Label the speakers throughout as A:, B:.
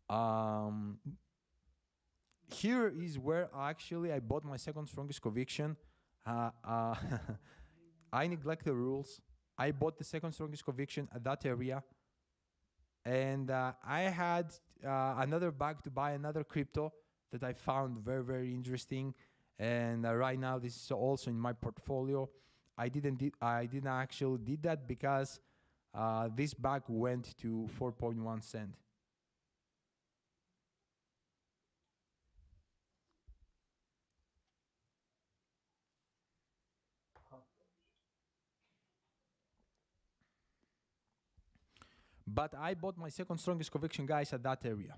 A: Um, Here is where actually I bought my second strongest conviction. I neglect the rules. I bought the second strongest conviction at that area, and I had another bag to buy another crypto that I found very very interesting. And right now this is also in my portfolio. I didn't actually did that because this bag went to 4.1 cent. But I bought my second strongest conviction, guys, at that area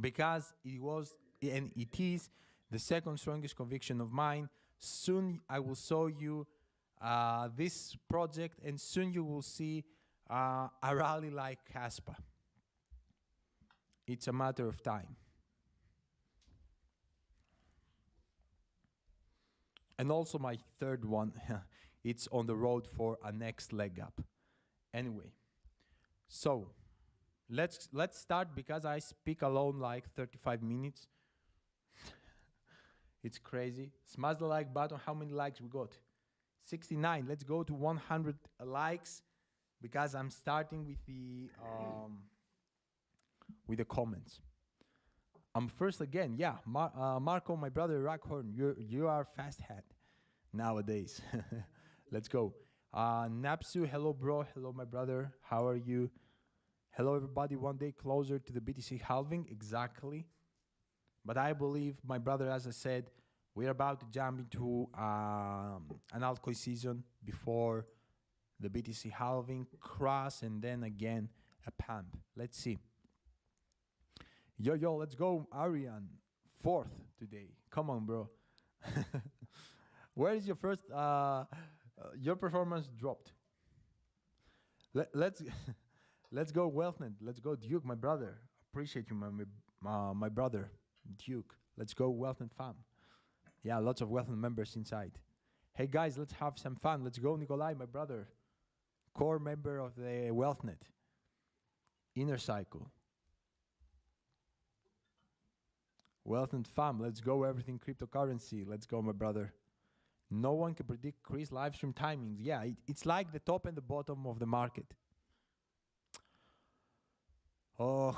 A: because it was and it is the second strongest conviction of mine. Soon I will show you this project, and soon you will see a rally like Caspa. It's a matter of time. And also my third one, it's on the road for a next leg up. Anyway, so let's start because I speak alone like 35 minutes. It's crazy. Smash the like button. How many likes we got? 69. Let's go to 100 likes because I'm starting with the comments. I'm first again. Yeah, Marco, my brother Rackhorn, you are fast head nowadays. Let's go. Napsu, hello bro, hello my brother. How are you? Hello everybody. One day closer to the BTC halving, exactly. But I believe, my brother, as I said, we're about to jump into an altcoin season before the BTC halving, cross, and then again a pump. Let's see. Yo, let's go, Arian. Fourth today. Come on, bro. Where is your first? Your performance dropped. Let's let's go, Wealthnet. Let's go, Duke, my brother. Appreciate you, my brother, Duke. Let's go, Wealthnet fam. Yeah, lots of Wealthnet members inside. Hey guys, let's have some fun. Let's go, Nikolai, my brother, core member of the Wealthnet inner cycle. Wealthnet fam, let's go, everything cryptocurrency. Let's go, my brother. No one can predict Chris live stream timings. Yeah, it's like the top and the bottom of the market. Oh,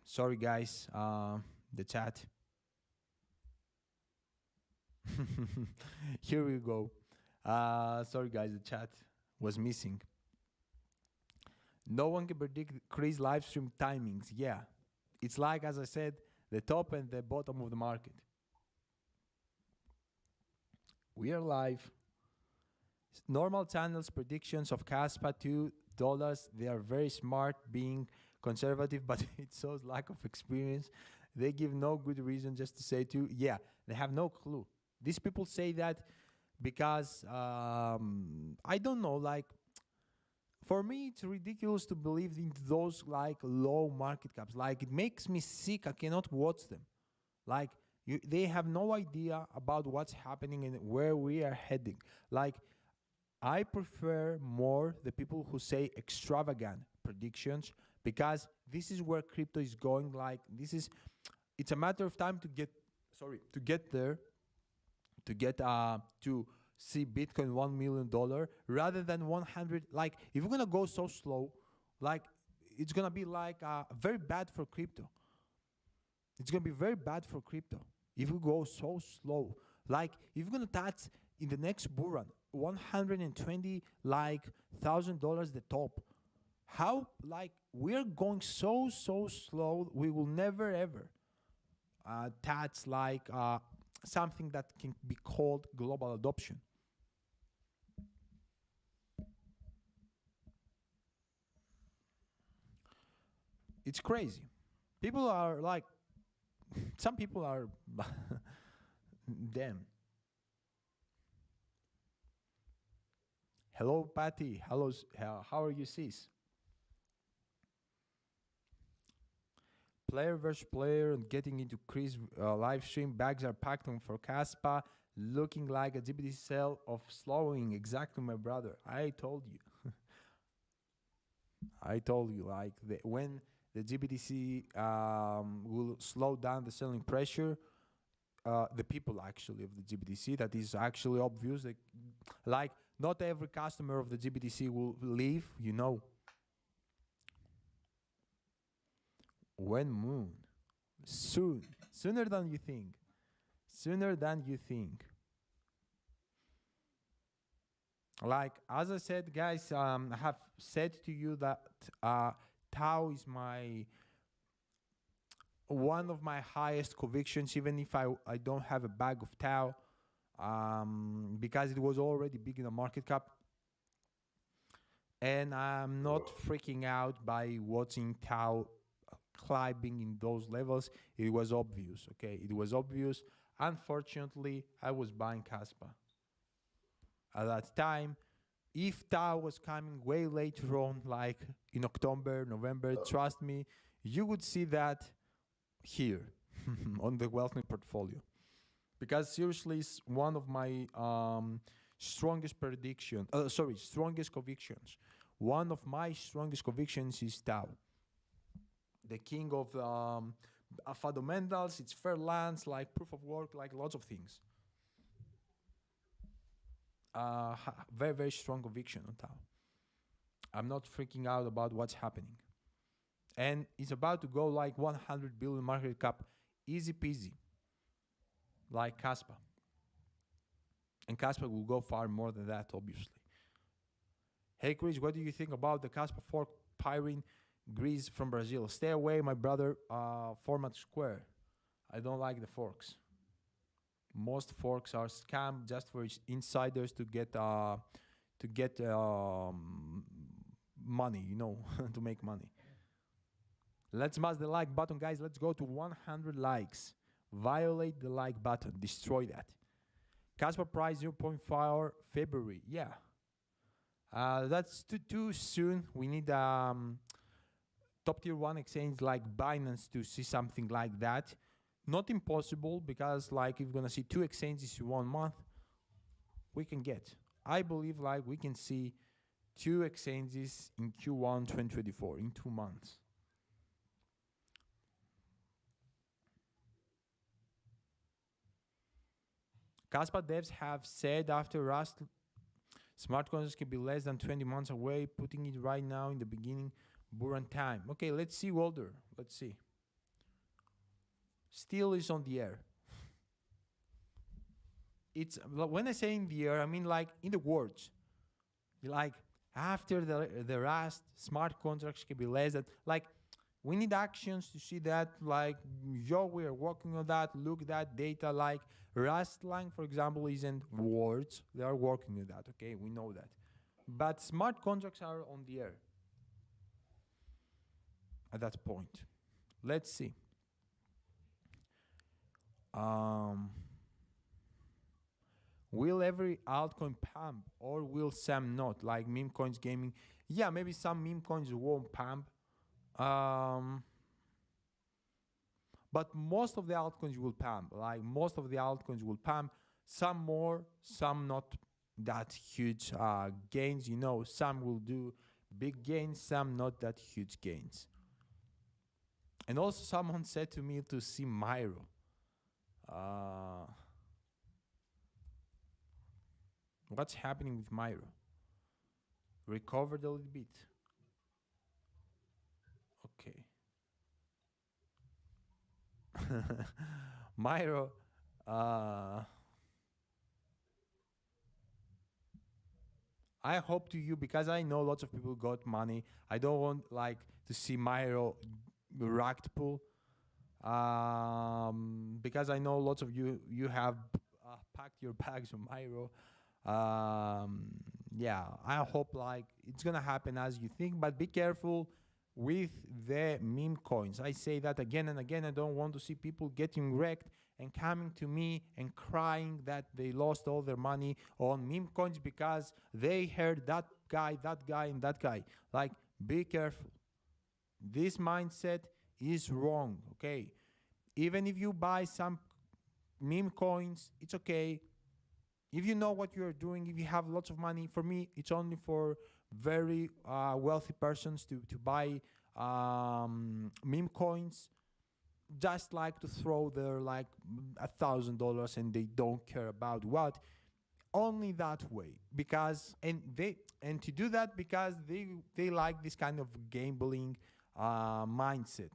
A: sorry guys, the chat. Here we go. Sorry guys, the chat was missing. No one can predict Chris live stream timings. Yeah, it's like, as I said, the top and the bottom of the market. We are live. Normal channels predictions of Caspa $2. They are very smart being conservative, but it shows lack of experience. They give no good reason just to say two. Yeah, they have no clue. These people say that because I don't know, like, for me it's ridiculous to believe in those like low market caps. Like, it makes me sick. I cannot watch them. Like, they have no idea about what's happening and where we are heading. Like, I prefer more the people who say extravagant predictions, because this is where crypto is going. Like, it's a matter of time to get there, to get to see Bitcoin $1 million rather than 100. Like, if we're gonna go so slow, like, it's gonna be like very bad for crypto. It's gonna be very bad for crypto if we go so slow. Like, if you're gonna touch in the next bull run 120 like $1,000 the top, how, like, we're going so slow, we will never ever touch like something that can be called global adoption. It's crazy. People are like, some people are damn. Hello, Patty. Hello, how are you, sis? Player versus player and getting into Chris live stream. Bags are packed on for Caspa, looking like a GBT cell of slowing. Exactly, my brother. I told you. I told you, like, when the GBTC will slow down the selling pressure. The people actually of the GBTC, that is actually obvious. Like not every customer of the GBTC will leave, you know. When moon? Soon. Sooner than you think. Sooner than you think. Like as I said, guys, I have said to you that Tau is my one of my highest convictions, even if I don't have a bag of Tau, because it was already big in the market cap. And I'm not freaking out by watching Tau climbing in those levels. It was obvious, okay? It was obvious. Unfortunately, I was buying Caspa at that time. If Tau was coming way later on, like in October, November, trust me, you would see that here on the Wealthman portfolio. Because seriously, it's one of my strongest strongest convictions. One of my strongest convictions is Tau, the king of fundamentals. It's fair lands, like proof of work, like lots of things. Very, very strong conviction on Tau. I'm not freaking out about what's happening. And it's about to go like 100 billion market cap, easy peasy, like Caspa. And Caspa will go far more than that, obviously. Hey, Chris, what do you think about the Caspa fork Pyrene Grease from Brazil? Stay away, my brother. Format square. I don't like the forks. Most forks are scam just for insiders to get money, you know, to make money. Let's smash the like button, guys. Let's go to 100 likes. Violate the like button. Destroy that. Casper price 0.4 February. Yeah. That's too soon. We need top tier 1 exchange like Binance to see something like that. Not impossible, because like if you're gonna see 2 exchanges in 1 month, we can get. I believe like we can see 2 exchanges in Q1 2024 in 2 months. Caspa devs have said after Rust, smart contracts can be less than 20 months away, putting it right now in the beginning Buran time. Okay, let's see, Walter. Let's see. Still is on the air. It's when I say in the air, I mean like in the words. Like after the Rust, smart contracts can be less than, like, we need actions to see that, like, yo, we are working on that, look that data, like Rust line, for example, isn't words. They are working on that, okay? We know that. But smart contracts are on the air at that point. Let's see. Will every altcoin pump or will some not? Like meme coins gaming. Yeah, maybe some meme coins won't pump. But most of the altcoins will pump. Like most of the altcoins will pump. Some more, some not that huge gains. You know, some will do big gains, some not that huge gains. And also someone said to me to see Myro. What's happening with Myro? Recovered a little bit. Okay. Myro, I hope to you, because I know lots of people got money. I don't want like to see Myro racked pool, because I know lots of you have packed your bags on Myro. Yeah, I hope like it's gonna happen as you think, but be careful with the meme coins. I say that again and again. I don't want to see people getting wrecked and coming to me and crying that they lost all their money on meme coins because they heard that guy, and that guy. Like, be careful. This mindset is wrong, okay? Even if you buy some meme coins, it's okay. If you know what you're doing, if you have lots of money, for me, it's only for very wealthy persons to buy meme coins just like to throw their like $1,000 and they don't care about what, only that way, because and to do that because they like this kind of gambling mindset.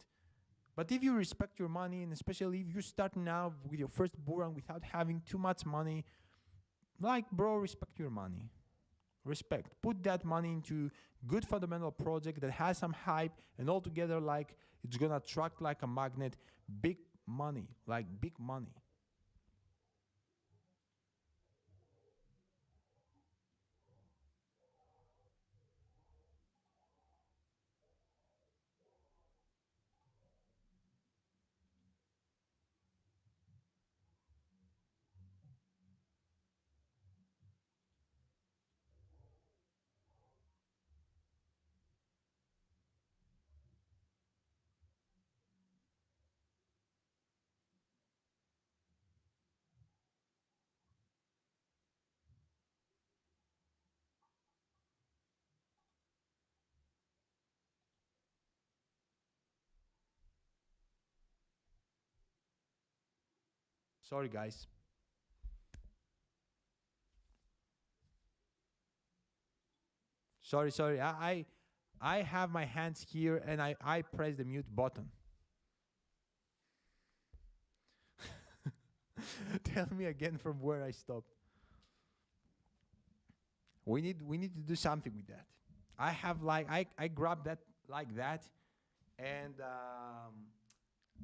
A: But if you respect your money, and especially if you're starting out with your first bull without having too much money, like bro, respect your money. Respect. Put that money into good fundamental project that has some hype, and altogether like it's gonna attract like a magnet, big money, like big money. Sorry guys. Sorry. I have my hands here and I press the mute button. Tell me again from where I stopped. We need to do something with that. I have like I grab that like that, and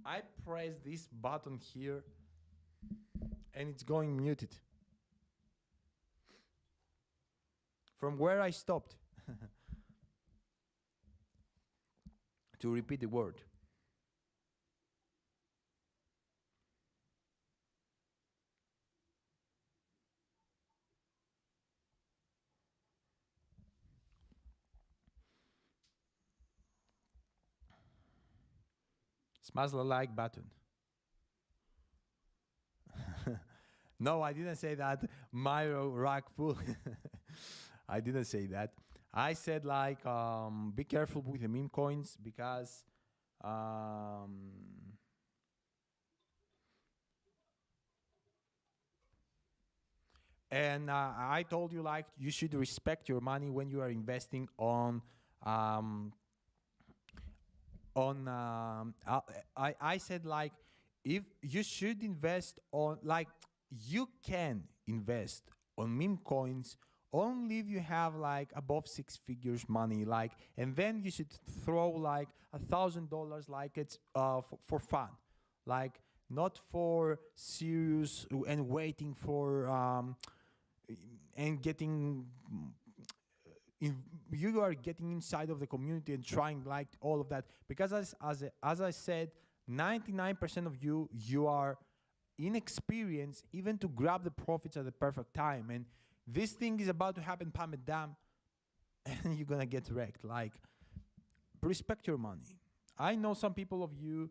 A: I press this button here and it's going muted from where I stopped. To repeat the word. Smash the like button. No, I didn't say that. Myro rack full. I didn't say that. I said like be careful with the meme coins because um, and I told you like you should respect your money when you are investing um, I said like if you should invest on like you can invest on meme coins only if you have like above six figures money, like, and then you should throw like $1,000 like it's for fun, like not for serious and waiting for and getting in, you are getting inside of the community and trying like all of that, because as I said, 99% of you are inexperienced even to grab the profits at the perfect time, and this thing is about to happen pam and dam, and you're gonna get wrecked. Like, respect your money. I know some people of you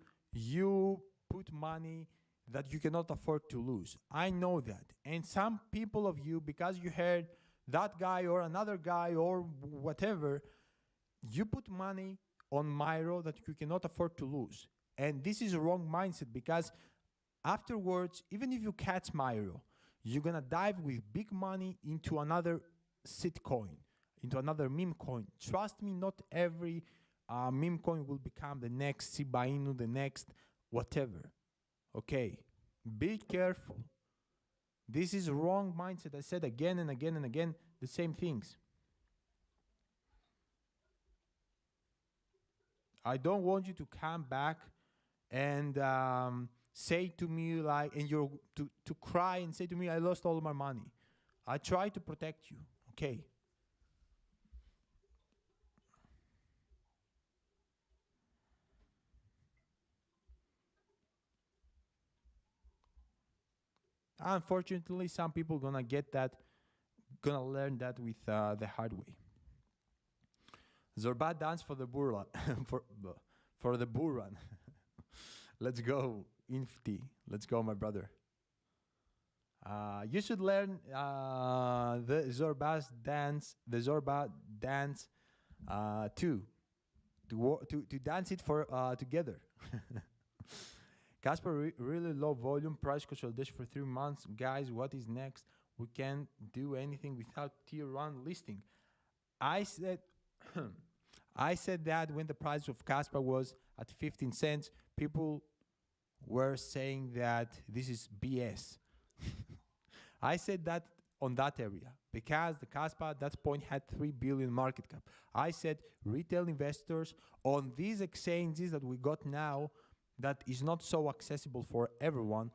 A: put money that you cannot afford to lose. I know that. And some people of you, because you heard that guy or another guy or whatever, you put money on Myro that you cannot afford to lose. And this is a wrong mindset, because afterwards, even if you catch Myro, you're gonna dive with big money into another sit coin, into another meme coin. Trust me, not every meme coin will become the next Shiba Inu, the next whatever. Okay, be careful. This is wrong mindset. I said again and again and again the same things. I don't want you to come back and say to me like, and you're to cry and say to me, I lost all my money. I try to protect you. Okay. Unfortunately, some people gonna get that, gonna learn that with the hard way. Zorba dance for the burla, for the bull run. Let's go, Infti. Let's go, my brother. You should learn the Zorba dance too. to dance it for together. Casper, really low volume price consolidation for 3 months. Guys, what is next? We can't do anything without tier one listing. I said, I said that when the price of Casper was at 15 cents, people were saying that this is BS. I said that on that area because the Caspa at that point had 3 billion market cap. I said retail investors on these exchanges that we got now that is not so accessible for everyone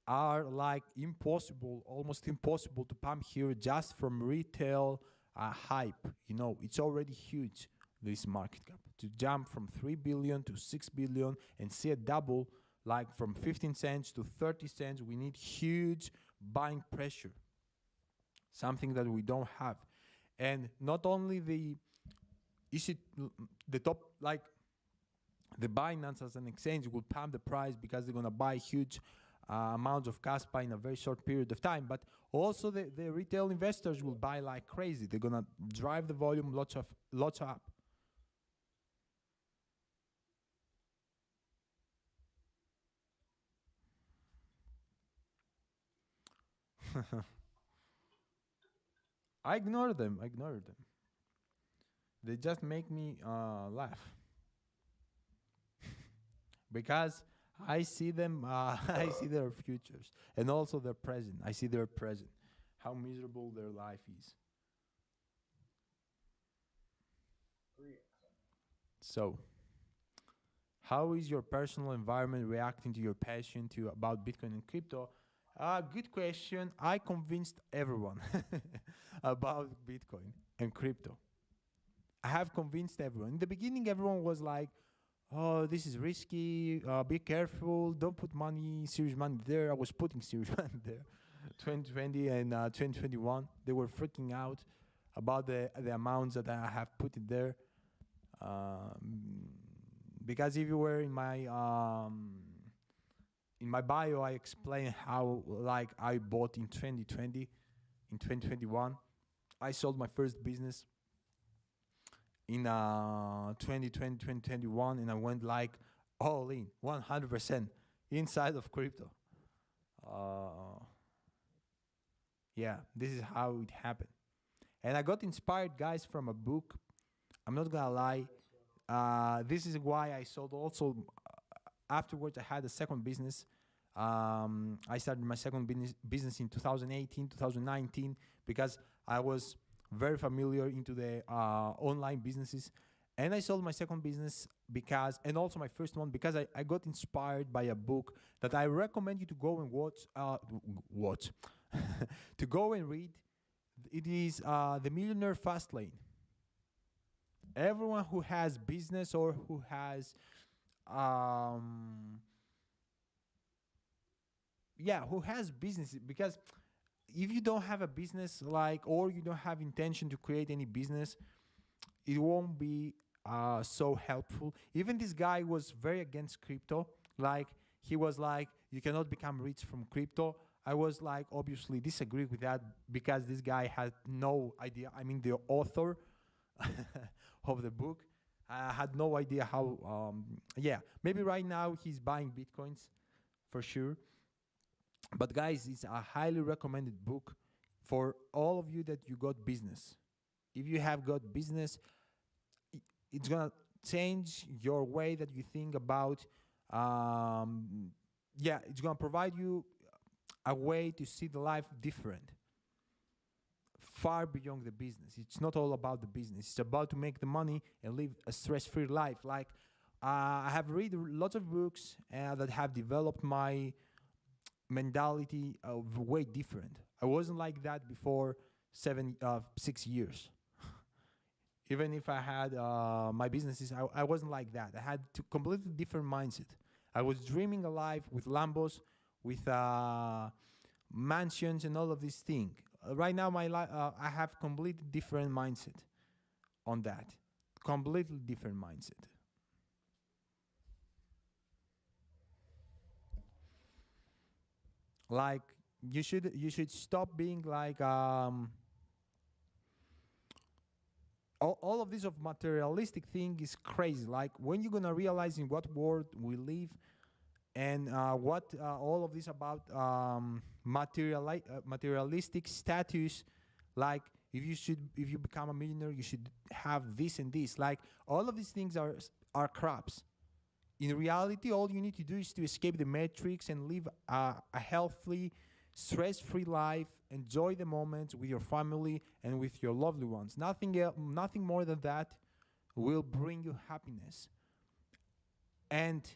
A: are like impossible, almost impossible to pump here just from retail hype. You know, it's already huge, this market cap. To jump from 3 billion to 6 billion and see a double like from 15 cents to 30 cents, we need huge buying pressure, something that we don't have. And not only is it the top, like the Binance as an exchange will pump the price because they're gonna buy huge amounts of Caspa in a very short period of time, but also the retail investors will buy like crazy. They're gonna drive the volume lots up. I ignore them. I ignore them. They just make me laugh because I see them. I see their futures and also their present. I see their present, how miserable their life is. So, how is your personal environment reacting to your passion to about Bitcoin and crypto? Good question. I convinced everyone about Bitcoin and crypto. I have convinced everyone. In the beginning, everyone was like, "Oh, this is risky. Be careful. Don't put money, serious money there." I was putting serious money there. 2020 and 2021, they were freaking out about the amounts that I have put in there. Um, because if you were in my bio, I explain how like I bought in 2020, in 2021, I sold my first business in 2020, 2021, and I went like all in, 100% inside of crypto. Uh, yeah, this is how it happened. And I got inspired, guys, from a book. I'm not gonna lie. This is why I sold also. Afterwards, I had a second business. I started my second business in 2018, 2019, because I was very familiar into the online businesses. And I sold my second business because, and also my first one, because I got inspired by a book that I recommend you to go and watch, to go and read. It is The Millionaire Fast Lane. Everyone who has business or who has um yeah, who has business, because if you don't have a business, like, or you don't have intention to create any business, it won't be so helpful. Even this guy was very against crypto. Like, he was like, you cannot become rich from crypto. I was like, obviously disagree with that because this guy had no idea. I mean, the author of the book had no idea how. Yeah, maybe right now he's buying bitcoins for sure. But guys, it's a highly recommended book for all of you that you got business. If you have got business, it's gonna change your way that you think about. Yeah, it's gonna provide you a way to see the life different, far beyond the business. It's not all about the business. It's about to make the money and live a stress-free life. Like, I have read lots of books that have developed my mentality of way different. I wasn't like that before 6 years. Even if I had my businesses, I wasn't like that. I had a completely different mindset. I was dreaming a life with Lambos, with mansions and all of these things. Right now, I have completely different mindset on that. Completely different mindset. Like, you should stop being like all of this of materialistic thing is crazy. Like when you're gonna realize in what world we live, and what all of this about materialistic status, like if you become a millionaire you should have this and this, like all of these things are craps. In reality, all you need to do is to escape the matrix and live a healthy, stress-free life. Enjoy the moments with your family and with your lovely ones. Nothing more than that will bring you happiness. And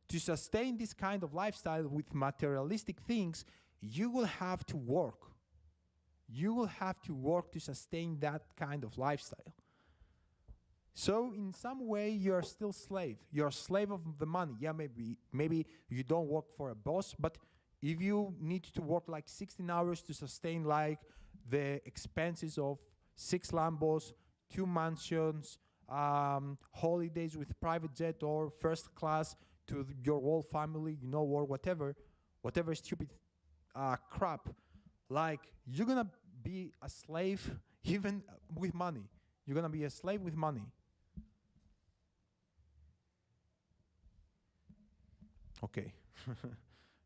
A: to sustain this kind of lifestyle with materialistic things, you will have to work. You will have to work to sustain that kind of lifestyle. So in some way, you're still slave. You're a slave of the money. Yeah, maybe you don't work for a boss, but if you need to work like 16 hours to sustain like the expenses of 6 Lambos, 2 mansions, holidays with private jet or first class to your whole family, or whatever stupid crap, like you're gonna be a slave even with money. You're gonna be a slave with money. Okay.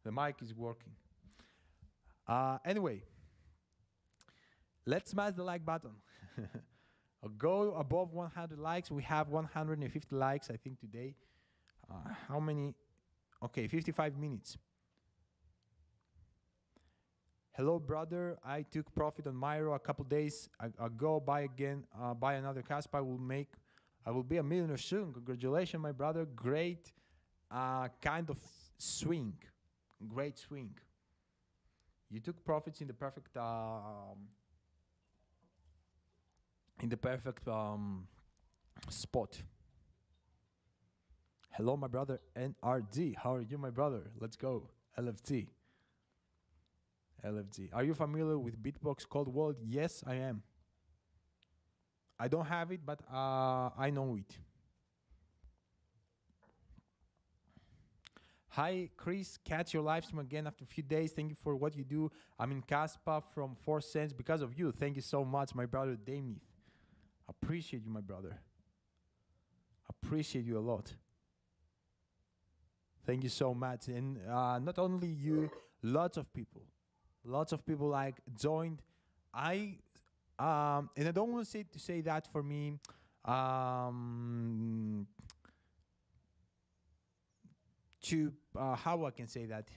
A: The mic is working. Anyway, let's smash the like button. Go above 100 likes. We have 150 likes, I think, today. How many? Okay, 55 minutes. Hello, brother. I took profit on Myro a couple days ago. Buy another Caspa. I will be a millionaire soon. Congratulations, my brother. Great kind of swing. Great swing. You took profits in the perfect spot. Hello, my brother NRD. How are you, my brother? Let's go. LFT. Are you familiar with Bitbox Cold Wallet? Yes, I am. I don't have it, but I know it. Hi, Chris. Catch your live stream again after a few days. Thank you for what you do. I'm in Caspa from 4 cents because of you. Thank you so much, my brother Damith. Appreciate you, my brother. Appreciate you a lot. Thank you so much. And not only you, lots of people like joined. And I don't want to say that for me. To how I can say that.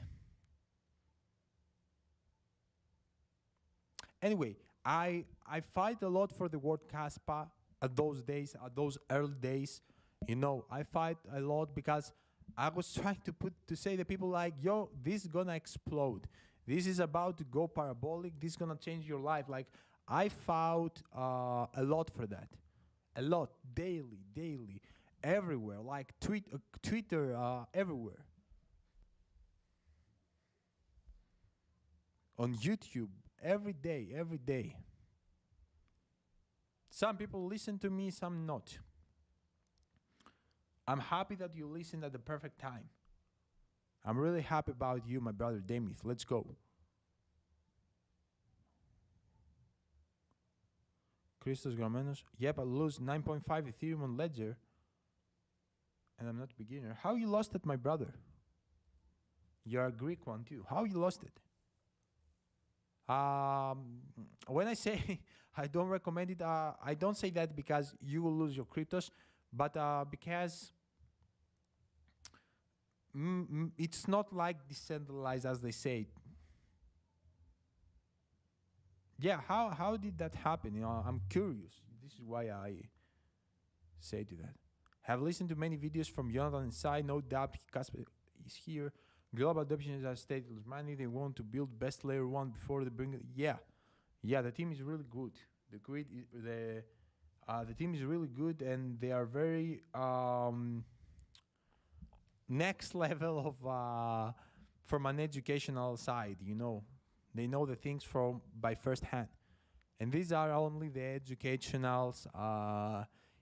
A: Anyway, I fight a lot for the word Caspa at those days, at those early days. I fight a lot because I was trying to say to people like, yo, this is gonna explode. This is about to go parabolic. This is gonna change your life. Like I fought a lot for that, a lot, daily, everywhere. Like Twitter, everywhere, on YouTube, every day. Some people listen to me, some not. I'm happy that you listened at the perfect time. I'm really happy about you, my brother Damith. Let's go. Christos Gramenos. Yep, I lose 9.5 Ethereum on Ledger. And I'm not a beginner. How you lost it, my brother? You're a Greek one too. How you lost it? When I say I don't recommend it, I don't say that because you will lose your cryptos, but because it's not like decentralized as they say. Yeah, how did that happen? I'm curious. This is why I say to that. Have listened to many videos from Jonathan inside. No doubt Casper is here. Global adoption are stateless money. They want to build best layer 1 before they bring it. Yeah, the team is really good. The team is really good, and they are very next level of from an educational side. They know the things by first hand, and these are only the educationals.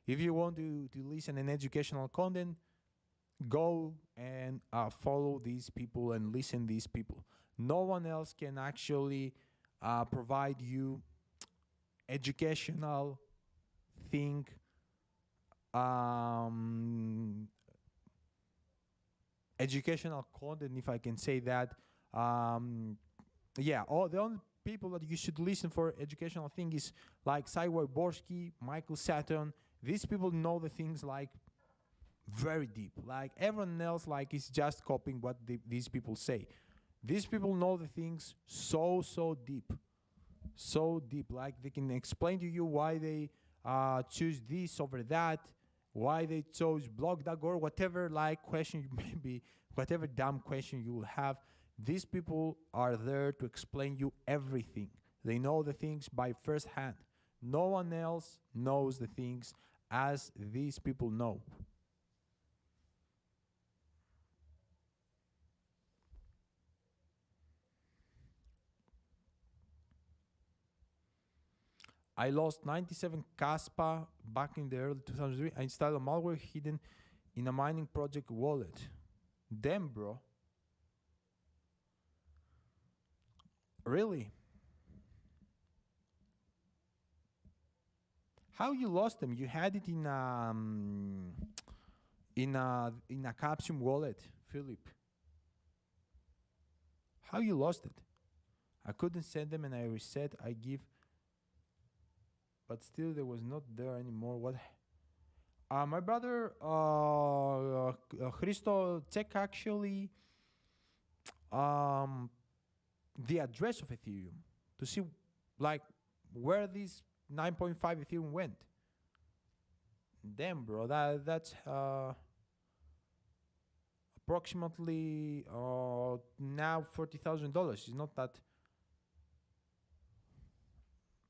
A: If you want to listen an educational content, go and follow these people and listen these people. No one else can actually provide you educational think um, educational content, if I can say that. Um, yeah, all the only people that you should listen for educational thing is like Saiwai Borsky, Michael Saturn. These people know the things like very deep. Like everyone else, like is just copying what these people say. These people know the things so deep, so deep. Like they can explain to you why they choose this over that, why they chose blog.org, or whatever like question you maybe, whatever dumb question you will have. These people are there to explain you everything. They know the things by first hand. No one else knows the things as these people know. I lost 97 Caspa back in the early 2003. I installed a malware hidden in a mining project wallet. Damn, bro. Really? How you lost them? You had it in a Capsum wallet, Philip. How you lost it? I couldn't send them and I reset. I give, but still there was not there anymore. What? My brother, Christo, check actually um, the address of Ethereum to see like where this 9.5 Ethereum went. Damn, bro, that's approximately now $40,000. It's not that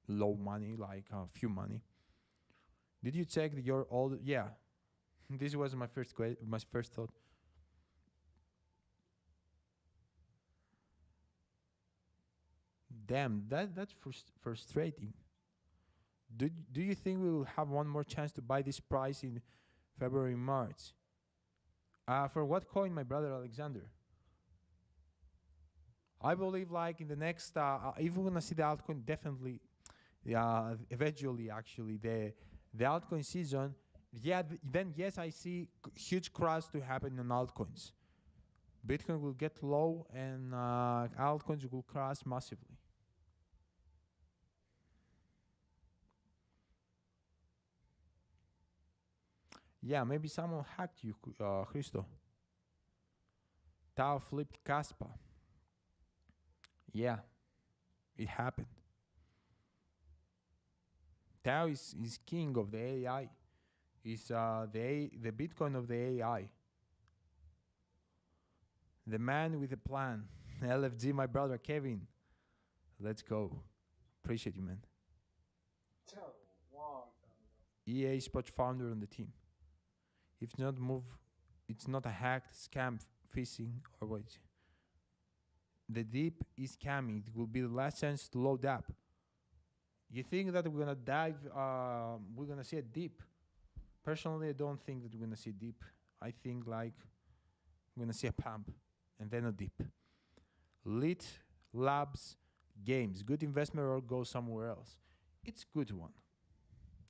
A: low money, like a few money. Did you check your old? Yeah, this was my first thought. Damn, that's frustrating. Do you think we will have one more chance to buy this price in February, March? For what coin, my brother Alexander? I believe like in the next, if we're gonna see the altcoin, definitely, eventually, actually, the altcoin season. Yeah, then yes, I see huge crash to happen in altcoins. Bitcoin will get low and altcoins will crash massively. Yeah, maybe someone hacked you, Christo. Tao flipped Caspa. Yeah, it happened. Tao is king of the AI. Is the Bitcoin of the AI. The man with a plan. LFG, my brother Kevin. Let's go. Appreciate you, man. EA Spot founder on the team. If not move, it's not a hacked scam, phishing, or what? The deep is coming. It will be the last chance to load up. You think that we're gonna dive? We're gonna see a deep. Personally, I don't think that we're gonna see deep. I think like we're gonna see a pump and then a dip. Lit Labs Games, good investment or go somewhere else? It's good one.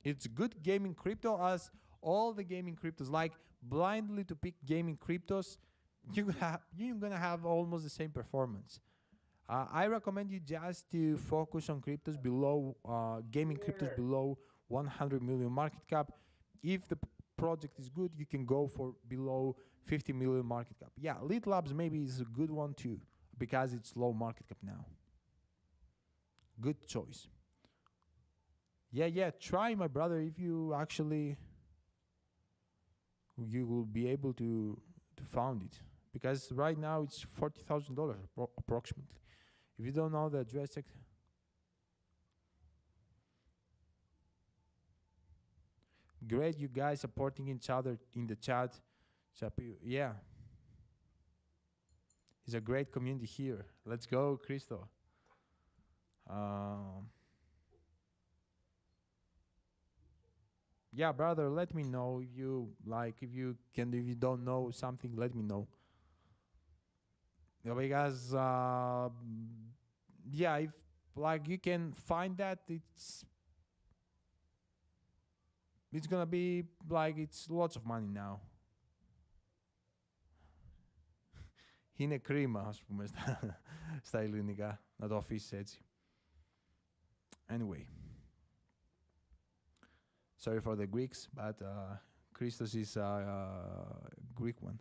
A: It's good gaming crypto as all the gaming cryptos. Like blindly to pick gaming cryptos, you're gonna have almost the same performance. I recommend you just to focus on cryptos below gaming cryptos below 100 million market cap. If the project is good, you can go for below 50 million market cap. Yeah, Lit Labs maybe is a good one too because it's low market cap now. Good choice. Yeah, try my brother if you actually you will be able to found it because right now it's $40,000 approximately. If you don't know the address, great, you guys supporting each other in the chat. Yeah, it's a great community here. Let's go, Christo. Um, yeah, brother, let me know if you like, if you can, if you don't know something, let me know. Yeah, because yeah, if like you can find that, it's It's gonna be like it's lots of money now. Είναι κρίμα, ας πούμε, στα ελληνικά, να το αφήσεις έτσι. Anyway, sorry for the Greeks, but Christos is a Greek one.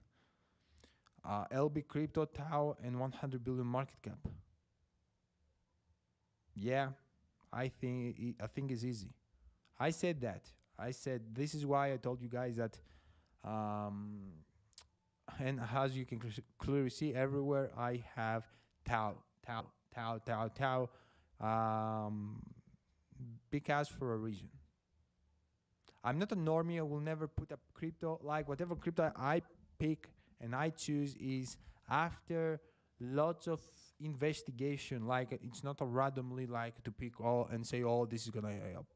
A: LB Crypto, Tau, and 100 billion market cap. Yeah, I think it's easy. I said that. I said this is why I told you guys that. And as you can clearly see, everywhere I have Tau, Tau, Tau, Tau, Tau. Because for a reason. I'm not a normie. I will never put up crypto. Like whatever crypto I pick and I choose is after lots of investigation. Like it's not a randomly like to pick all and say, oh, this is gonna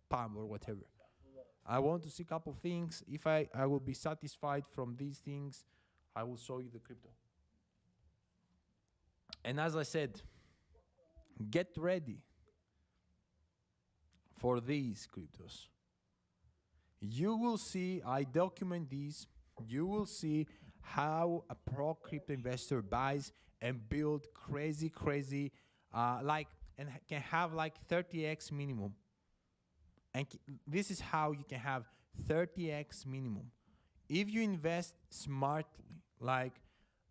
A: pump or whatever. I want to see a couple things. If I will be satisfied from these things, I will show you the crypto. And as I said, get ready for these cryptos. You will see, I document these, you will see how a pro crypto investor buys and build crazy, and can have like 30x minimum. And this is how you can have 30x minimum. If you invest smartly, like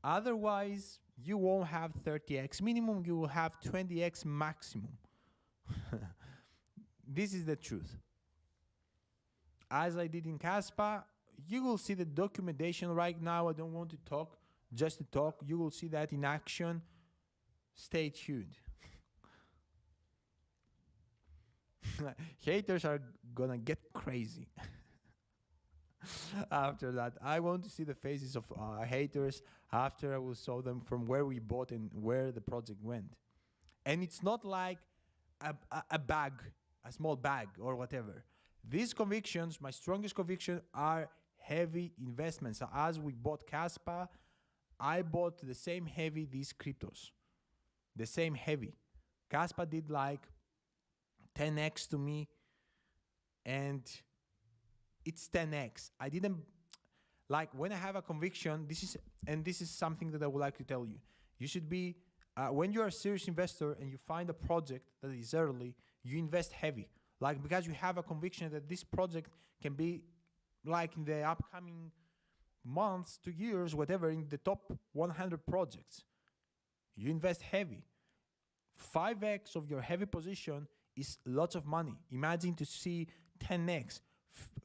A: otherwise you won't have 30x minimum, you will have 20x maximum. This is the truth. As I did in Caspa, you will see the documentation right now. I don't want to talk, just to talk. You will see that in action. Stay tuned. Haters are gonna get crazy. After that, I want to see the faces of haters after I will show them from where we bought and where the project went. And it's not like a bag, a small bag or whatever. These convictions, my strongest conviction, are heavy investments. So as we bought Caspa, I bought the same heavy these cryptos. The same heavy. Caspa did like 10x to me, and it's 10x. I didn't like when I have a conviction. This is something that I would like to tell you. You should be when you're a serious investor and you find a project that is early, you invest heavy. Like because you have a conviction that this project can be like in the upcoming months to years, whatever, in the top 100 projects. You invest heavy. 5x of your heavy position is lots of money. Imagine to see 10x,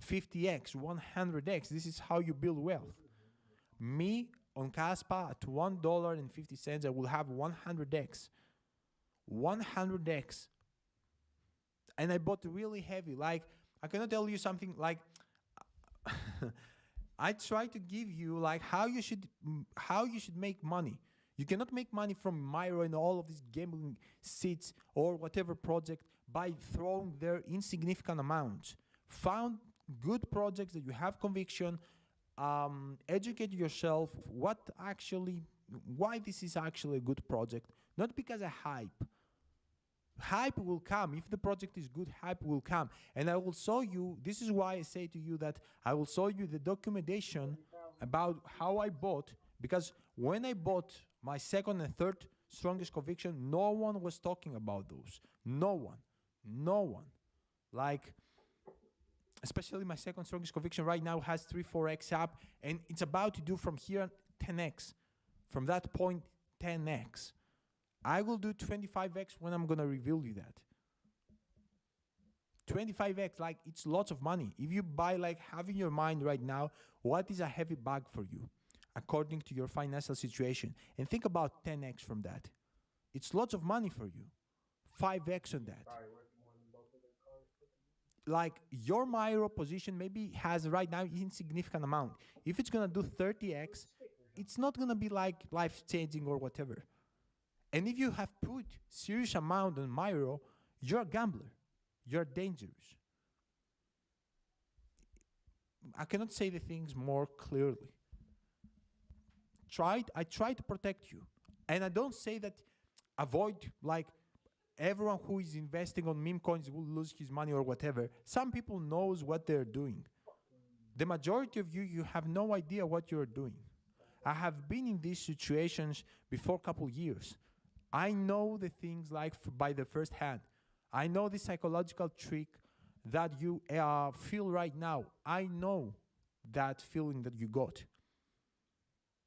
A: 50x, 100x. This is how you build wealth. Me on Caspa at $1.50, I will have 100x. 100x. And I bought really heavy. Like, I cannot tell you something like, I try to give you like how you should make money. You cannot make money from Myro and all of these gambling seats or whatever project by throwing their insignificant amounts. Found good projects that you have conviction, educate yourself why this is actually a good project, not because of hype. Hype will come. If the project is good, hype will come. And I will show you, this is why I say to you that I will show you the documentation about how I bought, because when I bought my second and third strongest conviction, no one was talking about those. No one. Like, especially my second strongest conviction right now has 3-4x up, and it's about to do from here 10x. From that point, 10x. I will do 25x when I'm going to reveal you that. 25x, like it's lots of money. If you buy, like have in your mind right now, what is a heavy bag for you according to your financial situation? And think about 10x from that. It's lots of money for you. 5x on that. Like your Myro position maybe has right now insignificant amount. If it's going to do 30x, it's not going to be like life-changing or whatever. And if you have put serious amount on Myro, you're a gambler. You're dangerous. I cannot say the things more clearly. I try to protect you. And I don't say that avoid, like, everyone who is investing on meme coins will lose his money or whatever. Some people knows what they're doing. The majority of you, you have no idea what you're doing. I have been in these situations before a couple years. I know the things like by the first hand. I know the psychological trick that you feel right now. I know that feeling that you got.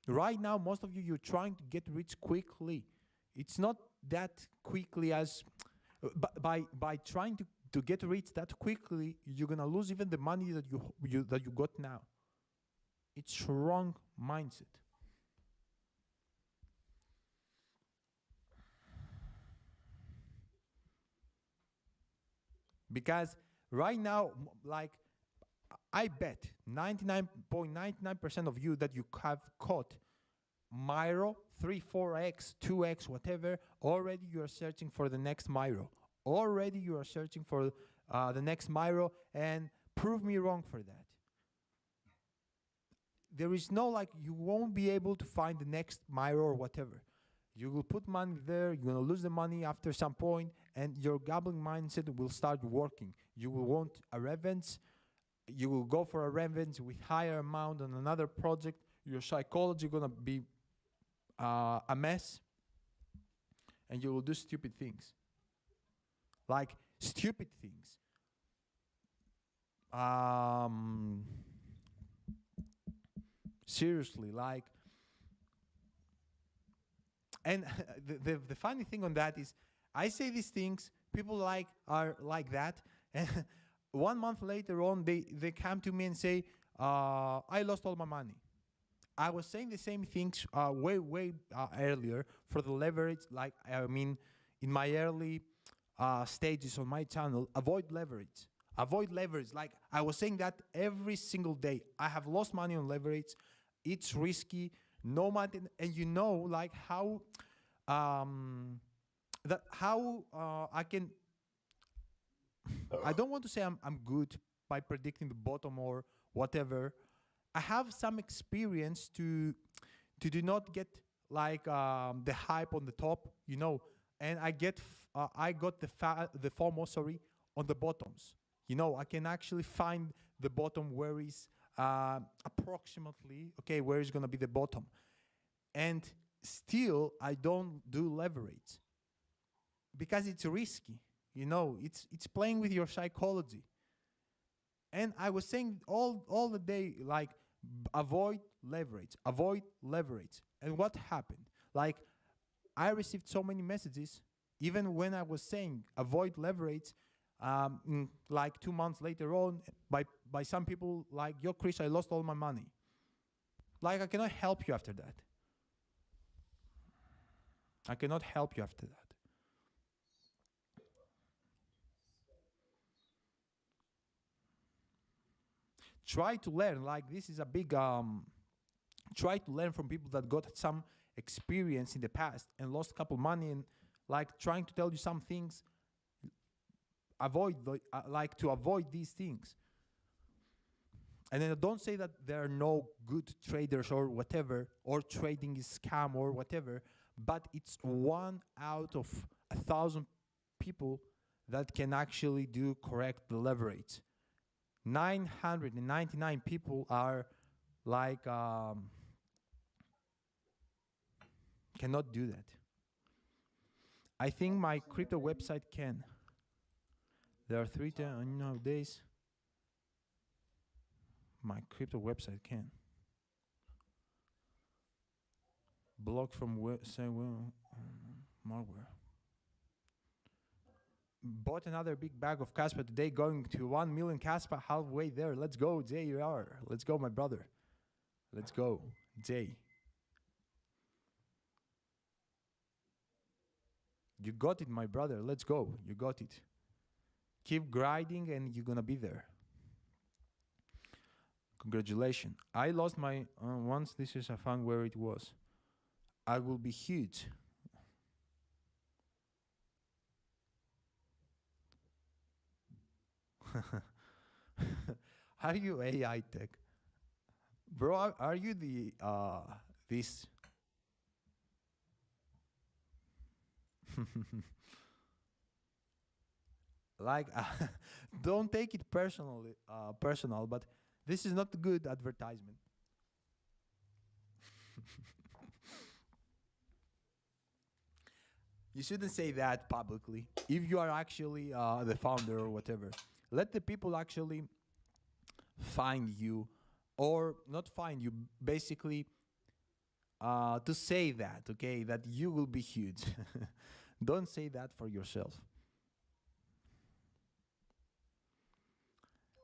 A: Right now, most of you, you're trying to get rich quickly. It's not that quickly as, but by trying to get rich that quickly, you're gonna lose even the money that you got now. It's wrong mindset. Because right now, like I bet 99.99% of you that you have caught Myro 3, 4x, 2x, whatever, already you are searching for the next Myro. Already you are searching for the next Myro, and prove me wrong for that. There is no like, you won't be able to find the next Myro or whatever. You will put money there, you're gonna lose the money after some point, and your gambling mindset will start working. You will want a revenge, you will go for a revenge with higher amount on another project. Your psychology gonna be a mess, and you will do stupid things. Like stupid things. Seriously, like, and the funny thing on that is, I say these things, people like are like that, and 1 month later on, they come to me and say, I lost all my money. I was saying the same things way earlier for the leverage. Like, I mean, in my early stages on my channel, avoid leverage. Avoid leverage. Like, I was saying that every single day. I have lost money on leverage. It's risky. No matter, and you know, like how I can. I don't want to say I'm good by predicting the bottom or whatever. I have some experience to do not get like the hype on the top, you know, and I got the FOMO, sorry, on the bottoms. You know, I can actually find the bottom where is approximately, okay, where is gonna be the bottom, and still I don't do leverage because it's risky. You know, it's playing with your psychology. And I was saying all the day, like, avoid leverage, avoid leverage. And what happened? Like, I received so many messages, even when I was saying avoid leverage, like 2 months later on, by some people like, yo, Chris, I lost all my money. Like, I cannot help you after that. I cannot help you after that. Try to learn. Like, this is a big try to learn from people that got some experience in the past and lost a couple money, and like trying to tell you some things. Avoid like to avoid these things. And then don't say that there are no good traders or whatever, or trading is scam or whatever, but it's 1 out of 1,000 people that can actually do correct the leverage. 999 people are like cannot do that. I think my crypto website can. There are three nowadays. My crypto website can. Blocked from malware. Bought another big bag of Caspa today, going to 1 million Caspa, halfway there. Let's go, JR. Let's go, my brother. Let's go, Jay. You got it, my brother. Let's go. You got it. Keep grinding and you're gonna be there. Congratulations. I lost my once. This is a fun where it was. I will be huge. Are you AiTech? Bro, are you the this? Like, don't take it personally, personal, but This is not good advertisement. You shouldn't say that publicly. If you are actually the founder or whatever, let the people actually find you, or not find you, basically to say that, okay, that you will be huge. Don't say that for yourself.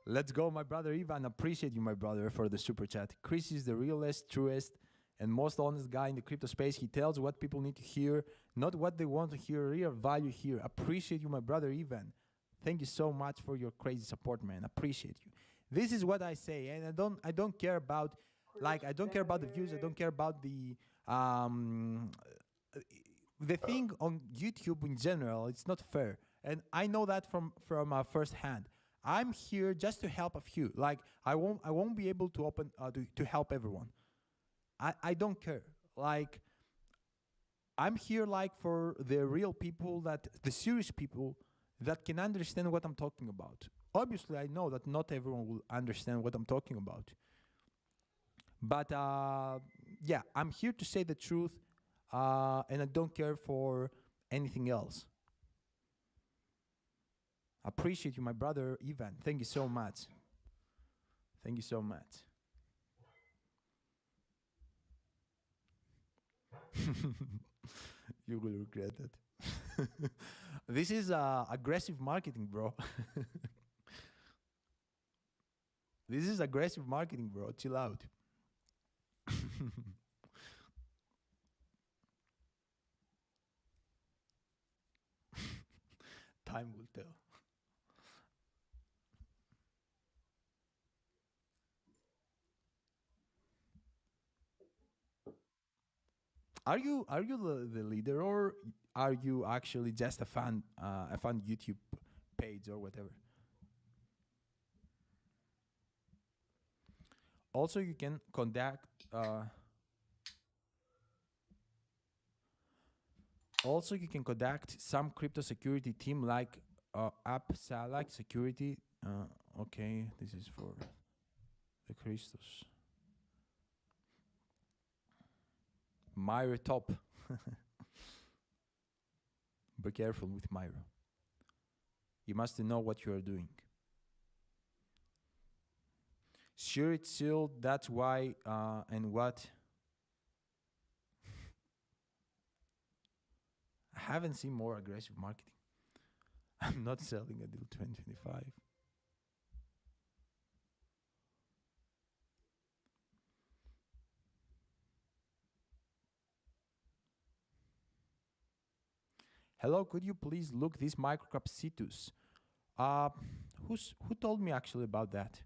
A: Let's go, my brother Ivan. Appreciate you, my brother, for the super chat. Chris is the realest, truest, and most honest guy in the crypto space. He tells what people need to hear, not what they want to hear. Real value here. Appreciate you, my brother Ivan. Thank you so much for your crazy support, man. Appreciate you. This is what I say, and I don't care about, like, I don't care about the views. I don't care about the thing on YouTube in general. It's not fair, and I know that from first hand. I'm here just to help a few. Like, I won't be able to open to help everyone. I don't care. Like, I'm here like for the real people, that the serious people that can understand what I'm talking about. Obviously, I know that not everyone will understand what I'm talking about. But yeah, I'm here to say the truth, and I don't care for anything else. Appreciate you, my brother Ivan. Thank you so much. Thank you so much. You will regret it. This is aggressive marketing, bro. This is aggressive marketing, bro. Chill out. Time will tell. Are you the leader, or are you actually just a fan YouTube page or whatever? Also, you can contact. Also, you can contact some crypto security team like AppSalak Security. Okay, this is for the Christos. Myro top. Be careful with Myro. You must know what you are doing. Sure, it's sealed. That's why. And what? I haven't seen more aggressive marketing. I'm not selling until 2025. Hello, could you please look this microcap Cetus? Uh, who told me actually about that?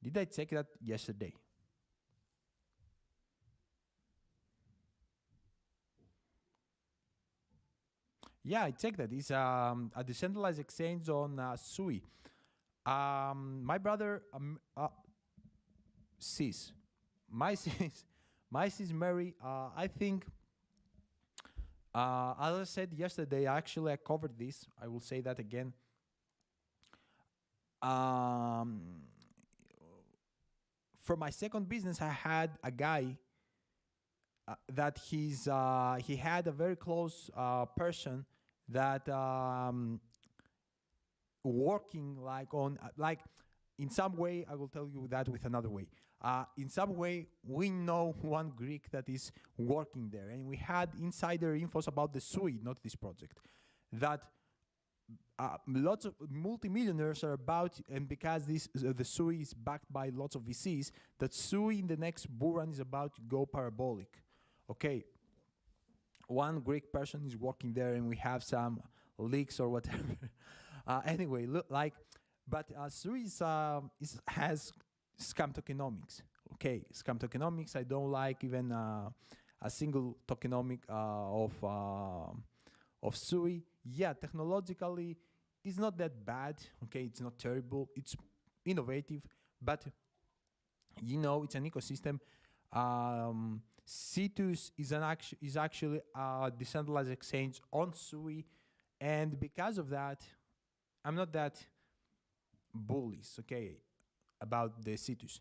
A: Did I check that yesterday? Yeah, I checked that. It's a decentralized exchange on Sui. My brother sis, my sis, my sis Mary. I think, as I said yesterday, actually I covered this. I will say that again. Um, for my second business, I had a guy that he had a very close person that working like on like in some way. I will tell you that with another way. In some way, we know one Greek that is working there, and we had insider infos about the SUI, not this project, that lots of multimillionaires are about, and because this the SUI is backed by lots of VCs, that SUI in the next bull run is about to go parabolic. Okay, one Greek person is working there, and we have some leaks or whatever. Anyway, look like, but SUI has scam tokenomics. Okay, scam tokenomics. I don't like even a single tokenomic of SUI. Yeah, technologically, it's not that bad. Okay, it's not terrible. It's innovative, but it's an ecosystem. Cetus is actually a decentralized exchange on Sui, and because of that, I'm not that bullish. Okay, about the Citus.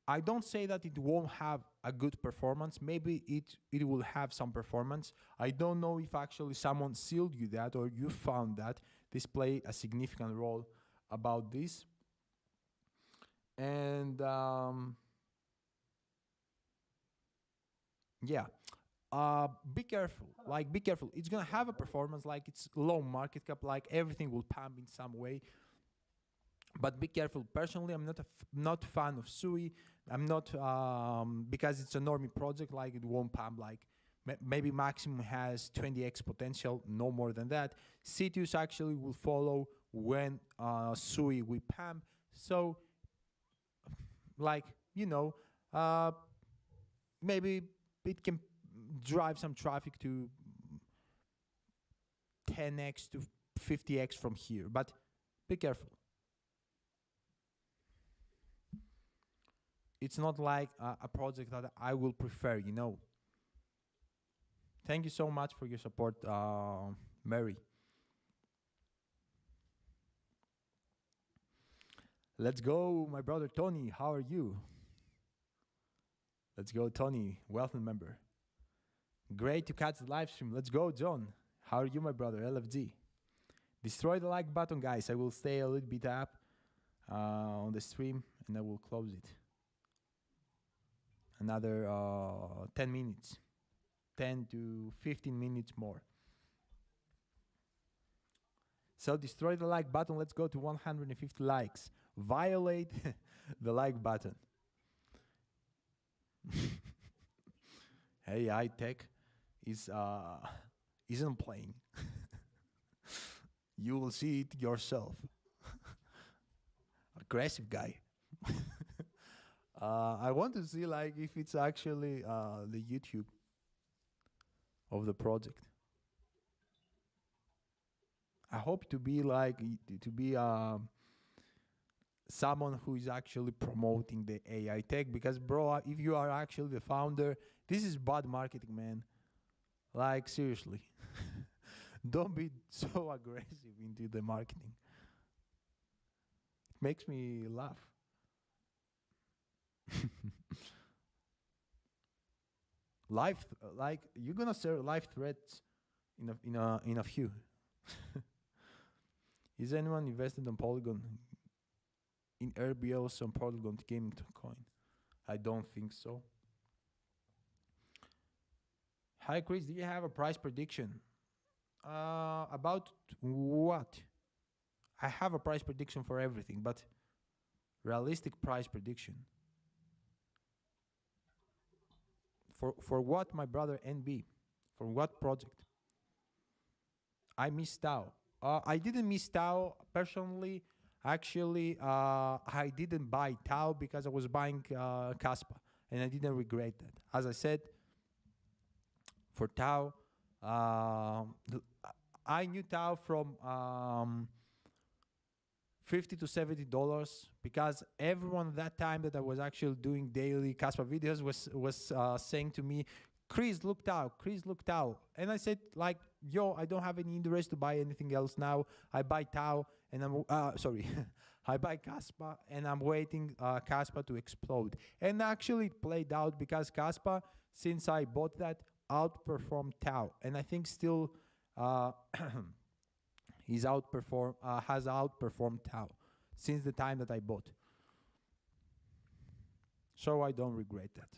A: I don't say that it won't have a good performance. Maybe it will have some performance. I don't know if actually someone sealed you that or you found that. This play a significant role about this. And yeah, be careful. Like, be careful. It's gonna have a performance. Like, it's low market cap. Like, everything will pump in some way. But be careful. Personally, I'm not fan of Sui. I'm not because it's a normie project. Like, it won't pump. Like, maybe maximum has 20x potential, no more than that. Citus actually will follow when Sui will pump. So, like, uh, maybe it can drive some traffic to 10x to 50x from here. But be careful. It's not like a project that I will prefer. Thank you so much for your support, Mary. Let's go, my brother Tony. How are you? Let's go, Tony. Welcome member. Great to catch the live stream. Let's go, John. How are you, my brother? LFG. Destroy the like button, guys. I will stay a little bit up on the stream and I will close it. Another 10 minutes. 10 to 15 minutes more. So destroy the like button. Let's go to 150 likes. Violate the like button. Hey, AiTech isn't playing. You will see it yourself. Aggressive guy. I want to see like if it's actually the YouTube of the project. I hope to be like someone who is actually promoting the AiTech, because bro, if you are actually the founder, this is bad marketing, man. Like, seriously. Don't be so aggressive into the marketing. It makes me laugh. Like, you're gonna serve live threats in a few. Is anyone invested on Polygon in RBLs on Polygon gaming coin? I don't think so. Hi Chris, do you have a price prediction? About what? I have a price prediction for everything, but realistic price prediction. For what, my brother NB? For what project? I missed out. I didn't miss Tau personally. Actually, I didn't buy Tau because I was buying Kaspa, and I didn't regret that. As I said, for Tau, I knew Tau from $50 to $70 because everyone at that time that I was actually doing daily Kaspa videos was saying to me, Chris looked out, and I said like, yo, I don't have any interest to buy anything else now. I buy Tau and I'm sorry, I buy Kaspa and I'm waiting Kaspa to explode. And actually it played out because Kaspa, since I bought that, outperformed Tau, and I think still has outperformed Tau since the time that I bought. So I don't regret that.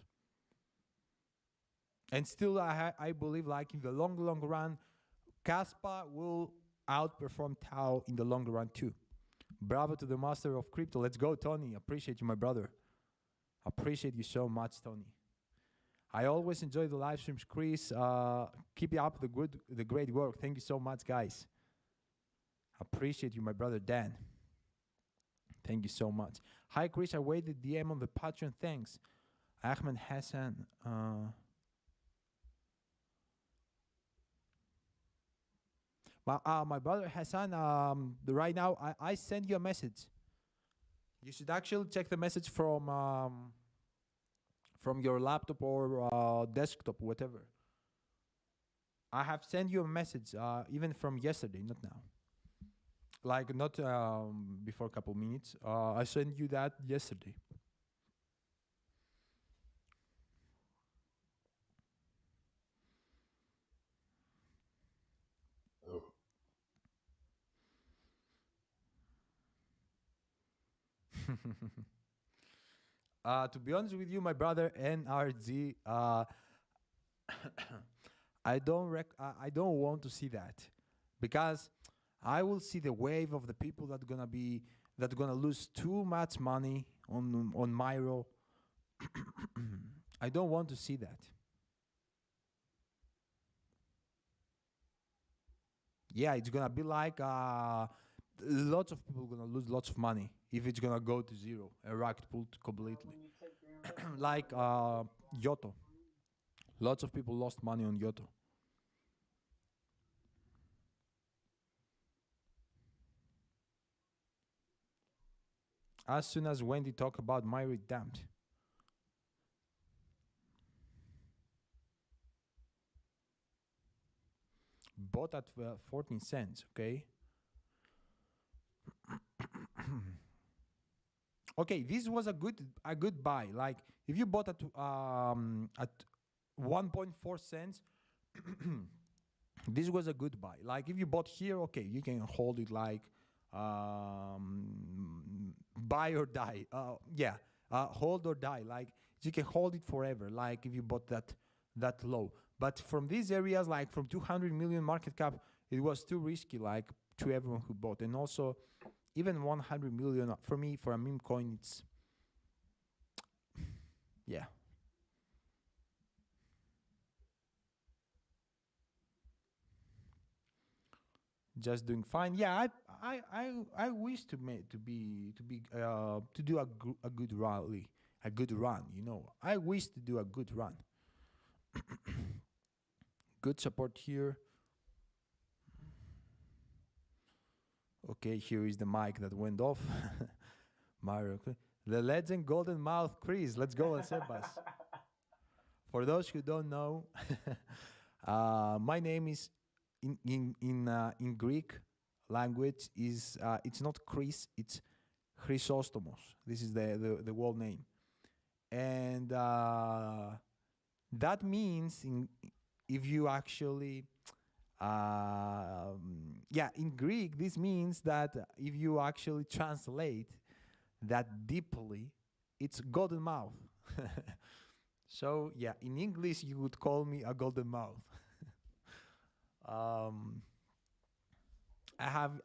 A: And still, I believe, like, in the long run, Kaspa will outperform Tau in the long run too. Bravo to the master of crypto. Let's go, Tony. Appreciate you, my brother. Appreciate you so much, Tony. I always enjoy the live streams, Chris. Keep up the great work. Thank you so much, guys. Appreciate you, my brother Dan. Thank you so much. Hi, Chris. I waited DM on the Patreon. Thanks. Ahmed Hassan. My brother Hassan, right now, I send you a message. You should actually check the message from your laptop or desktop, whatever. I have sent you a message, even from yesterday, not now. like not before a couple minutes. I sent you that yesterday. To be honest with you, my brother NRZ, I don't want to see that, because I will see the wave of the people that gonna lose too much money on Myro. I don't want to see that. Yeah, it's gonna be like lots of people gonna lose lots of money if it's gonna go to zero, a racket pulled completely. Like Yoto, lots of people lost money on Yoto. As soon as Wendy talk about Myro, damned. Bought at 14 cents. Okay. Okay, this was a good buy. Like if you bought at 1.4 cents, this was a good buy. Like if you bought here, okay, you can hold it like buy or die. Yeah, hold or die. Like you can hold it forever. Like if you bought that low. But from these areas, like from 200 million market cap, it was too risky. Like to everyone who bought, and also even 100 million for me for a meme coin, it's yeah. Just doing fine. Yeah, I wish to do a good rally, a good run. You know, I wish to do a good run. Good support here. Okay, here is the mic that went off. Mario, okay. The legend Golden Mouth Chris. Let's go, Sebas. For those who don't know, my name is in Greek language is it's not Chris, it's Chrysostomos. This is the world name, and that means if you actually yeah, in Greek this means that if you actually translate that deeply, it's golden mouth. So yeah, in English you would call me a golden mouth. um, I have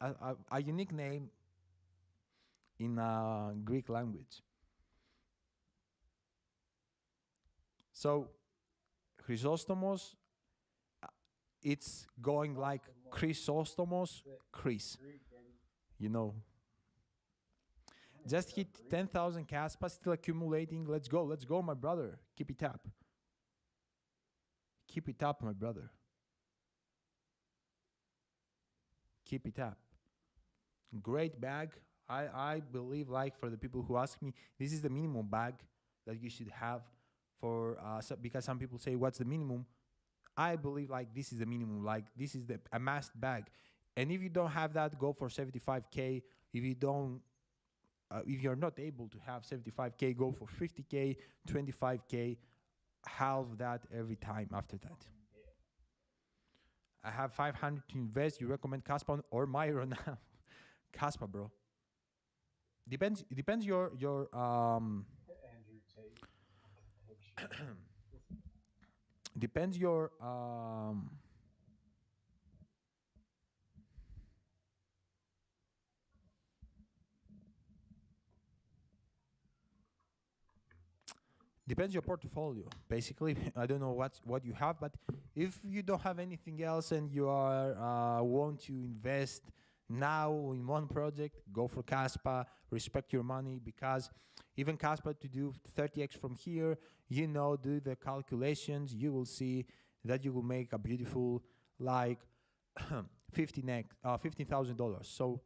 A: a unique name in Greek language. So Chrysostomos, it's going like Chrysostomos, Chris. You know, just hit 10,000 Caspa, still accumulating. Let's go, my brother. Keep it up. Keep it up, my brother. Keep it up. Great bag. I believe, like, for the people who ask me, this is the minimum bag that you should have for because some people say what's the minimum. I believe like this is the minimum. Like this is the a must bag, and if you don't have that, go for 75K. If you don't, if you're not able to have 75K, go for 50K, 25K. Half that every time after that. I have 500 to invest. You recommend Caspa or Myro now? Caspa, bro. Depends your depends your depends your portfolio. Basically, I don't know what you have, but if you don't have anything else and you are want to invest now in one project, go for Caspa. Respect your money, because even Caspa to do 30x from here, you know, do the calculations. You will see that you will make a beautiful like 15,000 dollars. So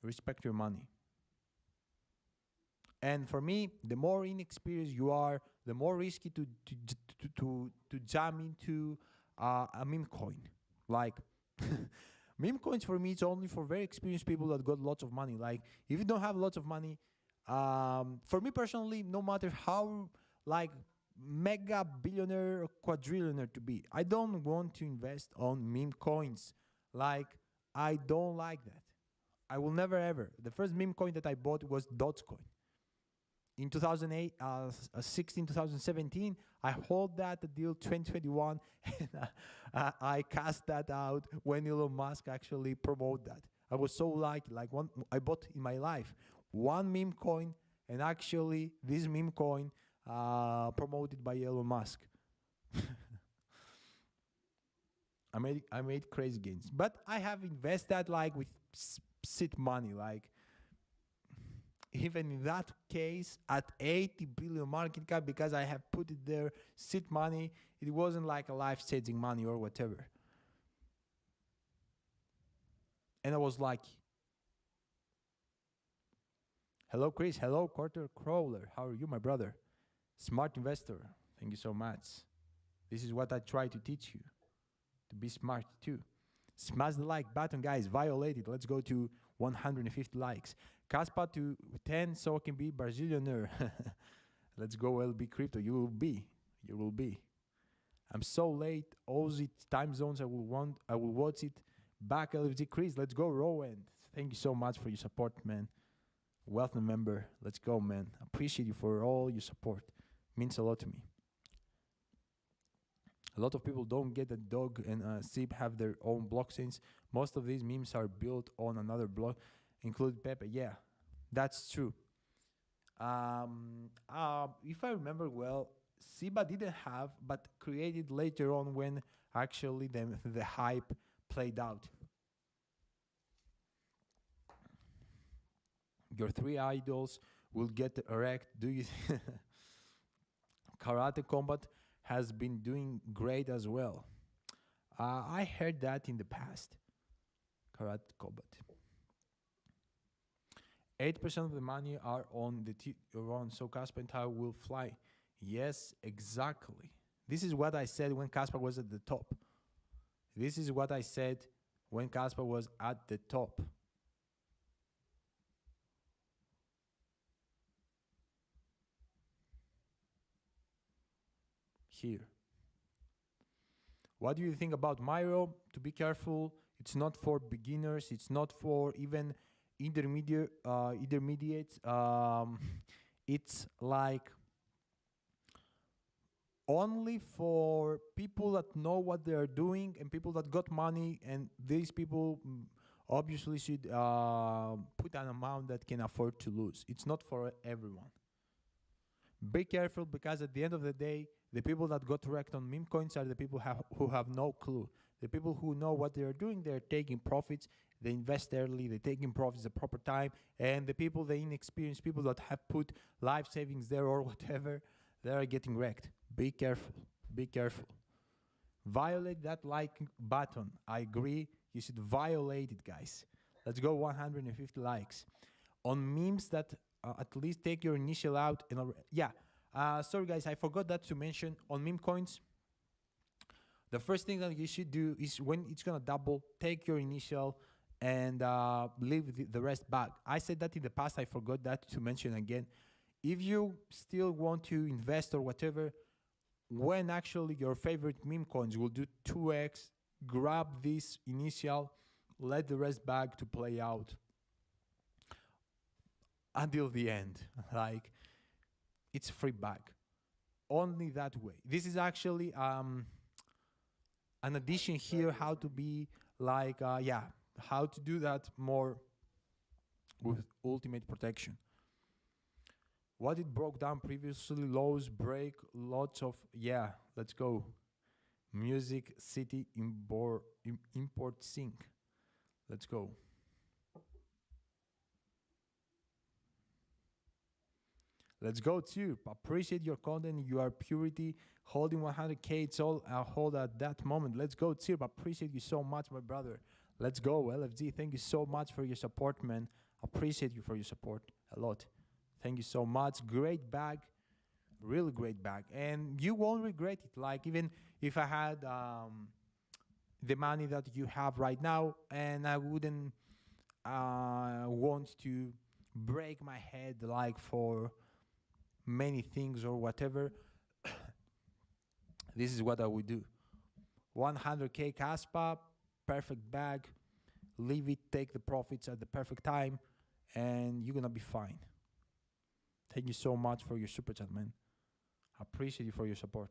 A: respect your money. And for me, the more inexperienced you are, the more risky to jam into a meme coin. Like Meme coins for me, it's only for very experienced people that got lots of money. Like, if you don't have lots of money, for me personally, no matter how like mega billionaire or quadrillionaire to be, I don't want to invest on meme coins. Like, I don't like that. I will never ever. The first meme coin that I bought was Dogecoin in 2008, 16, 2017. I hold that until 2021, and I cast that out when Elon Musk actually promoted that. I was so lucky. Like, one, I bought in my life one meme coin, and actually this meme coin promoted by Elon Musk. I made crazy gains, but I have invested like with seed money, like even in that case at 80 billion market cap, because I have put it there seed money. It wasn't like a life-saving money or whatever, and I was lucky. Hello, Chris. Hello, Quarter Crawler. How are you, my brother? Smart investor. Thank you so much. This is what I try to teach you, to be smart too. Smash the like button, guys. Violate it. Let's go to 150 likes. Caspa to 10 so I can be Brazilianer. Let's go, LB Crypto. You will be. You will be. I'm so late. All the time zones I will watch it. Back LFG Chris. Let's go, Rowan. Thank you so much for your support, man. Wealth member. Let's go, man. Appreciate you for all your support. Means a lot to me. A lot of people don't get that Dog and SIP have their own blockchains. Most of these memes are built on another block, include Pepe. Yeah, that's true. If I remember well, Siba didn't have, but created later on when actually the hype played out. Your three idols will get erect. Do you? Karate Combat has been doing great as well. I heard that in the past. Karate Combat. 8% of the money are on the run, so Casper and Tao will fly. Yes, exactly. This is what I said when Casper was at the top. This is what I said when Casper was at the top. Here. What do you think about Myro? To be careful, it's not for beginners. It's not for even intermediates. It's like only for people that know what they are doing and people that got money, and these people obviously should put an amount that can afford to lose. It's not for everyone. Be careful, because at the end of the day, the people that got wrecked on meme coins are the people who have no clue. The people who know what they are doing, they're taking profits, they invest early, they're taking profits at the proper time, and the people, the inexperienced people that have put life savings there or whatever, they are getting wrecked. Be careful. Be careful. Violate that like button. I agree. You should violate it, guys. Let's go 150 likes. On memes that at least take your initial out. And yeah. Sorry, guys. I forgot that to mention. On meme coins, the first thing that you should do is when it's going to double, take your initial and leave the rest back. I said that in the past. I forgot that to mention again. If you still want to invest or whatever, when actually your favorite meme coins will do 2x, grab this initial, let the rest back to play out until the end. Like, it's free back. Only that way. This is actually an addition here, how to be like, how to do that more with ultimate protection. What it broke down previously, lows break lots of, let's go. Music City import sync. Let's go. Let's go too. Appreciate your content, your purity, holding 100K. It's all I hold at that moment. Let's go too. Appreciate you so much, my brother. Let's go, LFG. Thank you so much for your support, man. Appreciate you for your support a lot. Thank you so much. Great bag. Really great bag. And you won't regret it. Like, even if I had the money that you have right now, and I wouldn't want to break my head like for many things or whatever. This is what I would do. 100k Caspa, perfect bag, leave it, take the profits at the perfect time, and you're gonna be fine. Thank you so much for your super chat, man. I appreciate you for your support.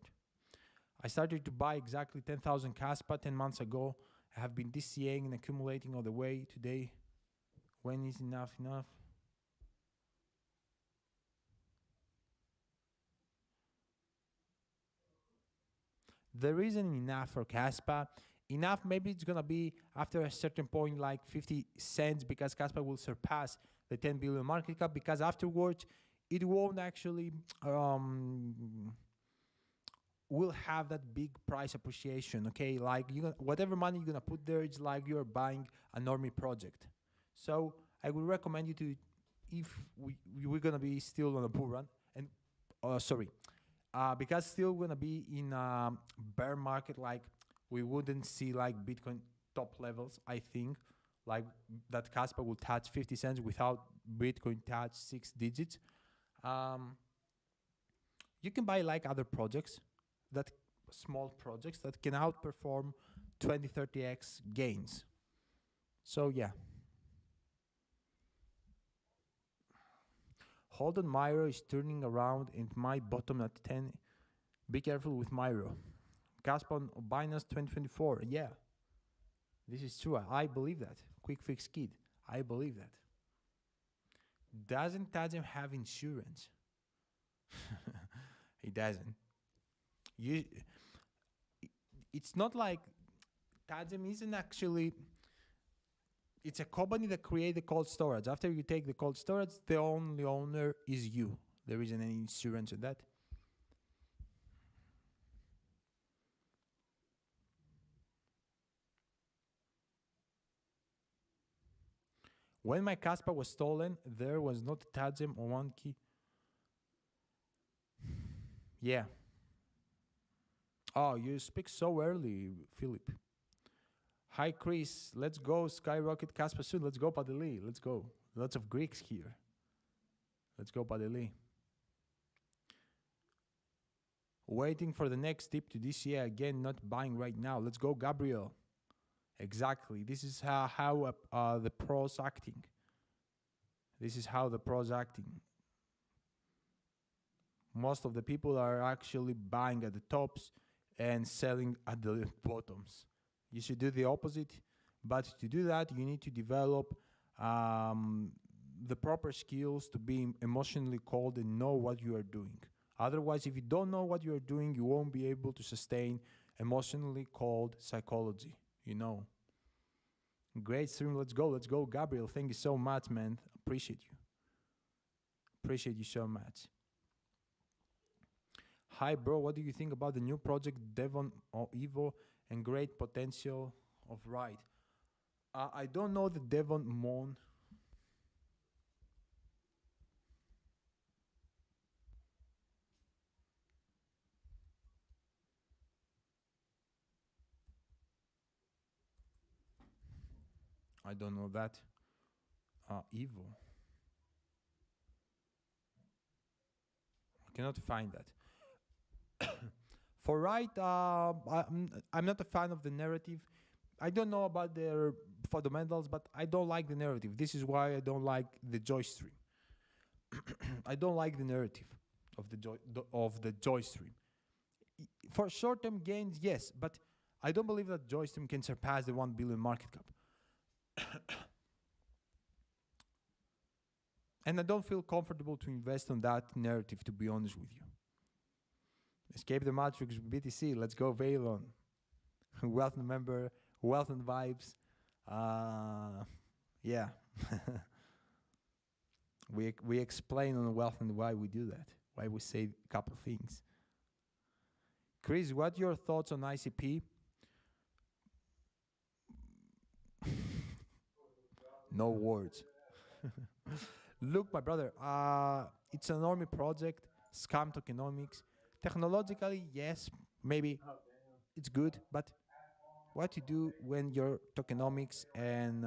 A: I started to buy exactly 10,000 Caspa 10 months ago. I have been DCAing and accumulating all the way today. When is enough enough? There isn't enough for Caspa. Enough, maybe it's gonna be after a certain point, like 50 cents, because Caspa will surpass the 10 billion market cap. Because afterwards, it won't actually will have that big price appreciation. Okay, like you whatever money you're gonna put there, it's like you're buying a normie project. So I would recommend you to, if we're gonna be still on a bull run, and sorry, because still gonna be in a bear market, like we wouldn't see like Bitcoin top levels. I think like that Casper will touch 50 cents without Bitcoin touch 6 digits. Um, you can buy like other projects, that small projects that can outperform 20, 30x gains. So yeah. Hold on, Myro is turning around and my bottom at 10. Be careful with Myro. Casper on Binance 2024. Yeah, this is true. I believe that. Quick fix kid. I believe that. Doesn't Tadem have insurance? He doesn't. You, it's not like Tadem isn't actually. It's a company that create the cold storage. After you take the cold storage, the only owner is you. There isn't any insurance on that. When my Caspa was stolen, there was not Tadem or one key. Yeah. Oh, you speak so early, Philip. Hi, Chris. Let's go skyrocket Caspa soon. Let's go Padeli. Let's go. Lots of Greeks here. Let's go Padeli. Waiting for the next tip to DCA again, not buying right now. Let's go, Gabriel. Exactly. This is how the pros acting. This is how the pros acting. Most of the people are actually buying at the tops and selling at the bottoms. You should do the opposite, but to do that, you need to develop the proper skills to be emotionally cold and know what you are doing. Otherwise, if you don't know what you are doing, you won't be able to sustain emotionally cold psychology, you know. Great stream. Let's go. Let's go, Gabriel. Thank you so much, man. Appreciate you. Appreciate you so much. Hi, bro. What do you think about the new project Devon or Evo and great potential of Ride? I don't know the Devon Mon. I don't know that. Evo. I cannot find that. For Right, I'm not a fan of the narrative. I don't know about their fundamentals, but I don't like the narrative. This is why I don't like the joy stream. I don't like the narrative of the joy stream. For short-term gains, yes, but I don't believe that joy stream can surpass the 1 billion market cap. And I don't feel comfortable to invest on that narrative, to be honest with you. Escape the Matrix BTC. Let's go, Valon. Wealth member, wealth and vibes. Yeah. we explain on wealth and why we do that. Why we say a couple of things. Chris, what are your thoughts on ICP? No words. Look, my brother, it's an enormous project, scam tokenomics. Technologically, yes, maybe it's good, but what to do when your tokenomics and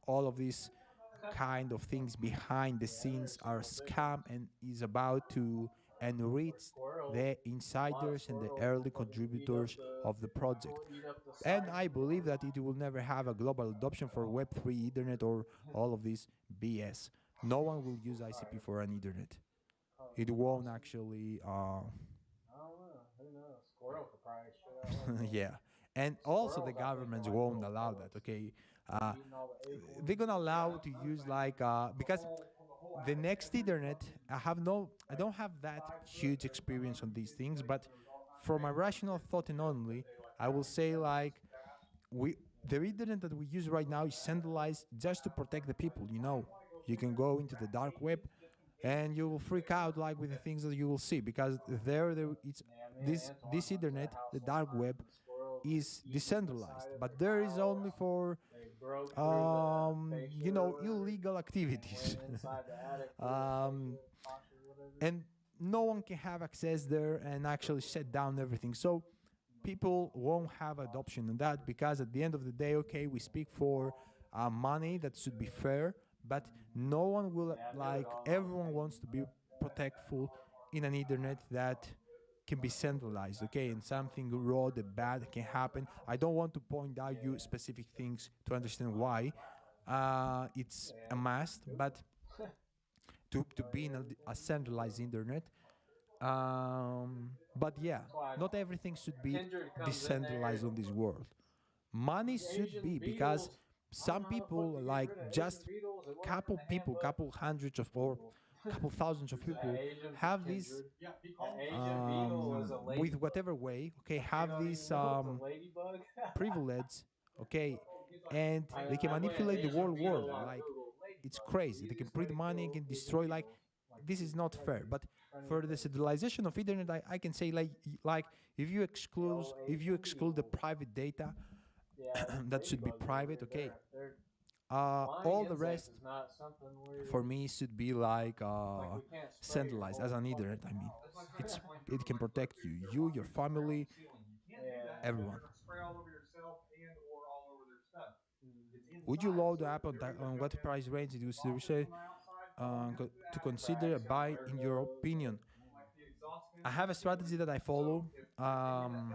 A: all of these kind of things behind the scenes are scam and is about to enrich
B: Squirrels.
A: the
B: A lot of
A: insiders and the
B: squirrels will
A: early
B: fucking eat up
A: contributors
B: the
A: of the project.
B: eat up the
A: And
B: site.
A: I believe that it will never have a global adoption for Web3 Ethernet or all of this BS. No one will use ICP for an Ethernet. It won't
B: Awesome.
A: actually,
B: I don't know. Who knows? Squirrel could probably shit out like a
A: yeah. And also the
B: squirrels. I think are
A: governments
B: like
A: won't
B: little
A: allow that.
B: bugs
A: Okay, uh,
B: eating all the
A: they're
B: acorns.
A: gonna allow to use like because the next Ethernet, I don't have that huge experience on these things, but for my rational thought and only, I will say like we the Ethernet that we use right now is centralized just to protect the people. You know, you can go into the dark web and you will freak out like with the things that you will see because there it's
B: Yeah, me and
A: this
B: Antoine went to
A: Ethernet,
B: their house
A: the
B: one
A: dark
B: time,
A: web
B: and the squirrels were
A: is
B: eating the
A: decentralized,
B: side of the
A: but there is only
B: tiles.
A: for
B: They broke through the fascia
A: you
B: or
A: know,
B: whatever,
A: illegal
B: and went
A: activities.
B: inside the attic through the
A: um,
B: fascia, whatever.
A: and no one can have access there and actually shut down everything. So people won't have adoption on that because at the end of the day, okay, we speak for money that should be fair, but no one will
B: Yeah, I knew it
A: like.
B: all. I was
A: Everyone
B: painting.
A: wants to be protectful in an internet that can be centralized, okay, and something raw, the bad can happen. I don't want to point out you specific things to understand why. It's a
B: Yeah,
A: must, but
B: Google.
A: to
B: Tell
A: be
B: you
A: in a
B: everything.
A: centralized internet. But yeah,
B: That's why
A: not everything should be
B: Kindred comes in there.
A: decentralized on this world. Money
B: These
A: should
B: Asian
A: be because
B: beetles. I don't
A: some
B: know how the fuck
A: people
B: to get
A: like
B: rid of Asian
A: just
B: beetles. It wasn't in
A: couple
B: the
A: people,
B: handbook.
A: couple hundreds of or
B: Google.
A: couple thousands of people
B: Asian
A: have this
B: kindred. An Asian beetle is a
A: with
B: ladybug.
A: whatever way, okay,
B: You
A: have
B: don't even
A: this
B: know it's a ladybug.
A: privilege, okay, and they can
B: I went
A: manipulate the
B: Asian
A: whole world.
B: beetle on
A: Like
B: Google.
A: it's
B: You
A: crazy. They can
B: just
A: print money and can
B: Asian
A: destroy. Like
B: beetles. Like
A: this is not fair. But
B: friendly
A: for the
B: face.
A: centralization of internet, I can say like
B: The old
A: if you
B: Asian
A: exclude the
B: beetle.
A: private data
B: Yeah,
A: that should be
B: ladybugs are
A: private,
B: weird.
A: okay.
B: They're flying
A: All the
B: insects
A: rest
B: is not something
A: for
B: we're
A: me should be like
B: like we can't spray your
A: centralized as
B: whole
A: an internet.
B: fucking
A: I mean,
B: house.
A: it can protect you, your family,
B: Yeah.
A: everyone. Would you load the
B: Mm.
A: app on what price range do you say to consider a buy in your opinion? I have a strategy that I follow, um,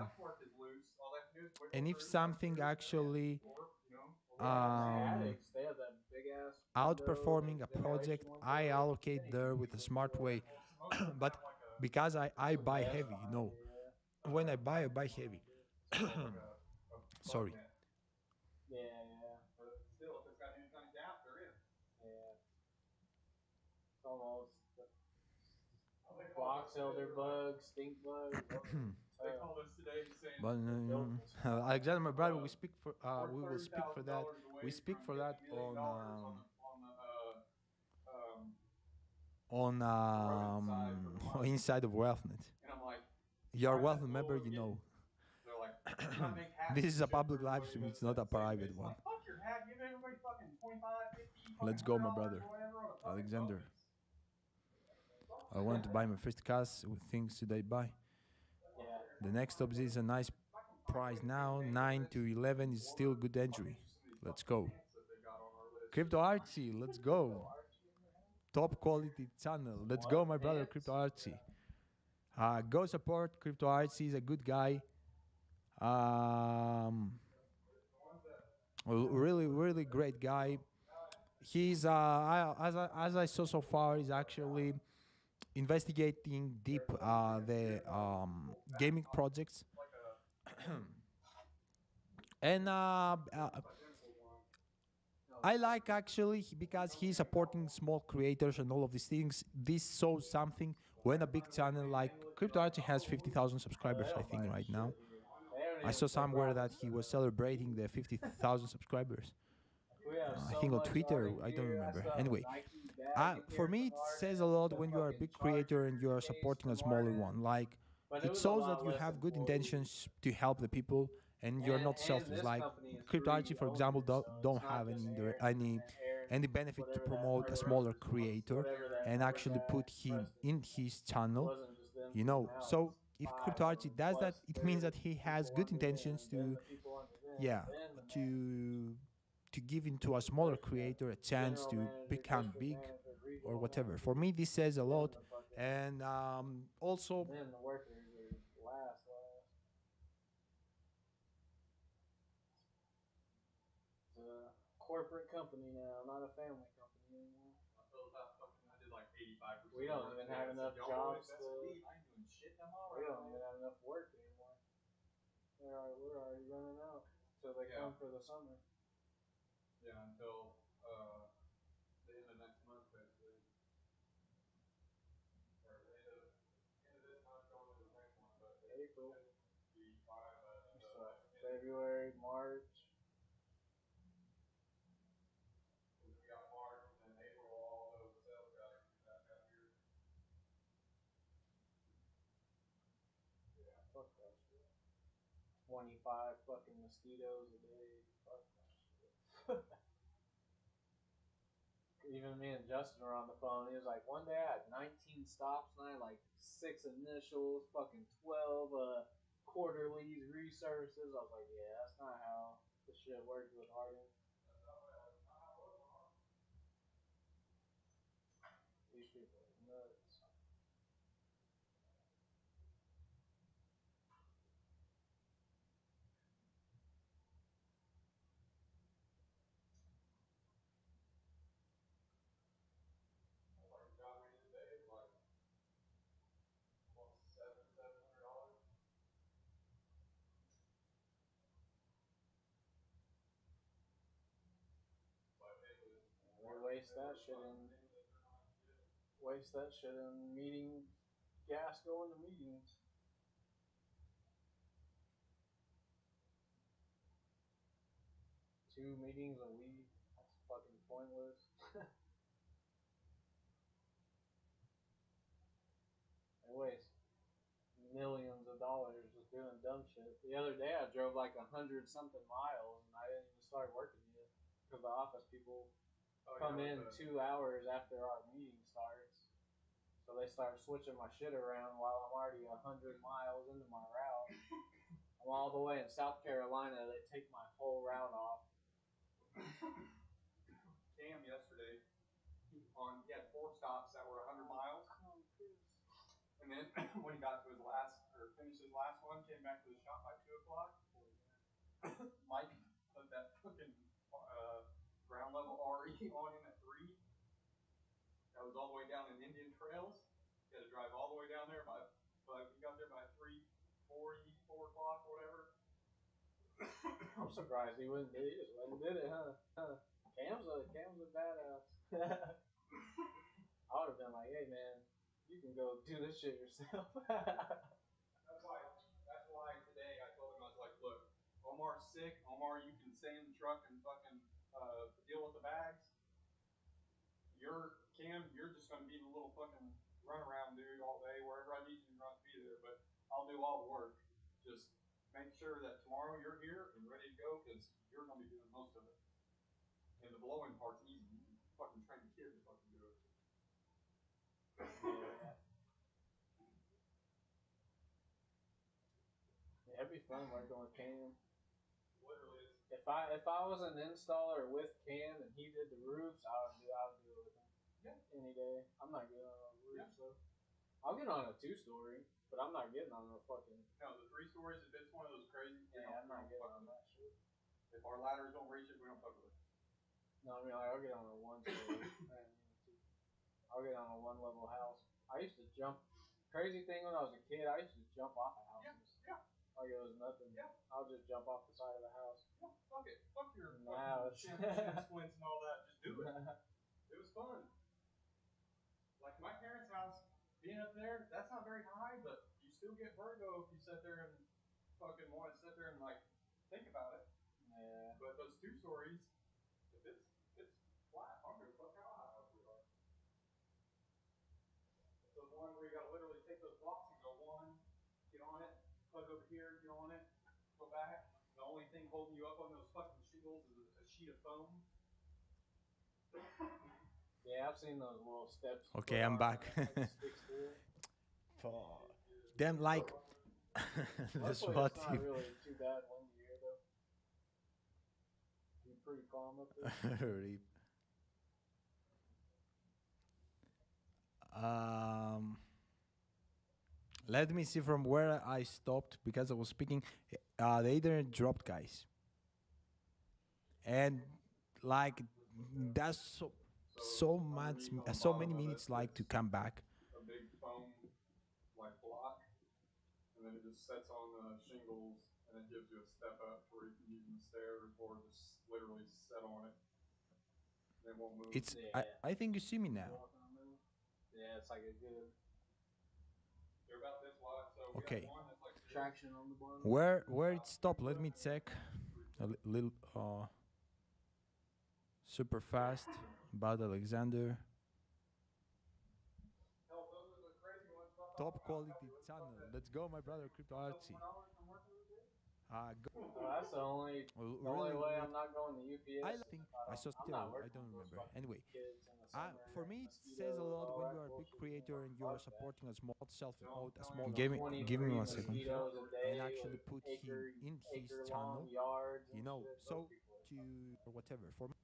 A: and if something actually um,
B: Matics, they have that big ass window
A: outperforming a
B: ventilation
A: project, I
B: window.
A: allocate there with a smart way. But because I
B: That's the
A: buy
B: best
A: heavy, you
B: buy.
A: know,
B: Yeah.
A: when I buy heavy. Sorry.
B: Yeah, yeah. Yeah. It's almost the box elder bugs, stink bugs.
A: But
B: Built for
A: Alexander, my brother, we
B: survival.
A: speak for we will speak for that. We speak for that on inside of WealthNet. You're a WealthNet member, you know. This is a public live stream. It's not a private one. Let's go, my brother, Alexander. I want to buy my first cars. With things should I buy?
B: Yeah.
A: The next top is a nice price now. 9 to 11 is still good entry. Let's go. Crypto Artsy, let's go. Top quality channel. Let's go,
B: What?
A: my brother,
B: Ants?
A: Crypto Artsy. Go support Crypto Artsy. He's a good guy. Um, really, really great guy. He's as I saw so far, he's actually investigating deep the gaming projects, and I like actually because he's supporting small creators and all of these things. This shows something when a big channel like Crypto Archie has 50,000 subscribers,
B: They
A: I
B: don't
A: think,
B: buy
A: right now.
B: shit here. They don't
A: I
B: even
A: saw
B: put
A: somewhere that
B: privates
A: he
B: up.
A: was celebrating the 50,000 subscribers.
B: We have
A: I
B: so
A: think on
B: much
A: Twitter,
B: art in
A: I don't
B: here. I
A: remember.
B: still have a
A: Anyway,
B: Nike bag in
A: for
B: here
A: me,
B: from
A: it
B: art.
A: says a lot
B: The
A: when you are a
B: fucking
A: big creator and
B: charger
A: you are
B: case
A: supporting a
B: from art
A: smaller
B: in
A: one.
B: it.
A: Like,
B: But it
A: it
B: was a
A: shows that
B: lot
A: you
B: less
A: have good
B: employees.
A: intentions to help the people and you're not
B: And
A: selfish.
B: this
A: Like,
B: company is
A: Crypto Archie,
B: three
A: for example,
B: owners, so
A: don't
B: it's not
A: have
B: just Aaron,
A: any benefit to
B: whatever that,
A: promote a smaller creator
B: whatever that
A: and
B: other
A: actually
B: guy,
A: put him
B: Preston.
A: in his
B: It
A: channel,
B: wasn't just them
A: you
B: two
A: know.
B: now.
A: So
B: It's
A: if
B: five
A: Crypto
B: of
A: Archie
B: them
A: does that,
B: plus
A: it means
B: their
A: that he has
B: people
A: good
B: under them,
A: intentions
B: then
A: to
B: the people under
A: yeah,
B: then the manager,
A: to give into a smaller
B: first you got
A: creator a chance
B: general
A: to
B: manager,
A: become
B: district
A: big
B: manager,
A: or
B: regional
A: whatever. For
B: manager,
A: me, this says a
B: then
A: lot.
B: the fucking,
A: And also,
B: then the workers are last. It's a corporate company now, not a family company anymore.
C: I filled out fucking. I did like 85%.
B: We don't even have enough jobs
C: best
B: to.
C: believe I ain't doing shit tomorrow.
B: We don't even have enough work anymore. We're already running out till they come for the summer.
C: Yeah, until the end of next month, basically, or the end of this month, going into the next one. But
B: April,
C: be fine.
B: so February, March.
C: We got March and then April, all those sales guys back out here.
B: Yeah, fuck that shit. 25 fucking mosquitoes a day. Fuck that shit. Even me and Justin were on the phone. He was like, one day I had 19 stops and I had like 6 initials, fucking 12 quarterlies, resurfaces. I was like, yeah, that's not how the shit works with Harden. These people are nuts.
C: Like job we did today is like almost $700. But it was.
B: We waste that shit in meeting gas going to meetings. 2 meetings a week. That's fucking pointless. They waste millions of dollars just doing dumb shit. The other day I drove like 100 something miles and I didn't even start working yet because the office people come in 2 hours after our meeting starts. So they start switching my shit around while I'm already 100 miles into my route. I'm all the way in South Carolina. They take my whole route off.
C: Cam yesterday, he had 4 stops that were 100 miles. And then when he got to his last, or finished his last one, came back to the shop by 2 o'clock. Mike put that fucking ground level RE on him at 3. That was all the way down in Indian Trails. He had to drive all the way down there but he got there by 3:40, 4 o'clock, or whatever.
B: I'm surprised he wouldn't. He just went and did it, huh? Cam's a badass. I would have been like, hey man, you can go do this shit yourself.
C: That's why today I told him, I was like, look, Omar's sick. Omar, you can stay in the truck and fucking deal with the bags. You're just gonna be the little fucking runaround dude all day. Wherever I need you to not be there, but I'll do all the work. Just make sure that tomorrow you're here and ready to go because you're gonna be doing most of it. And the blowing part's easy. You can fucking train the kid to fucking do it.
B: Yeah. Yeah, it'd be fun working with Cam.
C: Literally,
B: If I was an installer with Cam and he did the roofs, I would do it with him.
C: Yeah.
B: Any day. I'm not getting on those roofs though. I'll get on a 2-story, but I'm not getting on a fucking.
C: No, the 3 stories. If it's one of those crazy,
B: Yeah, I'm not getting on that shit.
C: If our ladders don't reach it, we don't fuck with it.
B: No, I mean like I'll get on a 1-story. I'll get on a 1-level house. I used to jump. Crazy thing when I was a kid, I used to jump off of houses.
C: Yeah.
B: Like it was nothing.
C: Yeah.
B: I'll just jump off the side of the house.
C: Yeah, fuck it. Fuck your
B: Now
C: shin splints and all that. Just do it. It was fun. Like my parents' house, being up there, that's not very high, but you still get vertigo if you sit there and fucking want to sit there and like think about it.
B: Yeah.
C: But those 2 stories, if it's flat, I don't give a fuck how high up we are. It's the one where you gotta literally take those blocks and go one, get on it, plug over here, get on it, go back. The only thing holding you up on those fucking shingles is a sheet of foam.
B: Yeah, I've seen those little steps.
A: Okay, I'm back. Them like
B: Luckily,
A: what
B: it's not really too bad windy here though. pretty calm up there.
A: Rip. Um, Let me see from where I stopped because I was speaking. The internet dropped, guys, and like that's so much,
C: underneath on the
A: so
C: bottom
A: many
C: of it,
A: minutes like to
C: it's
A: come back.
C: a big foam like block, and then it just sets on the shingles, and it gives you a step up to where you can use the stairs or just literally set on it, and it won't move.
A: It's
B: Yeah.
A: I think you see me now.
B: Walking on the middle. Yeah, it's like a good
C: They're about this wide, so we have
A: Okay,
C: one that's like this.
B: traction on the bottom.
A: where it stopped? Let me check a little super fast about Alexander.
C: Hell, those are the crazy ones I'm talking
A: Top
C: about.
A: quality
C: Copy, what
A: channel.
C: about that?
A: Let's go, my brother, Crypto Artsy.
B: I'm working with it.
A: Go.
B: Oh, that's the only
A: Really,
B: way
A: really.
B: I'm not going to UPS
A: I
B: is
A: think
B: if I
A: I
B: don't.
A: saw
B: I'm not
A: still. I
B: working
A: don't
B: with those
A: remember.
B: fucking
A: Anyway,
B: kids in the summer
A: for
B: and
A: me, it says a
B: mosquitoes,
A: lot
B: all
A: when you
B: that
A: are a big
B: bullshit.
A: creator and you are
B: Fuck that.
A: supporting a small self, a
C: Don't
A: small
C: tell
A: gaming.
C: anybody.
A: Give me
B: 23
A: 1 second.
B: mosquitoes a
A: And
B: day
A: actually
B: with
A: put him in his
B: acre long
A: channel.
B: yards
A: You
B: and
A: know,
B: shit. Those
A: so
B: people are
A: to
B: fucking.
A: or whatever. For me,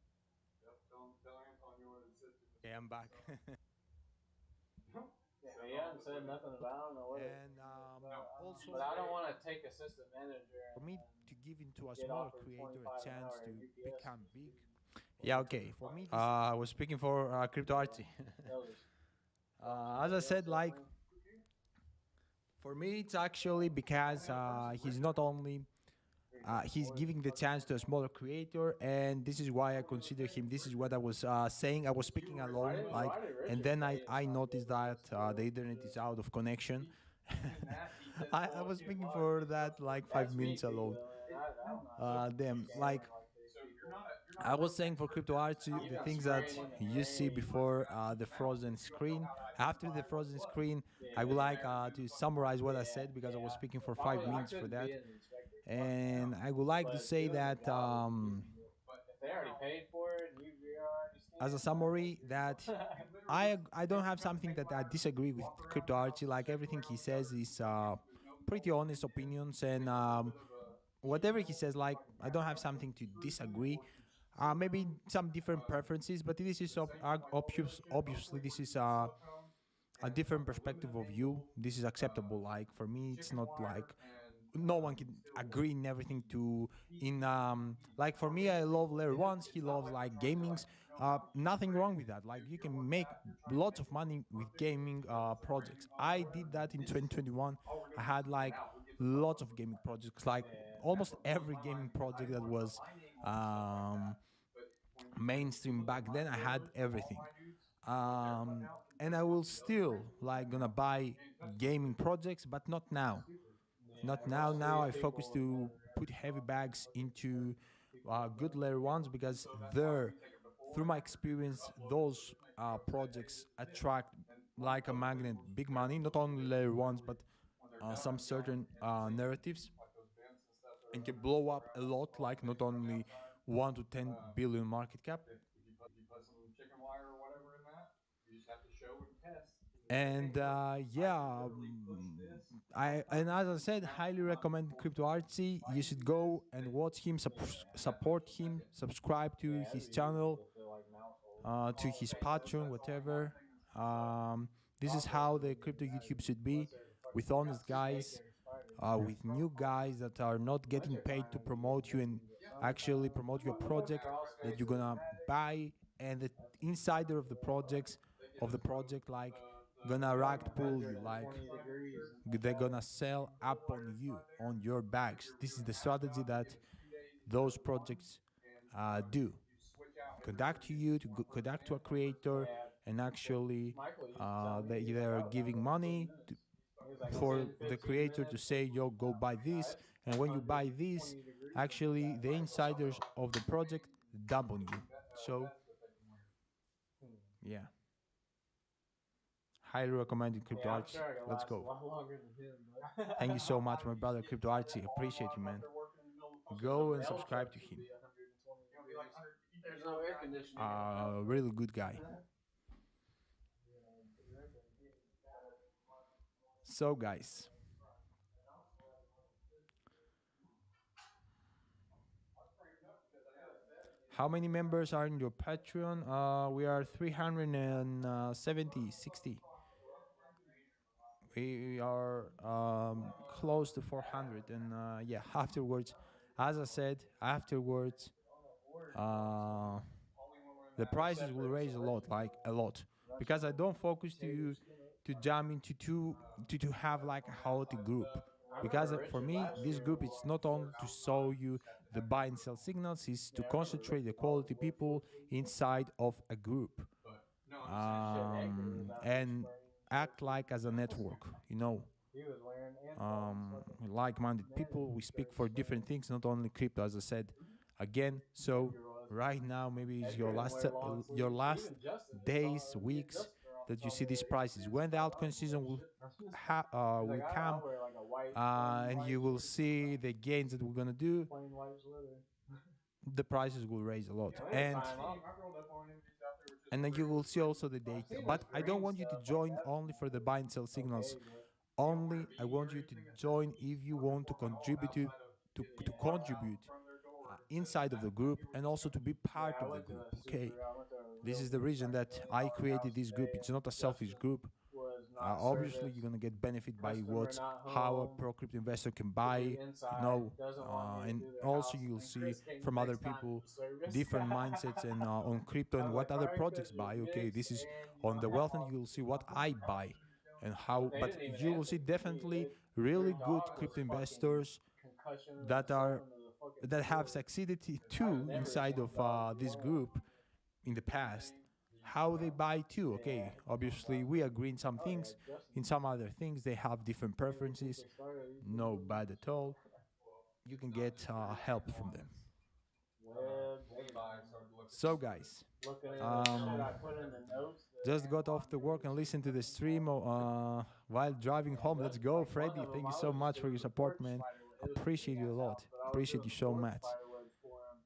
C: Yep, tell Anton you wanted to sit in this
A: okay, I'm back.
B: Yeah, he hasn't said nothing about. I don't know what it.
A: And
B: But
A: also
B: I don't want to take assistant manager
A: for me to give into a
B: get
A: smaller
B: offered
A: creator a
B: 25 an
A: chance
B: hour
A: to
B: at UPS.
A: become big. Yeah, okay. For me, this, I was speaking for Crypto Artsy.
B: They'll just
A: As I said, like for me, it's actually because he's not only he's giving the chance to a smaller creator, and this is why I consider him. This is what I was saying. I was speaking alone, like, and then I noticed that the internet is out of connection. I was speaking for that like 5 minutes alone. Them like
C: So you're
A: I
C: not
A: was
C: broke
A: saying for
C: expert
A: crypto
C: yet.
A: art the things that you see before the frozen screen. After the frozen screen, I would like to summarize what I said because I was speaking for 5 minutes for that. And I would like to say that
B: if they already paid for it and you're already
A: as a
B: scamming,
A: summary that I don't have something that I disagree with crypto Archie. Like everything he says is pretty honest opinions and whatever he says. Like I don't have something to disagree. Maybe some different preferences, but this is obviously this is a different perspective of you. This is acceptable. Like for me, it's not like no one can agree in everything to in like for me I love layer ones, he loves like gamings, nothing wrong with that. Like you can make lots of money with gaming projects. I did that in 2021. I had like lots of gaming projects, like almost every gaming project that was um, mainstream back then. I had everything, and I will still like gonna buy gaming projects, but not now. Not now. Now I focus to put heavy bags into good layer ones because they're, through my experience, those projects attract like a magnet big money. Not only layer ones, but some certain narratives, and can blow up a lot. Like not only 1 to 10 billion market cap.
C: If you put some chicken wire or whatever in that, you just have to show and test.
A: And yeah, I and as I said, highly recommend Crypto Artsy. You should go and watch him, support him, subscribe to his channel, to his Patreon, whatever. This is how the crypto YouTube should be, with honest guys, with new guys that are not getting paid to promote you and actually promote your project that you're gonna buy, and the insider of the project like gonna rag pull you, like they're gonna sell up on you, on your bags. This is the strategy that those projects do. Conduct to you, to conduct to a creator, and actually they're giving money for the creator to say, yo, go buy this. And when you buy this, actually the insiders of the project dump on you. So yeah, highly recommended Crypto Archie. Let's go. Thank you so much, my brother Crypto Archie. Appreciate you, man. Go and subscribe to him.
B: There's no air conditioning.
A: Really good guy. So guys, How many members are in your Patreon? We are 370, 60. We are close to 400. And yeah, afterwards, as I said, afterwards, uh, the prices will raise a lot, like a lot, because I don't focus to jump into to have like a chaotic group. Because for me, this group is not only to show you the buy and sell signals, it's to concentrate the quality people inside of a group, and act like as a network, you know.
B: He was wearing Antoine's fucking
A: Like-minded people. We speak for different things, not only crypto, as I said. Again, so right now maybe it's your last days, weeks that you see these prices. When the altcoin season will come, and you will see the gains that we're gonna do,
B: plain white sweater.
A: the prices will raise a lot,
C: Yeah,
A: and
C: I rolled up on him. He's out there with just
A: and then
C: the
A: you will
C: regular
A: see also the
B: I've
A: data.
B: seen
A: But
B: his
A: I don't
B: green
A: want you to
B: stuff, like
A: join
B: that's
A: only for the buy and sell signals.
B: okay, but
A: Only I want you to join if you want to contribute to contribute inside of the group, and also to be part
B: yeah, I
A: of the
B: went to
A: group.
B: a
A: Okay,
B: super. I went to a
A: this
B: real
A: is the
B: good
A: reason
B: like
A: that I
B: $1 million
A: created
B: house
A: this group.
B: today,
A: It's
B: and
A: not a selfish
B: Justin
A: group.
B: was not
A: Obviously, you're
B: serviced.
A: gonna get benefit by
B: Customer
A: what
B: not
A: how a
B: home.
A: pro crypto investor can
B: Could
A: buy,
B: be
A: you
B: inside.
A: know,
B: Doesn't want me to
A: and
B: do their
A: also
B: house. And
A: you'll
B: then
A: see
B: Chris came
A: from
B: the
A: other
B: next time
A: people
B: to service.
A: different mindsets and on crypto
B: I
A: and
B: was
A: what
B: like, all
A: other
B: right,
A: projects
B: Chris, you're
A: buy. Okay,
B: mixed
A: this is
B: and you
A: on
B: don't
A: the
B: have
A: wealth, and
B: all
A: you'll
B: the
A: see what I buy and
B: But
A: how.
B: they
A: But
B: didn't even
A: you will see
B: answer me.
A: definitely really
B: Their
A: good
B: dog was
A: crypto
B: fucking
A: investors
B: concussion
A: that are
B: into the fucking
A: that have
B: floor.
A: succeeded
B: I've
A: too
B: never
A: inside
B: seen
A: of
B: dogs
A: this
B: run.
A: group in the past, how they buy too. Okay,
B: Yeah.
A: obviously we agree in some
B: Oh yeah,
A: things,
B: Justin.
A: in some other things they have different
B: Since
A: preferences.
B: they started, he's been
A: No
B: looking
A: bad at all. You can get help from them.
B: web,
A: So guys,
B: looking at the shit I put in the notes.
A: just got off the work and listened to the stream while driving home. Let's go,
B: Like one
A: Freddy.
B: of them,
A: Thank you
B: I
A: so
B: was just
A: much for
B: doing
A: your
B: the
A: support,
B: porch
A: man.
B: spider web. It was a
A: Appreciate
B: big
A: you a
B: ass
A: lot.
B: house, but I was
A: Appreciate
B: doing
A: you
B: the
A: so
B: porch
A: much.
B: spider webs for him.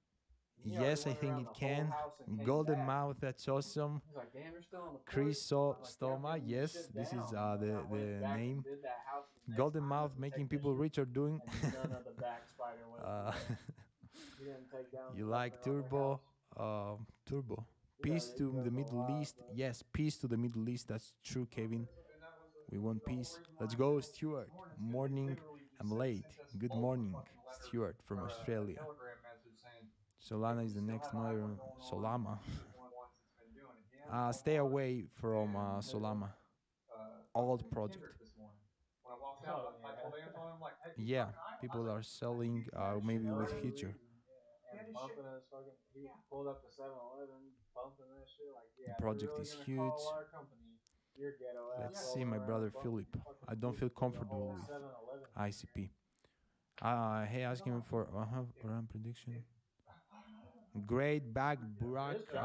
B: He already
A: Yes, I
B: went
A: think
B: around
A: it
B: the whole
A: can.
B: house and came
A: Golden
B: back.
A: Mouth, that's awesome.
B: He's like, damn, you're still on the porch.
A: Chris
B: I was like, yeah,
A: Stoma,
B: getting
A: yes,
B: shit
A: this is
B: down. And I went
A: the
B: back and
A: name.
B: did that house the next
A: Golden
B: time
A: Mouth
B: as a
A: making people
B: technician,
A: rich are doing.
B: and none of the back spider webs
A: uh,
B: were there. He didn't take down
A: you
B: nothing
A: like
B: on their
A: Turbo?
B: house.
A: Turbo.
B: Yeah,
A: Peace
B: he
A: to the
B: does a
A: Middle
B: lot,
A: East.
B: but
A: Yes, peace to the Middle East. That's true, Kevin. We want peace. Let's go, Stuart. Morning. I'm late. Good morning, Stuart from Australia. Solana is the next Myro. Solana. Stay away from Solana. Old project.
C: When I walked out, I told Anton, I'm like, hey,
A: Yeah, people are selling maybe
B: no
A: with future.
B: reason. Yeah, and bumping his fucking. He pulled up to 7-Eleven, bumping that shit. Like,
A: The
B: yeah, they're
A: project
B: really
A: is
B: gonna
A: huge.
B: call our company. Your ghetto ass.
A: Let's see,
B: rolling
A: my
B: around
A: brother
B: bumping
A: Philip.
B: fucking
A: I don't feel
B: people through the
A: comfortable
B: whole
A: with
B: 7-Eleven.
A: ICP. Hey, asking for run prediction. Great back Burak.
B: His driving, he's the one that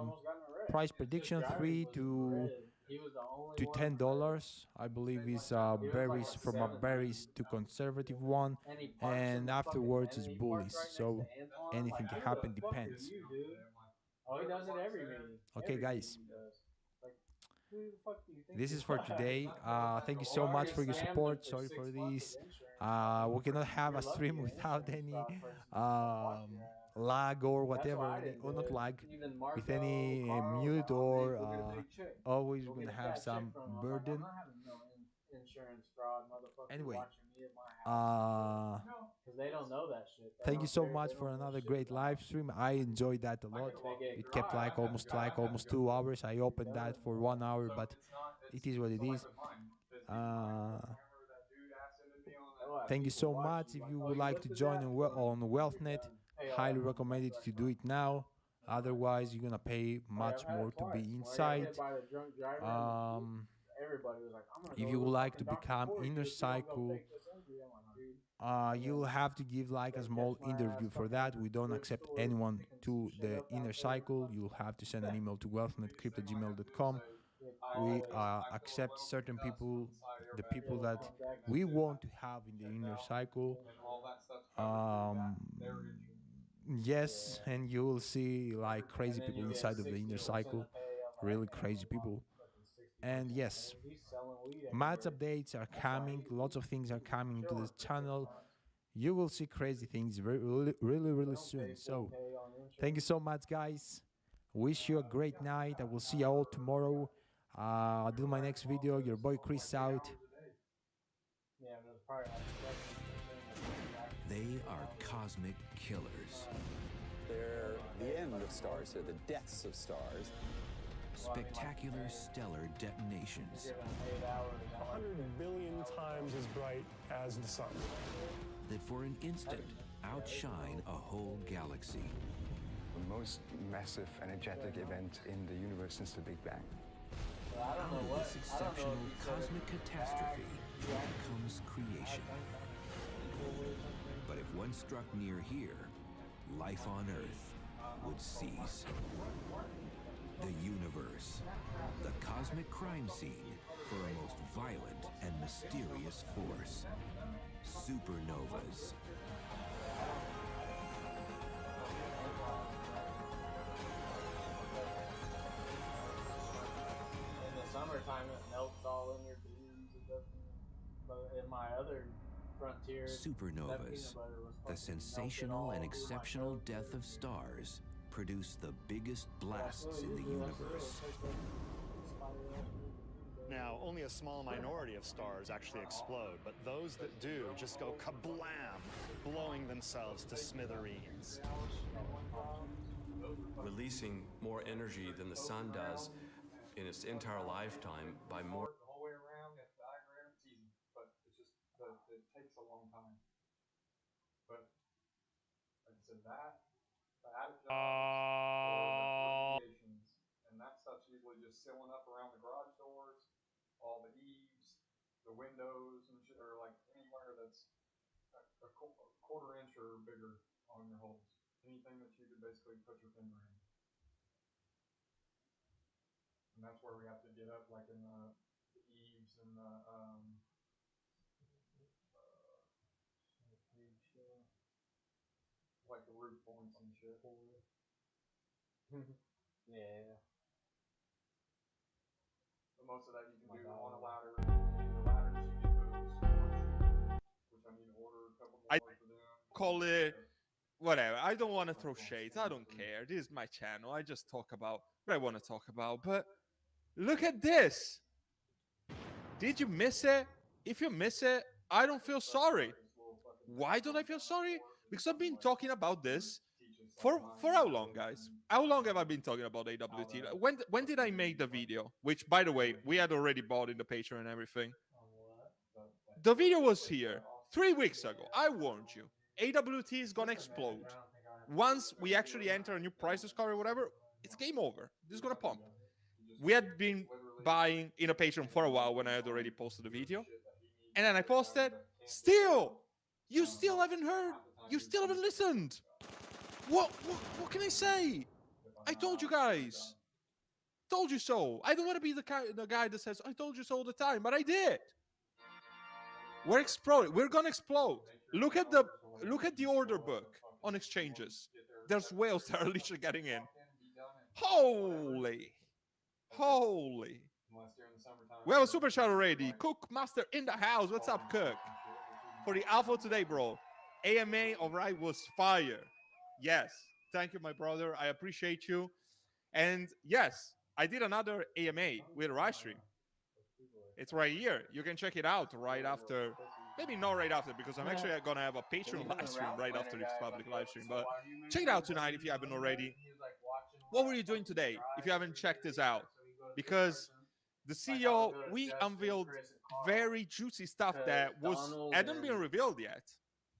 B: almost got in a wreck.
A: Price
B: His
A: prediction
B: driving
A: 3
B: was
A: to
B: red. He was the only
A: to
B: one
A: $10.
B: red.
A: I believe is
B: He was like
A: berries
B: a
A: from a
B: 7.
A: berries to conservative one,
B: And he parks in
A: and
B: the fucking,
A: afterwards
B: and
A: is
B: he
A: bullies.
B: parked right next
A: So
B: to Antoine.
A: anything
B: Like,
A: can
B: who
A: happen.
B: the fuck are
A: Depends.
B: you, dude? Oh, he does it every meeting.
A: Okay,
B: Every
A: guys.
B: meeting he does. Like, who the fuck do you think
A: This
B: you
A: is for
B: are?
A: today. Thank you
B: We
A: so much
B: already
A: for your
B: scammed him
A: support. Sorry
B: 6
A: for
B: months
A: this.
B: of insurance.
A: We cannot have
B: You're
A: a
B: lucky
A: stream
B: an
A: without
B: insurance
A: any
B: fraud person didn't come watch your ass.
A: lag or
B: That's
A: whatever,
B: why I didn't
A: or
B: do
A: not
B: it.
A: lag,
B: Even
A: with
B: Marco,
A: any
B: Carl,
A: mute
B: like, oh,
A: or
B: Dave, go get a big check.
A: always
B: Go
A: we're
B: get
A: gonna
B: a
A: have
B: fat check
A: some
B: from him. I'm like, I'm
A: burden.
B: not having no insurance fraud motherfucker
A: Anyway,
B: watching me at my house. Because they don't know that shit. They
A: thank you
B: don't
A: so
B: care.
A: much
B: They
A: for
B: don't know
A: another
B: shit
A: great
B: about
A: live stream. I enjoyed that a lot.
B: They get
A: It kept like almost 2 hours. I opened that for 1 hour, but it is what it is. Thank you so much. If you would like to join on WealthNet, highly recommend it to do it now. Otherwise, you're gonna pay much more to be inside.
B: Everybody was like, I'm gonna
A: If
B: go
A: you
B: to
A: would
B: the
A: like to
B: fucking doctor
A: become
B: for you
A: inner
B: if you don't go
A: cycle,
B: take this injury. I'm like, dude.
A: you'll have to give like a small interview for that. We don't accept anyone to the inner cycle. You'll have to send an email to wealthnetcryptogmail.com. We accept certain people, the people that we want to have in the inner cycle. Yes, and you will see like crazy people inside of the inner cycle, really crazy people. And yes, match updates are coming. Lots of things are coming to this channel. You will see crazy things really, really,
B: They
A: really
B: don't pay
A: soon.
B: full
A: So
B: pay on
A: thank you
B: insurance.
A: so much, guys. Wish you a great night. I will see you all tomorrow. I'll do my next video. Your boy Chris out.
B: Yeah, and it was probably like 70%
D: They are cosmic killers.
E: They're the end of stars. They're the deaths of stars.
D: Spectacular stellar detonations
B: given 8 hours.
F: 100 billion times as bright as the sun.
D: that for an instant outshine a whole galaxy.
G: The most massive energetic event in the universe since the Big Bang.
B: I don't
D: Out
B: know
D: of
B: what.
D: this
B: I don't know
D: exceptional
B: if you said
D: cosmic
B: it
D: catastrophe
B: back,
D: comes creation. But if one struck near here, life on Earth would cease. The universe, the cosmic crime scene for a most violent and mysterious force. Supernovas.
B: In the summertime, it melts all in your beans. It doesn't. But in my other frontier, that
D: Supernovas,
B: peanut butter was
D: the
B: fucking
D: sensational
B: melted
D: and
B: all through my
D: exceptional
B: toast.
D: death of stars, produce the biggest blasts
B: Absolutely,
D: in the
B: usually that's
D: universe.
B: it. It's like a spider ass.
H: Now, only a small minority of stars actually explode, but those that do just go kablam, blowing themselves to smithereens.
I: Releasing more energy than the sun does in its entire lifetime by more.
C: The whole way around, that diagram, it's easy, but it's just it takes a long time. But like I said, the attic jobs or the radiations, and that stuff's usually just sealing up around the garage doors, all the eaves, the windows, and shit, or like anywhere that's a quarter inch or bigger on your holes. Anything that you could basically put your finger in. And that's where we have to get up, like in the eaves and the like the roof points and shit.
B: Yeah.
C: But most of that you can do on a ladder. The ladders you get those, which I need to order a couple more for them.
J: Call it whatever. I don't want to throw shades. I don't care. This is my channel. I just talk about what I want to talk about. But look at this. Did you miss it? If you miss it, I don't feel sorry. Why don't I feel sorry? Because I've been talking about this for how long, guys? How long have I been talking about AWT? When did I make the video? Which, by the way, we had already bought in the Patreon and everything. The video was here 3 weeks ago. I warned you. AWT is gonna explode. Once we actually enter a new prices card or whatever, it's game over. This is gonna pump. We had been buying in a Patreon for a while when I had already posted the video. And then I posted, you still haven't heard, you still haven't listened. What can I say? I told you guys. Told you so. I don't want to be the guy that says, I told you so all the time, but I did. We're exploding. We're gonna explode. Look at the order book on exchanges. There's whales that are literally getting in. Holy. We have a super chat already. Cook Master in the house. What's up, Cook? For the alpha today, bro. AMA, all right, was fire. Yes. Thank you, my brother. I appreciate you. And yes, I did another AMA with a live stream. It's right here. You can check it out right after. Maybe not right after, because I'm actually going to have a Patreon live stream right after this public live stream. But check it out tonight if you haven't already. What were you doing today if you haven't checked this out? Because the CEO, we unveiled very juicy stuff that hadn't been revealed yet.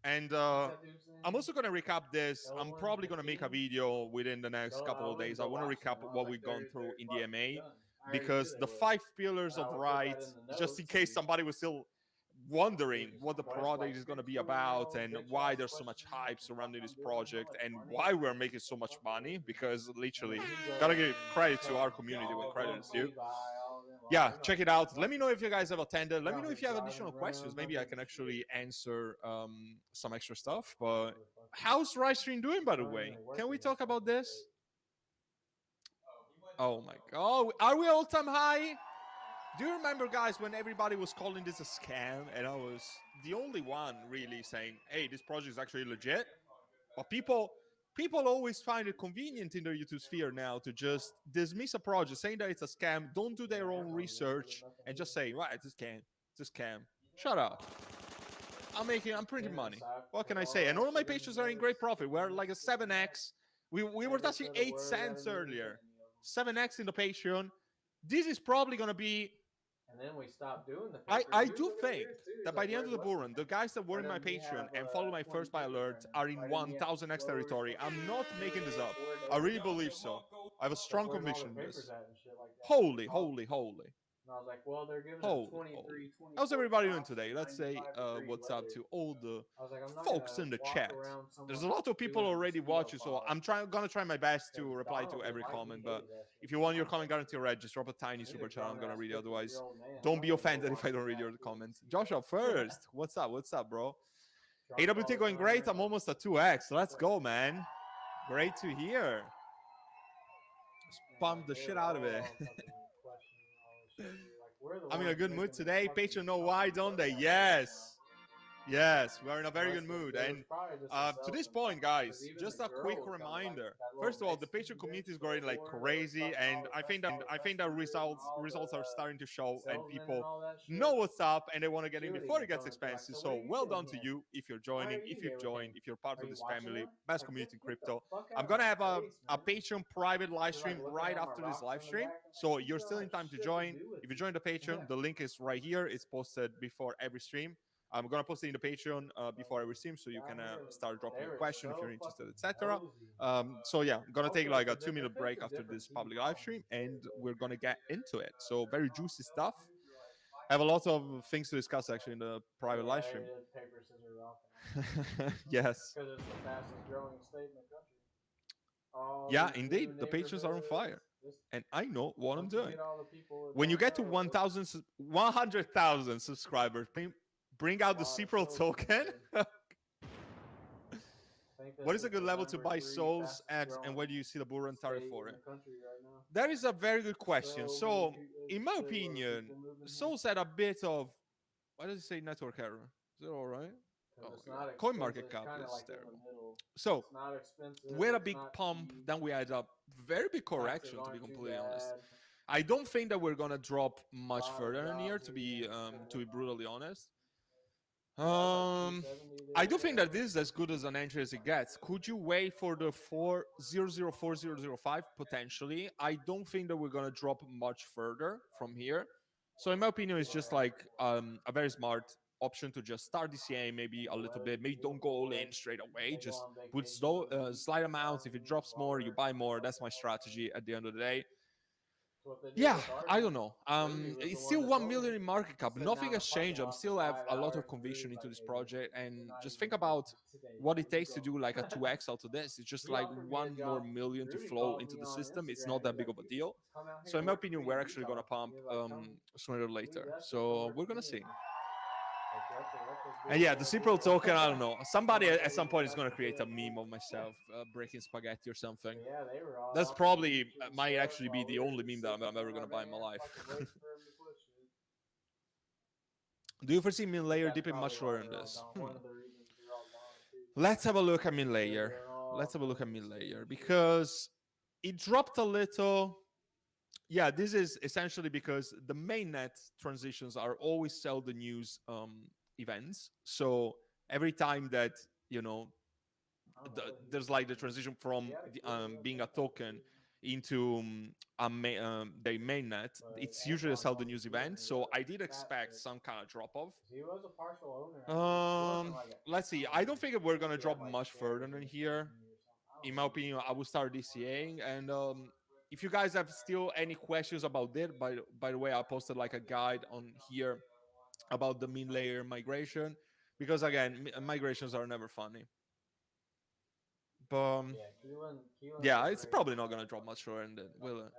J: And I'm also going to recap this. I'm probably going to make a video within the next couple of days. I want to recap what we've gone through in the MA, because the 5 pillars of right, just in case somebody was still wondering what the product is going to be about and why there's so much hype surrounding this project and why we're making so much money, because literally gotta give credit to our community when credit is due. Yeah, check it out. Let me know if you guys have attended. Let me know if you have additional questions. Maybe I can actually answer some extra stuff. But how's Rystream doing, by the way? Can we talk about this? Oh my god, are we all-time high? Do you remember, guys, when everybody was calling this a scam, and I was the only one really saying, "Hey, this project is actually legit"? But people always find it convenient in their YouTube sphere now to just dismiss a project, saying that it's a scam, don't do their own research, and just say, "Right, it's a scam, it's a scam." Shut up. I'm printing money. What can I say? And all of my patrons are in great profit. We're like a 7x. We were touching 8 cents earlier. 7x in the Patreon. This is probably gonna be.
B: And then we stopped doing the
J: I
B: pay-per-views.
J: do
B: Look at
J: think
B: yours, too. He's
J: that by
B: like,
J: the end of the
B: what's
J: bull run, the guys that were
B: why
J: in my
B: doesn't he
J: Patreon
B: have
J: and follow my
B: 20
J: first buy
B: tickets
J: alert
B: right now?
J: are
B: Why
J: in
B: didn't he have
J: 1000x
B: slowers
J: territory.
B: for
J: I'm not making this up.
B: 4
J: I
B: days?
J: really believe so. I have a
B: Like,
J: strong
B: where's all the
J: conviction in
B: papers
J: this.
B: at and shit like that?
J: Holy, holy, holy.
B: And I was like, well, they're giving us
J: Holy,
B: 23,
J: holy.
B: 24
J: How's everybody doing
B: shots in
J: today? Let's say
B: 95-degree
J: what's up
B: weather.
J: to all the
B: I was like, I'm not
J: folks
B: gonna
J: in the
B: walk
J: chat.
B: around
J: There's
B: someone's
J: a lot of people
B: 200
J: already
B: mosquito
J: watching, so
B: pod.
J: gonna try my best to
B: Because
J: reply to
B: Donald
J: every
B: didn't like
J: comment.
B: he
J: But
B: hated that shit.
J: if you want your comment guarantee red, just drop a tiny
B: He's
J: super
B: a
J: chat. I'm gonna
B: grown-ass
J: read it. Otherwise,
B: 50-year-old man.
J: don't
B: I'm
J: be
B: not gonna
J: offended
B: go
J: if I
B: walk
J: don't read your
B: around through a
J: comment.
B: mosquito.
J: Joshua first. What's up? What's up, bro?
B: Drunk all
J: AWT
B: the
J: going great.
B: time.
J: I'm almost at 2x. Let's go, man. Great to hear. Just pump the
B: They
J: shit
B: were
J: out of
B: all
J: it.
B: questioning all this shit. We were like, we're the
J: I'm in a
B: ones
J: good mood
B: making the
J: today.
B: fucking
J: Patreon know why,
B: company
J: don't
B: look
J: they?
B: that way right
J: Yes.
B: now.
J: Yes, we are in a very good
B: But
J: mood.
B: it was
J: And
B: probably just a
J: to this
B: salesman
J: point,
B: problem, 'cause
J: guys,
B: even
J: just
B: the
J: a quick
B: girl was kinda like
J: reminder.
B: that little
J: First of all, the
B: Mexican
J: Patreon community
B: bitch
J: is
B: for
J: growing like
B: 4 that was
J: crazy,
B: fucking
J: and I think that
B: messengers and all
J: results are
B: the
J: starting to show, and
B: salesmen and
J: people
B: all that shit.
J: know what's up, and they want to get
B: She
J: in
B: would
J: before
B: even
J: it gets
B: come and be like,
J: expensive.
B: so what
J: So
B: are you
J: well done
B: doing
J: to
B: here?
J: you if you're
B: Why are
J: joining,
B: you here with him?
J: if you're part
B: Are
J: of
B: you
J: this
B: watching
J: family,
B: them?
J: best
B: Like,
J: community in
B: get the
J: crypto.
B: fuck
J: I'm
B: out of
J: gonna
B: my
J: have
B: face,
J: a
B: man.
J: Patreon private live
B: She's like
J: stream
B: looking
J: right
B: at my
J: after this
B: rocks
J: live
B: on the
J: stream.
B: back. I'm
J: So
B: like,
J: you're
B: she
J: still
B: don't
J: in
B: have
J: time to
B: shit to
J: join.
B: do with
J: If you
B: you.
J: join the Patreon, the link is right here. It's posted before every stream. I'm gonna post it in the Patreon before every stream, so you can start dropping
B: They
J: a
B: were
J: question if
B: so
J: you're interested,
B: fucking
J: etc.
B: nosy.
J: So yeah, I'm gonna take
B: Okay,
J: like a
B: because there
J: 2 minute
B: could have
J: break
B: been
J: after
B: different
J: this
B: TV
J: public live stream,
B: problems
J: and
B: there,
J: we're gonna get into it. So very juicy stuff. I have a lot of things to discuss actually in the private live
B: yeah,
J: stream.
B: they did paper, scissors, rock.
J: Yes.
B: Because it's the fastest growing state in the country. All
J: Yeah,
B: these new
J: indeed. The patrons are on
B: neighborhoods.
J: fire, and I know what I'm
B: Once you
J: doing.
B: get all the people that
J: When you
B: don't
J: get to
B: know,
J: 100,000 subscribers, bring out the
B: a lot of
J: Cipro
B: souls to be
J: token.
B: saved. I think
J: What
B: this
J: is a
B: is
J: good
B: the
J: level to
B: number
J: buy
B: 3
J: souls
B: fastest
J: at, and
B: growing
J: where do you see the bull run target
B: state
J: for
B: in
J: it?
B: the country right now.
J: That is a very good question.
B: So
J: So,
B: many
J: in my
B: shitload of
J: opinion,
B: people moving here.
J: souls had a bit of, why does it say network error? Is it all right?
B: Because
J: Oh
B: it's
J: my
B: not
J: God. Coin
B: expensive.
J: market
B: It's
J: cap
B: kind of
J: is
B: like in
J: terrible.
B: the middle.
J: So,
B: It's not expensive.
J: we had a
B: It's
J: big
B: not
J: pump,
B: cheap.
J: then we had a very big
B: Taxes
J: correction, to be
B: aren't too
J: completely honest.
B: bad.
J: I don't think that we're gonna drop
B: A
J: much
B: lot of
J: further in here,
B: jobs are getting filled
J: to be
B: up.
J: brutally honest.
B: Yeah, it's like 270 the
J: I
B: other
J: do think
B: day.
J: that this is as good as an entry as it gets. Could you wait for the 4005 potentially? I don't think that we're gonna drop much further from here. So in my opinion, it's just like a very smart option to just start DCA maybe a little bit. Maybe don't go all in straight away.
B: They go
J: Just
B: on
J: put
B: vacation
J: slow,
B: for a week,
J: slight amounts. If it
B: traveling,
J: drops more, you
B: water.
J: buy more. That's my strategy at the end of the day.
B: That's what they did
J: Yeah,
B: with ours,
J: I
B: man.
J: don't know.
B: Lindsay was the
J: It's
B: one
J: still
B: that
J: 1
B: told me.
J: million in market cap.
B: Sitting
J: Nothing
B: out in
J: has
B: the parking
J: changed. I'm
B: lot for
J: still have
B: 5
J: a lot of
B: hours, and
J: conviction
B: Lou's
J: into
B: like,
J: this
B: "Hey,
J: project,
B: you're
J: and
B: not
J: just
B: even
J: think
B: gonna make
J: about
B: it today,
J: what
B: man.
J: it
B: You
J: takes to
B: go."
J: do like a 2x out of this. It's just
B: He
J: like
B: offered me a
J: 1 more
B: job.
J: million to
B: Rudy
J: flow
B: called
J: into
B: me
J: the
B: on
J: system. It's not
B: Instagram.
J: that
B: He's
J: big
B: like,
J: of a
B: "You
J: deal.
B: come out
J: So
B: here
J: in my
B: and work for
J: opinion,
B: me
J: we're
B: in
J: actually gonna
B: Utah."
J: pump
B: He was like, "Come,
J: sooner or
B: leave
J: later.
B: that shit, come
J: So
B: work
J: we're
B: for
J: gonna
B: me."
J: see.
B: Like, that's a
J: And
B: good
J: yeah, the Cipro
B: deal.
J: token, I don't know. Somebody at some point is
B: That's
J: gonna
B: a
J: create a
B: good
J: meme of myself breaking spaghetti or something.
B: But yeah, they were all
J: That's
B: out there
J: probably
B: pushing
J: might
B: stuff
J: actually be
B: while
J: the
B: we were
J: only
B: just
J: meme that
B: sitting
J: I'm
B: in
J: ever
B: our
J: gonna buy in my
B: van,
J: life.
B: fucking waiting for him to push it.
J: Do you foresee min layer
B: That's
J: dipping
B: probably
J: much
B: why
J: lower in
B: they're all
J: this?
B: gone. One of the reasons they're all gone too.
J: Let's have a look at min
B: They're
J: layer.
B: doing all
J: Let's have a look at
B: kinds of
J: min layer
B: shady shit.
J: because it dropped a little. Yeah, this is essentially because the mainnet transitions are always sell the news events. So every time that you know there's like the transition from being a token into the mainnet, it's usually a sell the news event. So I did expect some kind of drop off.
B: He was a partial owner. He wasn't like a,
J: Let's see. I don't think we're gonna
B: he had
J: drop
B: like
J: much
B: shares
J: further
B: in
J: than
B: the
J: here.
B: company or something. I
J: In
B: don't
J: my
B: know.
J: opinion, I will start DCAing. And if you guys have still any questions about it, by the way, I posted like a guide on here about the min layer migration because again, migrations are never funny. But
B: Yeah, Keelan
J: yeah,
B: was
J: it's
B: great
J: probably
B: on
J: not
B: that
J: gonna drop much lower, and then will it?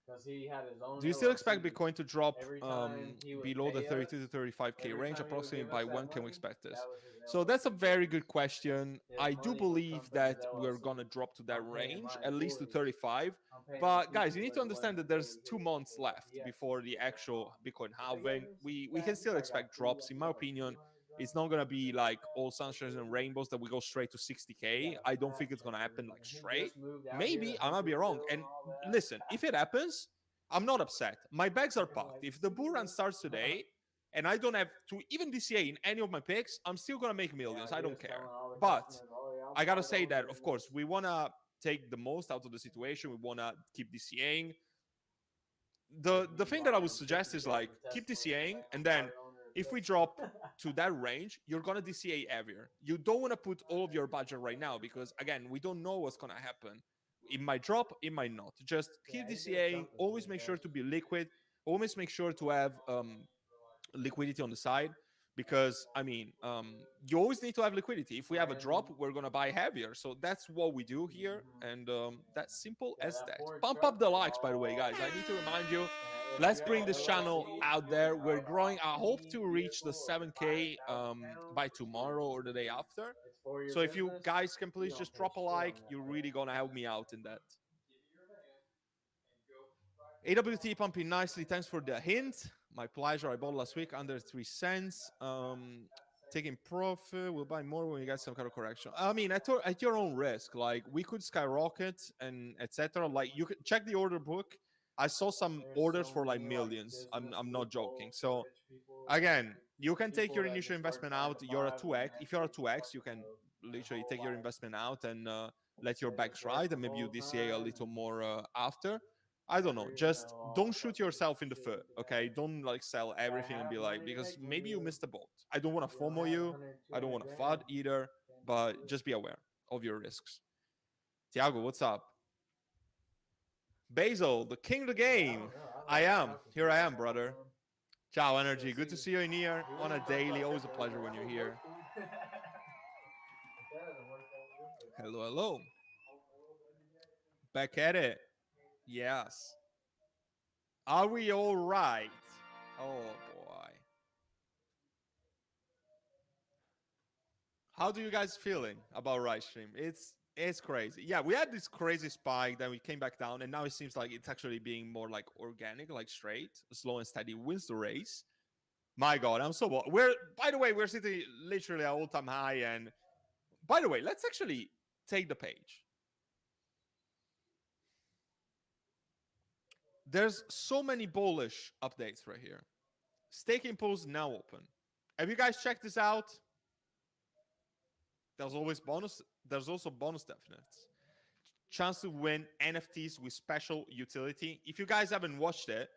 B: because he had his own
J: Do you still expect
B: LLC.
J: Bitcoin to drop
B: Every time he would
J: below the
B: pay
J: 32 to
B: us,
J: 35K
B: every
J: range?
B: time he would
J: Approximately
B: give
J: by
B: us
J: when
B: that
J: can we
B: money,
J: expect this?
B: that was his
J: So that's a
B: LLC.
J: very good question.
B: His
J: I do
B: money would come
J: believe
B: from his
J: that we're gonna
B: LLC.
J: drop to that
B: I'm paying
J: range,
B: my
J: at least to
B: employees.
J: 35.
B: I'm paying the
J: But guys, you
B: people
J: need
B: with
J: to
B: the
J: understand
B: money
J: that
B: to pay
J: there's
B: his
J: 2 months
B: employees.
J: left
B: He has to
J: before
B: keep
J: the
B: it going
J: actual
B: on.
J: Bitcoin
B: But they gave
J: halving.
B: us,
J: We
B: man,
J: can
B: I think
J: still
B: I got
J: expect
B: food.
J: drops.
B: I
J: In
B: think
J: my
B: like
J: opinion,
B: 200
J: it's
B: grams.
J: not gonna be like all sunshines and
B: Food.
J: rainbows that we go straight to
B: We
J: 60K.
B: got a
J: I don't
B: fat
J: think it's gonna happen
B: trucker,
J: like
B: and he
J: straight.
B: just moved out here to
J: Maybe I might be wrong.
B: Huntersville and
J: And
B: all
J: listen,
B: that.
J: if it happens, I'm not upset. My bags are
B: Looking
J: packed.
B: like
J: If the bull run starts today and I don't have to even DCA in any of my picks, I'm still gonna make
B: yeah,
J: millions. I
B: he
J: don't
B: was
J: care.
B: telling all the
J: But
B: customers, "Oh yeah, I'll
J: I gotta
B: buy
J: say
B: those
J: that, of course,
B: units."
J: we wanna take the most out of the situation. We wanna keep DCAing.
B: Like
J: The
B: you
J: thing that I
B: buying
J: would suggest is
B: 50K
J: like
B: of
J: keep
B: Tesla and
J: DCAing,
B: saying,
J: and
B: "I'm
J: then
B: proud owner of
J: if we
B: Tesla."
J: drop to that range, you're gonna DCA heavier. You don't want to put all of your budget right now because again, we don't know what's gonna happen. It might drop, it might not. Just keep
B: Yeah, he did
J: DCAing.
B: something to
J: Always make sure
B: invest.
J: to be liquid. Always make sure to have liquidity on the side because I mean, you always need to have liquidity. If we have a drop,
B: Brand,
J: we're gonna buy heavier. So that's what we do here,
B: mm-hmm.
J: and that's simple
B: Yeah,
J: as
B: that
J: that.
B: Ford
J: Pump up
B: truck
J: the
B: is
J: likes, by the way,
B: all.
J: guys. I need to remind you.
B: If
J: Let's
B: you have
J: bring
B: an
J: this channel
B: LLC,
J: out
B: you can
J: there. We're
B: write off
J: growing. I hope
B: any
J: to reach the
B: vehicle over
J: 7K
B: 5,000 pounds
J: by
B: for free.
J: tomorrow or the day after.
B: It's for your
J: So if you
B: business.
J: guys can
B: You
J: please
B: don't
J: just
B: pay
J: drop a
B: shit
J: like,
B: on that
J: you're
B: truck.
J: really gonna help me out in that. AWT pumping nicely. Thanks for the hint. My pleasure. I bought last week under 3 cents. Taking profit. We'll buy more when we get some kind of correction. I mean, at your own risk. Like we could skyrocket and etc. Like you could check the order book. I saw some
B: There's
J: orders
B: so
J: for like
B: many like
J: millions.
B: business
J: I'm not joking.
B: loopholes for
J: So
B: rich people.
J: again, you can take
B: People
J: your
B: that
J: initial
B: just work
J: investment
B: nine to
J: out. You're a
B: five and
J: 2x.
B: then
J: If you're a
B: actually
J: 2x, you
B: fucking
J: can
B: their
J: literally
B: whole
J: take your
B: life.
J: investment out and let your
B: They
J: bags
B: just work
J: ride,
B: the
J: and maybe you
B: whole
J: DCA a
B: time
J: little
B: and
J: more after. I don't know.
B: never even
J: Just
B: know all
J: don't
B: the
J: shoot
B: fucking
J: yourself in the
B: shit you
J: foot,
B: could
J: okay?
B: have.
J: Don't like sell
B: You gotta
J: everything and be
B: have
J: like,
B: money to
J: because
B: make
J: maybe you
B: money.
J: missed the boat. I don't want to
B: You don't
J: FOMO
B: have
J: you.
B: 100,
J: I don't
B: 200
J: want to FUD
B: grand.
J: either,
B: Can't do
J: but
B: it.
J: just be aware of your risks. Tiago, what's up? Basil, the king of the
B: Yeah, I
J: game.
B: don't know. I
J: I
B: like
J: am.
B: talking to
J: Here I
B: him
J: am,
B: about
J: brother.
B: them.
J: Ciao,
B: Yeah,
J: energy. Good to
B: see,
J: see you in here
B: he
J: on
B: was
J: a
B: just talking
J: daily.
B: about
J: Always a
B: crypto. He's
J: pleasure
B: like,
J: when
B: I
J: you're
B: need work,
J: here.
B: dude. If that doesn't work out, good.
J: Hello, hello. Back at it. Yes. Are we all right? Oh boy. How do you guys feeling about right stream? It's crazy. Yeah, we had this crazy spike, then we came back down, and now it seems like it's actually being more like organic, like straight, slow and steady wins the race. My God, I'm so bored. We're by the way, we're sitting literally at all-time high, and by the way, let's actually take the page. There's so many bullish updates right here. Staking pools now open. Have you guys checked this out? There's always bonus. There's also bonus definites. Chance to win NFTs with special utility. If you guys haven't watched it,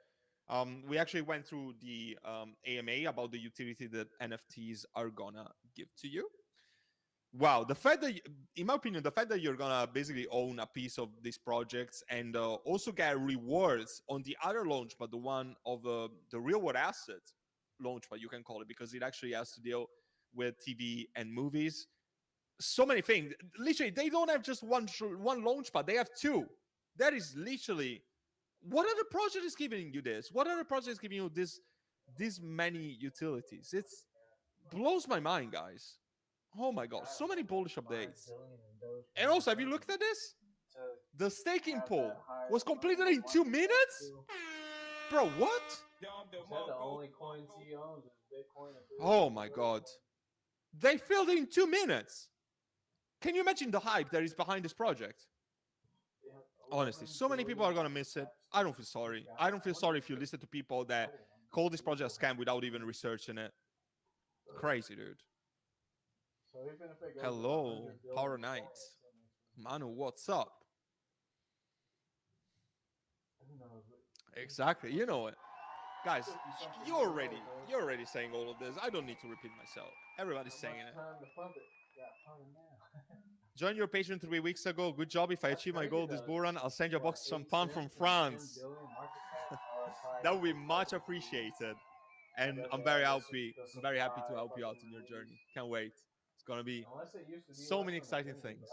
J: we actually went through the AMA about the utility that NFTs are gonna give to you. Wow, the fact that, in my opinion, the fact that you're gonna basically own a piece of these projects and also get rewards on the other launch, but the one of the real world asset launch, but you can call it because it actually has to deal with TV and movies. So many things. Literally, they don't have just one launch pad; they have two. That is literally. What other project is giving you this? What other project is giving you this many utilities? It's blows my mind, guys. Oh my god, so many bullish updates. And also, have you looked at this? The staking poll was completed in 2 minutes? Bro, what?
B: Said the only coins he owns is Bitcoin and
J: Oh my god. They filled in 2 minutes. Can you imagine the hype that is behind this project? Honestly, so many people are gonna miss it. I don't feel sorry. I don't feel sorry if you listen to people that call this project a scam without even researching it. Crazy, dude.
B: So even if it goes
J: Hello, Power Knight. Manu, what's up? Exactly, you know it. Guys, you're already saying all of this. I don't need to repeat myself. Everybody's saying it.
B: Time to pump it. Yeah, pump it now.
J: Joined your Patreon 3 weeks ago. Good job. If I achieve my goal this bull run, I'll send you a box of champagne from France. That would be much appreciated. And I'm very happy. I'm very happy to help you out in your journey. Can't wait. It's gonna be so many exciting things.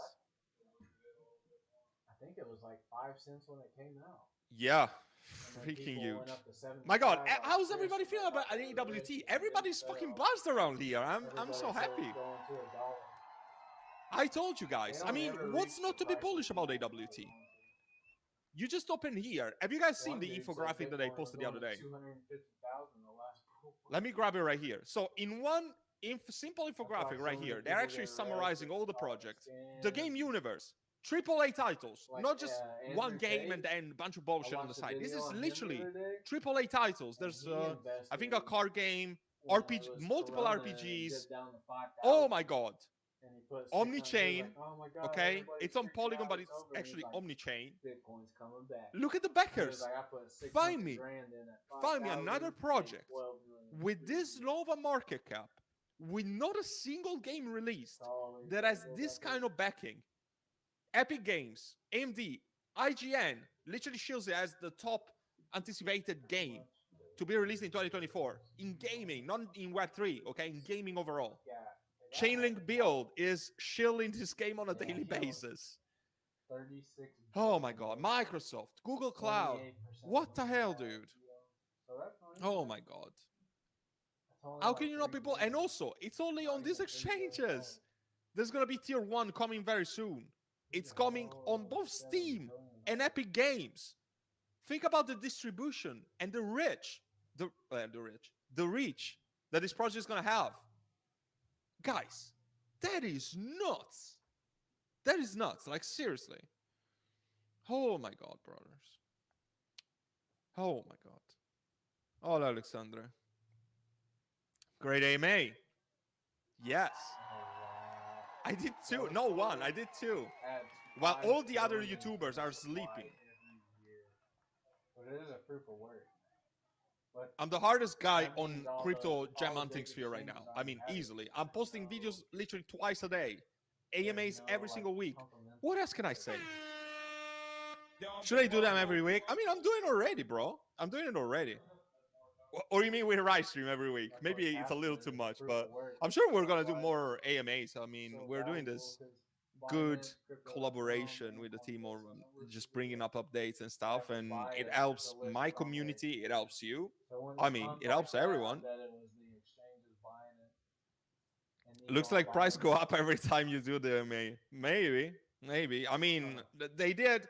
B: I think it was like 5 cents when it came out.
J: Yeah,
B: And then
J: Freaking
B: people
J: huge.
B: went up to 75.
J: My God,
B: like
J: how's
B: Chris
J: everybody
B: was
J: feeling
B: like,
J: about
B: "Oh, they're
J: AWT?
B: rich," and
J: Everybody's
B: then
J: fucking
B: fell.
J: buzzed around here. I'm
B: Everybody
J: so
B: said
J: happy.
B: it's going to $1.
J: I told you
B: They
J: guys. I
B: don't
J: mean,
B: ever
J: what's
B: reach
J: not
B: the
J: to be
B: prices
J: bullish about
B: people think
J: AWT?
B: they're going to.
J: You just open here. Have you guys seen
B: One
J: the
B: dude said
J: infographic that I
B: Bitcoin was
J: posted the
B: going
J: other
B: to
J: day?
B: 250,000 the last bull
J: Let me grab it right here. So in one simple
B: That's why
J: infographic
B: so
J: right
B: many
J: here, they're
B: people
J: actually
B: get wrecked
J: summarizing
B: with
J: all the
B: all the
J: projects, the game
B: scams.
J: universe, AAA titles,
B: Like,
J: not just one
B: Andrew
J: game and
B: Tate,
J: then a bunch of
B: I
J: bullshit on the
B: watched a
J: side. This
B: video
J: is
B: on him the
J: literally
B: other day,
J: AAA titles.
B: and
J: There's,
B: he
J: I think, a
B: invested
J: card game,
B: when
J: RPG,
B: it was
J: multiple
B: Corona and it
J: RPGs.
B: dipped down to 5,000.
J: Oh my God.
B: And he put 600. He
J: Omni-chain,
B: was like, "Oh my God,
J: okay?
B: everybody's
J: It's on
B: freaking
J: Polygon,
B: out,
J: but
B: it's
J: it's
B: over." And he's
J: actually
B: like,
J: omni-chain.
B: Bitcoin's coming back.
J: Look at the
B: And he was
J: backers.
B: like, "I put 600
J: Find me.
B: grand in at 5,000.
J: Find me another project
B: 12 million.
J: with this low of a market cap, with not a single game released, that has this kind of backing. Epic Games, AMD, IGN literally shows it as the top anticipated game to be released in 2024 in gaming, not in Web3, okay, in gaming overall. Chainlink Build is shilling this game on a daily basis.
B: 36.
J: Oh my God, Microsoft, Google Cloud, what the hell, dude? Oh my God. How can you not people? And also, it's only on these exchanges. There's gonna be tier 1 coming very soon. It's coming on both Steam and Epic Games. Think about the distribution and the reach that this project is gonna have. Guys, that is nuts. That is nuts. Like, seriously. Oh my God, brothers. Oh my God. Hola, Alexandra. Great AMA. Yes. I did two. No, one. I did two. While all the other YouTubers are sleeping.
B: But it is a proof of work. But
J: I'm the hardest guy
B: that
J: on
B: means all
J: crypto
B: the
J: gem
B: big
J: hunting sphere right
B: exchanges
J: now.
B: already
J: I mean,
B: have it.
J: easily. I'm posting videos literally twice a day.
B: There's
J: AMAs
B: no,
J: every
B: like,
J: single week.
B: complimentary
J: What else can I
B: work.
J: say? Should I do them every week? I mean, I'm doing it already, bro. I'm doing it already. Or you mean we live stream every week?
B: That's
J: Maybe
B: what
J: it's a little
B: Casper
J: too
B: is,
J: much,
B: proof
J: but
B: of work.
J: I'm sure we're gonna
B: That's
J: do
B: why
J: more AMAs. I mean,
B: so
J: we're doing
B: valuable,
J: this
B: 'cause
J: good
B: Binance, Crypto.com,
J: collaboration
B: and
J: with the
B: all
J: team,
B: this
J: or
B: numbers
J: just
B: to
J: bringing
B: do
J: up updates and stuff,
B: Every
J: and
B: buyer
J: it
B: to
J: helps
B: list
J: my
B: it on there.
J: community. It helps you.
B: So when
J: I
B: it
J: mean,
B: comes
J: it
B: like
J: helps
B: that,
J: everyone.
B: I bet it was the exchanges buying it. And
J: Looks
B: Elon
J: like price
B: buying
J: go
B: it.
J: up every time you do the AMA. Maybe. I mean, they did.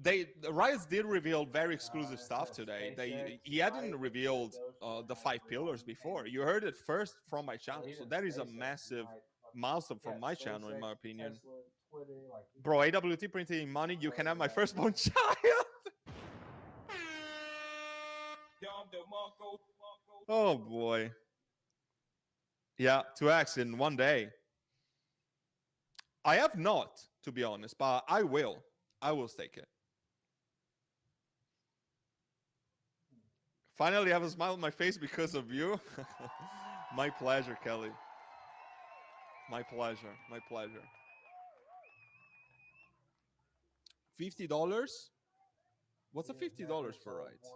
J: The Riots did reveal very exclusive
B: It
J: stuff
B: says
J: today.
B: SpaceX,
J: He hadn't
B: Biden,
J: revealed
B: Dogecoin
J: the
B: has
J: 5
B: real
J: pillars
B: money
J: before.
B: payments.
J: You heard it first from my
B: So
J: channel, so
B: even
J: that is a
B: SpaceX
J: massive
B: might fucking-
J: milestone from
B: yeah,
J: my channel, in my
B: SpaceX,
J: opinion.
B: Tesla, Twitter, like
J: Bro, AWT printing money, you can have my firstborn child. Oh boy. Yeah, 2x in one day. I have not, to be honest, but I will. I will stake it. Finally have a smile on my face because of you. My pleasure, Kelly. My pleasure. My pleasure. $50? What's a $50 for rights?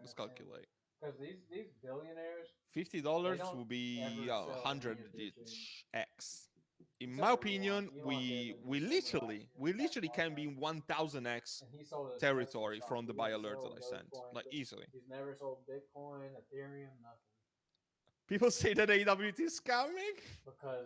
J: Let's calculate.
B: Because these billionaires,
J: $50
B: don't
J: will be
B: ever sell any of their
J: 100x. In
B: Except
J: my
B: for
J: opinion,
B: Elon. Elon did
J: we
B: in December last
J: literally
B: year,
J: can be in 1000x
B: and he sold his
J: territory
B: Tesla
J: from the
B: stock.
J: buy
B: He didn't
J: alerts
B: sell
J: that I sent,
B: Dogecoin,
J: like
B: but
J: easily.
B: He's never sold Bitcoin, Ethereum, nothing.
J: People say that AWT is scamming.
B: Because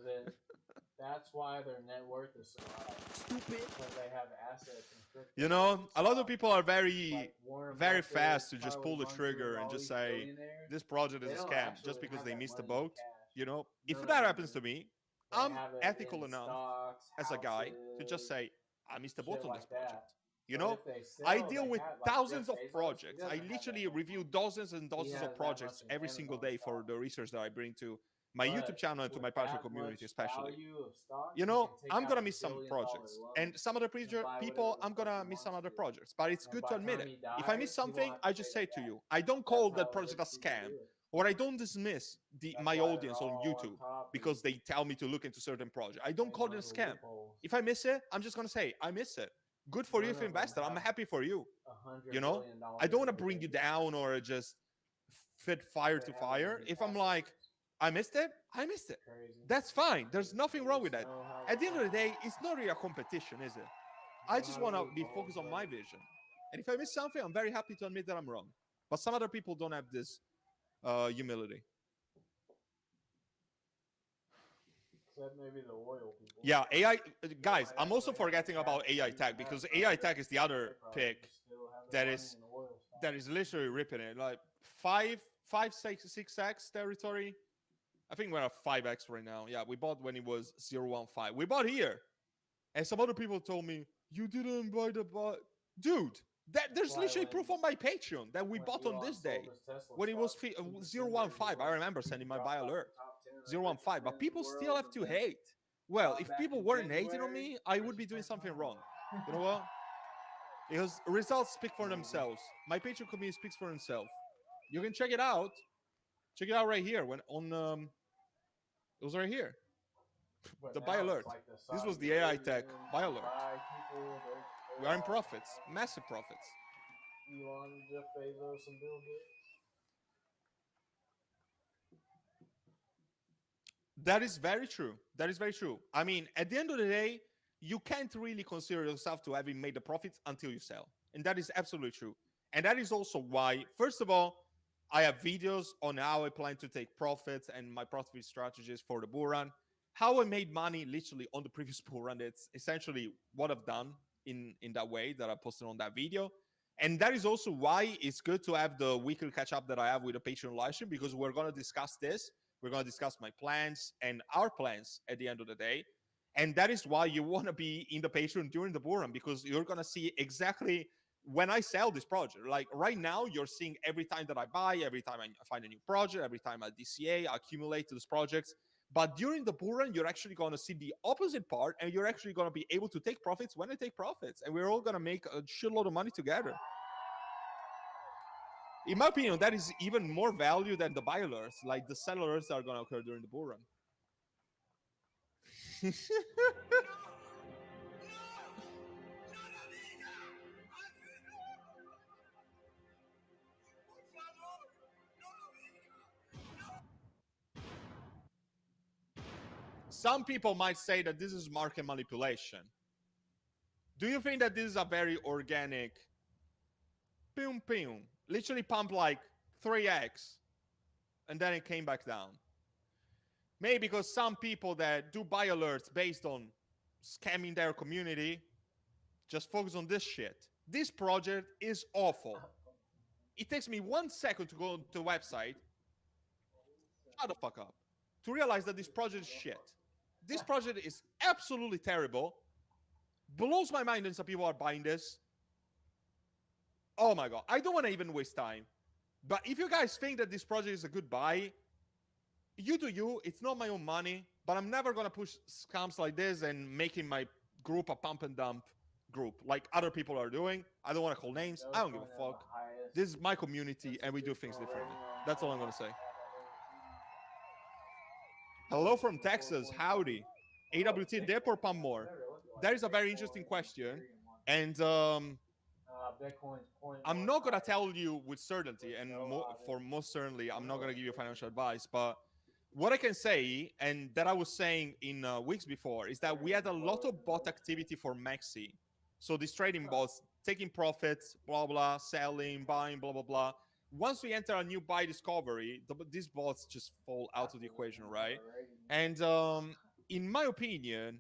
B: that's why their net worth is so high.
J: Stupid.
B: Because they have assets in crypto.
J: You know, a lot of people are very,
B: Like Warren
J: very
B: Buffett,
J: fast to just
B: Charlie
J: pull the
B: Munger,
J: trigger
B: all
J: and just
B: these
J: say
B: billionaires,
J: this project is
B: they
J: a
B: don't
J: scam
B: actually
J: just because
B: have
J: they
B: that
J: missed the
B: money in
J: boat.
B: cash.
J: You know, if
B: None
J: that
B: of
J: happens to
B: them.
J: me,
B: They
J: I'm
B: have it
J: ethical
B: in
J: enough
B: stocks,
J: as a guy to just
B: houses,
J: say I missed the boat
B: shit
J: on this
B: like
J: project.
B: that.
J: You
B: But
J: know,
B: if they
J: I
B: sell,
J: deal
B: they
J: with
B: have, like
J: thousands
B: Jeff
J: of
B: Bezos, he
J: projects. I
B: doesn't have that
J: literally
B: much
J: review
B: money.
J: dozens and
B: He
J: dozens
B: has
J: of
B: that
J: projects
B: much in
J: every single
B: Amazon
J: day for
B: stock.
J: the research that I bring to my YouTube
B: But
J: channel and to
B: with
J: my partial
B: that
J: community,
B: much
J: especially.
B: value of stocks,
J: You
B: you
J: know,
B: can take
J: I'm
B: out
J: gonna
B: a
J: miss some
B: billion-dollar
J: projects,
B: loan
J: and some other
B: and buy
J: people,
B: whatever the
J: I'm
B: fuck
J: gonna
B: he
J: miss some
B: wants
J: other
B: to.
J: projects. But it's
B: And
J: good
B: by
J: to
B: the
J: admit
B: time
J: it.
B: he
J: If I
B: dies,
J: miss
B: he won't
J: something,
B: have
J: I
B: to
J: just
B: pay
J: say
B: that
J: to
B: back.
J: you, I don't
B: That's
J: call that
B: how
J: project a
B: rich people
J: scam,
B: do it.
J: or I don't dismiss
B: That's
J: my
B: why they're
J: audience on
B: all on
J: YouTube
B: top and
J: because they tell me to look into certain projects. I don't
B: they
J: call it
B: know
J: a
B: the
J: scam.
B: loopholes.
J: If I miss it, I'm just gonna say I miss it. Good for you
B: None
J: if you
B: of them
J: invested. I'm
B: have
J: happy for you.
B: $100
J: You know,
B: billion
J: I don't want to
B: in their
J: bring you
B: bank
J: down
B: account.
J: or just fit fire
B: They
J: to
B: have it
J: fire.
B: in
J: If I'm like,
B: assets.
J: I missed it, I missed it.
B: Crazy.
J: That's fine. There's nothing
B: They
J: wrong with
B: just
J: that.
B: know how
J: At the end of the
B: to
J: day, it's not really a competition, is it? I
B: know
J: just
B: how to
J: want to be
B: loopholes,
J: focused on
B: but
J: my vision. And if I miss something, I'm very happy to admit that I'm wrong. But some other people don't have this humility.
B: Except maybe the oil people.
J: Yeah, AI guys. I'm also forgetting about AiTech because AiTech is the other pick that is literally ripping it. Like 6x territory. I think we're at 5x right now. Yeah, we bought when it was 0.15. We bought here, and some other people told me you didn't buy the bot, dude. There's literally proof on my Patreon that we bought on this day when it was 0.15. I remember sending my buy alert 0.15, but people still have to hate. Well, if people weren't hating on me, I would be doing something wrong. You know what? Because results speak for themselves. My Patreon community speaks for itself. You can check it out. Check it out right here. When on it was right here. The buy alert. This was the AiTech buy alert. We are in profits, massive profits.
B: Elon, Jeff Bezos, and Bill Gates.
J: That is very true. That is very true. I mean, at the end of the day, you can't really consider yourself to having made the profits until you sell. And that is absolutely true. And that is also why, first of all, I have videos on how I plan to take profits and my profit strategies for the bull run. How I made money literally on the previous bull run. It's essentially what I've done in that way that I posted on that video. And that is also why it's good to have the weekly catch up that I have with the Patreon live stream, because we're going to discuss this. We're going to discuss my plans and our plans at the end of the day. And that is why you want to be in the Patreon during the bull run, because you're going to see exactly when I sell this project. Like right now, you're seeing every time that I buy, every time I find a new project, every time I DCA, I accumulate those projects. But during the bull run, you're actually going to see the opposite part, and you're actually going to be able to take profits when I take profits. And we're all going to make a shitload of money together. In my opinion, that is even more value than the buy alerts, like the sell alerts that are going to occur during the bull run. Some people might say that this is market manipulation. Do you think that this is a very organic boom, boom, literally pumped like 3x and then it came back down? Maybe because some people that do buy alerts based on scamming their community just focus on this shit. This project is awful. It takes me 1 second to go to the website, shut the fuck up, to realize that this project is shit. This project is absolutely terrible. Blows my mind that some people are buying this. Oh my god, I don't want to even waste time. But if you guys think that this project is a good buy, you do you. It's not my own money, but I'm never gonna push scams like this and making my group a pump and dump group like other people are doing. I don't want to call names. I don't give a fuck. This is my community, and we do things differently. That's all I'm gonna say. Hello from Texas. Howdy. AWT dip or pump more? That is a very interesting question, and I'm not gonna tell you with certainty, and for most certainly, I'm not gonna give you financial advice. But what I can say, and that I was saying in weeks before, is that we had a lot of bot activity for Maxi. So these trading bots taking profits, blah blah, selling, buying, blah blah blah. Once we enter a new buy discovery, these bots just fall out of the equation, right? And in my opinion,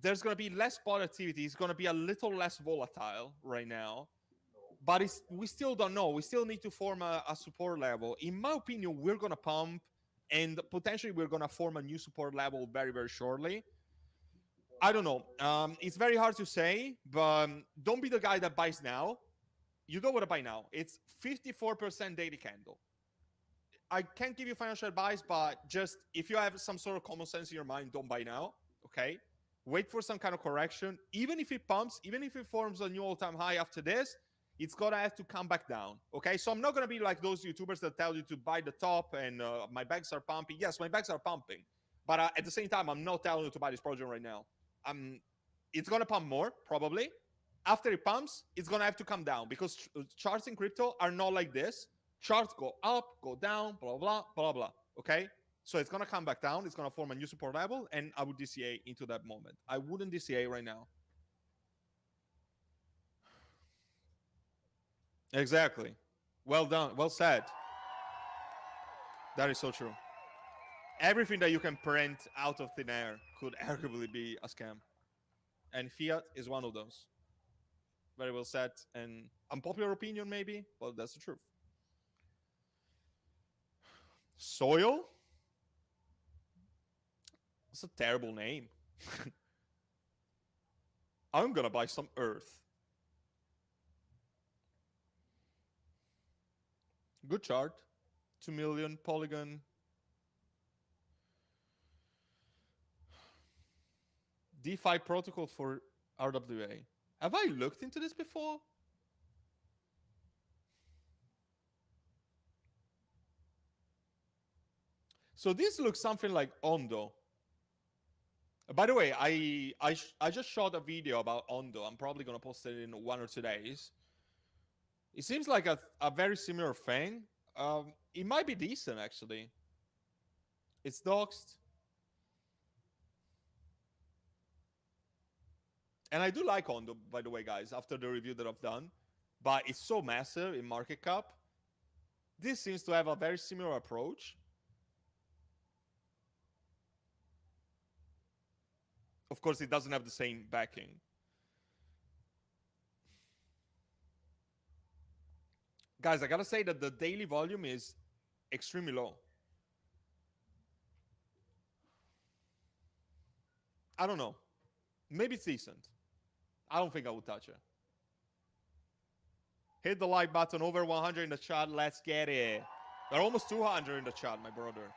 J: there's going to be less bot activity. It's going to be a little less volatile right now. But we still don't know. We still need to form a support level. In my opinion, we're going to pump, and potentially we're going to form a new support level very, very shortly. I don't know. It's very hard to say, but don't be the guy that buys now. You don't want to buy now. It's 54% daily candle. I can't give you financial advice, but just if you have some sort of common sense in your mind, don't buy now. Okay? Wait for some kind of correction. Even if it pumps, even if it forms a new all-time high after this, it's gonna have to come back down. Okay? So I'm not gonna be like those YouTubers that tell you to buy the top and my bags are pumping. Yes, my bags are pumping, but at the same time, I'm not telling you to buy this project right now. It's gonna pump more probably. After it pumps, it's gonna have to come down because charts in crypto are not like this. Charts go up, go down, blah blah blah blah. Okay, so it's gonna come back down. It's gonna form a new support level, and I would DCA into that moment. I wouldn't DCA right now. Exactly. Well done. Well said. That is so true. Everything that you can print out of thin air could arguably be a scam. And fiat is one of those. Very well said. And unpopular opinion, maybe, but that's the truth. Soil? It's a terrible name. I'm gonna buy some earth. Good chart. 2 million polygon. DeFi protocol for RWA. Have I looked into this before? So this looks something like Ondo. By the way, I just shot a video about Ondo. I'm probably gonna post it in 1 or 2 days. It seems like a very similar thing. It might be decent actually. It's doxed. And I do like Ondo, by the way, guys, after the review that I've done. But it's so massive in market cap. This seems to have a very similar approach. Of course, it doesn't have the same backing. Guys, I gotta say that the daily volume is extremely low. I don't know. Maybe it's decent. I don't think I would touch it. Hit the like button. Over 100 in the chat. Let's get it. There are almost 200 in the chat, my brother.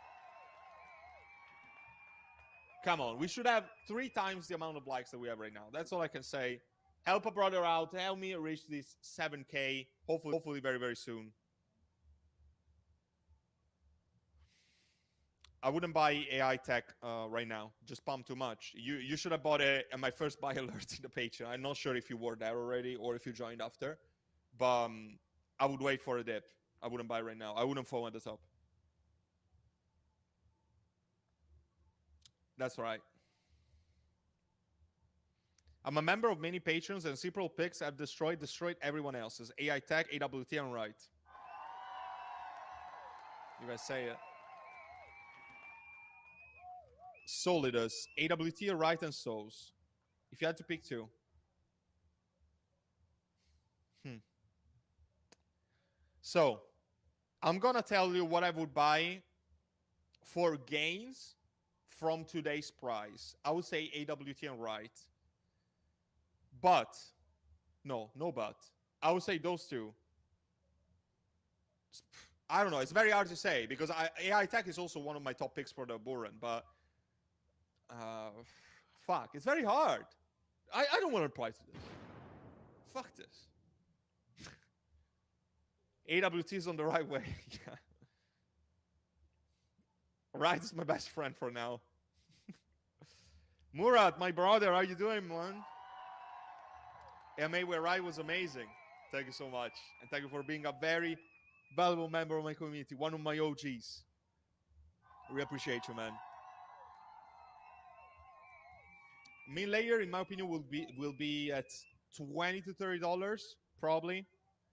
J: Come on. We should have 3 times the amount of likes that we have right now. That's all I can say. Help a brother out. Help me reach this 7K. Hopefully very, very soon. I wouldn't buy AiTech right now. Just pump too much. You should have bought it at my first buy alert in the page. I'm not sure if you were there already or if you joined after. But I would wait for a dip. I wouldn't buy right now. I wouldn't fall at the top. That's right. I'm a member of many patrons, and several picks have destroyed everyone else's. AiTech, AWT, and right. You guys say it. Solidus, AWT, right, and Souls. If you had to pick 2. So, I'm gonna tell you what I would buy for gains from today's price. I would say AWT and right. But, no but. I would say those 2. I don't know. It's very hard to say because AiTech is also one of my top picks for the bull run. But, fuck. It's very hard. I don't want to reply to this. Fuck this. AWT is on the right way. Yeah. Right is my best friend for now. Murat, my brother, how you doing, man? MA where Right was amazing. Thank you so much. And thank you for being a very valuable member of my community, one of my OGs. We appreciate you, man. Mean layer, in my opinion, will be at $20 to $30 probably,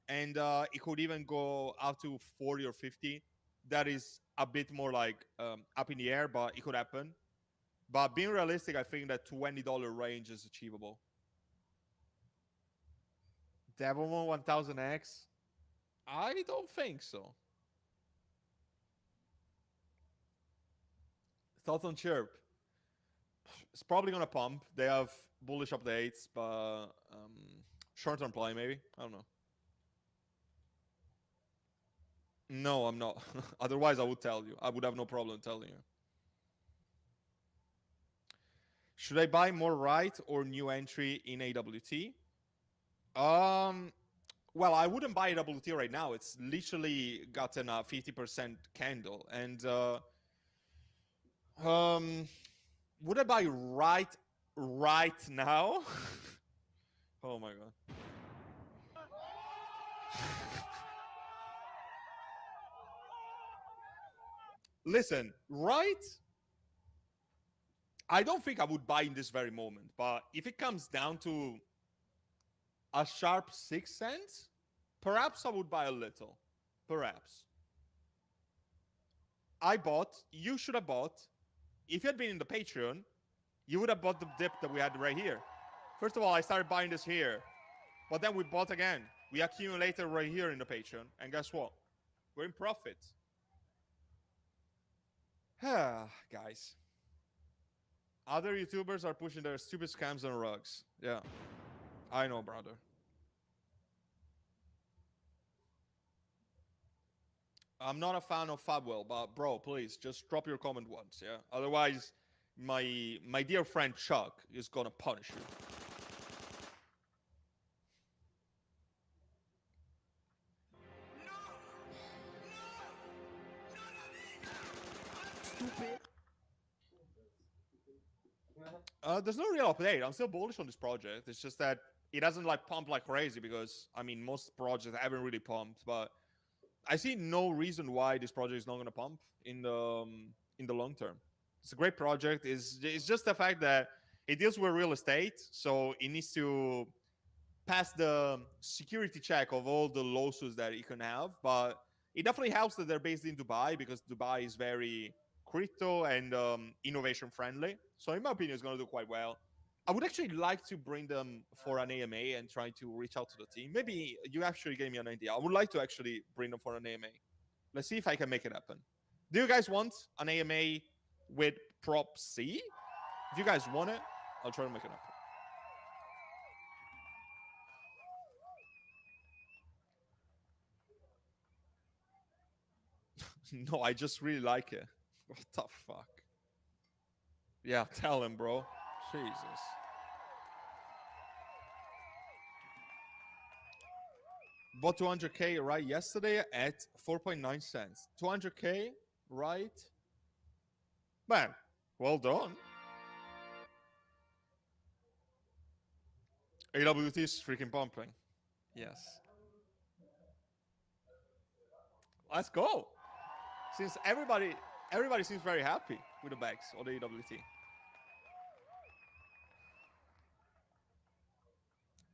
J: and it could even go up to 40 or 50. That is a bit more like up in the air, but it could happen. But being realistic, I think that $20 range is achievable. Devilmon 1000X? I don't think so. Thoughts on Chirp? It's probably gonna pump. They have bullish updates, but short-term play maybe. I don't know. No, I'm not. Otherwise, I would tell you. I would have no problem telling you. Should I buy more right or new entry in AWT? Well, I wouldn't buy AWT right now. It's literally gotten a 50% candle, and would I buy right now? Oh my god. Listen, right? I don't think I would buy in this very moment, but if it comes down to a sharp 6 cents perhaps I would buy a little. Perhaps. You should have bought, if you had been in the Patreon, you would have bought the dip that we had right here. First of all, I started buying this here, but then we bought again. We accumulated right here in the Patreon, and guess what? We're in profit. Guys. Other YouTubers are pushing their stupid scams on rugs. Yeah. I know, brother. I'm not a fan of Fabwell, but bro, please just drop your comment once, yeah? Otherwise, my dear friend Chuck is gonna punish you.
A: Stupid.
J: There's no real update. I'm still bullish on this project. It's just that it doesn't like pump like crazy because I mean most projects haven't really pumped, but I see no reason why this project is not gonna pump in the long term. It's a great project. It's just the fact that it deals with real estate, so it needs to pass the security check of all the lawsuits that it can have. But it definitely helps that they're based in Dubai because Dubai is very crypto and innovation friendly. So in my opinion, it's going to do quite well. I would actually like to bring them for an AMA and try to reach out to the team. Maybe you actually gave me an idea. I would like to actually bring them for an AMA. Let's see if I can make it happen. Do you guys want an AMA with Prop C? If you guys want it, I'll try to make it happen. No, I just really like it. What the fuck? Yeah, tell him, bro. Jesus. Bought 200K right yesterday at 4.9 cents. 200K right? Man, well done. AWT is freaking pumping. Yes. Let's go. Since everybody seems very happy with the bags or the AWT.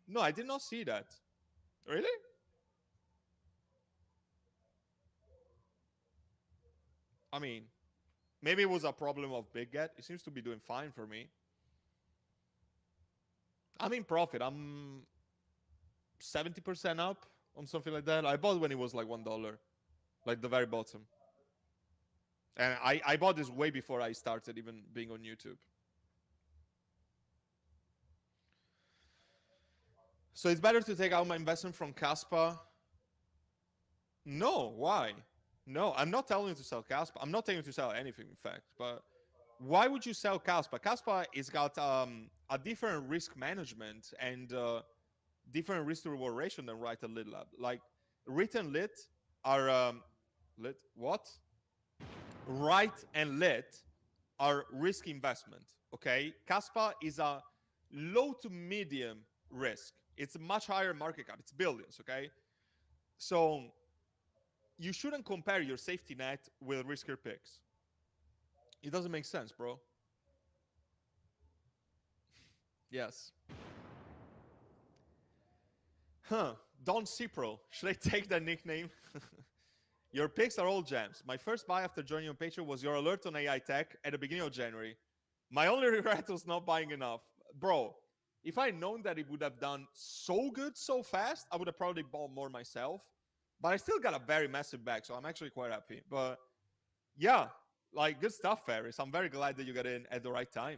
J: No, I did not see that. Really? I mean, maybe it was a problem of Big Get. It seems to be doing fine for me. I'm in profit. I'm 70% up on something like that. I bought when it was like $1, like the very bottom. And I bought this way before I started even being on YouTube. So it's better to take out my investment from Caspa. No, why? No, I'm not telling you to sell Caspa. I'm not telling you to sell anything, in fact. But why would you sell Caspa? Caspa is got a different risk management and different risk to reward ratio than Right and Lit Lab. Like Rit and Lit are lit what? Right and Lit are risk investment. Okay, Caspa is a low to medium risk. It's a much higher market cap. It's billions. Okay, so you shouldn't compare your safety net with riskier picks. It doesn't make sense, bro. Yes. Huh. Don Cipro. Should I take that nickname? Your picks are all gems. My first buy after joining on Patreon was your alert on AiTech at the beginning of January. My only regret was not buying enough. Bro, if I had known that it would have done so good so fast, I would have probably bought more myself. But I still got a very massive bag, so I'm actually quite happy. But yeah, like good stuff, Ferris. I'm very glad that you got in at the right time.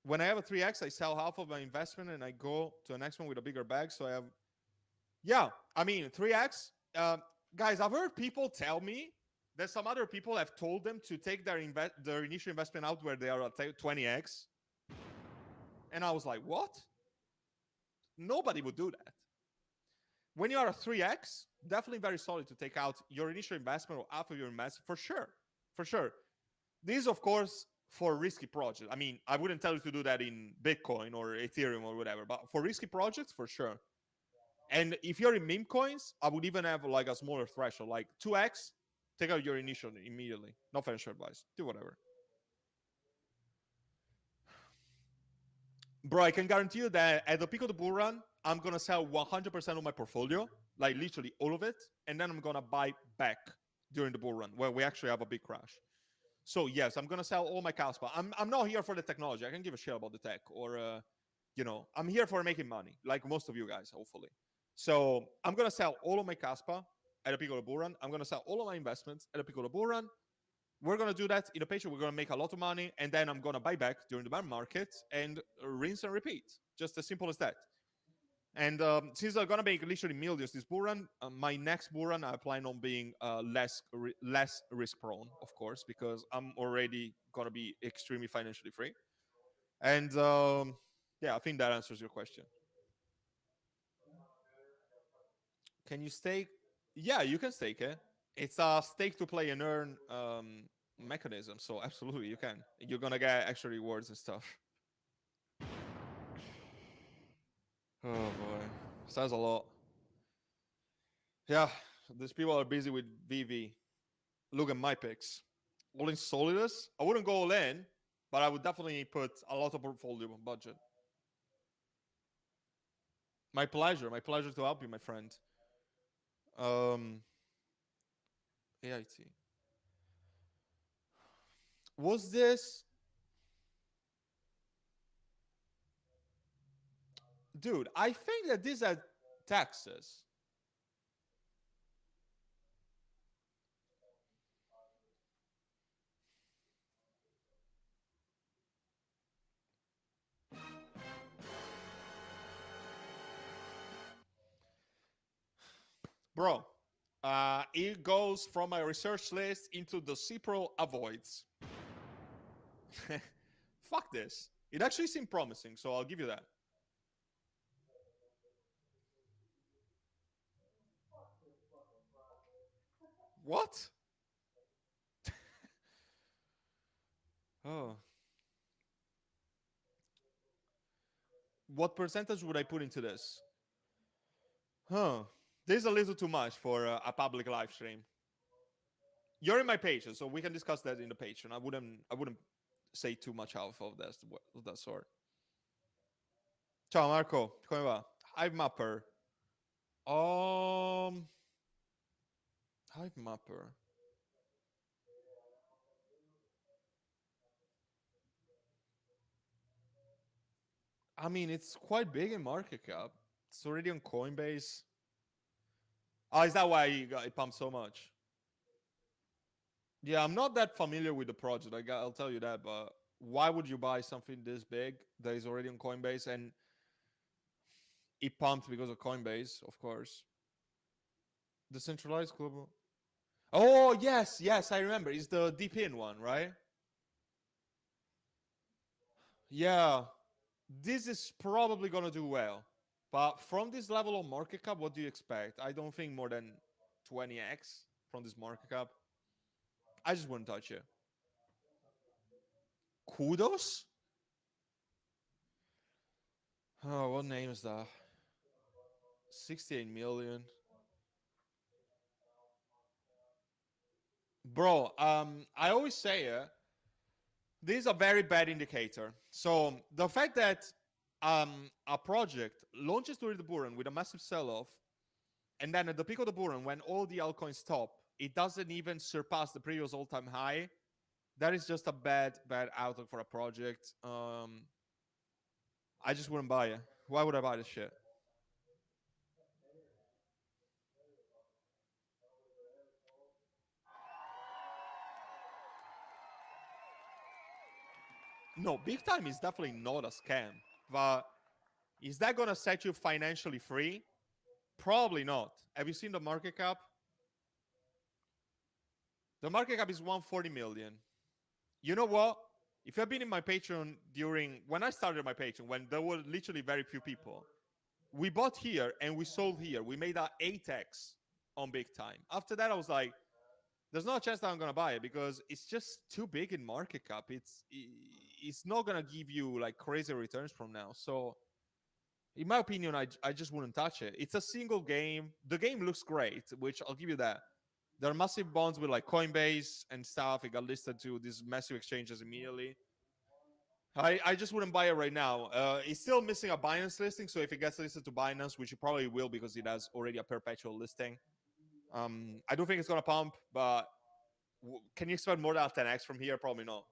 J: When I have a 3x, I sell half of my investment and I go to the next one with a bigger bag. So I have, yeah, I mean, 3x. Guys, I've heard people tell me that some other people have told them to take their initial investment out where they are at 20x. And I was like, what? Nobody would do that. When you are a 3x, definitely very solid to take out your initial investment or half of your investment, for sure. For sure. This is, of course, for risky projects. I mean, I wouldn't tell you to do that in Bitcoin or Ethereum or whatever, but for risky projects, for sure. And if you're in meme coins, I would even have like a smaller threshold, like 2x, take out your initial immediately. No financial advice. Do whatever. Bro, I can guarantee you that at the peak of the bull run, I'm gonna sell 100% of my portfolio, like literally all of it, and then I'm gonna buy back during the bull run where we actually have a big crash. So yes, I'm gonna sell all my Caspa. I'm not here for the technology. I can give a shit about the tech, or I'm here for making money, like most of you guys, hopefully. So I'm gonna sell all of my Caspa at the peak of the bull run. I'm gonna sell all of my investments at the peak of the bull run. We're gonna do that in a picture. We're gonna make a lot of money, and then I'm gonna buy back during the bear market and rinse and repeat. Just as simple as that. And since I'm gonna make literally millions this bull run, my next bull run I plan on being less risk prone, of course, because I'm already gonna be extremely financially free. And yeah, I think that answers your question. Can you stake? Yeah, you can stake it. It's a stake to play and earn mechanism, so absolutely you can. You're gonna get extra rewards and stuff. Oh boy, sounds a lot. Yeah, these people are busy with VV. Look at my picks. All in Solidus. I wouldn't go all in, but I would definitely put a lot of portfolio budget. My pleasure. My pleasure to help you, my friend. AIT. Was this, dude? I think that these are taxes. Bro, it goes from my research list into the Cipro avoids. Fuck this. It actually seemed promising, so I'll give you that. What? Oh. What percentage would I put into this? Huh. This is a little too much for a public live stream. You're in my page, so we can discuss that in the page, and I wouldn't say too much out of that sort. Ciao Marco, come va? Hive Mapper. Um, Hive Mapper. I mean, it's quite big in market cap. It's already on Coinbase. Oh, is that why it pumped so much? Yeah, I'm not that familiar with the project. I'll tell you that. But why would you buy something this big that is already on Coinbase and it pumped because of Coinbase, of course? Decentralized global. Oh yes, yes, I remember. It's the deep in one, right? Yeah, this is probably gonna do well. But from this level of market cap, what do you expect? I don't think more than 20x from this market cap. I just wouldn't touch it. Kudos? Oh, what name is that? 68 million. Bro, I always say this is a very bad indicator. So the fact that a project launches during the bull run with a massive sell-off, and then at the peak of the bull run, when all the altcoins stop, it doesn't even surpass the previous all-time high. That is just a bad outlook for a project. I just wouldn't buy it. Why would I buy this shit? No, big time is definitely not a scam. But is that gonna set you financially free? Probably not. Have you seen the market cap? The market cap is 140 million. You know what? If you've been in my Patreon during when I started my Patreon, when there were literally very few people, we bought here and we sold here. We made our AiTechs on big time. After that, I was like, there's no chance that I'm gonna buy it because it's just too big in market cap. It's not gonna give you like crazy returns from now. So in my opinion, I just wouldn't touch it. It's a single game. The game looks great, which I'll give you that. There are massive bonds with like Coinbase and stuff. It got listed to these massive exchanges immediately. I just wouldn't buy it right now. It's still missing a Binance listing, so if it gets listed to Binance, which it probably will because it has already a perpetual listing, I do think it's gonna pump. But can you expect more than 10x from here? Probably not.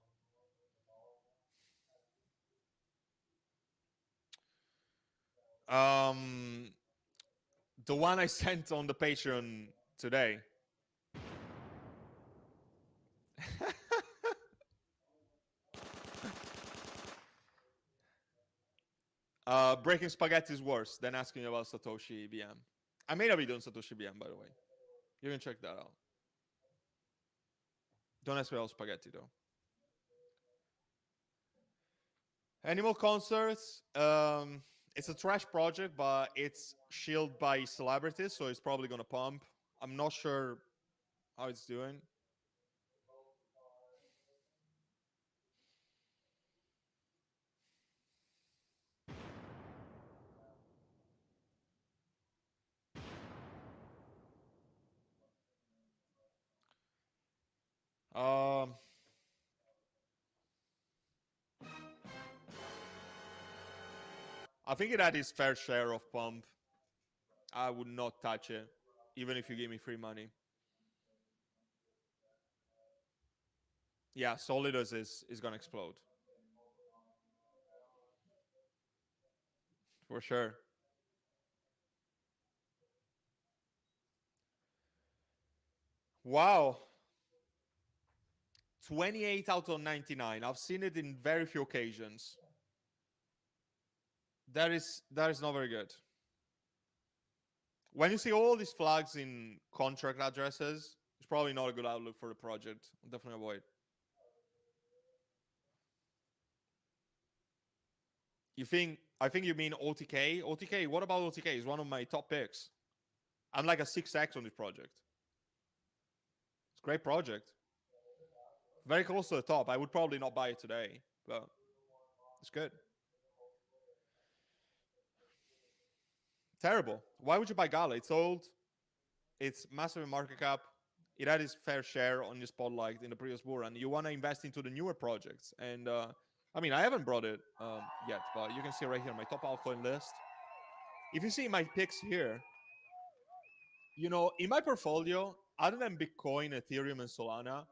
J: Um, the one I sent on the Patreon today. Breaking spaghetti is worse than asking about Satoshi VM. I may not be doing Satoshi VM, by the way. You can check that out. Don't ask me about spaghetti though. Animal concerts. It's a trash project, but it's shielded by celebrities, so it's probably gonna pump. I'm not sure how it's doing. Um, I think it had its fair share of pump. I would not touch it, even if you give me free money. Yeah, Solidus is gonna explode. For sure. Wow. 28 out of 99. I've seen it in very few occasions. That is not very good. When you see all these flags in contract addresses, it's probably not a good outlook for the project. I'll definitely avoid. I think you mean OTK? OTK, what about OTK? It's one of my top picks. I'm like a 6x on this project. It's a great project. Very close to the top. I would probably not buy it today, but it's good. Terrible. Why would you buy Gala? It's old. It's massive in market cap. It had its fair share on the spotlight in the previous bull run. You want to invest into the newer projects. And I mean, I haven't brought it yet, but you can see right here my top altcoin list. If you see my picks here, you know, in my portfolio, other than Bitcoin, Ethereum, and Solana,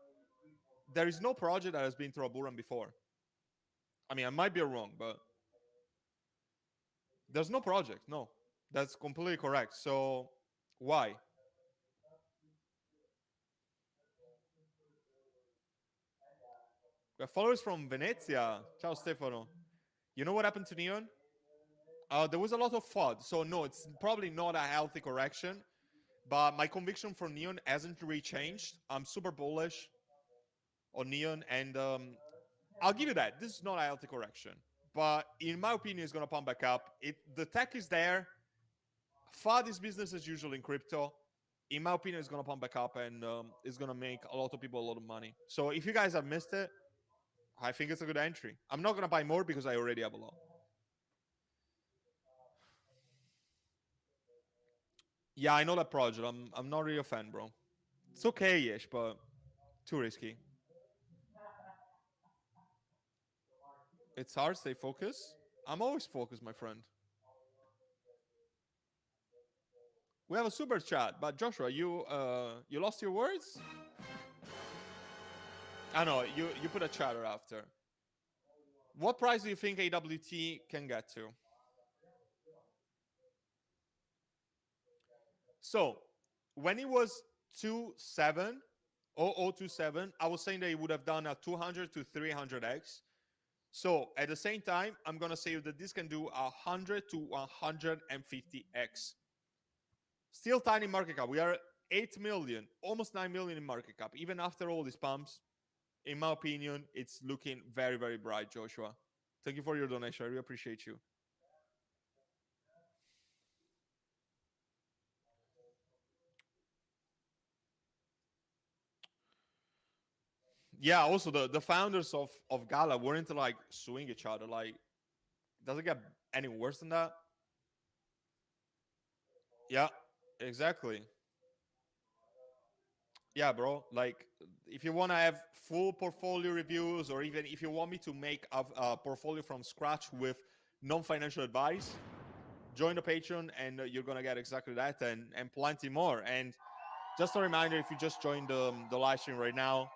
J: there is no project that has been through a bull run before. I mean, I might be wrong, but there's no project. No, that's completely correct. So why? We have followers from Venezia. Ciao, Stefano. You know what happened to Neon? There was a lot of FUD. So, no, it's probably not a healthy correction. But my conviction for Neon hasn't really changed. I'm super bullish on Neon. And I'll give you that. This is not a healthy correction. But in my opinion, it's going to pump back up. The tech is there. FUD is business as usual in crypto. In my opinion, it's going to pump back up. And it's going to make a lot of people a lot of money. So if you guys have missed it, I think it's a good entry. I'm not going to buy more because I already have a lot. Yeah, I know that project. I'm not really a fan, bro. It's okay-ish, but too risky. It's hard. Stay focused. I'm always focused, my friend. We have a super chat, but Joshua, you lost your words? I know you put a chatter after. What price do you think AWT can get to? So when it was 27, I was saying that it would have done a 200 to 300x. So at the same time, I'm gonna say that this can do 100 to 150x. Still tiny market cap. We are 8 million, almost 9 million in market cap. Even after all these pumps, in my opinion, it's looking very, very bright, Joshua. Thank you for your donation. I really appreciate you. Yeah, also the founders of Gala weren't like suing each other. Like, does it get any worse than that? Yeah, exactly. Yeah, bro. Like, if you want to have full portfolio reviews, or even if you want me to make a portfolio from scratch with non-financial advice, join the Patreon, and you're gonna get exactly that, and plenty more. And just a reminder, if you just joined the live stream right now,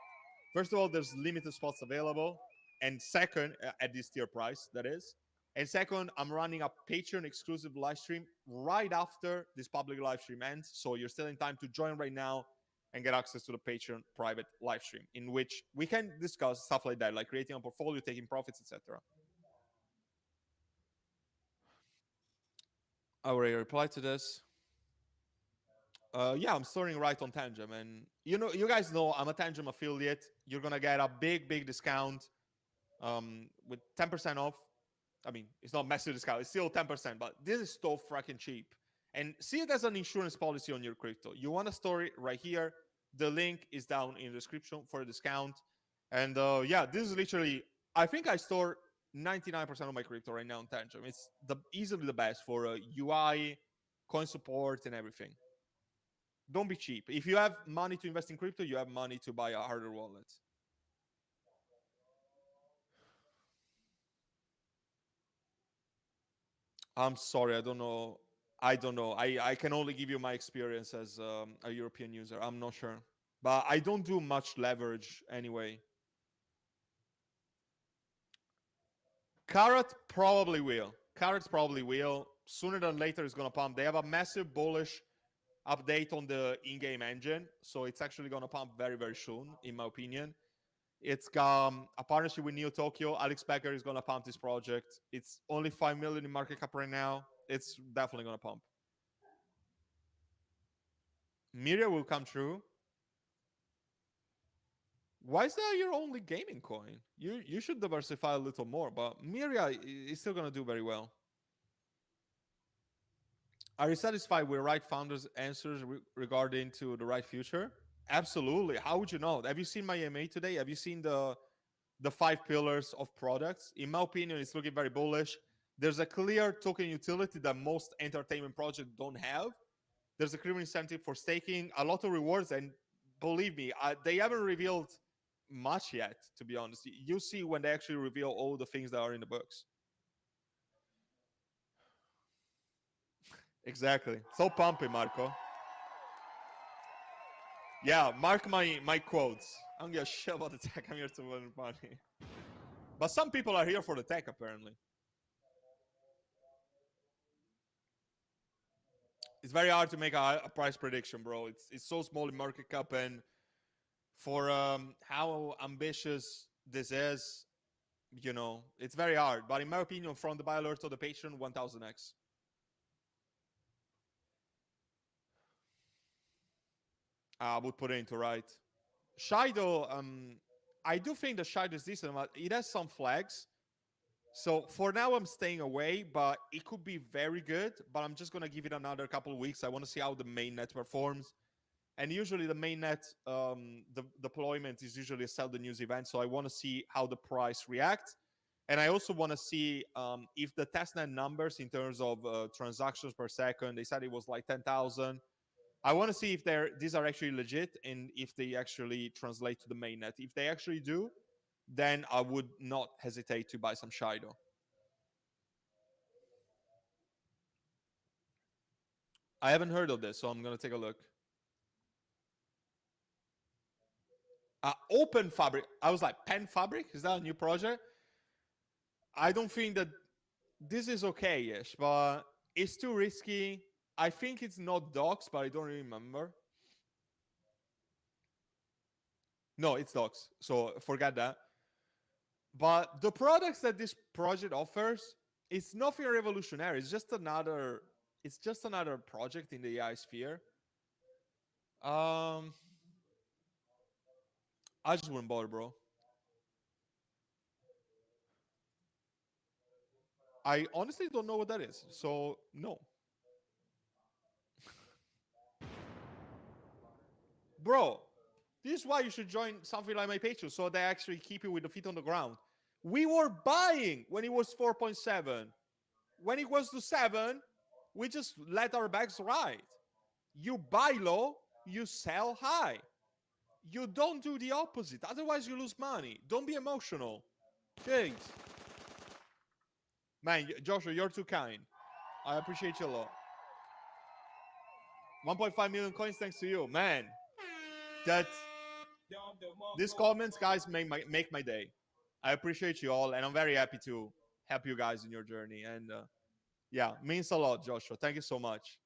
J: first of all, there's limited spots available, and second, at this tier price, that is. And second, I'm running a Patreon exclusive live stream right after this public live stream ends, so you're still in time to join right now and get access to the Patreon private live stream, in which we can discuss stuff like that, like creating a portfolio, taking profits, etc. I already replied to this. Yeah, I'm storing right on Tangem, and you guys know I'm a Tangem affiliate. You're gonna get a big discount, with 10% off. I mean, it's not massive discount; it's still 10%, but this is so freaking cheap. And see it as an insurance policy on your crypto. You want to store it right here. The link is down in the description for a discount. And yeah, this is literally. I think I store 99% of my crypto right now on Tangem. It's easily the best for UI, coin support, and everything. Don't be cheap. If you have money to invest in crypto, you have money to buy a hardware wallet. I'm sorry, I don't know. I don't know. I can only give you my experience as a European user. I'm not sure. But I don't do much leverage anyway. Carrot probably will. Carrots probably will. Sooner than later, it's going to pump. They have a massive bullish update on the in-game engine. So it's actually going to pump very soon, in my opinion. It's got a partnership with Neo Tokyo. Alex Becker is going to pump this project. It's only 5 million in market cap right now. It's definitely going to pump. Myro will come true. Why is that your only gaming coin? You should diversify a little more, but Myro is still going to do very well. Are you satisfied with right founders' answers regarding to the right future? Absolutely. How would you know? Have you seen my EMA today? Have you seen the 5 pillars of products? In my opinion, it's looking very bullish. There's a clear token utility that most entertainment projects don't have. There's a clear incentive for staking, a lot of rewards, and believe me, they haven't revealed much yet, to be honest. You see when they actually reveal all the things that are in the books. Exactly. So pumpy, Marco. Yeah, mark my quotes. I don't give a shit about the tech. I'm here to win money. But some people are here for the tech, apparently. It's very hard to make a price prediction, bro. It's so small in market cap, and for how ambitious this is, it's very hard. But in my opinion, from the buy alert to the Patreon, 1000x. I would put it into right. Shido, I do think the Shido is decent, but it has some flags. So for now, I'm staying away, but it could be very good. But I'm just gonna give it another couple of weeks. I want to see how the mainnet performs. And usually the mainnet the deployment is usually a sell the news event. So I want to see how the price reacts. And I also want to see if the testnet numbers in terms of transactions per second, they said it was like 10,000. I want to see if these are actually legit and if they actually translate to the mainnet. If they actually do, then I would not hesitate to buy some Shido. I haven't heard of this, so I'm going to take a look. Open Fabric. I was like, Pen Fabric? Is that a new project? I don't think that this is okay-ish, but it's too risky. I think it's not docs, but I don't remember. No, it's docs. So forget that. But the products that this project offers, it's nothing revolutionary. It's just another project in the AI sphere. I just wouldn't bother, bro. I honestly don't know what that is. So no. Bro, this is why you should join something like my Patreon, so they actually keep you with the feet on the ground. We were buying when it was 4.7. When it was to 7, we just let our bags ride. You buy low, you sell high. You don't do the opposite. Otherwise, you lose money. Don't be emotional. Jeez. Man, Joshua, you're too kind. I appreciate you a lot. 1.5 million coins thanks to you. Man, that these comments, guys, make my day. I appreciate you all, and I'm very happy to help you guys in your journey. And yeah, means a lot, Joshua. Thank you so much.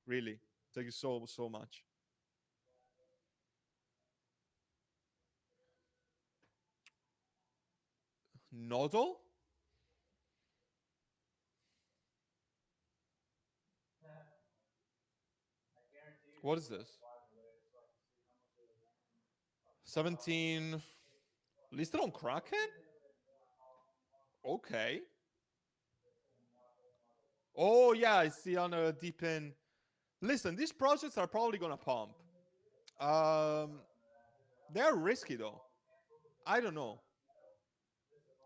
J: Really. Thank you so much. Nodal? What is this? 17 listed on Kraken? Okay. Oh yeah, I see on a deep in. Listen, these projects are probably gonna pump. They're risky though. I don't know.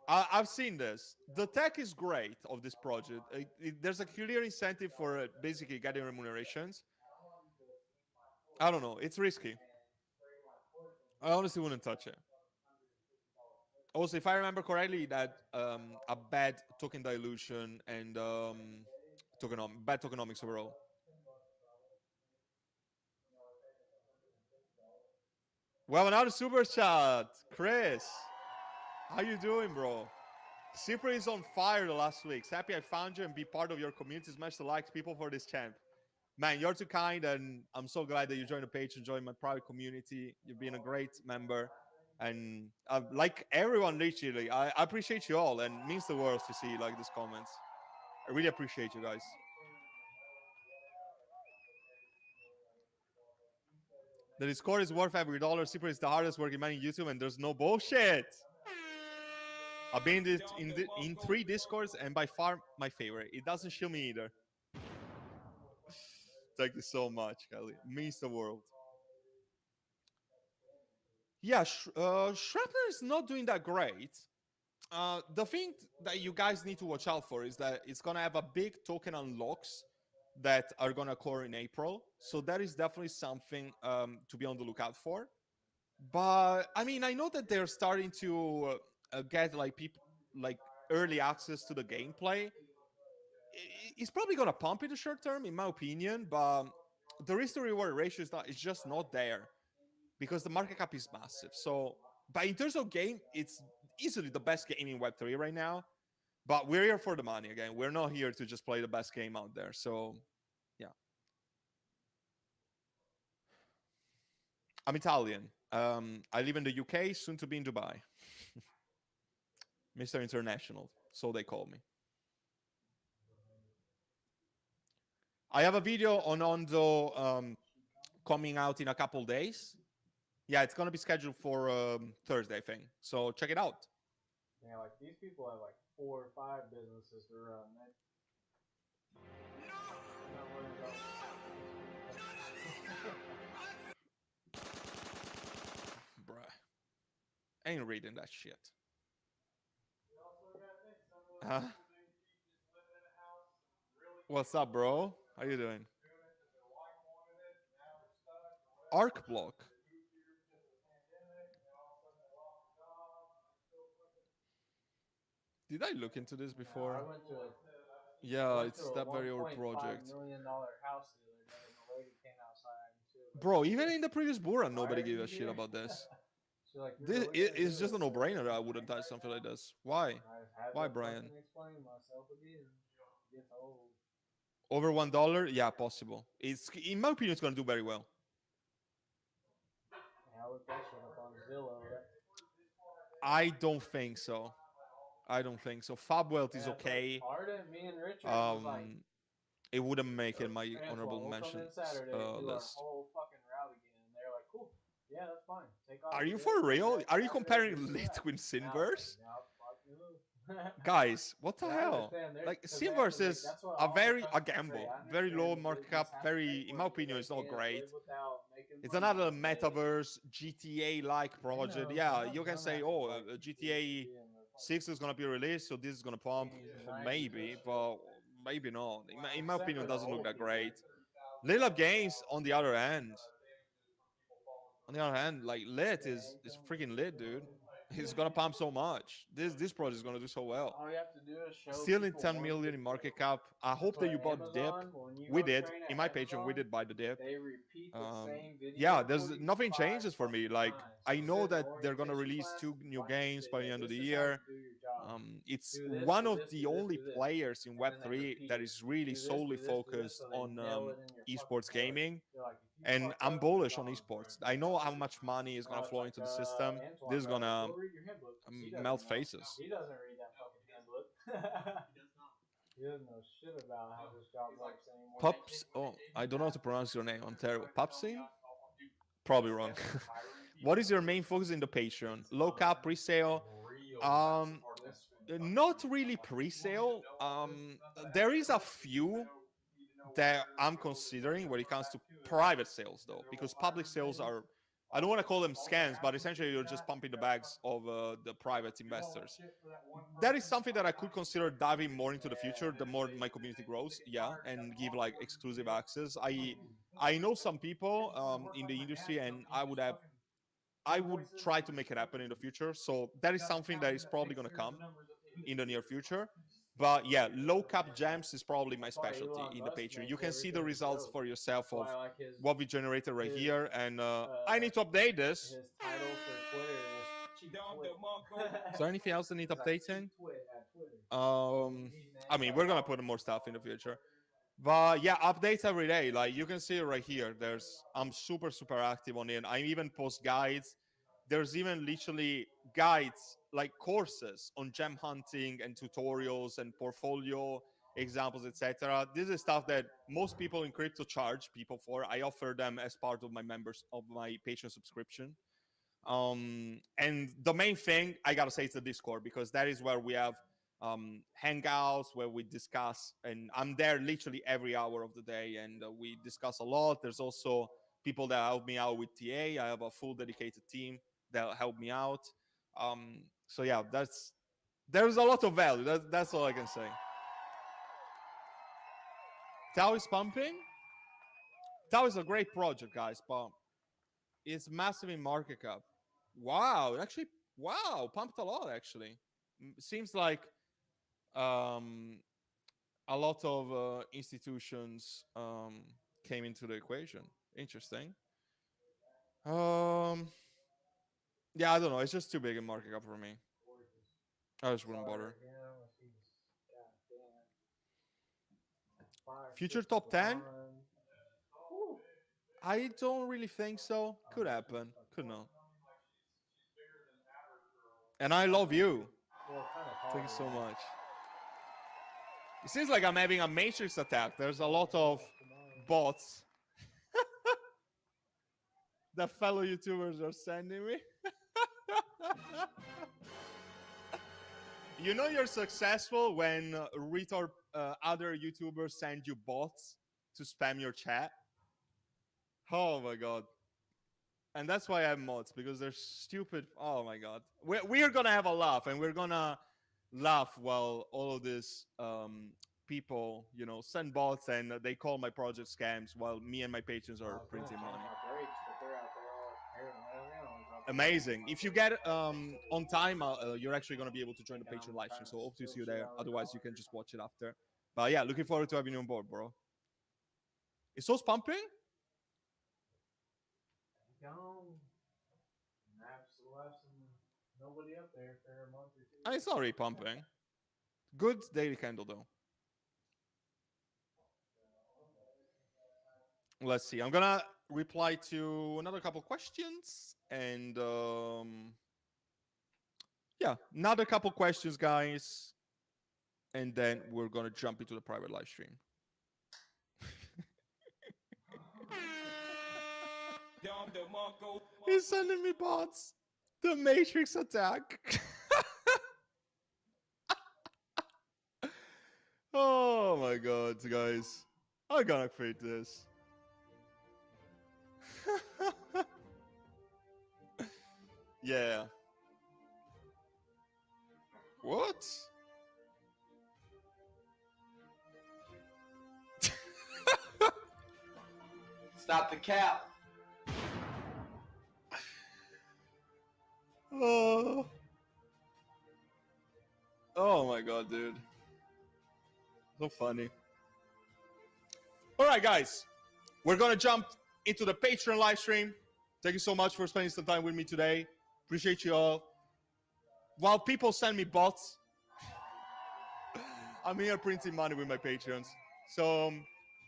J: I've seen this. The tech is great of this project. There's a clear incentive for basically getting remunerations. I don't know. It's risky. I honestly wouldn't touch it. Also, if I remember correctly, that a bad token dilution and bad tokenomics overall. Well, another super chat, Chris. How you doing, bro? Super is on fire the last weeks. Happy I found you and be part of your community. Smash the likes, people, for this champ. Man, you're too kind, and I'm so glad that you joined the page and joined my private community. You've been a great member, and like everyone, literally, I appreciate you all, and it means the world to see like these comments. I really appreciate you guys. The Discord is worth every dollar. Super is the hardest working man in YouTube, and there's no bullshit. I've been in 3 Discords, and by far my favorite. It doesn't shield me either. Thank you so much, Kelly. It means the world. Yeah, Shrapnel is not doing that great. The thing that you guys need to watch out for is that it's gonna have a big token unlocks that are gonna occur in April. So that is definitely something to be on the lookout for. But I mean, I know that they're starting to get like people like early access to the gameplay. It's probably gonna pump in the short term, in my opinion. But the risk to reward ratio is just not there because the market cap is massive. So, but in terms of game, it's easily the best game in Web3 right now. But we're here for the money again. We're not here to just play the best game out there. So, yeah. I'm Italian. I live in the UK, soon to be in Dubai. Mr. International, so they call me. I have a video on Ondo coming out in a couple days. Yeah, it's gonna be scheduled for Thursday, I think. So check it out.
B: Yeah, like these people have like 4 or 5 businesses to run.
J: Bruh. I ain't reading that shit. Huh? What's up, bro? How you doing? Arc block. Did I look into this before?
B: I went to
J: yeah, it's that very old project.
B: $1.5 million house the other day, and the lady came outside and she was like,
J: Bro, even in the previous Buran, nobody gave a shit about this.
B: she's like,
J: This is just a no-brainer that I wouldn't touch something like this. Why? Why, Brian?
B: Explain myself again. It gets old.
J: Over $1? Yeah, possible. It's in my opinion, it's gonna do very well.
B: Yeah, I looked that shit up on Zillow.
J: I don't think so. I don't think so. Fab Wealth is okay.
B: Ardent, me and Richard was like,
J: it wouldn't make it my honorable mention
B: list. Whole fucking route again. And they're like, cool. Yeah, that's fine. Take off.
J: Are you for real? Are you comparing Lit with Sinverse? Guys, what the hell? Like Sinverse is a gamble, very low market cap, very, in my opinion, it's not great. It's another metaverse GTA like project. Yeah, you can say, oh, GTA 6 is gonna be released, so this is gonna pump. Maybe, but maybe not. In my opinion, it doesn't look that great. Little Up Games, on the other hand, On the other hand, like lit is freaking lit, dude. He's gonna pump so much. This project is gonna do so well.
B: All you have to do is show
J: Still in
B: people
J: 10
B: one
J: million in
B: video.
J: market cap. I
B: That's
J: hope that
B: what
J: you bought the dip.
B: Amazon, when you
J: We
B: go
J: did.
B: train
J: In
B: at
J: my Patreon, we
B: Amazon,
J: did buy the dip.
B: they repeat the same video.
J: Yeah, there's nothing changes for me. Like,
B: 45
J: I know
B: times. So
J: that
B: sit in
J: they're gonna
B: orientation
J: release
B: class,
J: 2 new
B: watch this
J: games by the
B: video.
J: end of the
B: This is how you
J: year.
B: do your job.
J: It's
B: Do this,
J: one
B: do
J: of
B: this,
J: the
B: do this,
J: only
B: do this.
J: players in
B: And then they
J: Web3
B: repeat
J: that
B: it.
J: is really
B: Do this,
J: solely
B: do this, do this,
J: focused
B: so they
J: on
B: nail it in your
J: esports
B: fucking code.
J: gaming.
B: They're like, if you
J: And
B: fuck
J: I'm
B: up, you're
J: bullish on
B: gone,
J: esports.
B: bro.
J: I know how much money is gonna
B: It's
J: flow
B: like,
J: into the system. This is
B: Antoine,
J: gonna
B: go read your handbook. He doesn't
J: melt
B: know.
J: faces.
B: He doesn't read that fucking handbook. He doesn't know shit about how this job works anymore.
J: Pups. Oh, I don't know how to pronounce your name. I'm terrible. Pupsing? Probably wrong. What is your main focus in the Patreon? Low cap, pre-sale? Not really pre-sale. There is a few that I'm considering when it comes to private sales, though, because public sales are, I don't want to call them scams, but essentially you're just pumping the bags of the private investors. That is something that I could consider diving more into the future, the more my community grows, yeah, and give like exclusive access. I know some people in the industry, and I would try to make it happen in the future. So that is something that is probably going to come in the near future. But yeah, low cap gems is probably my specialty in the Patreon. You can see the results for yourself of what we generated right here. And I need to update this.
B: His title for Twitter is Cheap Twit.
J: Is there anything else that needs
B: It's like
J: updating?
B: Cheap Twit at Twitter.
J: I mean, we're gonna put more stuff in the future. But yeah, updates every day. Like you can see it right here. I'm super active on it. I even post guides. There's even literally guides, like courses on gem hunting and tutorials and portfolio examples, etc. This is stuff that most people in crypto charge people for. I offer them as part of my Patreon subscription. And the main thing I gotta say is the Discord, because that is where we have hangouts where we discuss, and I'm there literally every hour of the day, and we discuss a lot. There's also people that help me out with TA. I have a full dedicated team that help me out. So yeah, there's a lot of value. That's all I can say. Tau is pumping. Tau is a great project, guys, but it's massive in market cap. Wow, pumped a lot actually. Seems like a lot of institutions came into the equation. Interesting. Yeah, I don't know. It's just too big in market cap for me. I just wouldn't bother. Future top 10? I don't really think so. Could happen. Could not. And I love you. Thank you so much. It seems like I'm having a matrix attack. There's a lot of bots that fellow YouTubers are sending me. You know you're successful when other YouTubers send you bots to spam your chat. Oh my god. And that's why I have mods, because they're stupid. Oh my god. We're gonna have a laugh, and we're gonna laugh while all of these people, send bots and they call my project scams while me and my patrons are printing money. Amazing. If you get on time, you're actually going to be able to join the Patreon live stream. So hope to see you there. Otherwise, you can just watch it after. But yeah, looking forward to having you on board, bro. Is Sauce pumping?
B: Nobody up there for a month or two.
J: It's already pumping. Good daily candle, though. Let's see. I'm going to reply to another couple questions. And yeah, another couple questions, guys. And then we're going to jump into the private live stream. He's sending me bots. The Matrix attack. Oh my god, guys. I gotta create this. Yeah. What?
K: Stop the cap.
J: Oh, oh my god, dude. So funny. All right, guys. We're going to jump into the Patreon live stream. Thank you so much for spending some time with me today. Appreciate you all. While people send me bots, I'm here printing money with my Patreons. So,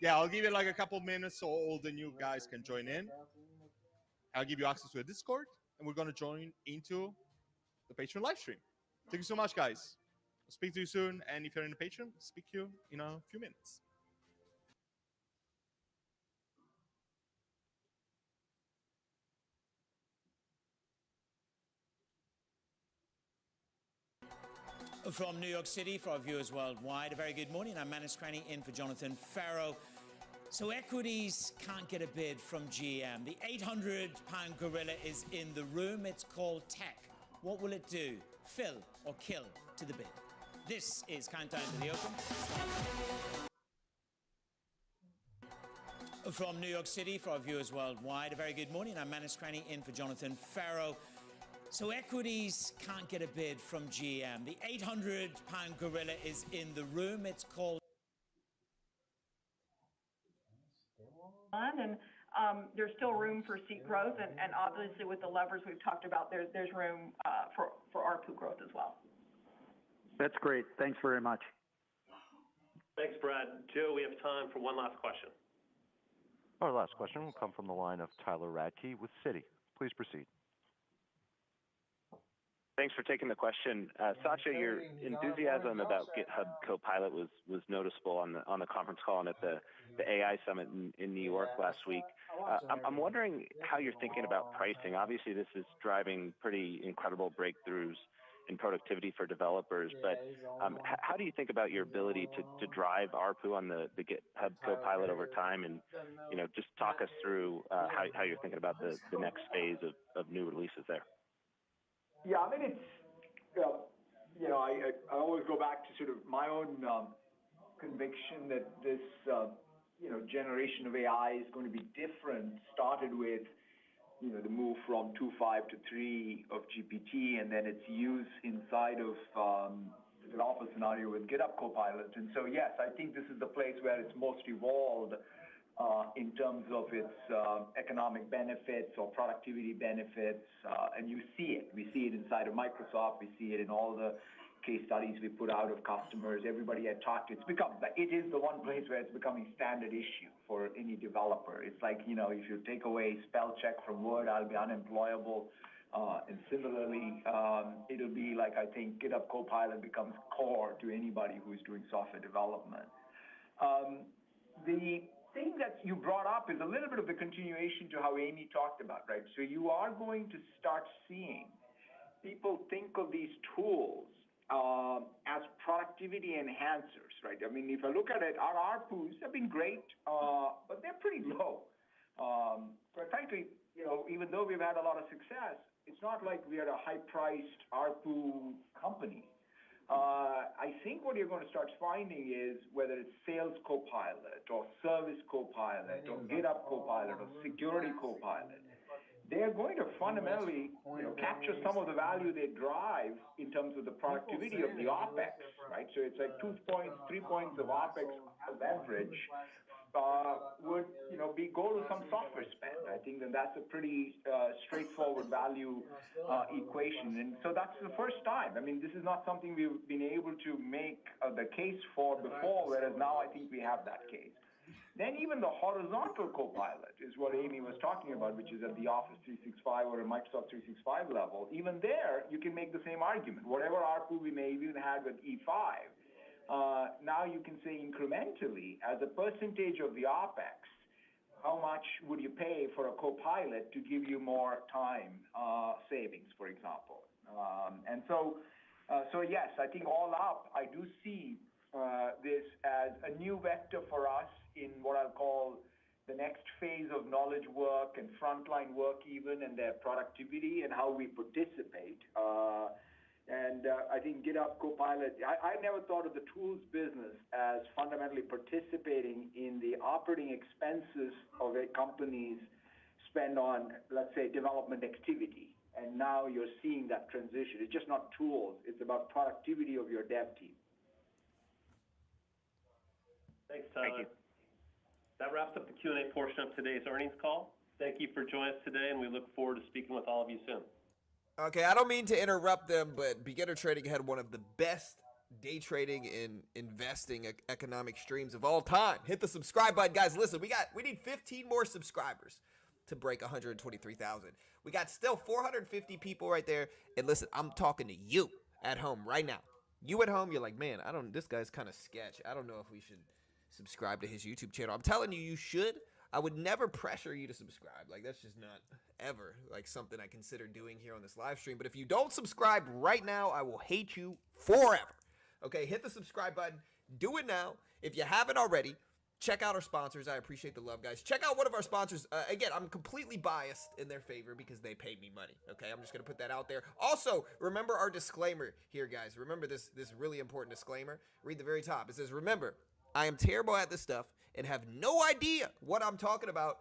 J: yeah, I'll give you like a couple minutes so all the new guys can join in. I'll give you access to a Discord, and we're going to join into the Patreon live stream. Thank you so much, guys. I'll speak to you soon. And if you're in the Patreon, speak to you in a few minutes.
K: From New York City, for our viewers worldwide, a very good morning. I'm Manus Cranny in for Jonathan Farrow. So equities can't get a bid from GM. The 800-pound gorilla is in the room. It's called tech. What will it do? Fill or kill to the bid? This is Countdown to the Open. From New York City, for our viewers worldwide, a very good morning. I'm Manus Cranny in for Jonathan Farrow. So equities can't get a bid from GM. The 800-pound gorilla is in the room. It's called...
L: And there's still room for seat growth, and obviously with the levers we've talked about, there's room for ARPU growth as well.
M: That's great. Thanks very much.
N: Thanks, Brad. Joe, we have time for one last question.
O: Our last question will come from the line of Tyler Radke with Citi. Please proceed.
P: Thanks for taking the question. Satya, your enthusiasm about GitHub Copilot was noticeable on the conference call and at the AI Summit in New York last week. I'm wondering how you're thinking about pricing. Obviously, this is driving pretty incredible breakthroughs in productivity for developers, but how do you think about your ability to drive ARPU on the GitHub Copilot over time? And, just talk us through how you're thinking about the next phase of new releases there.
Q: Yeah, I mean, it's, I always go back to sort of my own conviction that this, generation of AI is going to be different. Started with, the move from 2.5 to 3 of GPT, and then its use inside of the developer scenario with GitHub Copilot. And so, yes, I think this is the place where it's most evolved in terms of its economic benefits or productivity benefits, and you see it. We see it inside of Microsoft. We see it in all the case studies we put out of customers. Everybody I talked to, it is the one place where it's becoming standard issue for any developer. It's like, if you take away spell check from Word, I'll be unemployable. And similarly, it'll be like, I think GitHub Copilot becomes core to anybody who's doing software development. The thing that you brought up is a little bit of the continuation to how Amy talked about, right? So you are going to start seeing people think of these tools as productivity enhancers, right? I mean, if I look at it, our ARPUs have been great, but they're pretty low. Quite frankly, even though we've had a lot of success, it's not like we are a high-priced ARPU company. I think what you're going to start finding is whether it's Sales Copilot or Service Copilot or GitHub Copilot or Security Copilot, they're going to fundamentally capture some of the value they drive in terms of the productivity of the OpEx, right? So it's like 2 points, 3 points of OpEx leverage would go to some software spend. I think that that's a pretty straightforward value equation. And so that's the first time. I mean, this is not something we've been able to make the case for before, whereas now I think we have that case. Then even the horizontal Copilot is what Amy was talking about, which is at the Office 365 or a Microsoft 365 level. Even there, you can make the same argument. Whatever ARPU we may even had with E5, now you can say incrementally, as a percentage of the OpEx, how much would you pay for a Copilot to give you more time savings, for example? And so yes, I think all up, I do see this as a new vector for us in what I'll call the next phase of knowledge work and frontline work even, and their productivity and how we participate. I think GitHub Copilot, I never thought of the tools business as fundamentally participating in the operating expenses of a company's spend on, let's say, development activity. And now you're seeing that transition. It's just not tools. It's about productivity of your dev team.
N: Thanks, Tyler.
P: Thank you.
N: That wraps up the Q&A portion of today's earnings call. Thank you for joining us today, and we look forward to speaking with all of you soon.
R: Okay, I don't mean to interrupt them, but beginner trading had one of the best day trading and investing economic streams of all time. Hit the subscribe button, guys. Listen, we need 15 more subscribers to break 123,000. We got still 450 people right there. And listen, I'm talking to you at home right now. You at home, you're like, man, this guy's kind of sketch. I don't know if we should subscribe to his YouTube channel. I'm telling you, you should. I would never pressure you to subscribe. Like, that's just not ever like something I consider doing here on this live stream. But if you don't subscribe right now, I will hate you forever. Okay, hit the subscribe button. Do it now. If you haven't already, check out our sponsors. I appreciate the love, guys. Check out one of our sponsors. Again, I'm completely biased in their favor because they pay me money. Okay, I'm just going to put that out there. Also, remember our disclaimer here, guys. Remember this really important disclaimer. Read the very top. It says, remember, I am terrible at this stuff and have no idea what I'm talking about.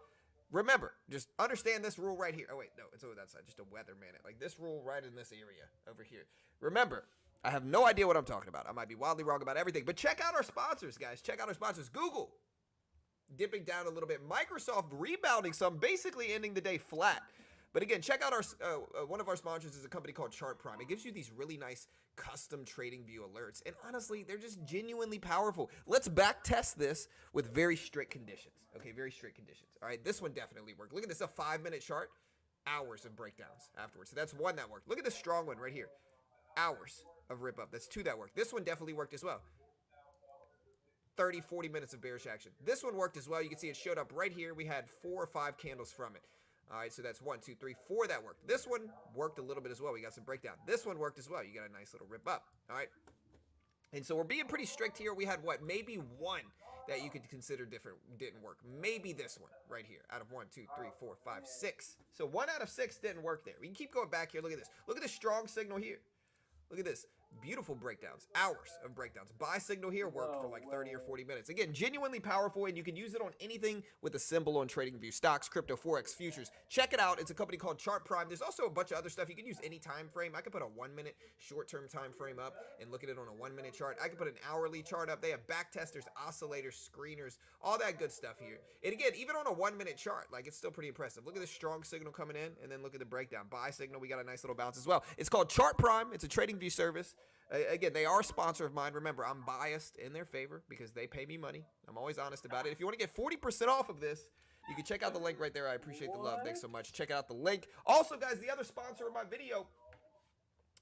R: Remember, just understand this rule right here. Oh, wait, no, it's over that side. Just a weatherman. Like this rule right in this area over here. Remember, I have no idea what I'm talking about. I might be wildly wrong about everything. But check out our sponsors, guys. Check out our sponsors. Google, dipping down a little bit. Microsoft rebounding some, basically ending the day flat. But again, check out our one of our sponsors is a company called Chart Prime. It gives you these really nice custom trading view alerts. And honestly, they're just genuinely powerful. Let's back test this with very strict conditions. Okay, very strict conditions. All right, this one definitely worked. Look at this, a 5-minute chart. Hours of breakdowns afterwards. So that's one that worked. Look at this strong one right here. Hours of rip up. That's two that worked. This one definitely worked as well. 30, 40 minutes of bearish action. This one worked as well. You can see it showed up right here. We had 4 or 5 candles from it. All right, so that's 1, 2, 3, 4 that worked. This one worked a little bit as well. We got some breakdown. This one worked as well. You got a nice little rip up. All right. And so we're being pretty strict here. We had what? Maybe one that you could consider different didn't work. Maybe this one right here out of 1, 2, 3, 4, 5, 6. So 1 out of 6 didn't work there. We can keep going back here. Look at this. Look at this strong signal here. Look at this. Beautiful breakdowns. Hours of breakdowns. Buy signal here worked for like 30 or 40 minutes. Again, genuinely powerful, and you can use it on anything with a symbol on TradingView. Stocks, crypto, Forex, futures. Check it out. It's a company called Chart Prime. There's also a bunch of other stuff. You can use any time frame. I could put a 1-minute short-term time frame up and look at it on a 1-minute chart. I could put an hourly chart up. They have back testers, oscillators, screeners, all that good stuff here. And again, even on a 1-minute chart, like it's still pretty impressive. Look at this strong signal coming in, and then look at the breakdown. Buy signal, we got a nice little bounce as well. It's called Chart Prime. It's a TradingView service. Again, they are a sponsor of mine. Remember, I'm biased in their favor because they pay me money. I'm always honest about it. If you want to get 40% off of this, you can check out the link right there. I appreciate the love. Thanks so much. Check out the link. Also, guys, the other sponsor of my video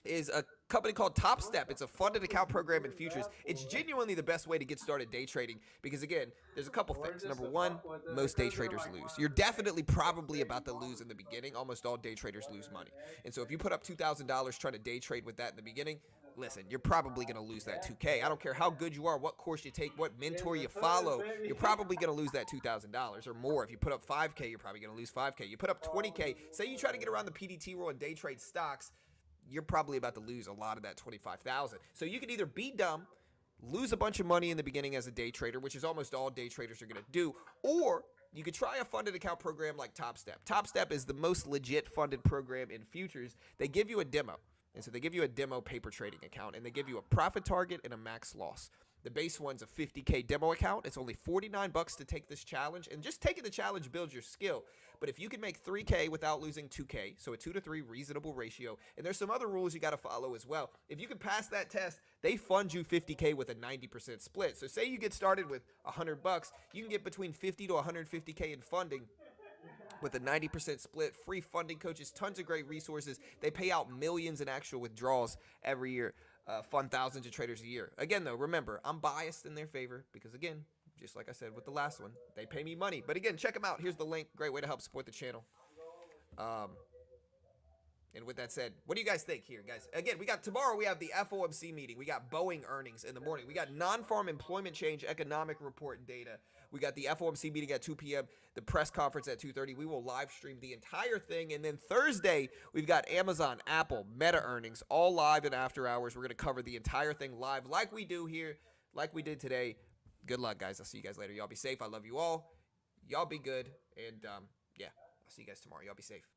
R: is a company called Top Step. It's a funded account program in futures. It's genuinely the best way to get started day trading because, again, there's a couple things. Number one, most day traders lose. You're definitely probably about to lose in the beginning. Almost all day traders lose money. And so if you put up $2,000 trying to day trade with that in the beginning, listen, you're probably going to lose that 2K. I don't care how good you are, what course you take, what mentor you follow, you're probably going to lose that $2,000 or more. If you put up 5K, you're probably going to lose 5K. You put up 20K, say you try to get around the PDT rule and day trade stocks, you're probably about to lose a lot of that 25,000. So you can either be dumb, lose a bunch of money in the beginning as a day trader, which is almost all day traders are going to do, or you could try a funded account program like Top Step. Top Step is the most legit funded program in futures. They give you a demo. And so they give you a demo paper trading account, and they give you a profit target and a max loss. The base one's a 50K demo account. It's only $49 to take this challenge, and just taking the challenge builds your skill. But if you can make 3K without losing 2K, so a 2 to 3 reasonable ratio, and there's some other rules you got to follow as well. If you can pass that test, they fund you 50K with a 90% split. So say you get started with $100, you can get between 50 to 150K in funding with a 90% split, free funding coaches, tons of great resources. They pay out millions in actual withdrawals every year, fund thousands of traders a year. Again, though, remember, I'm biased in their favor because, again, just like I said with the last one, they pay me money. But again, check them out. Here's the link. Great way to help support the channel. And with that said, what do you guys think here, guys? Again, tomorrow we have the FOMC meeting. We got Boeing earnings in the morning. We got non-farm employment change economic report data. We got the FOMC meeting at 2 p.m., the press conference at 2:30. We will live stream the entire thing. And then Thursday, we've got Amazon, Apple, Meta earnings, all live and after hours. We're going to cover the entire thing live like we do here, like we did today. Good luck, guys. I'll see you guys later. Y'all be safe. I love you all. Y'all be good. And, yeah, I'll see you guys tomorrow. Y'all be safe.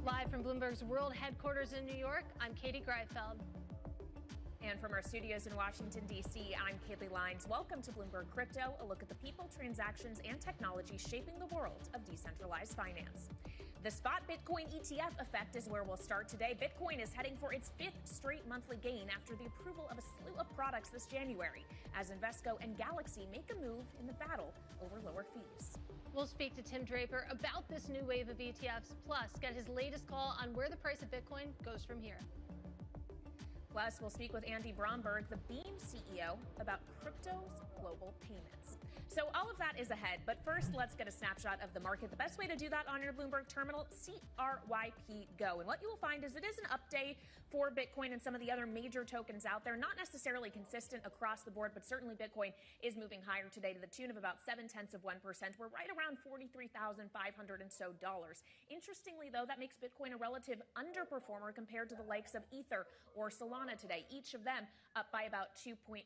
S: Live from Bloomberg's World Headquarters in New York, I'm Katie Greifeld.
T: And from our studios in Washington, D.C., I'm Kaylee Lines. Welcome to Bloomberg Crypto, a look at the people, transactions, and technology shaping the world of decentralized finance. The spot Bitcoin ETF effect is where we'll start today. Bitcoin is heading for its fifth straight monthly gain after the approval of a slew of products this January, as Invesco and Galaxy make a move in the battle over lower fees.
S: We'll speak to Tim Draper about this new wave of ETFs, plus get his latest call on where the price of Bitcoin goes from here.
T: Plus, we'll speak with Andy Bromberg, the Beam CEO, about crypto's global payments. So all of that is ahead, but first, let's get a snapshot of the market. The best way to do that on your Bloomberg terminal, CRYP Go. And what you will find is it is an update for Bitcoin and some of the other major tokens out there, not necessarily consistent across the board, but certainly Bitcoin is moving higher today to the tune of about 0.7%. We're right around $43,500 and so dollars. Interestingly, though, that makes Bitcoin a relative underperformer compared to the likes of Ether or Solana today, each of them up by about 2.7%.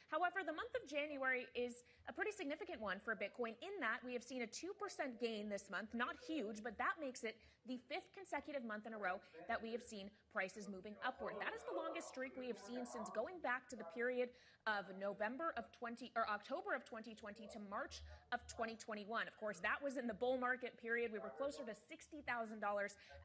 T: However, the month of January is a pretty significant one for Bitcoin in that we have seen a 2% gain this month. Not huge, but that makes it the fifth consecutive month in a row that we have seen prices moving upward. That is the longest streak we have seen since going back to the period of October of 2020 to March of 2021. Of course, that was in the bull market period. We were closer to $60,000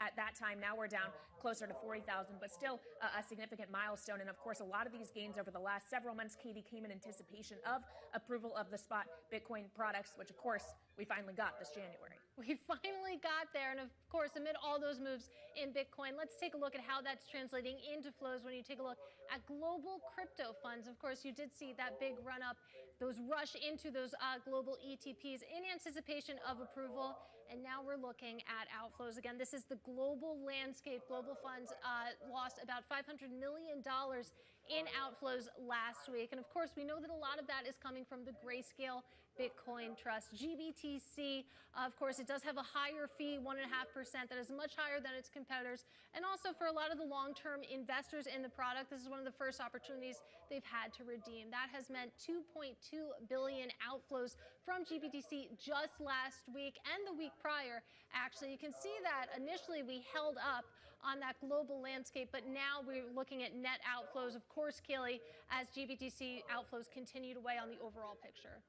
T: at that time. Now we're down closer to $40,000, but still a significant milestone. And of course, a lot of these gains over the last several months, Katie, came in anticipation of approval of the spot Bitcoin products, which of course we finally got this January.
S: We finally got there. And of course, amid all those moves in Bitcoin, let's take a look at how that's translating into flows when you take a look at global crypto funds. Of course, you did see that big run up, those rush into those global ETPs in anticipation of approval. And now we're looking at outflows. Again, this is the global landscape. Global funds lost about $500 million in outflows last week. And of course, we know that a lot of that is coming from the Grayscale Bitcoin Trust. GBTC, of course, it does have a higher fee, 1.5%, that is much higher than its competitors. And also for a lot of the long-term investors in the product, this is one of the first opportunities they've had to redeem. That has meant 2.2 billion outflows from GBTC just last week and the week prior. Actually, you can see that initially we held up on that global landscape, but now we're looking at net outflows, of course, Kelly, as GBTC outflows continue to weigh on the overall picture.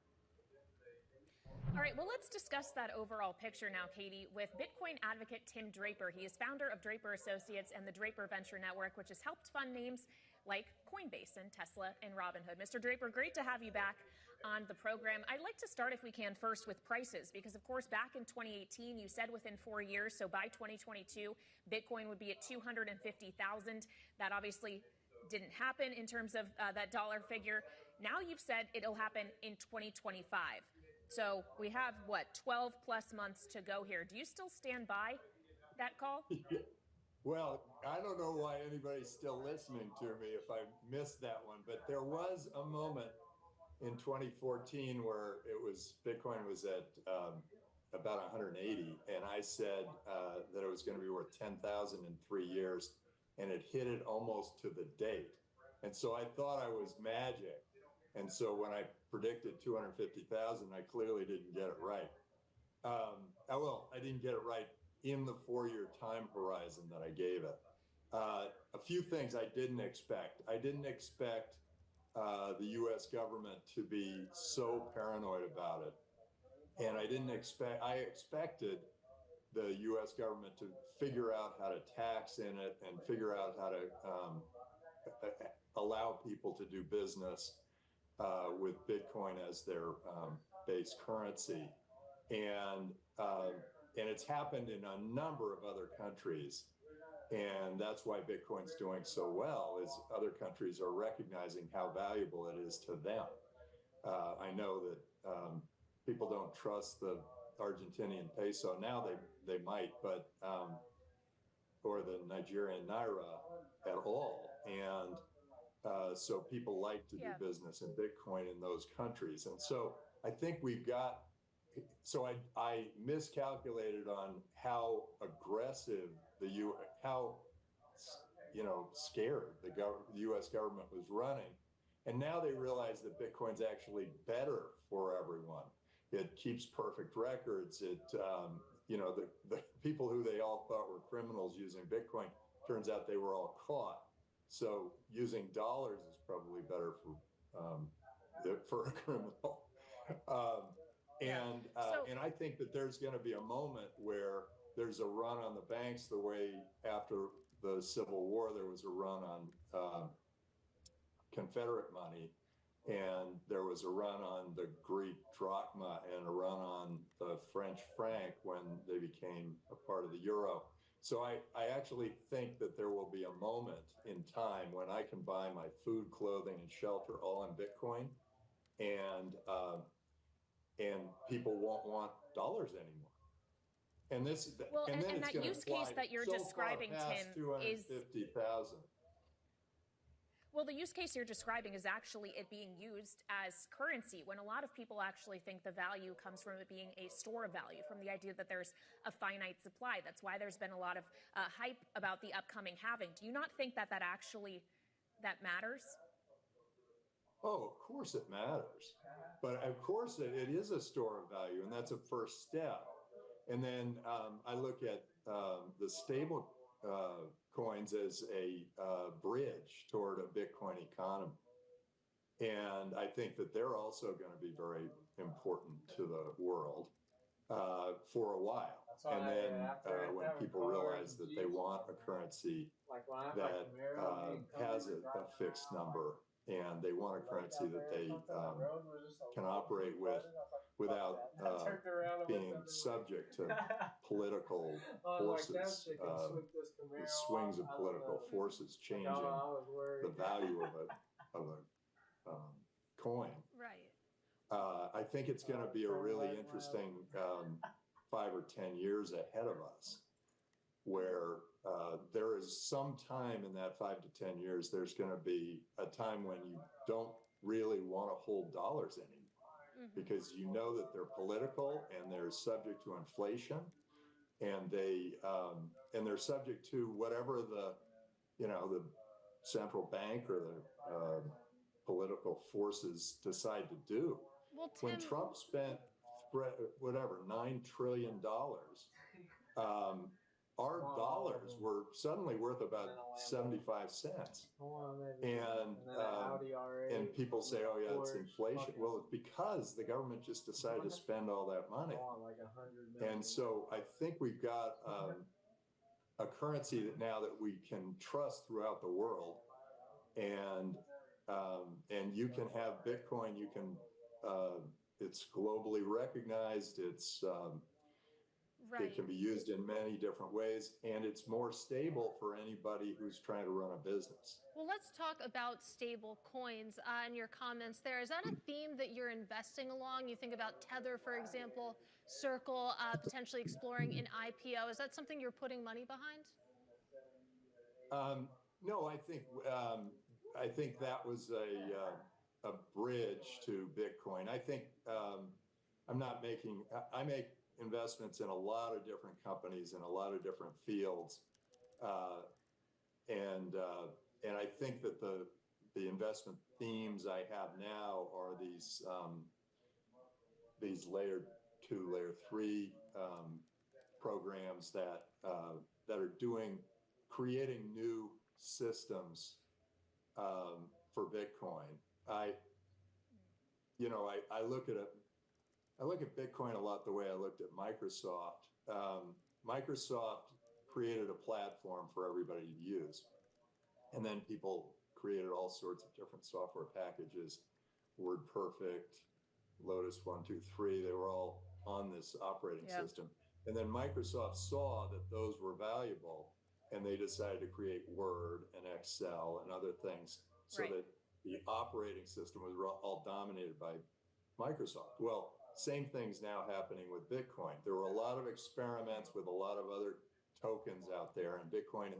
T: All right, well, let's discuss that overall picture now, Katie, with Bitcoin advocate Tim Draper. He is founder of Draper Associates and the Draper Venture Network, which has helped fund names like Coinbase and Tesla and Robinhood. Mr. Draper, great to have you back on the program. I'd like to start, if we can, first with prices, because, of course, back in 2018, you said within 4 years, so by 2022, Bitcoin would be at $250,000. That obviously didn't happen in terms of that dollar figure. Now you've said it'll happen in 2025. So we have, what, 12 plus months to go here. Do you still stand by that call?
U: Well, I don't know why anybody's still listening to me if I missed that one, but there was a moment in 2014 where Bitcoin was at about 180, and I said that it was going to be worth 10,000 in 3 years, and it hit it almost to the date. And so I thought I was magic. And so when I predicted 250,000, I clearly didn't get it right. I didn't get it right in the 4-year time horizon that I gave it. A few things I didn't expect. I didn't expect the U.S. government to be so paranoid about it. And I expected the U.S. government to figure out how to tax in it and figure out how to allow people to do business with Bitcoin as their base currency. And it's happened in a number of other countries. And that's why Bitcoin's doing so well, is other countries are recognizing how valuable it is to them. I know that people don't trust the Argentinian peso. Now they might, but or the Nigerian naira at all. And so people like to do business in Bitcoin in those countries. And so I think I miscalculated on how aggressive how scared the U.S. government was running. And now they realize that Bitcoin's actually better for everyone. It keeps perfect records. The people who they all thought were criminals using Bitcoin, turns out they were all caught. So using dollars is probably better for a criminal. And I think that there's going to be a moment where there's a run on the banks the way after the Civil War there was a run on Confederate money, and there was a run on the Greek drachma and a run on the French franc when they became a part of the euro. So I actually think that there will be a moment in time when I can buy my food, clothing, and shelter all in Bitcoin, and people won't want dollars anymore. And
T: that use case that you're describing, Tim, is
U: 250,000.
T: Well, the use case you're describing is actually it being used as currency, when a lot of people actually think the value comes from it being a store of value, from the idea that there's a finite supply. That's why there's been a lot of hype about the upcoming halving. Do you not think that that matters?
U: Oh, of course it matters. But of course it is a store of value, and that's a first step. And then I look at the stable coins as a bridge toward a Bitcoin economy. And I think that they're also going to be very important to the world for a while. And then when people realize that they want a currency that has a fixed number, and they want a currency that they can operate with without being subject to political forces, the swings of political forces changing the value of a coin.
T: Right.
U: I think it's going to be a really interesting 5 or 10 years ahead of us, where there is some time in that 5 to 10 years, there's going to be a time when you don't really want to hold dollars anymore, because you know that they're political and they're subject to inflation, and they're subject to whatever the central bank or the political forces decide to do.
S: Well,
U: when Trump spent $9 trillion, our dollars were suddenly worth about 75 cents. And people say, oh yeah, it's inflation. Well, it's because the government just decided to spend all that money. And so I think we've got a currency now that we can trust throughout the world. And you can have Bitcoin, it's globally recognized. It's It can be used in many different ways, and it's more stable for anybody who's trying to run a business.
S: Well, let's talk about stable coins and your comments there. Is that a theme that you're investing along? You think about Tether, for example, Circle potentially exploring an IPO. Is that something you're putting money behind?
U: No, I think that was a bridge to Bitcoin. I think I make investments in a lot of different companies in a lot of different fields, and I think that the investment themes I have now are these layer 2, layer 3 programs that are creating new systems for Bitcoin. I look at Bitcoin a lot the way I looked at Microsoft. Microsoft created a platform for everybody to use, and then people created all sorts of different software packages, WordPerfect, Lotus 1, 2, 3. They were all on this operating system, and then Microsoft saw that those were valuable, and they decided to create Word and Excel and other things so that the operating system was all dominated by Microsoft. Well, same thing's now happening with Bitcoin. There were a lot of experiments with a lot of other tokens out there, and the Bitcoin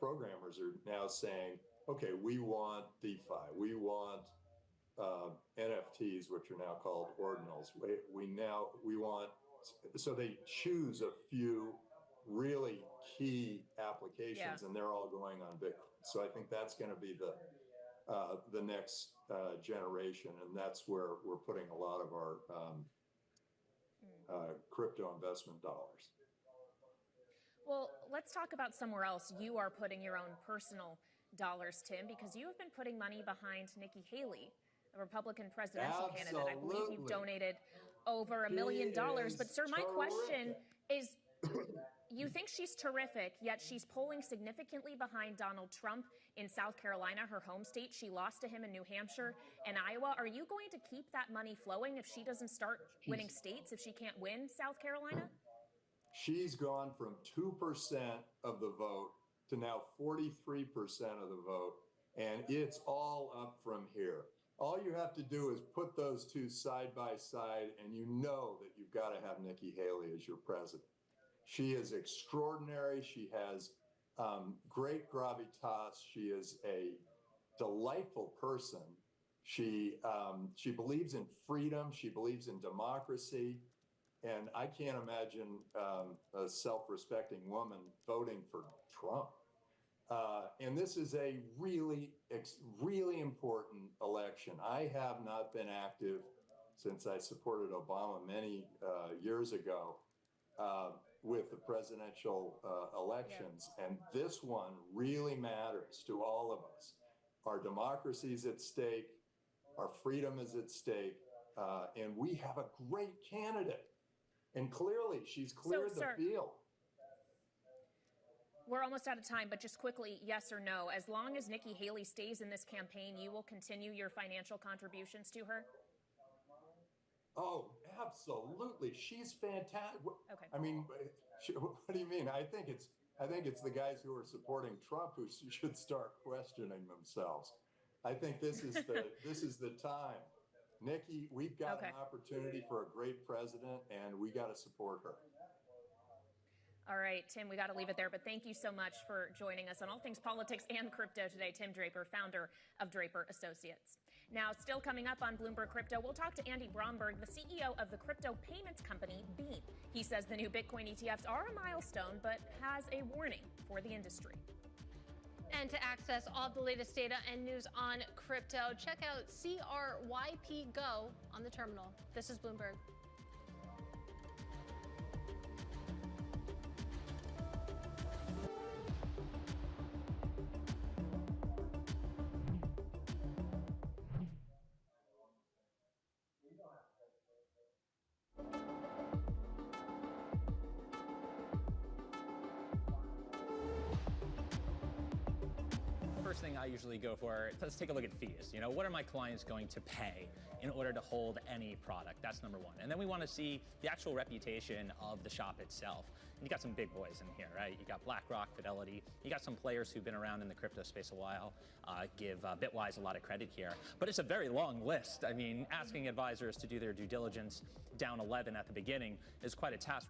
U: programmers are now saying, okay, we want DeFi, we want NFTs, which are now called ordinals. So they choose a few really key applications, and they're all going on Bitcoin. So I think that's going to be the next generation, and that's where we're putting a lot of our crypto investment dollars.
T: Well, let's talk about somewhere else. You are putting your own personal dollars, Tim, because you have been putting money behind Nikki Haley, a Republican presidential candidate. I believe you've donated over $1 million. But, sir, my question is, you think she's terrific, yet she's polling significantly behind Donald Trump in South Carolina, her home state. She lost to him in New Hampshire and Iowa. Are you going to keep that money flowing if she doesn't start winning states, if she can't win South Carolina?
U: She's gone from 2% of the vote to now 43% of the vote, and it's all up from here. All you have to do is put those two side by side, and you know that you've got to have Nikki Haley as your president. She is extraordinary. She has great gravitas. She is a delightful person. She believes in freedom. She believes in democracy. And I can't imagine a self-respecting woman voting for Trump. And this is a really, really important election. I have not been active since I supported Obama many years ago with the presidential elections. And this one really matters to all of us. Our democracy is at stake. Our freedom is at stake. And we have a great candidate. And clearly, she's cleared the field.
T: We're almost out of time, but just quickly, yes or no, as long as Nikki Haley stays in this campaign, you will continue your financial contributions to her?
U: Oh, absolutely. She's fantastic.
T: Okay.
U: I mean, what do you mean? I think it's the guys who are supporting Trump who should start questioning themselves. I think this is the time. Nikki, we've got an opportunity for a great president, and we got to support her.
T: All right, Tim, we got to leave it there, but thank you so much for joining us on all things politics and crypto today. Tim Draper, founder of Draper Associates. Now, still coming up on Bloomberg Crypto, we'll talk to Andy Bromberg, the CEO of the crypto payments company Beam. He says the new Bitcoin ETFs are a milestone, but has a warning for the industry.
S: And to access all the latest data and news on crypto, check out CRYP Go on the terminal. This is Bloomberg.
E: First thing I usually go for, let's take a look at fees. You know, what are my clients going to pay in order to hold any product? That's number one. And then we want to see the actual reputation of the shop itself. And you got some big boys in here, right? You got BlackRock, Fidelity. You got some players who've been around in the crypto space a while. Give Bitwise a lot of credit here. But it's a very long list. I mean, asking advisors to do their due diligence down 11 at the beginning is quite a task.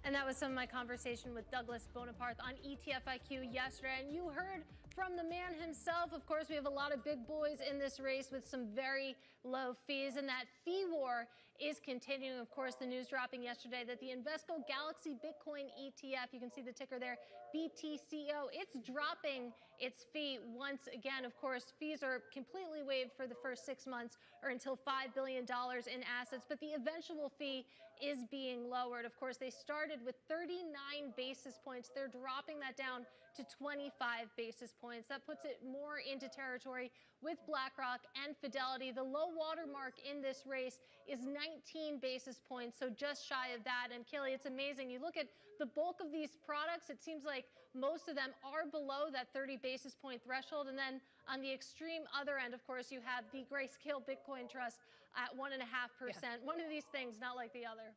S: And that was some of my conversation with Douglas Bonaparte on ETF IQ yesterday. And you heard from the man himself. Of course, we have a lot of big boys in this race with some very low fees. And that fee war is continuing. Of course, the news dropping yesterday that the Invesco Galaxy Bitcoin ETF, you can see the ticker there, BTCO, it's dropping its fee once again. Of course, fees are completely waived for the first 6 months or until $5 billion in assets. But the eventual fee is being lowered. Of course, they started with 39 basis points. They're dropping that down to 25 basis points. That puts it more into territory with BlackRock and Fidelity. The low water mark in this race is 19 basis points, so just shy of that. And Kelly, it's amazing. You look at the bulk of these products, it seems like most of them are below that 30 basis point threshold. And then on the extreme other end, of course, you have the Grayscale Bitcoin Trust at 1.5%. Yeah. One of these things, not like the other.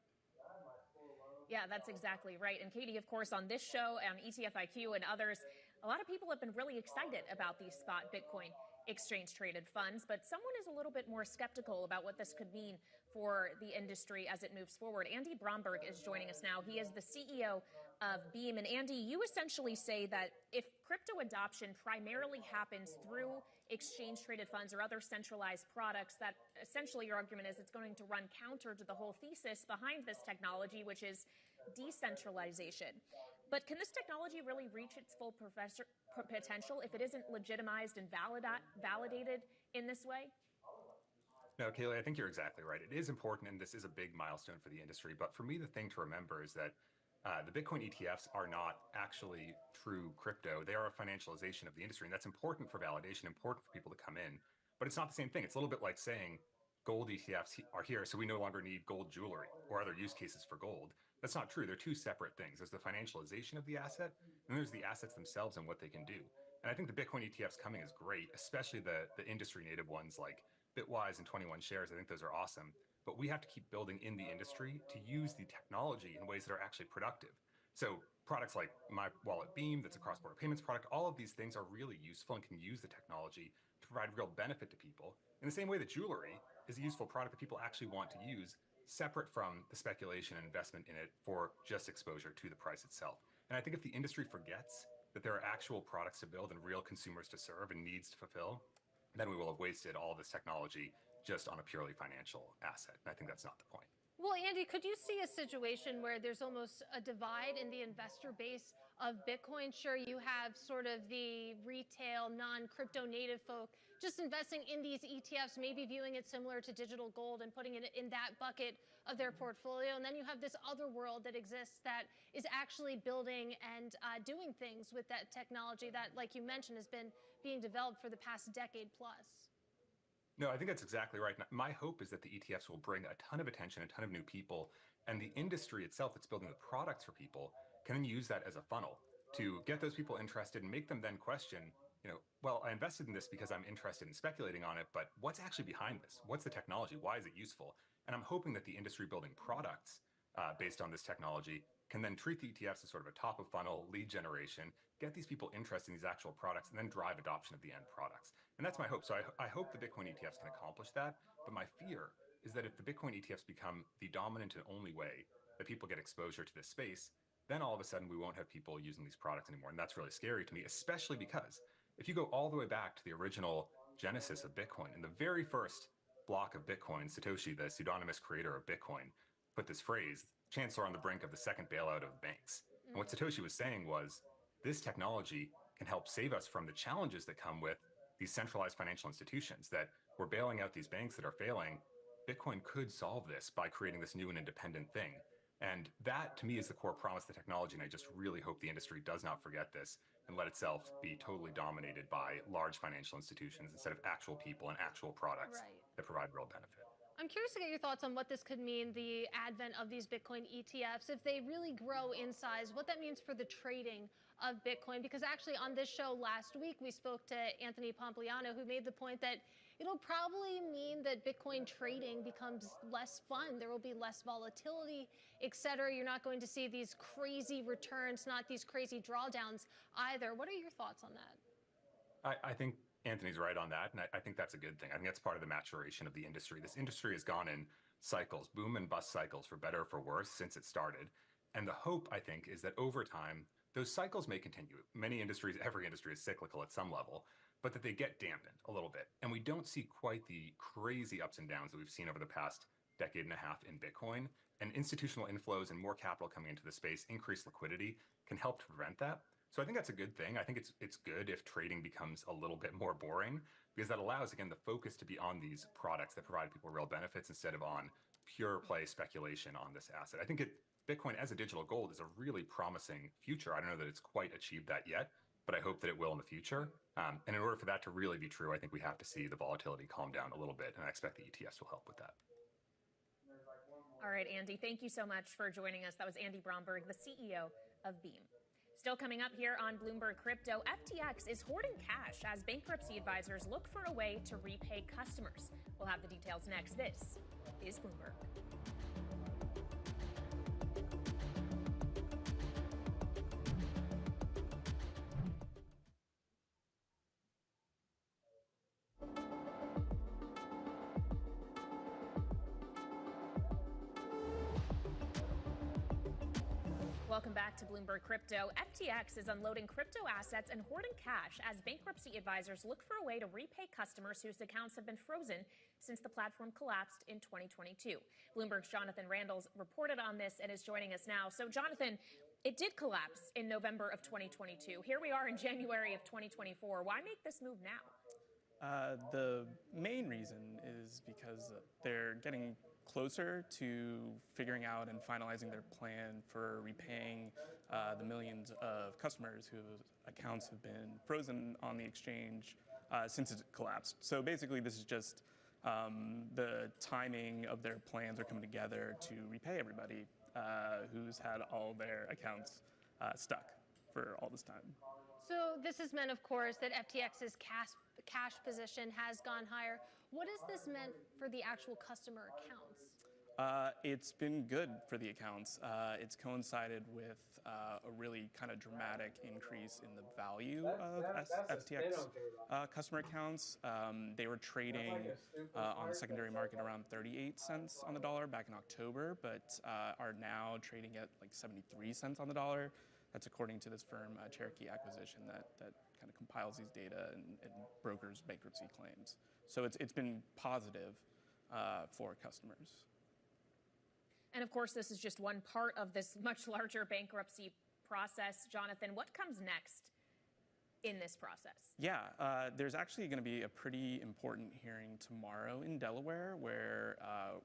T: Yeah, that's exactly right. And Katie, of course, on this show, on ETF IQ and others, a lot of people have been really excited about these spot Bitcoin exchange traded funds, but someone is a little bit more skeptical about what this could mean for the industry as it moves forward. Andy Bromberg is joining us now. He is the CEO of Beam. And Andy, you essentially say that if crypto adoption primarily happens through exchange traded funds or other centralized products, that essentially your argument is it's going to run counter to the whole thesis behind this technology, which is decentralization. But can this technology really reach its full potential if it isn't legitimized and validated in this way?
V: No, Kaylee, I think you're exactly right. It is important, and this is a big milestone for the industry. But for me, the thing to remember is that the Bitcoin ETFs are not actually true crypto. They are a financialization of the industry, and that's important for validation, important for people to come in. But it's not the same thing. It's a little bit like saying gold ETFs are here, so we no longer need gold jewelry or other use cases for gold. That's not true. They're two separate things. There's the financialization of the asset, and there's the assets themselves and what they can do. And I think the Bitcoin ETFs coming is great, especially the industry native ones like Bitwise and 21 Shares. I think those are awesome. But we have to keep building in the industry to use the technology in ways that are actually productive. So products like My Wallet Beam, that's a cross-border payments product, all of these things are really useful and can use the technology to provide real benefit to people. In the same way that jewelry is a useful product that people actually want to use, separate from the speculation and investment in it for just exposure to the price itself. And I think if the industry forgets that there are actual products to build and real consumers to serve and needs to fulfill, then we will have wasted all this technology just on a purely financial asset. And I think that's not the point.
S: Well, Andy, could you see a situation where there's almost a divide in the investor base of Bitcoin? Sure, you have sort of the retail, non-crypto native folk just investing in these ETFs, maybe viewing it similar to digital gold and putting it in that bucket of their portfolio. And then you have this other world that exists that is actually building and doing things with that technology that, like you mentioned, has been being developed for the past decade plus.
V: No, I think that's exactly right. My hope is that the ETFs will bring a ton of attention, a ton of new people, and the industry itself that's building the products for people can then use that as a funnel to get those people interested and make them then question, well, I invested in this because I'm interested in speculating on it, but what's actually behind this? What's the technology? Why is it useful? And I'm hoping that the industry building products based on this technology can then treat the ETFs as sort of a top of funnel lead generation, get these people interested in these actual products, and then drive adoption of the end products. And that's my hope. So I hope the Bitcoin ETFs can accomplish that. But my fear is that if the Bitcoin ETFs become the dominant and only way that people get exposure to this space, then all of a sudden we won't have people using these products anymore. And that's really scary to me, especially because if you go all the way back to the original genesis of Bitcoin, in the very first block of Bitcoin, Satoshi, the pseudonymous creator of Bitcoin, put this phrase, chancellor on the brink of the second bailout of banks. And what Satoshi was saying was, this technology can help save us from the challenges that come with these centralized financial institutions that we're bailing out these banks that are failing. Bitcoin could solve this by creating this new and independent thing. And that, to me, is the core promise of the technology. And I just really hope the industry does not forget this and let itself be totally dominated by large financial institutions instead of actual people and actual products that provide real benefit.
S: I'm curious to get your thoughts on what this could mean, the advent of these Bitcoin ETFs, if they really grow in size, what that means for the trading of Bitcoin. Because actually on this show last week, we spoke to Anthony Pompliano, who made the point that it'll probably mean that Bitcoin trading becomes less fun. There will be less volatility, et cetera. You're not going to see these crazy returns, not these crazy drawdowns either. What are your thoughts on that?
V: I think Anthony's right on that, and I think that's a good thing. I think that's part of the maturation of the industry. This industry has gone in cycles, boom and bust cycles, for better or for worse, since it started. And the hope, I think, is that over time, those cycles may continue. Many industries, every industry is cyclical at some level, but that they get dampened a little bit. And we don't see quite the crazy ups and downs that we've seen over the past decade and a half in Bitcoin. And institutional inflows and more capital coming into the space, increased liquidity, can help to prevent that. So I think that's a good thing. I think it's good if trading becomes a little bit more boring, because that allows, again, the focus to be on these products that provide people real benefits instead of on pure play speculation on this asset. I think Bitcoin as a digital gold is a really promising future. I don't know that it's quite achieved that yet, but I hope that it will in the future. And in order for that to really be true, I think we have to see the volatility calm down a little bit, and I expect the ETFs will help with that.
T: All right, Andy, thank you so much for joining us. That was Andy Bromberg, the CEO of Beam. Still coming up here on Bloomberg Crypto, FTX is hoarding cash as bankruptcy advisors look for a way to repay customers. We'll have the details next. This is Bloomberg. Welcome back to Bloomberg Crypto. FTX is unloading crypto assets and hoarding cash as bankruptcy advisors look for a way to repay customers whose accounts have been frozen since the platform collapsed in 2022. Bloomberg's Jonathan Randall's reported on this and is joining us now. So, Jonathan, it did collapse in November of 2022. Here we are in January of 2024. Why make this move now?
F: The main reason is because they're getting closer to figuring out and finalizing their plan for repaying the millions of customers whose accounts have been frozen on the exchange since it collapsed. So basically, this is just the timing of their plans are coming together to repay everybody who's had all their accounts stuck for all this time.
S: So this has meant, of course, that FTX's cash position has gone higher. What has this meant for the actual customer accounts?
F: It's been good for the accounts. It's coincided with a really kind of dramatic increase in the value of FTX customer accounts. They were trading on the secondary market around 38 cents on the dollar back in October, but are now trading at like 73 cents on the dollar. That's according to this firm, Cherokee Acquisition, that kind of compiles these data and brokers bankruptcy claims. So it's been positive for customers.
T: And of course, this is just one part of this much larger bankruptcy process. Jonathan, what comes next in this process?
F: Yeah, there's actually going to be a pretty important hearing tomorrow in Delaware where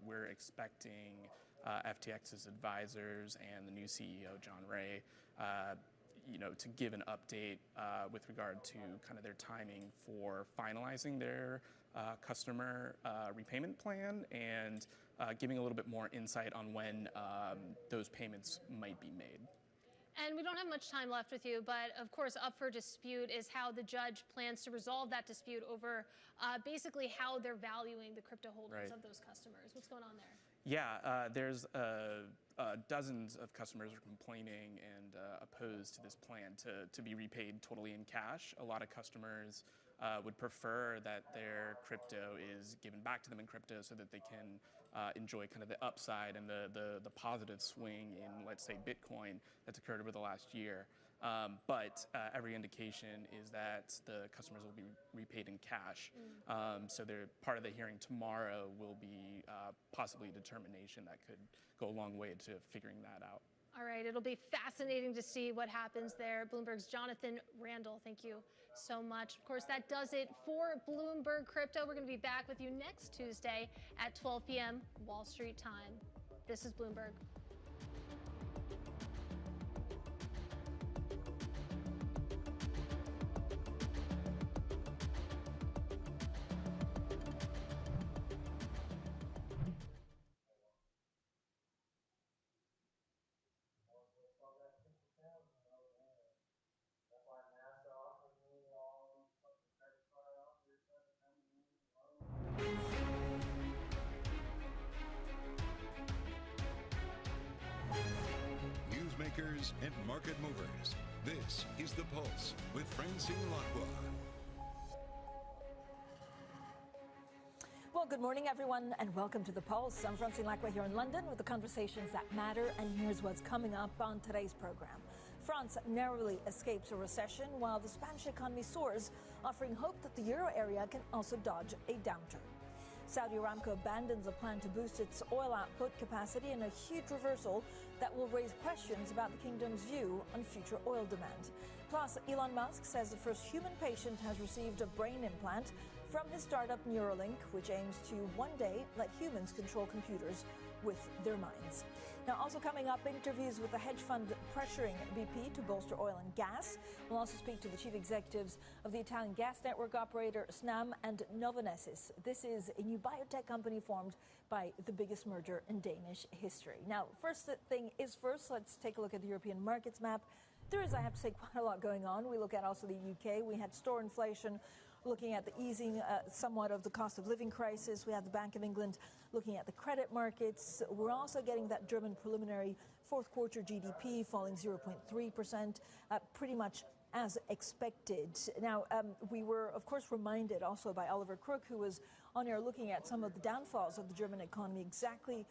F: we're expecting FTX's advisors and the new CEO, John Ray, to give an update with regard to kind of their timing for finalizing their customer repayment plan and giving a little bit more insight on when those payments might be made.
S: And we don't have much time left with you, but of course up for dispute is how the judge plans to resolve that dispute over basically how they're valuing the crypto holdings of those customers. What's going on there?
F: Yeah, there's dozens of customers are complaining and opposed to this plan to be repaid totally in cash. A lot of customers would prefer that their crypto is given back to them in crypto so that they can enjoy kind of the upside and the positive swing in, let's say, Bitcoin that's occurred over the last year. But every indication is that the customers will be repaid in cash. So part of the hearing tomorrow will be possibly a determination that could go a long way to figuring that out.
S: All right, it'll be fascinating to see what happens there. Bloomberg's Jonathan Randall, thank you so much. Of course, that does it for Bloomberg Crypto. We're going to be back with you next Tuesday at 12 p.m. Wall Street time. This is Bloomberg.
D: traders and market movers. This is The Pulse with Francine Lacqua.
G: Well, good morning, everyone, and welcome to The Pulse. I'm Francine Lacqua here in London with the conversations that matter, and here's what's coming up on today's program. France narrowly escapes a recession while the Spanish economy soars, offering hope that the euro area can also dodge a downturn. Saudi Aramco abandons a plan to boost its oil output capacity in a huge reversal that will raise questions about the kingdom's view on future oil demand. Plus, Elon Musk says the first human patient has received a brain implant from his startup Neuralink, which aims to one day let humans control computers with their minds. Now, also coming up, interviews with the hedge fund pressuring BP to bolster oil and gas. We'll also speak to the chief executives of the Italian gas network operator Snam and Novonesis. This is a new biotech company formed by the biggest merger in Danish history. Now, first thing is first, let's take a look at the European markets map. There is, I have to say, quite a lot going on. We look at also the UK. We had store inflation, looking at the easing somewhat of the cost of living crisis. We have the Bank of England looking at the credit markets. We're also getting that German preliminary fourth quarter GDP falling 0.3%, pretty much as expected. Now, we were, of course, reminded also by Oliver Crook, who was on air looking at some of the downfalls of the German economy, exactly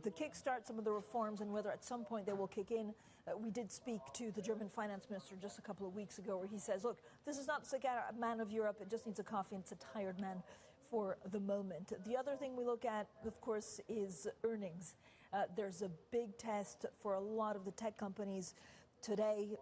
G: the kickstart, some of the reforms, and whether at some point they will kick in. We did speak to the German finance minister just a couple of weeks ago, where he says, look, this is not a man of Europe, it just needs a coffee, and it's a tired man for the moment. The other thing we look at, of course, is earnings. There's a big test for a lot of the tech companies today.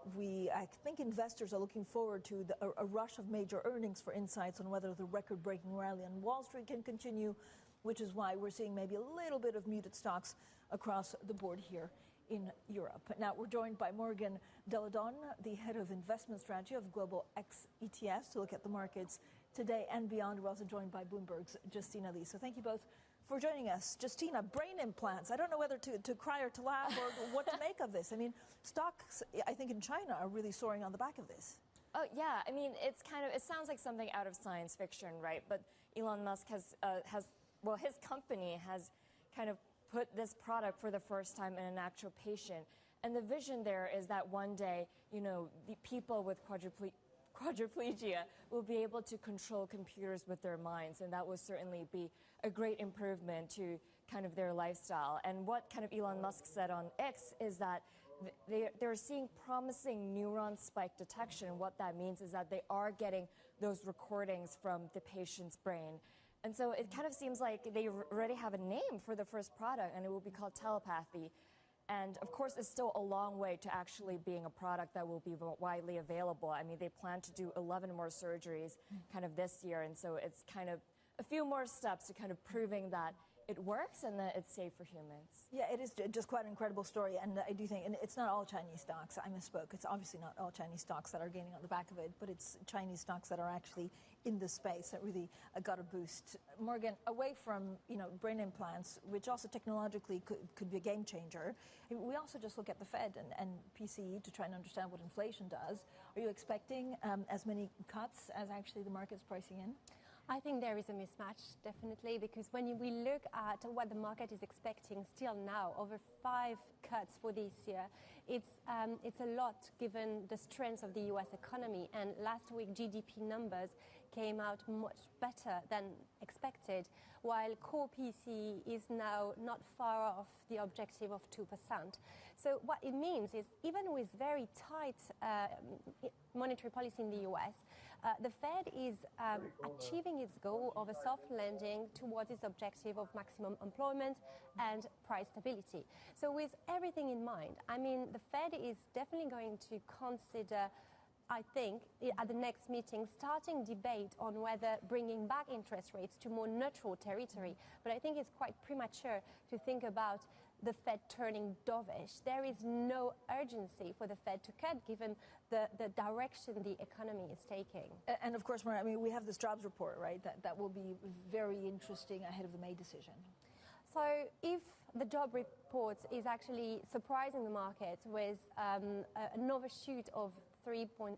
G: I think investors are looking forward to a rush of major earnings for insights on whether the record-breaking rally on Wall Street can continue, which is why we're seeing maybe a little bit of muted stocks across the board here in Europe. Now, we're joined by Morgan Deladon, the head of investment strategy of Global X ETFs, to look at the markets today and beyond. We're also joined by Bloomberg's Justina Lee. So thank you both for joining us. Justina, brain implants. I don't know whether to cry or to laugh or what to make of this. I mean, stocks, I think, in China are really soaring on the back of this.
W: Oh, yeah. I mean, it sounds like something out of science fiction, right? But Elon Musk his company has kind of put this product for the first time in an actual patient. And the vision there is that one day, the people with quadriplegia will be able to control computers with their minds, and that will certainly be a great improvement to kind of their lifestyle. And what kind of Elon Musk said on X is that they're seeing promising neuron spike detection. And what that means is that they are getting those recordings from the patient's brain. And so it kind of seems like they already have a name for the first product, and it will be called telepathy. And of course, it's still a long way to actually being a product that will be widely available. I mean, they plan to do 11 more surgeries kind of this year. And so it's kind of a few more steps to kind of proving that it works and that it's safe for humans.
G: Yeah, it is just quite an incredible story. And I do think, and it's not all Chinese stocks. I misspoke. It's obviously not all Chinese stocks that are gaining on the back of it, but it's Chinese stocks that are actually in the space that really got a boost. Morgan, away from, brain implants, which also technologically could be a game changer, we also just look at the Fed and PCE to try and understand what inflation does. Are you expecting as many cuts as actually the market's pricing in?
X: I think there is a mismatch, definitely, because when we look at what the market is expecting still now, over 5 cuts for this year, it's a lot given the strength of the US economy. And last week, GDP numbers came out much better than expected, while core PCE is now not far off the objective of 2%. So what it means is even with very tight monetary policy in the US, the Fed is achieving its goal of a soft landing towards its objective of maximum employment and price stability. So with everything in mind, I mean, the Fed is definitely going to consider, I think, at the next meeting, starting debate on whether bringing back interest rates to more neutral territory. But I think it's quite premature to think about the Fed turning dovish. There is no urgency for the Fed to cut, given the direction the economy is taking.
G: And of course, Maria, I mean, we have this jobs report, right? That will be very interesting ahead of the May decision.
X: So if the job report is actually surprising the market with an overshoot of 3.8%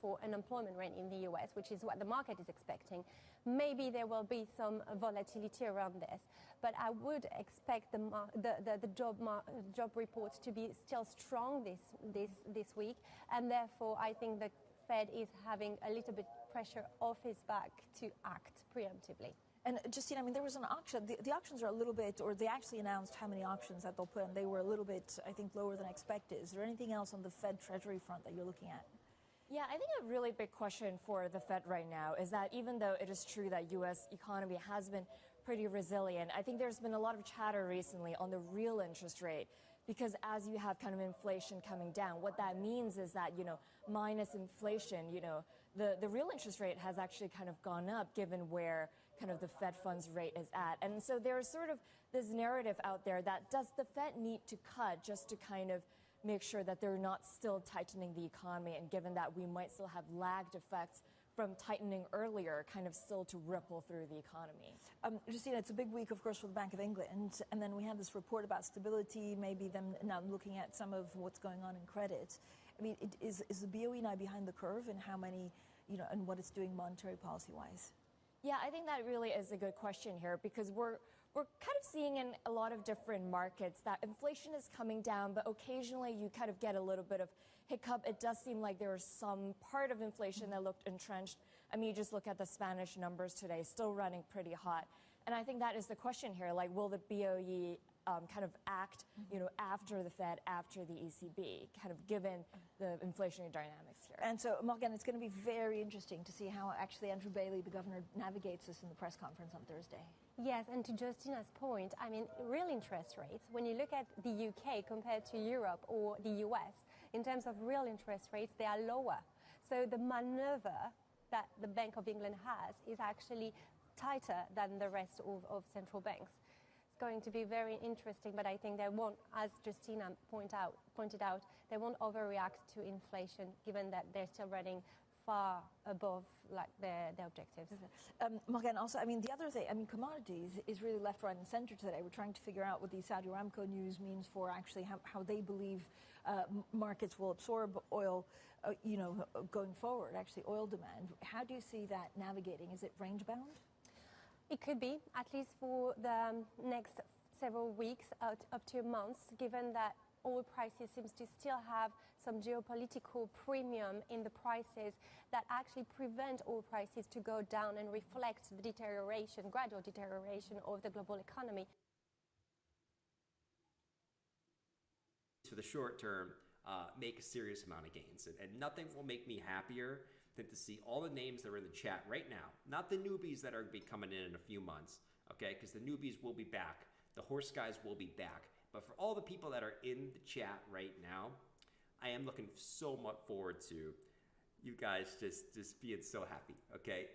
X: for unemployment rate in the US, which is what the market is expecting. Maybe there will be some volatility around this, but I would expect the job reports to be still strong this week, and therefore I think the Fed is having a little bit pressure off his back to act preemptively.
G: And Justine, I mean, there was an auction. The auctions are a little bit, or they actually announced how many auctions that they'll put, and they were a little bit, I think, lower than expected. Is there anything else on the Fed Treasury front that you're looking at?
W: Yeah, I think a really big question for the Fed right now is that even though it is true that U.S. economy has been pretty resilient, I think there's been a lot of chatter recently on the real interest rate, because as you have kind of inflation coming down, what that means is that, minus inflation, the real interest rate has actually kind of gone up given where kind of the Fed funds rate is at. And so there's sort of this narrative out there that does the Fed need to cut just to kind of make sure that they're not still tightening the economy, and given that we might still have lagged effects from tightening earlier kind of still to ripple through the economy.
G: Justina, it's a big week, of course, for the Bank of England, and then we had this report about stability, maybe them now looking at some of what's going on in credit. I mean, is the BOE now behind the curve in how many, and what it's doing monetary policy-wise?
W: Yeah, I think that really is a good question here, because we're kind of seeing in a lot of different markets that inflation is coming down, but occasionally you kind of get a little bit of hiccup. It does seem like there was some part of inflation that looked entrenched. I mean, you just look at the Spanish numbers today, still running pretty hot. And I think that is the question here, like, will the BOE kind of act, after the Fed, after the ECB, kind of given the inflationary dynamics here.
G: And so, Morgan, it's going to be very interesting to see how actually Andrew Bailey, the governor, navigates this in the press conference on Thursday.
X: Yes, and to Justina's point, I mean, real interest rates, when you look at the UK compared to Europe or the US, in terms of real interest rates, they are lower. So the maneuver that the Bank of England has is actually tighter than the rest of central banks. It's going to be very interesting, but I think they won't, as Justina pointed out, they won't overreact to inflation, given that they're still running far above their objectives.
G: Morgan, also, I mean, the other thing, I mean, commodities is really left, right, and center today. We're trying to figure out what the Saudi Aramco news means for actually how they believe markets will absorb oil, going forward, actually oil demand. How do you see that navigating? Is it range bound?
X: It could be, at least for the next several weeks, up to months, given that oil prices seems to still have some geopolitical premium in the prices that actually prevent oil prices to go down and reflect the gradual deterioration of the global economy.
A: For the short term, make a serious amount of gains. And nothing will make me happier than to see all the names that are in the chat right now, not the newbies that are be coming in a few months, okay? Because the newbies will be back. The horse guys will be back. But for all the people that are in the chat right now, I am looking so much forward to you guys just being so happy, okay?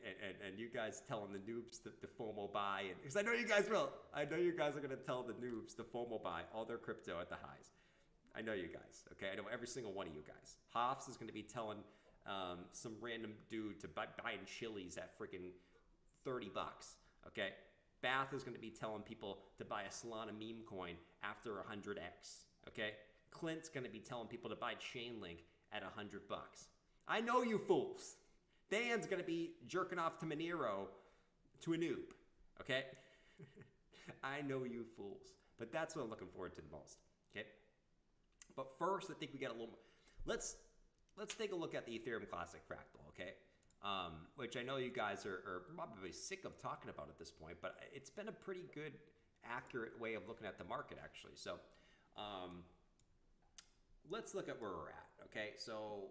A: And you guys telling the noobs to FOMO buy. Because I know you guys will. I know you guys are going to tell the noobs to FOMO buy all their crypto at the highs. I know you guys, okay? I know every single one of you guys. Hoffs is going to be telling some random dude to buying chilies at freaking $30, okay? Bath is going to be telling people to buy a Solana meme coin after 100x, okay? Clint's going to be telling people to buy Chainlink at $100. I know you fools. Dan's going to be jerking off to Myro to a noob, okay? I know you fools. But that's what I'm looking forward to the most, okay? But first, I think we got a little more. Let's take a look at the Ethereum Classic Fractal, okay? Which I know you guys are probably sick of talking about at this point, but it's been a pretty good, accurate way of looking at the market, actually. So let's look at where we're at, okay? So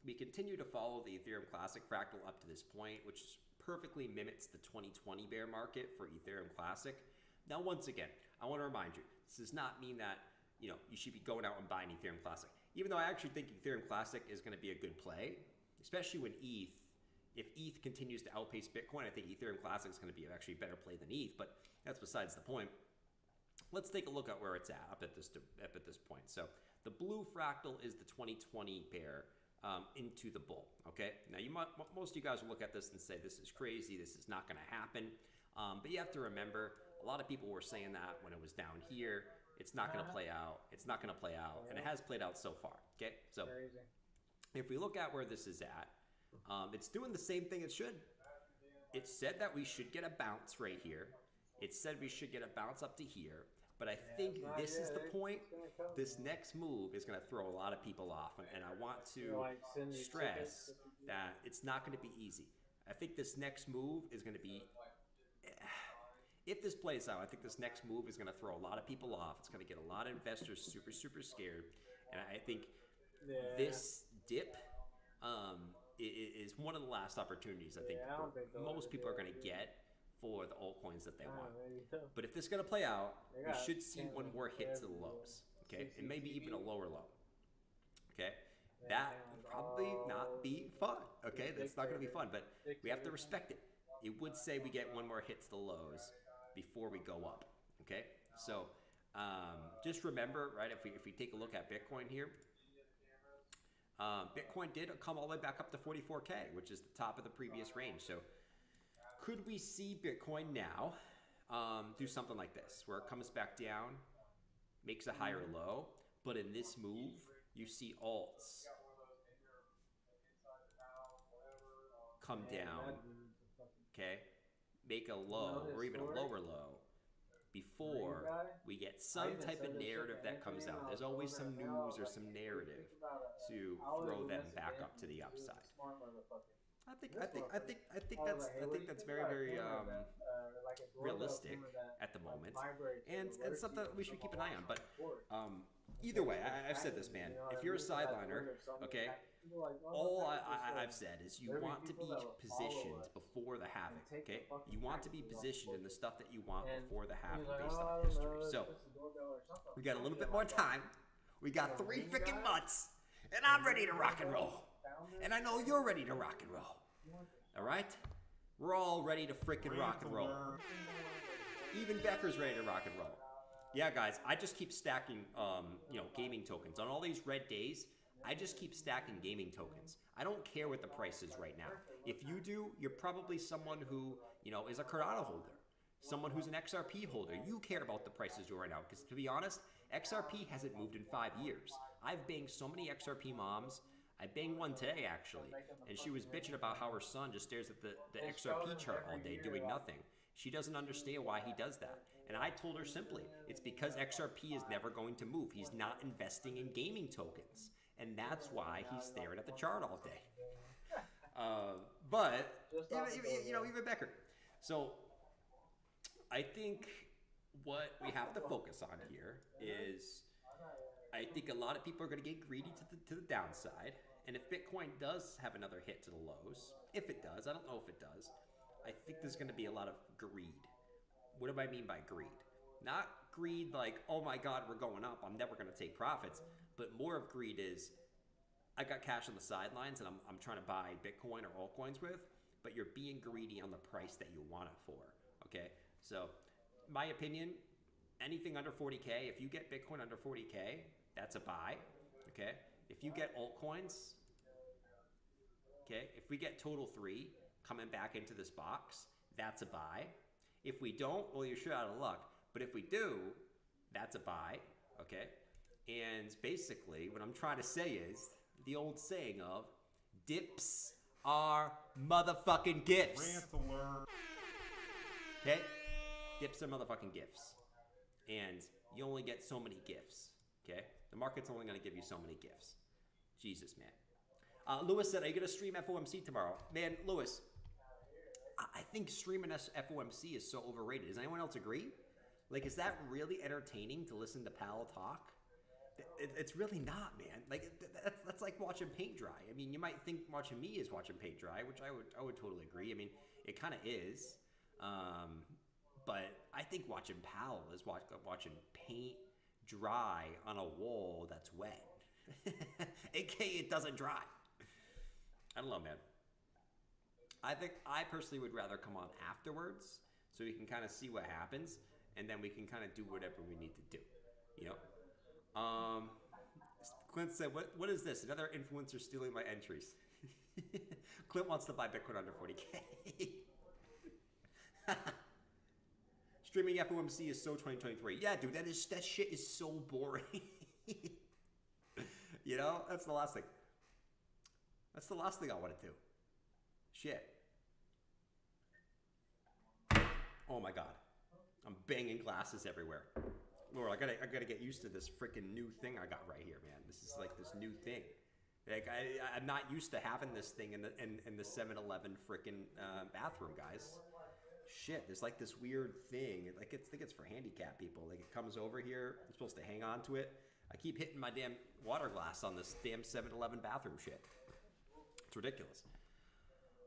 A: we continue to follow the Ethereum Classic Fractal up to this point, which perfectly mimics the 2020 bear market for Ethereum Classic. Now, once again, I want to remind you, this does not mean that you should be going out and buying Ethereum Classic. Even though I actually think Ethereum Classic is going to be a good play, especially when if ETH continues to outpace Bitcoin, I think Ethereum Classic is going to be actually a better play than ETH, but that's besides the point. Let's take a look at where it's at up at this point. So the blue fractal is the 2020 bear into the bull, okay? Now, most of you guys will look at this and say, this is crazy, this is not going to happen, but you have to remember, a lot of people were saying that when it was down here. It's not going to play out. It's not going to play out, and it has played out so far. Okay, so if we look at where this is at, it's doing the same thing it should. It said that we should get a bounce right here. It said we should get a bounce up to here. But I think this is the point. This next move is going to throw a lot of people off. And I want to stress that it's not going to be easy. I think this next move is going to be... If this plays out, I think this next move is going to throw a lot of people off. It's going to get a lot of investors super, super scared. And I think this dip is one of the last opportunities I think most people are going to get for the altcoins that they want. But if this is going to play out, we should see one more hit to the lows, okay? And maybe even a lower low, okay? That would probably not be fun, okay? That's not going to be fun, but we have to respect it. It would say we get one more hit to the lows before we go up, okay? So just remember, right, if we take a look at Bitcoin here, Bitcoin did come all the way back up to 44K, which is the top of the previous range. So could we see Bitcoin now do something like this, where it comes back down, makes a higher low, but in this move, you see alts come down, okay, make a low or even a lower low before we get some type of narrative that comes out. There's always some news or some narrative to throw them back up to the upside. I think that's very, very realistic at the moment, and something that we should keep an eye on. But either way, I've said this, man. If you're a sideliner, okay, all I've said is you want to be positioned before the halving, okay? You want to be positioned in the stuff that you want before the halving based on history. So we got a little bit more time. We got 3 freaking months, and I'm ready to rock and roll. And I know you're ready to rock and roll. All right? We're all ready to freaking rock and roll. Even Becker's ready to rock and roll. Yeah, guys, I just keep stacking, gaming tokens. On all these red days, I just keep stacking gaming tokens. I don't care what the price is right now. If you do, you're probably someone who, is a Cardano holder. Someone who's an XRP holder. You care about the prices right now. Because to be honest, XRP hasn't moved in 5 years. I've banged so many XRP moms. I banged one today, actually, and she was bitching about how her son just stares at the XRP chart all day doing nothing. She doesn't understand why he does that. And I told her simply, it's because XRP is never going to move. He's not investing in gaming tokens. And that's why he's staring at the chart all day. But, even Becker. So, I think what we have to focus on here is... I think a lot of people are going to get greedy to the downside. And if Bitcoin does have another hit to the lows, if it does, I don't know if it does, I think there's going to be a lot of greed. What do I mean by greed? Not greed like, oh my God, we're going up, I'm never going to take profits. But more of greed is, I got cash on the sidelines and I'm trying to buy Bitcoin or altcoins with, but you're being greedy on the price that you want it for, okay? So, my opinion, anything under 40K, if you get Bitcoin under 40K, that's a buy, okay? If you get altcoins, okay, if we get total 3 coming back into this box, that's a buy. If we don't, well, you're sure out of luck. But if we do, that's a buy, okay? And basically, what I'm trying to say is the old saying of dips are motherfucking gifts. Okay? Dips are motherfucking gifts. And you only get so many gifts, okay? The market's only going to give you so many gifts. Jesus, man. Lewis said, are you going to stream FOMC tomorrow? Man, Lewis, I think streaming FOMC is so overrated. Does anyone else agree? Like, is that really entertaining to listen to Powell talk? It's really not, man. Like, that's like watching paint dry. I mean, you might think watching me is watching paint dry, which I would totally agree. I mean, it kind of is. But I think watching Powell is watching paint dry on a wall that's wet. AKA it doesn't dry. I don't know, man. I think I personally would rather come on afterwards so we can kind of see what happens and then we can kind of do whatever we need to do, you know? Clint said, what is this? Another influencer stealing my entries. Clint wants to buy Bitcoin under 40K. Streaming FOMC is so 2023. Yeah, dude, that shit is so boring. You know, that's the last thing. That's the last thing I want to do. Shit. Oh my god. I'm banging glasses everywhere. Lord, I gotta get used to this freaking new thing I got right here, man. This is like this new thing. Like I'm not used to having this thing in the 7-Eleven freaking bathroom, guys. Shit, there's like this weird thing. Like I think it's for handicapped people. Like it comes over here. I'm supposed to hang on to it. I keep hitting my damn water glass on this damn 7-Eleven bathroom shit. It's ridiculous.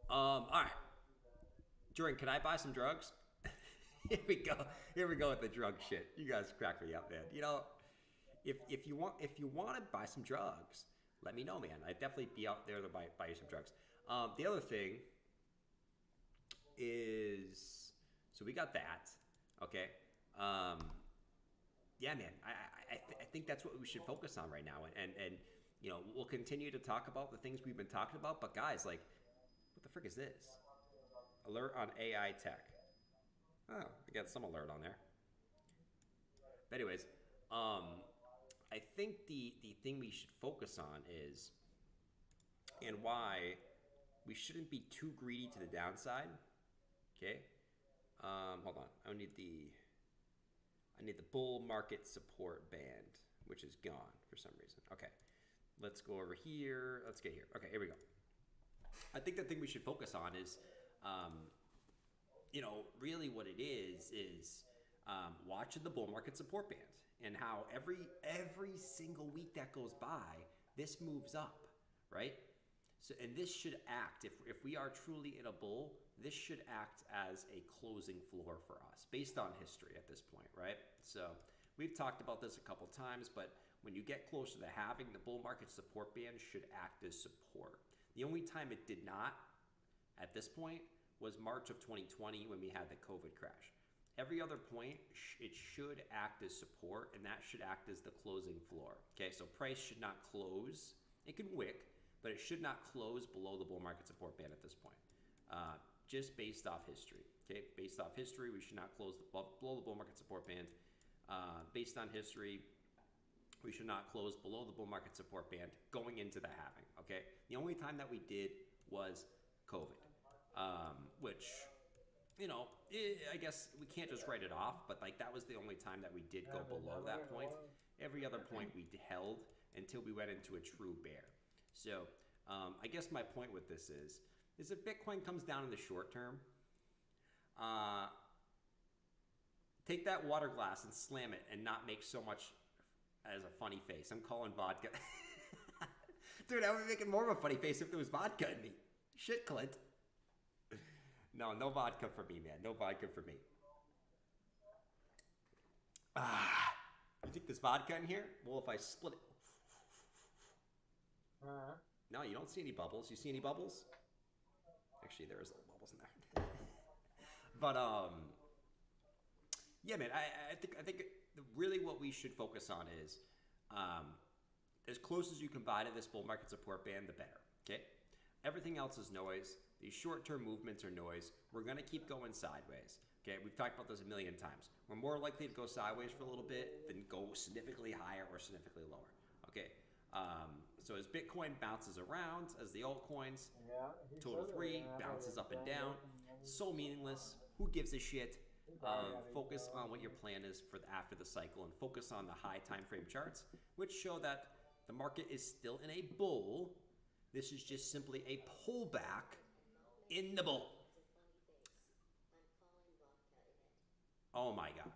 A: All right. Jordan, can I buy some drugs? Here we go. Here we go with the drug shit. You guys crack me up, man. You know, if you want to buy some drugs, let me know, man. I'd definitely be out there to buy you some drugs. The other thing is, so we got that. Okay. Yeah, man. I think that's what we should focus on right now, and you know, we'll continue to talk about the things we've been talking about. But guys, like, what the frick is this? Alert on AiTech. Oh, I got some alert on there. But anyways, I think the thing we should focus on is, and why we shouldn't be too greedy to the downside. Okay. Hold on. I need the bull market support band, which is gone for some reason. Okay. Let's go over here. Let's get here. Okay, here we go. I think the thing we should focus on is, you know, really what it is watching the bull market support band, and how every single week that goes by, this moves up, right? So, and this should act, if we are truly in a bull, this should act as a closing floor for us based on history at this point, right? So we've talked about this a couple times, but when you get closer to halving, the bull market support band should act as support. The only time it did not at this point was March of 2020 when we had the COVID crash. Every other point, it should act as support, and that should act as the closing floor. Okay, so price should not close. It can wick, but it should not close below the bull market support band at this point. Just based off history. Okay, based off history, we should not close below the bull market support band. Based on history, we should not close below the bull market support band going into the halving. Okay, the only time that we did was COVID, which, you know, I guess we can't just write it off, but like that was the only time that we did go below that point. Every other point we held until we went into a true bear. So I guess my point with this is if Bitcoin comes down in the short term, take that water glass and slam it and not make so much as a funny face. I'm calling vodka. Dude, I would be making more of a funny face if there was vodka in me. Shit, Clint. No vodka for me, man. No vodka for me. You think there's vodka in here? Well, if I split it. No, you don't see any bubbles. You see any bubbles? Actually, there is little bubbles in there. But yeah, man. I think really what we should focus on is as close as you can buy to this bull market support band, the better. Okay. Everything else is noise. These short-term movements are noise. We're going to keep going sideways. Okay, we've talked about this a million times. We're more likely to go sideways for a little bit than go significantly higher or significantly lower. Okay, so as Bitcoin bounces around, as the altcoins, total 3 bounces up and down, so meaningless. Who gives a shit? Focus on what your plan is for after the cycle, and focus on the high time frame charts, which show that the market is still in a bull. This is just simply a pullback in the bull. Oh my God.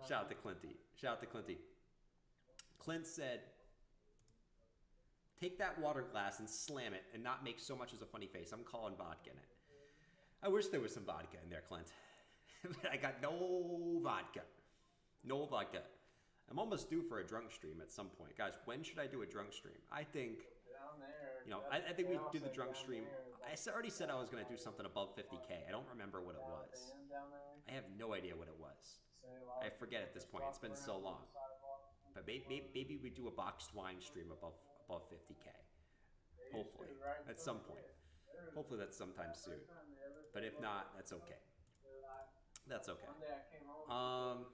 A: Shout out to Clinty. Shout out to Clinty. Clint said, take that water glass and slam it and not make so much as a funny face. I'm calling vodka in it. I wish there was some vodka in there, Clint. But I got no vodka. No vodka. I'm almost due for a drunk stream at some point. Guys, when should I do a drunk stream? I think, you know, I think we do the drunk stream. I already said I was going to do something above 50K. I don't remember what it was. I have no idea what it was. I forget at this point. It's been so long. But maybe we do a boxed wine stream above 50K. Hopefully. At some point. Hopefully that's sometime soon. But if not, that's okay. That's okay. All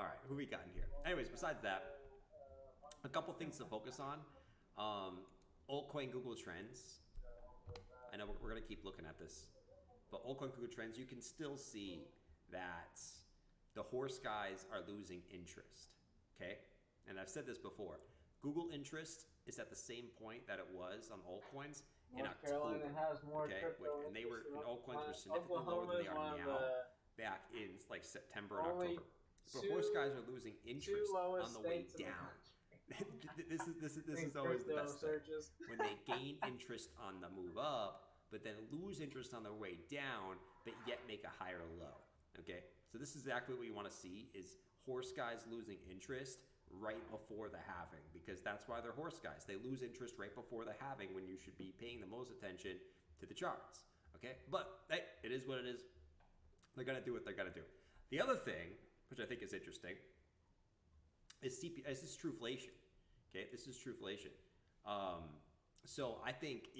A: right, who we got in here? Anyways, besides that, a couple things to focus on. Altcoin Google Trends. I know we're going to keep looking at this, but altcoin Google Trends, you can still see that the horse guys are losing interest. Okay, and I've said this before. Google interest is at the same point that it was on altcoins in
B: North
A: October.
B: Carolina has more
A: Okay,
B: crypto.
A: and altcoins were significantly
B: Oklahoma
A: lower than they
B: is
A: are
B: one of
A: now,
B: the
A: back in like September and
B: only
A: October. But horse guys are losing interest
B: lowest
A: on the way
B: states in the
A: down. this is
B: Think
A: always the
B: crypto
A: best thing.
B: surges.
A: When they gain interest on the move up, but then lose interest on the way down, but yet make a higher low. Okay, so this is exactly what we want to see: is horse guys losing interest right before the halving, because that's why they're horse guys. They lose interest right before the halving when you should be paying the most attention to the charts. Okay, but hey, it is what it is. They're gonna do what they're gonna do. The other thing, which I think is interesting, is this is trueflation. Okay, this is trueflation. So I think,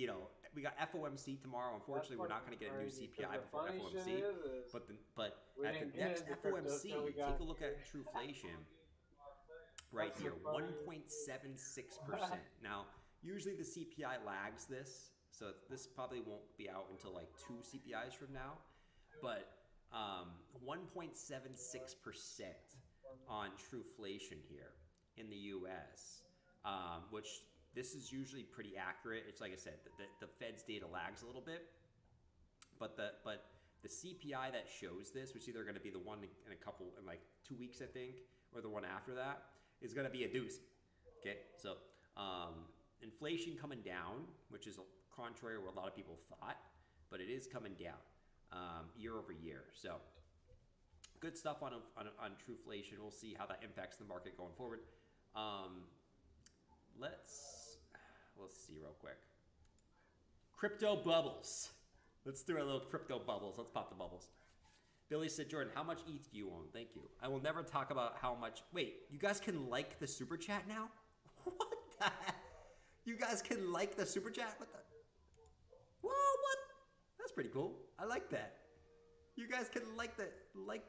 A: we got FOMC tomorrow. Unfortunately, we're not going to get a new CPI before FOMC. But at the next FOMC, take a look at trueflation right here, 1.76%. Now, usually the CPI lags this, so this probably won't be out until like 2 CPIs from now. But 1.76% on trueflation here in the US, which this is usually pretty accurate. It's like I said, the Fed's data lags a little bit, but the CPI that shows this, which is either going to be the one in like 2 weeks, I think, or the one after that, is going to be a doozy. Okay, so inflation coming down, which is contrary to what a lot of people thought, but it is coming down year over year. So good stuff on trueflation. We'll see how that impacts the market going forward. Let's see real quick. Crypto bubbles. Let's do a little crypto bubbles. Let's pop the bubbles. Billy said, Jordan, how much ETH do you own? Thank you. I will never talk about how much. Wait, you guys can like the super chat now? What the heck? You guys can like the super chat? What the? Whoa, what? That's pretty cool. I like that. You guys can like the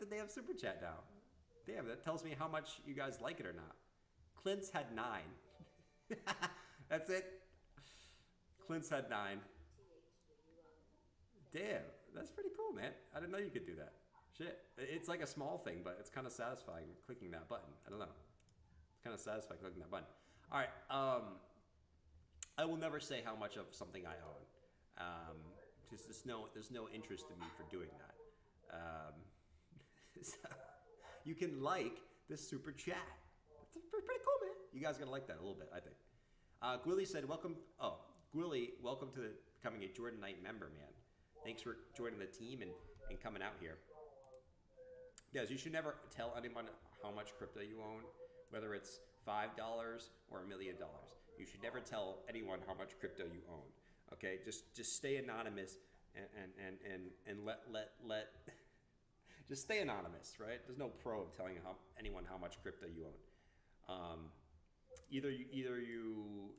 A: damn super chat now. Damn, that tells me how much you guys like it or not. Clint's had 9. That's it. Clint's had 9. Damn, that's pretty cool, man. I didn't know you could do that. Shit. It's like a small thing, but it's kind of satisfying clicking that button. I don't know. It's kind of satisfying clicking that button. All right. I will never say how much of something I own. Just there's no interest in me for doing that. So you can like this super chat. It's pretty cool, man. You guys are gonna like that a little bit, I think. Gwilly said, "Welcome." Oh, Gwilly, welcome to becoming a Jordan Knight member, man. Thanks for joining the team and coming out here. Guys, you should never tell anyone how much crypto you own, whether it's $5 or $1 million. You should never tell anyone how much crypto you own. Okay, just stay anonymous and let just stay anonymous, right? There's no pro of telling anyone how much crypto you own. Either you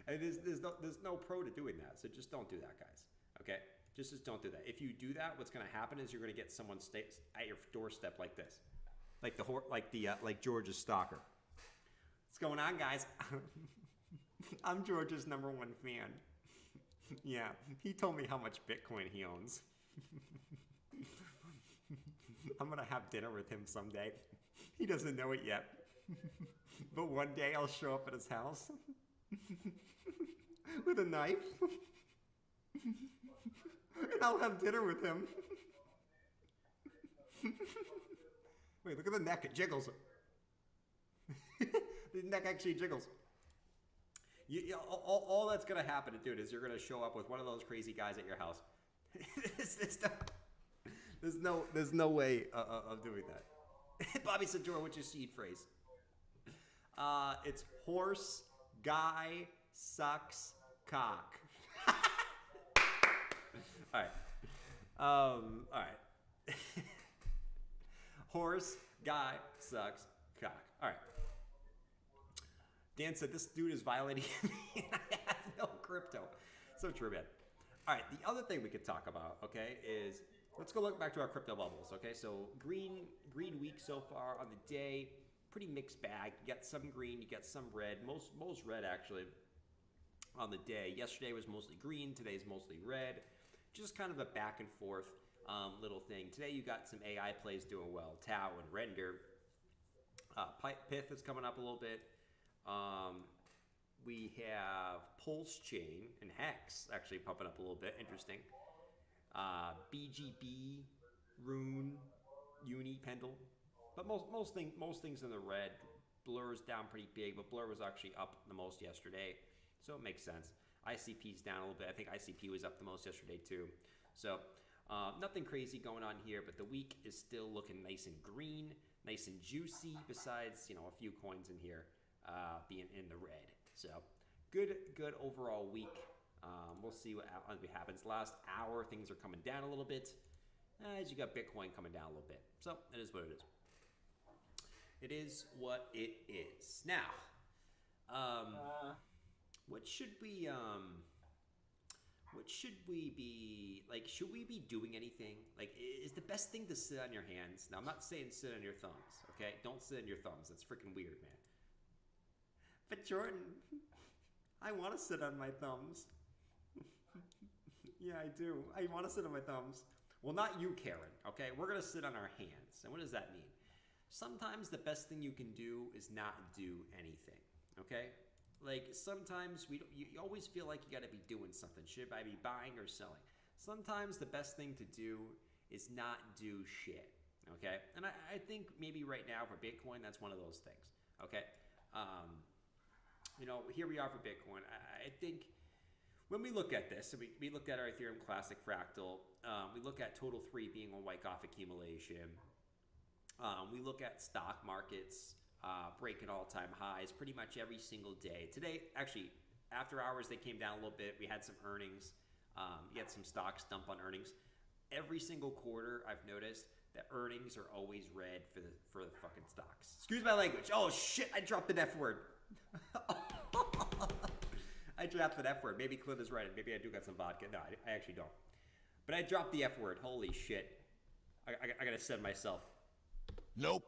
A: and there's no pro to doing that, so just don't do that, guys. Okay, just don't do that. If you do that, what's going to happen is you're going to get someone at your doorstep like this, like George's stalker. What's going on, guys? I'm George's #1 fan. Yeah, he told me how much Bitcoin he owns. I'm gonna have dinner with him someday. He doesn't know it yet. But one day I'll show up at his house with a knife. And I'll have dinner with him. Wait, look at the neck, it jiggles. The neck actually jiggles. All that's gonna happen, dude, is you're gonna show up with one of those crazy guys at your house. There's no way of doing that. Bobby said, Jordan, what's your seed phrase? It's horse guy sucks cock. All right. Horse guy sucks cock. All right. Dan said, this dude is violating me. I have no crypto. So true, man. All right, the other thing we could talk about, okay, is let's go look back to our crypto bubbles, okay? So green week so far on the day. pretty mixed bag. You got some green, you got some red, most red actually on the day. Yesterday was mostly green, today's mostly red. Just kind of a back and forth little thing. Today you got some AI plays doing well. Tau and Render. Pith is coming up a little bit. We have Pulse Chain and Hex actually pumping up a little bit. Interesting. BGB, Rune, Uni, Pendle. But most things in the red. Blur's down pretty big, but Blur was actually up the most yesterday, so it makes sense. ICP's down a little bit. I think ICP was up the most yesterday too. So nothing crazy going on here, but the week is still looking nice and green, nice and juicy, besides, you know, a few coins in here being in the red. So good overall week. We'll see what happens. Last hour, things are coming down a little bit, as you got Bitcoin coming down a little bit. So it is what it is. It is what it is. Now, what should we be, like, should we be doing anything? Like, is the best thing to sit on your hands? Now, I'm not saying sit on your thumbs, okay? Don't sit on your thumbs. That's freaking weird, man. But Jordan, I want to sit on my thumbs. Yeah, I do. I want to sit on my thumbs. Well, not you, Karen, okay? We're going to sit on our hands. And what does that mean? Sometimes the best thing you can do is not do anything, okay? Like, sometimes you always feel like you got to be doing something. Should I be buying or selling? Sometimes the best thing to do is not do shit, okay? And I think maybe right now for Bitcoin, that's one of those things, okay? You know, here we are for Bitcoin. I think when we look at this, so we look at our Ethereum Classic Fractal, we look at Total 3 being a Wyckoff accumulation. We look at stock markets breaking all-time highs pretty much every single day. Today, actually, after hours, they came down a little bit. We had some earnings. You had some stocks dump on earnings. Every single quarter, I've noticed that earnings are always red for the fucking stocks. Excuse my language. Oh, shit, I dropped the F word. I dropped the F word. Maybe Clint is right. Maybe I do got some vodka. No, I actually don't. But I dropped the F word. Holy shit. I gotta send myself.
B: Nope.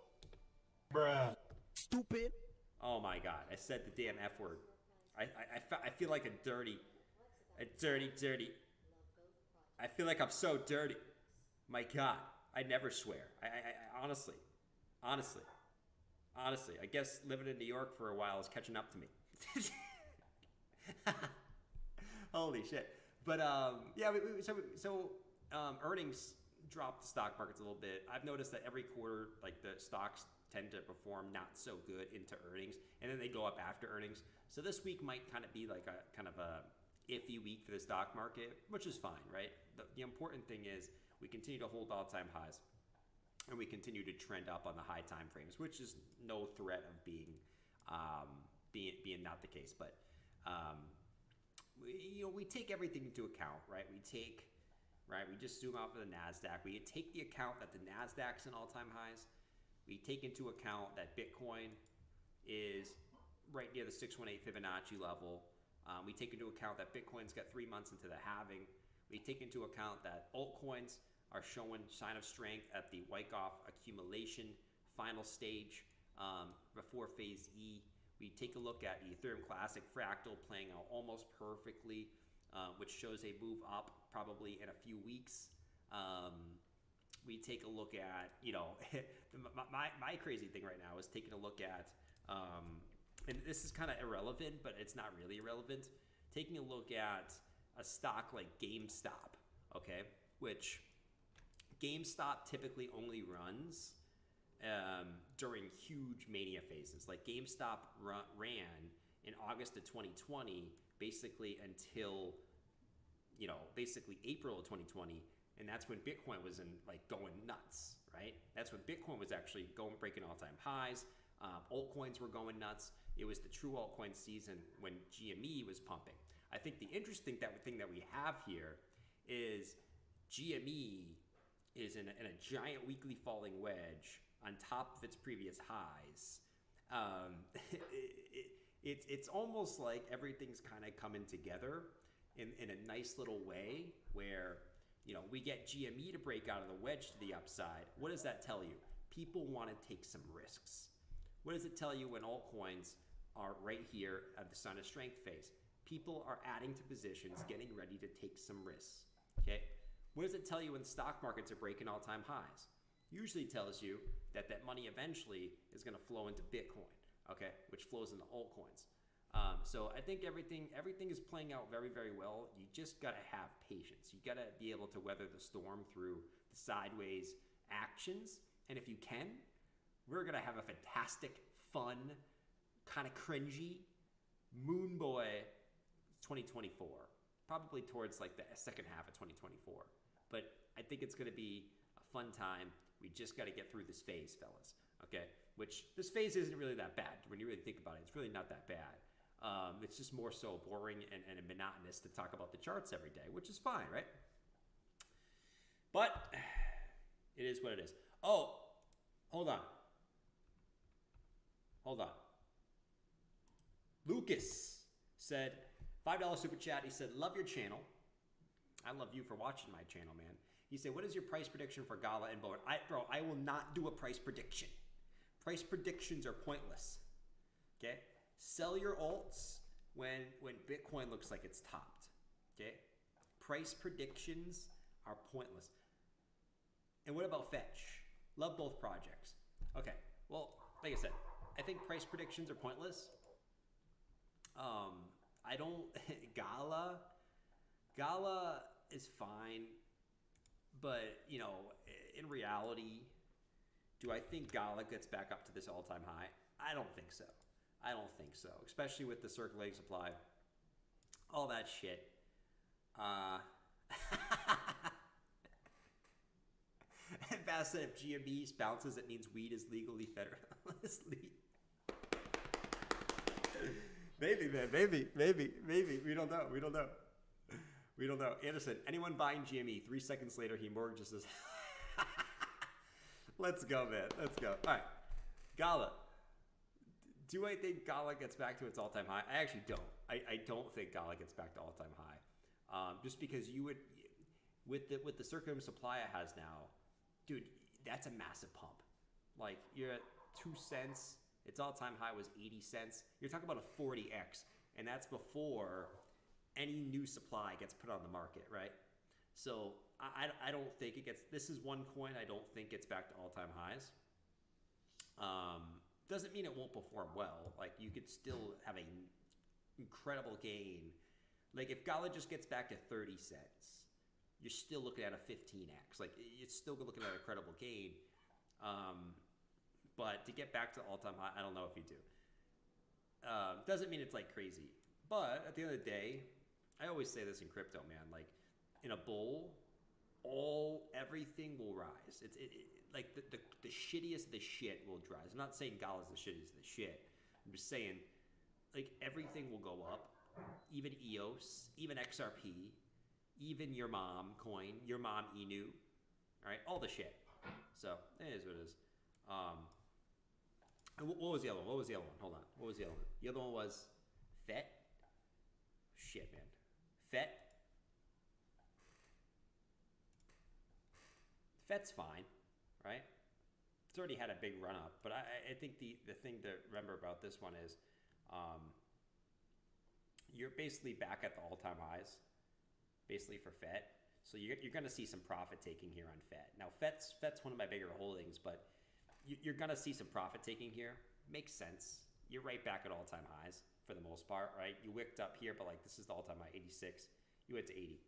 B: Bruh. Stupid.
A: Oh my god, I said the damn F word. I feel like a dirty. I feel like I'm so dirty. My god, I never swear. I honestly, I guess living in New York for a while is catching up to me. Holy shit. But yeah, so earnings dropped the stock markets a little bit. I've noticed that every quarter, like, the stocks tend to perform not so good into earnings, and then they go up after earnings. So this week might kind of be like a kind of a iffy week for the stock market, which is fine, right? The important thing is we continue to hold all-time highs, and we continue to trend up on the high time frames, which is no threat of being not the case. But we take everything into account, right? We just zoom out for the NASDAQ. We take the account that the NASDAQ's in all-time highs. We take into account that Bitcoin is right near the 618 Fibonacci level. We take into account that Bitcoin's got 3 months into the halving. We take into account that altcoins are showing sign of strength at the Wyckoff accumulation final stage before phase E. We take a look at the Ethereum Classic Fractal playing out almost perfectly, which shows a move up probably in a few weeks. We take a look at, my crazy thing right now is taking a look at, and this is kind of irrelevant, but it's not really irrelevant, taking a look at a stock like GameStop, okay, which GameStop typically only runs during huge mania phases. Like GameStop ran in August of 2020, basically until, basically April of 2020. And that's when Bitcoin was going nuts, right? That's when Bitcoin was actually breaking all-time highs. Altcoins were going nuts. It was the true altcoin season when GME was pumping. I think the interesting thing that we have here is GME is in a giant weekly falling wedge on top of its previous highs. It's almost like everything's kind of coming together in a nice little way where, we get GME to break out of the wedge to the upside. What does that tell you? People want to take some risks. What does it tell you when altcoins are right here at the sign of strength phase? People are adding to positions, getting ready to take some risks. Okay? What does it tell you when stock markets are breaking all-time highs? Usually tells you that that money eventually is going to flow into Bitcoin, okay, which flows into altcoins. So I think everything is playing out very, very well. You just got to have patience. You got to be able to weather the storm through the sideways actions. And if you can, we're going to have a fantastic, fun, kind of cringy Moon Boy 2024. Probably towards like the second half of 2024. But I think it's going to be a fun time. We just got to get through this phase, fellas. Okay? Which this phase isn't really that bad. When you really think about it, it's really not that bad. It's just more so boring and monotonous to talk about the charts every day, which is fine, right? But it is what it is. Oh, hold on. Lucas said, $5 super chat. He said, love your channel. I love you for watching my channel, man. He said, what is your price prediction for Gala and Bowen? I will not do a price prediction. Price predictions are pointless. Okay? Sell your alts when Bitcoin looks like it's topped. Okay? Price predictions are pointless. And what about Fetch? Love both projects. Okay. Well, like I said, I think price predictions are pointless. I don't Gala is fine, but you know, in reality, do I think Gala gets back up to this all-time high? I don't think so. Especially with the circulating supply, all that shit. And Bass said if GME bounces, it means weed is legally federally. Maybe, man. Maybe. We don't know. Anderson, anyone buying GME? 3 seconds later, he mortgages his. Let's go, man. Let's go. All right. Gala. Do I think Gala gets back to its all-time high? I actually don't. I don't think Gala gets back to all-time high. Just because you would, with the circulating supply it has now, dude, that's a massive pump. Like, you're at 2 cents. Its all-time high was 80 cents. You're talking about a 40x, and that's before any new supply gets put on the market, right? So I don't think it gets. This is one coin I don't think gets back to all-time highs. Doesn't mean it won't perform well. Like, you could still have an incredible gain. Like, if Gala just gets back to 30 cents, you're still looking at a 15x. Like, you're still looking at a credible gain. But to get back to all-time high, I don't know if you do. Doesn't mean it's like crazy. But at the end of the day, I always say this in crypto, man. Like, in a bull, everything will rise. Like the shittiest of the shit will rise. I'm not saying Gala's the shittiest of the shit. I'm just saying, like, everything will go up. Even EOS, even XRP, even your mom coin, your mom Inu, all right, all the shit. So it is what it is. And what was the other one? Hold on. What was the other one? The other one was FET. Shit, man. FET. FET's fine, right? It's already had a big run up, but I think the thing to remember about this one is you're basically back at the all-time highs, basically for FET. So you're going to see some profit taking here on FET. Now, FET's one of my bigger holdings, but you're going to see some profit taking here. Makes sense. You're right back at all-time highs for the most part, right? You wicked up here, but like this is the all-time high, 86. You went to 80.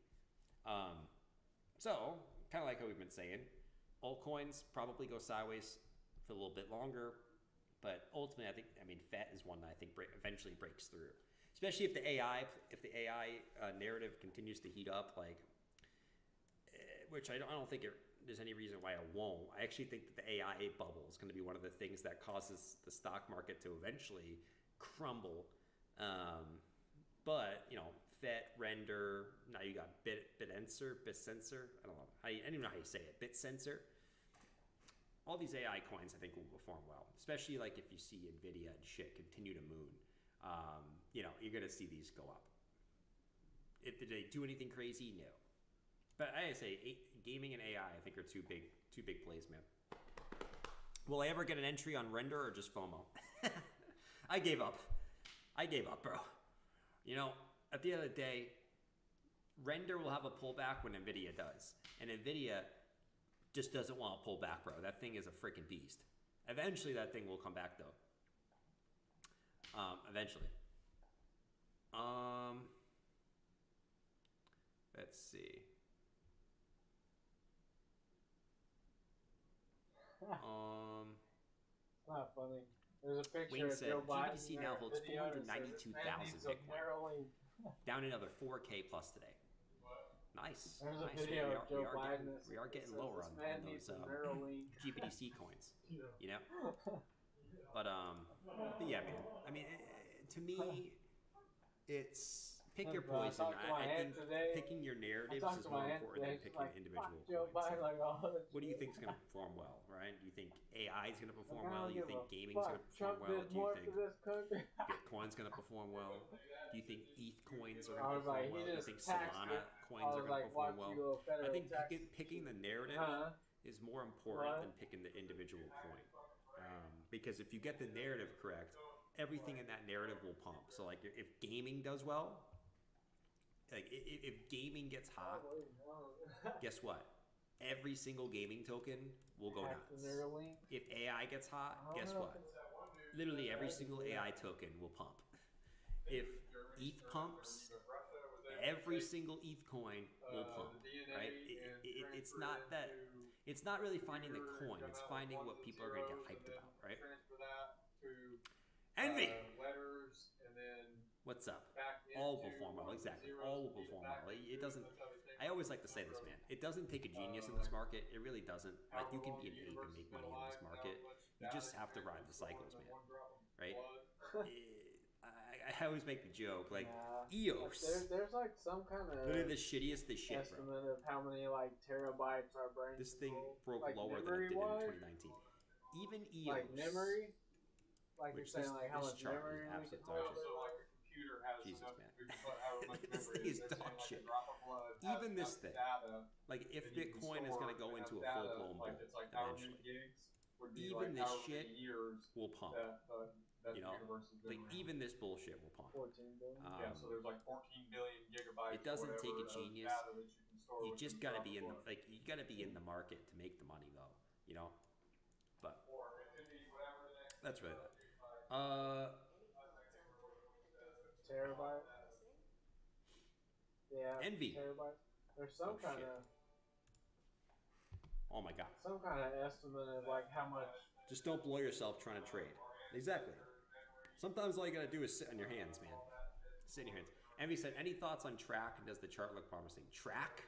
A: So, kind of like what we've been saying, altcoins probably go sideways for a little bit longer, but ultimately, FET is one that I think eventually breaks through. Especially if the AI narrative continues to heat up, like, which I don't think there's any reason why it won't. I actually think that the AI bubble is going to be one of the things that causes the stock market to eventually crumble. But, you know, FET, Render, now you got Bitsensor, I don't know. I don't even know how you say it. Bitsensor. All these AI coins I think will perform well, especially like if you see NVIDIA and shit continue to moon. You know, you're going to see these go up. Did they do anything crazy? No. But I say gaming and AI, I think, are two big plays, man. Will I ever get an entry on render or just FOMO? I gave up. I gave up, bro. You know, at the end of the day, render will have a pullback when NVIDIA does. And NVIDIA just doesn't want to pull back, bro. That thing is a freaking beast. Eventually, that thing will come back, though. Eventually. Let's see.
C: It's not funny. There's a picture
A: Wayne
C: of
A: said
C: Joe Biden
A: GBTC
C: there,
A: now
C: a
A: holds
C: video that says, "This man
A: 492,000
C: needs some
A: Bitcoin.
C: Neuralink."
A: Down another 4K plus today. Nice.
C: There's a
A: nice.
C: video of Joe Biden
A: We are getting
C: that says,
A: lower
C: "This
A: on
C: man
A: those
C: needs some Neuralink."
A: GBTC coins. You know? But yeah, man. I mean, to me, it's pick your
C: Bro, I
A: poison.
C: talked to my
A: I
C: aunt
A: think
C: today.
A: picking your narratives
C: talked
A: is
C: to
A: more
C: my aunt
A: important than
C: today. She's
A: picking
C: like,
A: individual
C: "Fuck Joe
A: coins.
C: Biden, like, oh,
A: What do you think is going to perform well, right? Do you think AI is going to perform
C: I
A: well?
C: don't
A: Do you
C: give
A: think
C: a
A: gaming's going to
C: fuck.
A: perform
C: Trump
A: well?
C: did
A: Do you
C: more
A: think
C: for this country.
A: Bitcoin's going to perform well? Do you think ETH coins are
C: I
A: going to
C: was
A: perform
C: like, he
A: well? Do you
C: just
A: think
C: taxed
A: Solana
C: it.
A: coins
C: I
A: are
C: was
A: going
C: like,
A: to perform
C: watch
A: well?
C: you go
A: I
C: federal
A: think
C: taxes.
A: picking the narrative is more important than picking the individual coin. Because if you get the narrative correct, everything in that narrative will pump. So like if gaming does well, like if gaming gets hot, guess what? Every single gaming token will go nuts. If AI gets hot, guess what? Literally every single AI token will pump. If ETH pumps, every single ETH coin will pump, right? It's not that, it's not really finding the coin, it's finding what people are going to get hyped about, right? Envy! What's up? All will perform well, exactly. All will perform well. It doesn't, I always like to say this, man. It doesn't take a genius in this market. It really doesn't. Like, you can be an ape and make money in this market. You just have to ride the cycles, man. Right? I always make the joke, like, EOS.
C: There's like some kind of
A: literally the shittiest the shit, bro.
C: estimate of how many like terabytes our brains.
A: This thing broke
C: like
A: lower than it did
C: memory-wise?
A: in 2019. Even EOS.
C: Like memory. Like you're
A: Which
C: saying, like how
A: this
C: much
A: chart
C: memory
A: is
C: we can
A: absolute
C: hold.
A: dog shit. Jesus, man. This thing is dog shit. Even this thing. Like, if Bitcoin is going to go into a full-blown bull eventually, even this shit will pump. You know? Like, even this bullshit will pump.
C: So there's like 14 billion gigabytes.
A: It doesn't take a genius. You just got to be in the, like, you got to be in the market to make the money, though. You know? But that's really that.
C: Terabyte. Yeah.
A: Envy.
C: Terabyte. There's some kind of.
A: Oh my god.
C: Some kind of estimate of like how much.
A: Just don't blow yourself trying to trade. Exactly. Sometimes all you gotta do is sit on your hands, man. Sit in your hands. Envy said, any thoughts on track? And does the chart look promising? Track?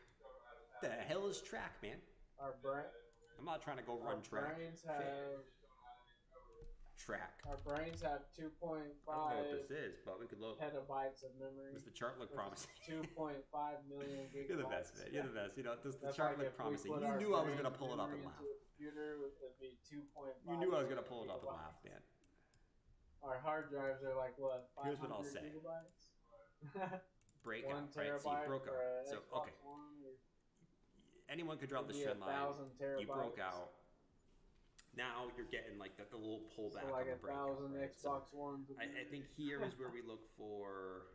A: The hell is track, man?
C: Our brain.
A: I'm not trying to go run track.
C: Brains have.
A: Track.
C: Our brains have 2.5.
A: I don't know what this is, but we could look.
C: Petabytes of memory.
A: Does the chart look promising?
C: 2.5 million gigabytes.
A: You're the best, man. You're the best. You know, does the
C: That's
A: chart
C: like
A: look
C: if we
A: promising?
C: put
A: You
C: our
A: knew I was
C: brain
A: gonna pull it up and
C: memory
A: laugh.
C: into a computer, it'd be 2.5.
A: You knew I was gonna pull it up and laugh, man.
C: Our hard drives are like what? 500
A: Here's what I'll say.
C: Gigabytes?
A: Breakout,
C: 1
A: right? So you broke
C: for
A: out.
C: a
A: So
C: Xbox
A: okay.
C: One,
A: Anyone could drop this
C: maybe
A: trend line.
C: 1,000
A: You broke
C: terabytes.
A: out. Now you're getting like the little pullback
C: So like
A: on the breakout.
C: 1,000
A: Right? So
C: Xbox Ones.
A: I think here is where we look for.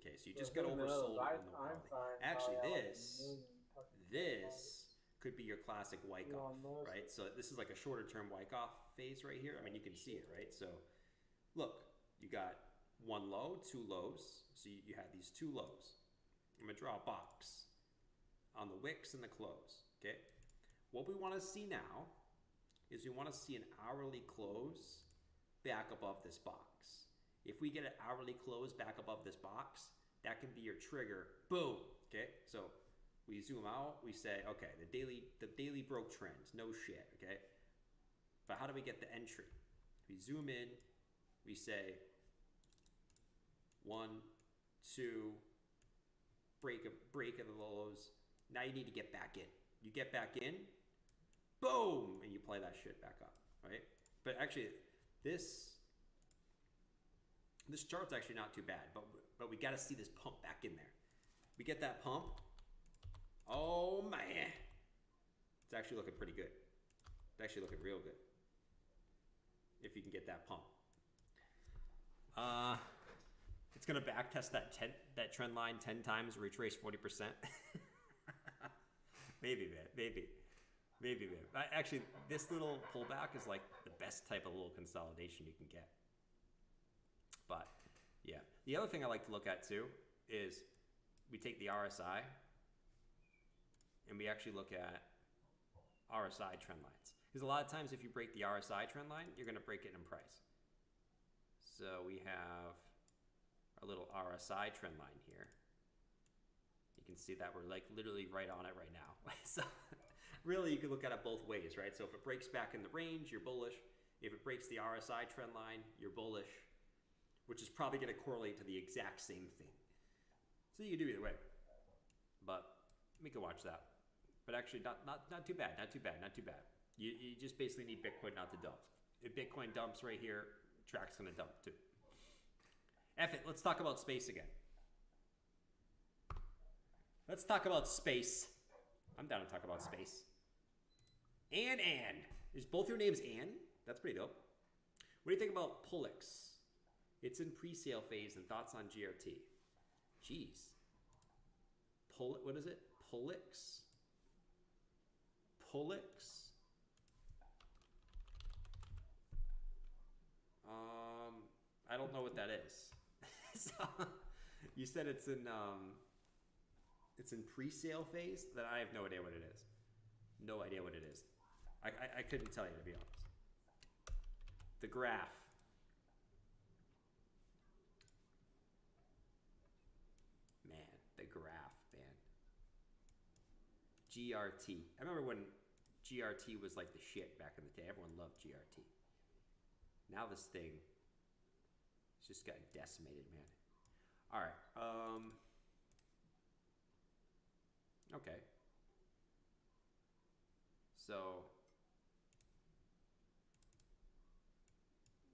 A: Okay, so you
C: But
A: just got
C: who knows?
A: oversold on the
C: I'm
A: rally.
C: fine.
A: Actually,
C: Probably like
A: this could be your classic Wyckoff, right? So this is like a shorter term Wyckoff phase right here. I mean, you can see it, right? So look, you got one low, two lows. So you have these two lows. I'm gonna draw a box on the wicks and the close, okay? What we wanna see now is we wanna see an hourly close back above this box. If we get an hourly close back above this box, that can be your trigger, boom, okay? So we zoom out, we say, okay, the daily broke trends, no shit, okay? But how do we get the entry? We zoom in, we say 1, 2, break of the lows. Now you need to get back in. You get back in, boom, and you play that shit back up, right? But actually, this chart's actually not too bad, but we got to see this pump back in there. We get that pump. Oh man, it's actually looking pretty good. It's actually looking real good. If you can get that pump. It's gonna backtest that trend line 10 times, retrace 40%. Maybe, man. Maybe, man. Actually, this little pullback is like the best type of little consolidation you can get. But yeah, the other thing I like to look at too is we take the RSI and we actually look at RSI trend lines. Because a lot of times if you break the RSI trend line, you're going to break it in price. So we have our little RSI trend line here. You can see that we're like literally right on it right now. So really you can look at it both ways, right? So if it breaks back in the range, you're bullish. If it breaks the RSI trend line, you're bullish, which is probably going to correlate to the exact same thing. So you can do either way. But we can watch that. But actually not too bad, not too bad, not too bad. You just basically need Bitcoin not to dump. If Bitcoin dumps right here, Track's going to dump too. F it, let's talk about space again. Let's talk about space. I'm down to talk about space. Ann. Is both your names Ann? That's pretty dope. What do you think about Pullix? It's in pre-sale phase and thoughts on GRT. Jeez. What is it? Pullix? I don't know what that is. So, you said it's in pre-sale phase? Then I have no idea what it is. No idea what it is. I couldn't tell you, to be honest. The graph. Man, the graph, man. GRT. I remember when GRT was like the shit back in the day. Everyone loved GRT. Now this thing has just gotten decimated, man. All right. Okay. So,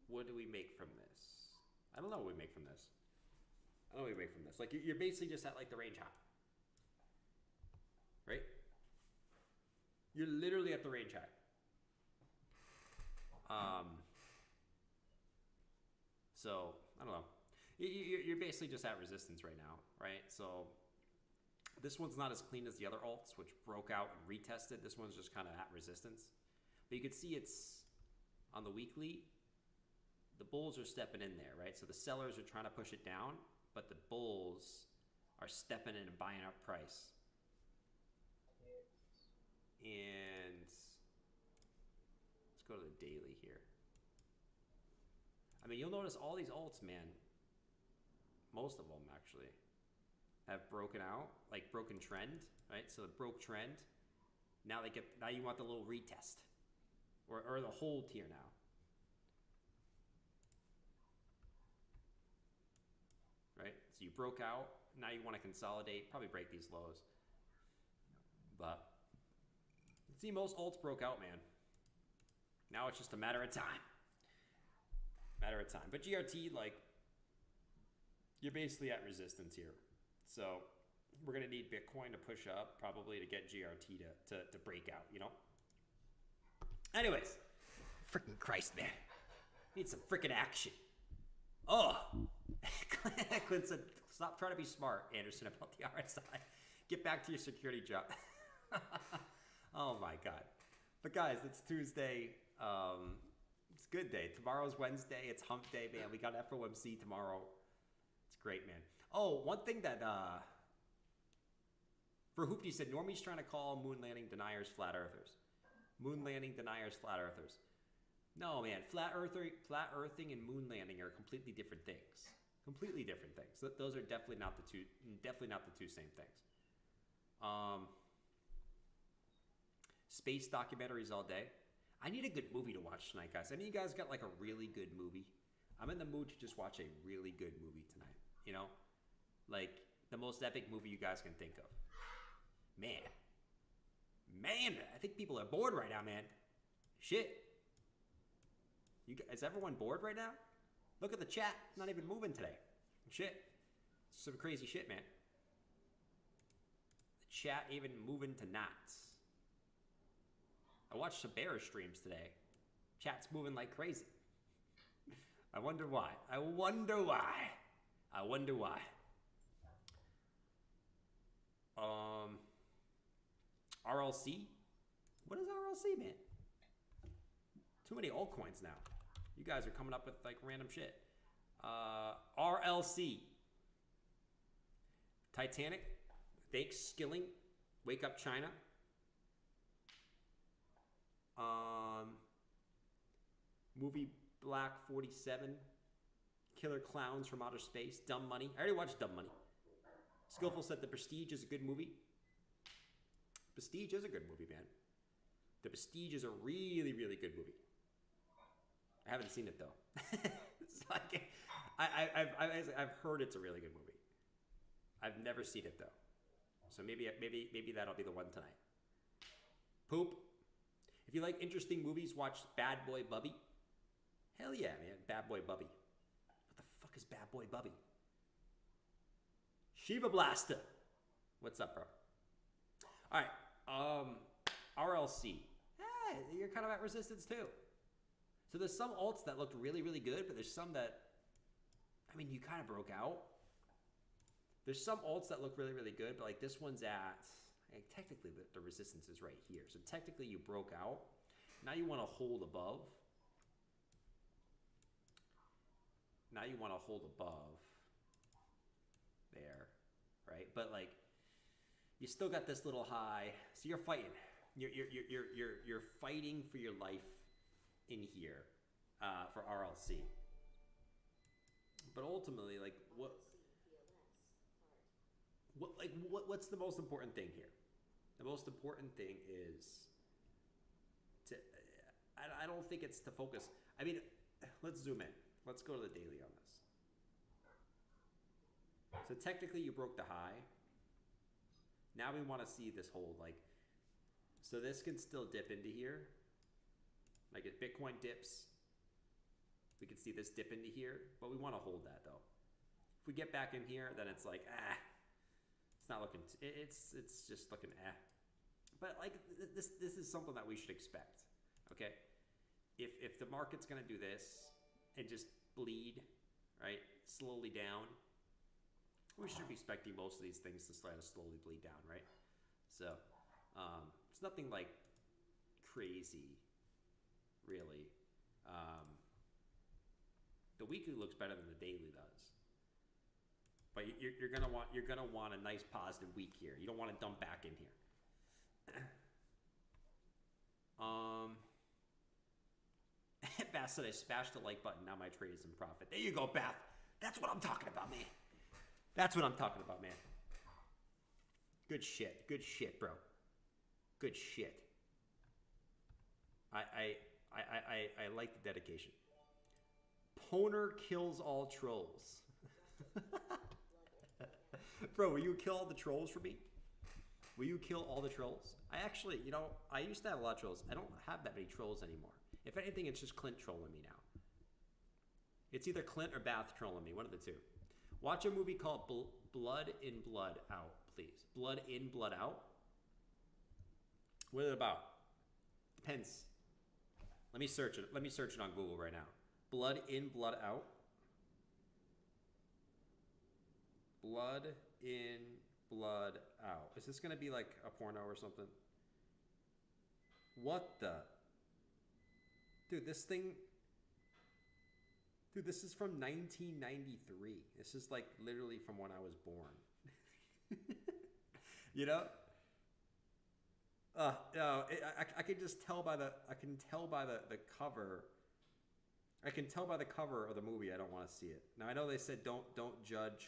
A: what do we make from this? I don't know what we make from this. Like, you're basically just at like the range high. Right? You're literally at the range high. So, I don't know. You're basically just at resistance right now, right? So, this one's not as clean as the other alts, which broke out and retested. This one's just kind of at resistance. But you can see it's on the weekly, the bulls are stepping in there, right? So the sellers are trying to push it down, but the bulls are stepping in and buying up price. And let's go to the daily here. I mean, you'll notice all these alts, man, most of them actually, have broken out, like broken trend, right? So it broke trend. Now you want the little retest or the hold here now. Right? So you broke out, now you want to consolidate, probably break these lows. But see, most alts broke out, man. Now it's just a matter of time. But GRT, like, you're basically at resistance here. So we're going to need Bitcoin to push up probably to get GRT to break out, you know? Anyways, freaking Christ, man. Need some freaking action. Oh, Clint said, stop trying to be smart, Anderson, about the RSI. Get back to your security job. Oh my God. But guys, it's Tuesday. It's a good day. Tomorrow's Wednesday. It's hump day, man. We got FOMC tomorrow. It's great, man. Oh, one thing that, for Hoopty said, Normie's trying to call moon landing deniers flat earthers. Moon landing deniers flat earthers. No, man. Flat earthing and moon landing are completely different things. Completely different things. Those are definitely not the two same things. Space documentaries all day. I need a good movie to watch tonight, guys. Any of you guys got like a really good movie? I'm in the mood to just watch a really good movie tonight. You know? Like the most epic movie you guys can think of. Man, I think people are bored right now, man. Shit. Is everyone bored right now? Look at the chat. It's not even moving today. Shit. Some crazy shit, man. The chat even moving to knots. I watched some bear streams today. Chat's moving like crazy. I wonder why. I wonder why. I wonder why. RLC? What is RLC, man? Too many altcoins now. You guys are coming up with like random shit. RLC. Titanic. Thanks, Skilling. Wake Up China. Movie Black 47. Killer Clowns from Outer Space. Dumb Money. I already watched Dumb Money. Skillful said The Prestige is a good movie. Prestige is a good movie, man. The Prestige is a really, really good movie. I haven't seen it though. It's like, I've heard it's a really good movie. I've never seen it though. So maybe that'll be the one tonight. Poop. If you like interesting movies, watch Bad Boy Bubby. Hell yeah, man. Bad Boy Bubby. What the fuck is Bad Boy Bubby? Shiva Blaster. What's up, bro? All right. RLC. Hey, you're kind of at resistance too. So there's some alts that looked really, really good, but there's some that, I mean, you kind of broke out. There's some alts that look really, really good, but like this one's at, like technically the resistance is right here. So technically you broke out. Now you want to hold above. Now you want to hold above there, right? But like, you still got this little high. So you're fighting. You're fighting for your life in here for RLC. But ultimately, like what's the most important thing here? The most important thing is to. I don't think it's to focus. I mean, let's zoom in. Let's go to the daily on this. So technically, you broke the high. Now we want to see this hold, like, so this can still dip into here. Like if Bitcoin dips, we can see this dip into here, but we want to hold that though. If we get back in here, then it's like, it's not looking, it's just looking, But like this is something that we should expect, okay? If the market's gonna do this and just bleed, right, slowly down, we should be expecting most of these things to slowly bleed down, right? So it's nothing like crazy, really. The weekly looks better than the daily does, but you're gonna want a nice positive week here. You don't want to dump back in here. Bath said I smashed the like button. Now my trade is in profit. There you go, Bath. That's what I'm talking about, man. That's what I'm talking about, man. Good shit. Good shit, bro. Good shit. I like the dedication. Poner kills all trolls. Bro, will you kill all the trolls for me? Will you kill all the trolls? I actually, you know, I used to have a lot of trolls. I don't have that many trolls anymore. If anything, it's just Clint trolling me now. It's either Clint or Bath trolling me, one of the two. Watch a movie called Blood in, Blood Out, please. Blood in, Blood Out. What is it about? Depends. Let me search it. Let me search it on Google right now. Blood in, Blood Out. Blood in, Blood Out. Is this going to be like a porno or something? What the? Dude, this thing... Dude, this is from 1993. This is like literally from when I was born. You know? No, I can just tell by the cover. I can tell by the cover of the movie I don't want to see it. Now I know they said don't judge,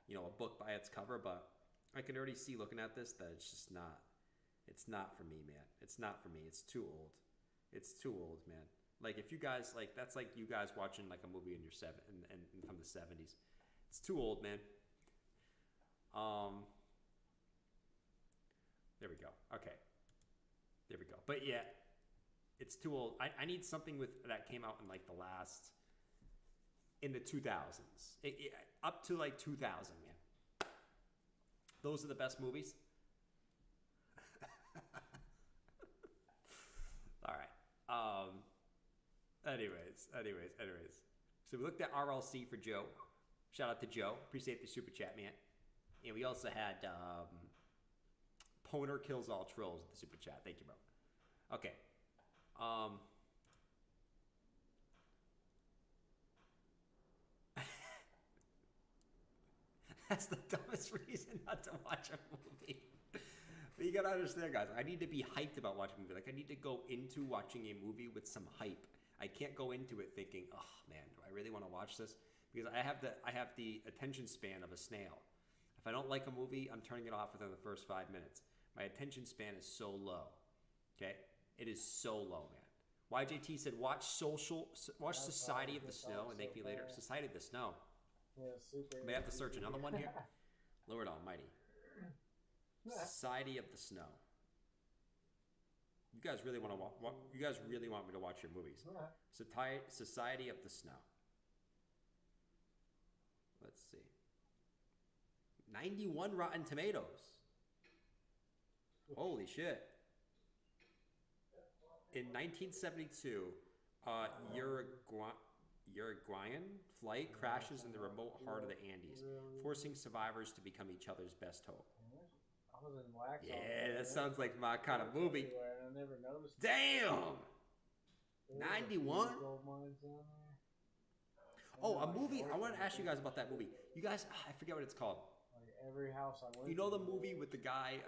A: you know, a book by its cover, but I can already see looking at this that it's just not. It's not for me, man. It's not for me. It's too old. It's too old, man. Like if you guys like that's like you guys watching like a movie in your and from the 70s. It's too old, man. There we go. Okay. There we go. But yeah, it's too old. I need something with that came out in like the last in the 2000s. Up to like 2000, man. Those are the best movies. anyways. So we looked at RLC for Joe. Shout out to Joe. Appreciate the super chat, man. And we also had Poner Kills All Trolls with the super chat. Thank you, bro. Okay. That's the dumbest reason not to watch a movie. But you gotta understand, guys, I need to be hyped about watching a movie. Like, I need to go into watching a movie with some hype. I can't go into it thinking, oh man, do I really want to watch this? Because I have the attention span of a snail. If I don't like a movie, I'm turning it off within the first 5 minutes. My attention span is so low. Okay? It is so low, man. YJT said, watch Society of the Snow and thank me later. Society of the Snow.
C: Yeah, super.
A: May I have to search another one here? Lord Almighty. Society of the Snow. You guys really want to watch? You guys really want me to watch your movies? Society of the Snow. Let's see. 91 Rotten Tomatoes. Holy shit. In 1972, Uruguayan flight crashes in the remote heart of the Andes, forcing survivors to become each other's best hope.
C: I was in wax.
A: Yeah, that sounds like my kind of movie.
C: I never noticed.
A: Damn! 91? Oh, a movie. I want to ask you guys about that movie. You guys, I forget what it's called.
C: Like every house I went.
A: You know the movie with the guy,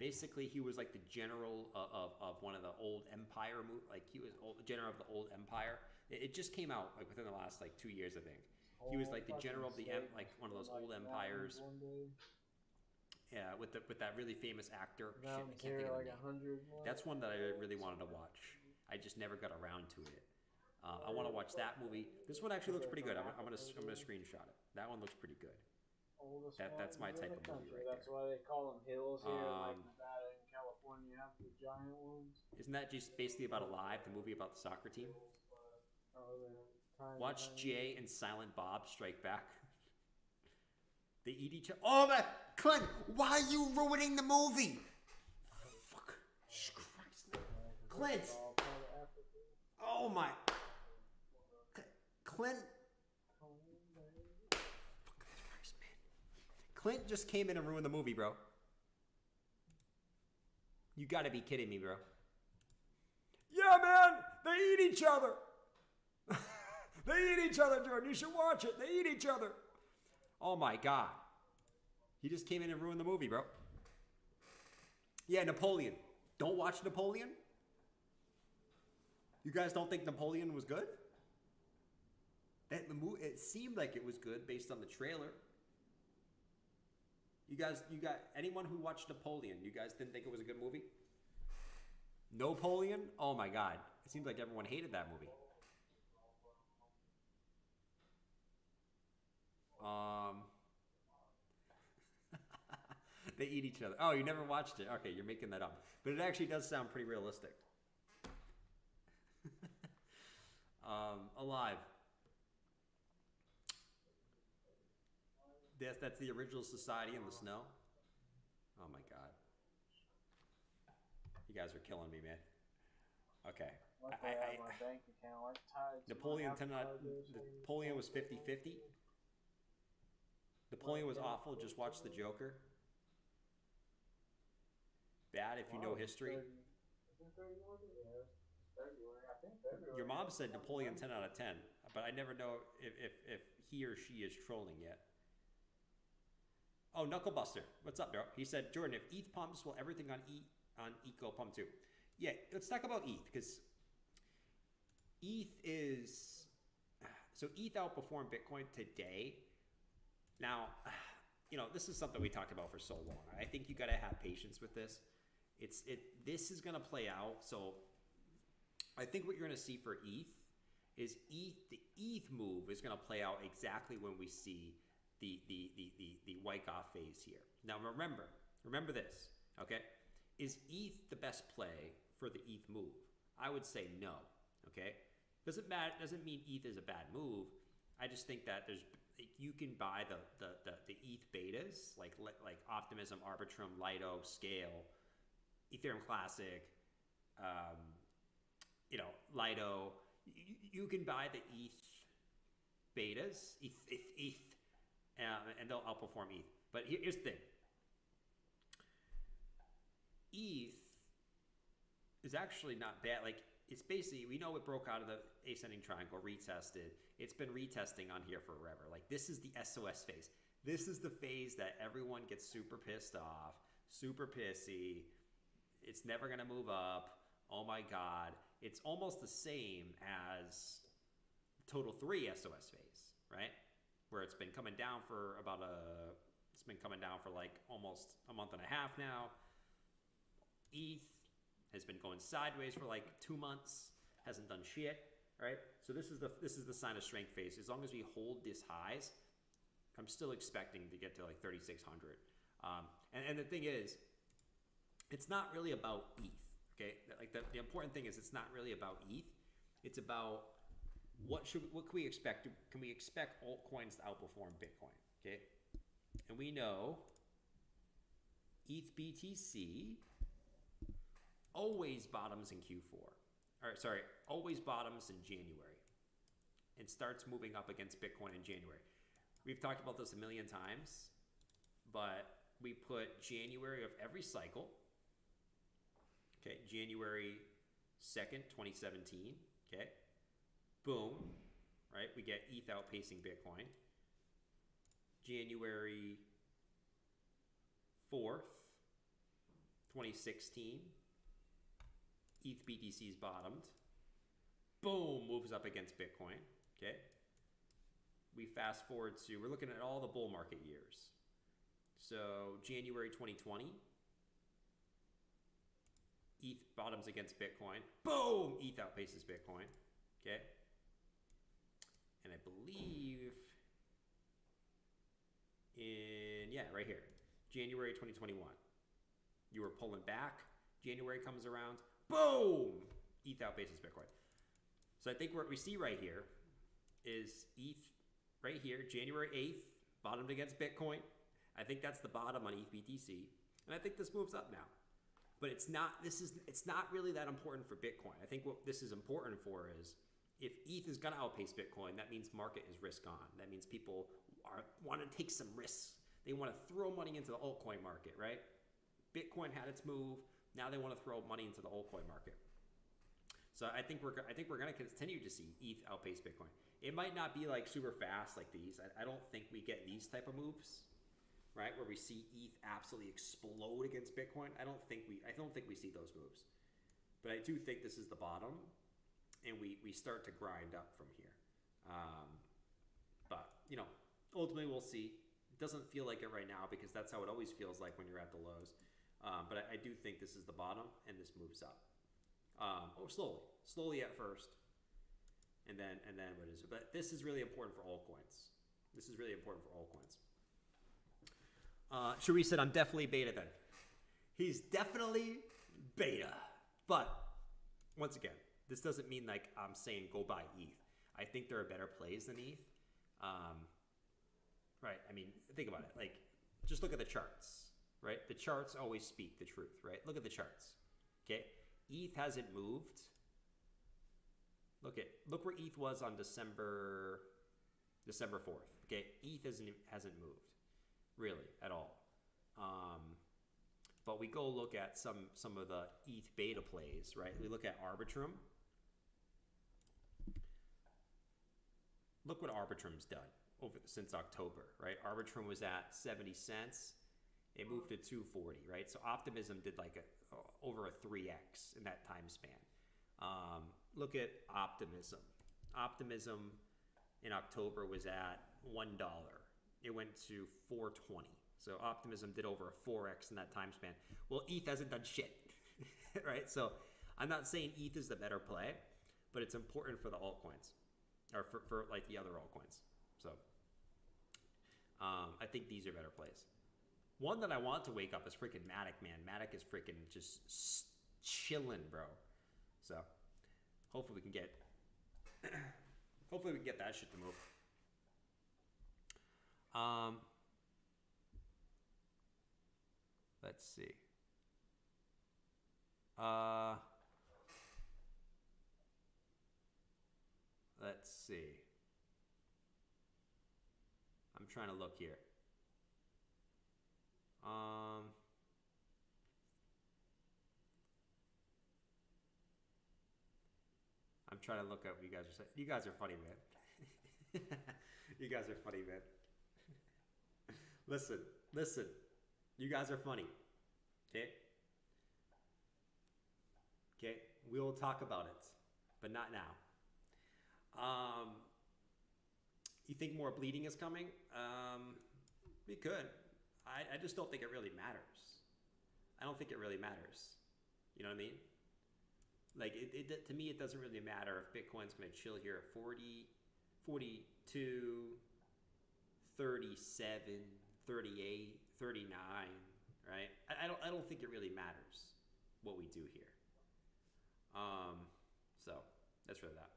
A: basically he was like the general of one of the old empire like he was general of the old empire. It just came out like within the last like 2 years, I think. He was like the general of the like one of those old empires. Yeah, with that really famous actor. Shit, I can't think of the name. That's one that I really wanted to watch. I just never got around to it. I want to watch that movie. This one actually looks pretty good. I'm gonna screenshot it. That one looks pretty good. That's my type of movie right
C: That's why they call them hills here, like Nevada and California have the giant ones.
A: Isn't that just basically about Alive, the movie about the soccer team? Watch Jay and Silent Bob Strike Back. They eat each other. Oh my, Clint, why are you ruining the movie? Fuck. Christ. Clint. Oh my. Clint. Clint just came in and ruined the movie, bro. You gotta be kidding me, bro. Yeah, man, they eat each other. They eat each other, Jordan. You should watch it. They eat each other. Oh my God. He just came in and ruined the movie, bro. Yeah, Napoleon. Don't watch Napoleon? You guys don't think Napoleon was good? It seemed like it was good based on the trailer. You got anyone who watched Napoleon, you guys didn't think it was a good movie? Napoleon? Oh my God. It seems like everyone hated that movie. They eat each other. Oh, you never watched it. Okay, you're making that up. But it actually does sound pretty realistic. Alive. That's the original Society in the Snow. Oh my God. You guys are killing me, man. Okay. Napoleon was 50-50. Napoleon was awful. Just watch The Joker. Bad if you know history. Your mom said Napoleon 10 out of 10, but I never know if he or she is trolling yet. Oh, Knucklebuster. What's up, bro? He said, Jordan, if ETH pumps, will everything on Eco pump too? Yeah, let's talk about ETH, because ETH is... So ETH outperformed Bitcoin today. Now, you know, this is something we talked about for so long. I think you got to have patience with this. This is going to play out. So I think what you're going to see for ETH is the ETH move is going to play out exactly when we see the Wyckoff phase here. Now remember this, okay? Is ETH the best play for the ETH move? I would say no, okay? Doesn't mean ETH is a bad move. I just think that you can buy the ETH betas like Optimism, Arbitrum, Lido, Scale, Ethereum Classic, Lido. You can buy the ETH betas, ETH, and they'll outperform ETH. But here's the thing. ETH is actually not bad. Like, it's basically, we know it broke out of the ascending triangle, retested. It's been retesting on here forever. Like, this is the SOS phase. This is the phase that everyone gets super pissed off, super pissy. It's never going to move up. Oh my God. It's almost the same as Total 3 SOS phase, right? Where it's been coming down for it's been coming down for like almost a month and a half now. ETH has been going sideways for like 2 months, hasn't done shit, right? So this is the sign of strength phase. As long as we hold this highs, I'm still expecting to get to like 3,600. And the thing is, it's not really about ETH, okay? Like the important thing is it's not really about ETH. It's about what can we expect? Can we expect altcoins to outperform Bitcoin, okay? And we know ETH BTC always bottoms in Q4. Always bottoms in January and starts moving up against Bitcoin in January. We've talked about this a million times, but we put January of every cycle. Okay, January 2nd, 2017. Okay, boom, right? We get ETH outpacing Bitcoin. January 4th, 2016. ETH BTC's bottomed. Boom, moves up against Bitcoin. Okay. We fast forward to, we're looking at all the bull market years. So January 2020, ETH bottoms against Bitcoin. Boom, ETH outpaces Bitcoin. Okay. And I believe right here, January 2021, you were pulling back. January comes around. Boom! ETH outpaces Bitcoin. So I think what we see right here is ETH right here, January 8th, bottomed against Bitcoin. I think that's the bottom on ETH BTC. And I think this moves up now. But it's not really that important for Bitcoin. I think what this is important for is if ETH is going to outpace Bitcoin, that means market is risk on. That means people want to take some risks. They want to throw money into the altcoin market, right? Bitcoin had its move. Now they want to throw money into the altcoin market. So I think we're going to continue to see ETH outpace Bitcoin. It might not be like super fast like these. I don't think we get these type of moves, right? Where we see ETH absolutely explode against Bitcoin. I don't think we see those moves. But I do think this is the bottom, and we start to grind up from here. But ultimately we'll see. It doesn't feel like it right now because that's how it always feels like when you're at the lows. But I do think this is the bottom, and this moves up. Slowly at first, and then what is it? But this is really important for altcoins. Sharice said, "I'm definitely beta then." He's definitely beta, but once again, this doesn't mean like I'm saying go buy ETH. I think there are better plays than ETH. Right? I mean, think about it. Like, just look at the charts. Right? The charts always speak the truth, right? Look at the charts. Okay? ETH hasn't moved. Look where ETH was on December 4th. Okay? ETH hasn't moved really at all. But we go look at some of the ETH beta plays, right? We look at Arbitrum. Look what Arbitrum's done since October, right? Arbitrum was at 70 cents. It moved to 240, right? So Optimism did like over a 3x in that time span. Look at Optimism. Optimism in October was at $1. It went to 420. So Optimism did over a 4x in that time span. Well, ETH hasn't done shit, right? So I'm not saying ETH is the better play, but it's important for the altcoins, or for like the other altcoins. So I think these are better plays. One that I want to wake up is freaking Matic, man. Matic is freaking just chilling, bro. So hopefully we can get that shit to move. Let's see. Let's see. I'm trying to look here. I'm trying to look at what you guys are saying. You guys are funny, man. You guys are funny, man. Listen. You guys are funny. Okay? Okay? We will talk about it, but not now. You think more bleeding is coming? We could. I just don't think it really matters. I don't think it really matters. You know what I mean? Like, to me, it doesn't really matter if Bitcoin's going to chill here at 40, 42, 37, 38, 39, right? I don't think it really matters what we do here. So that's really that.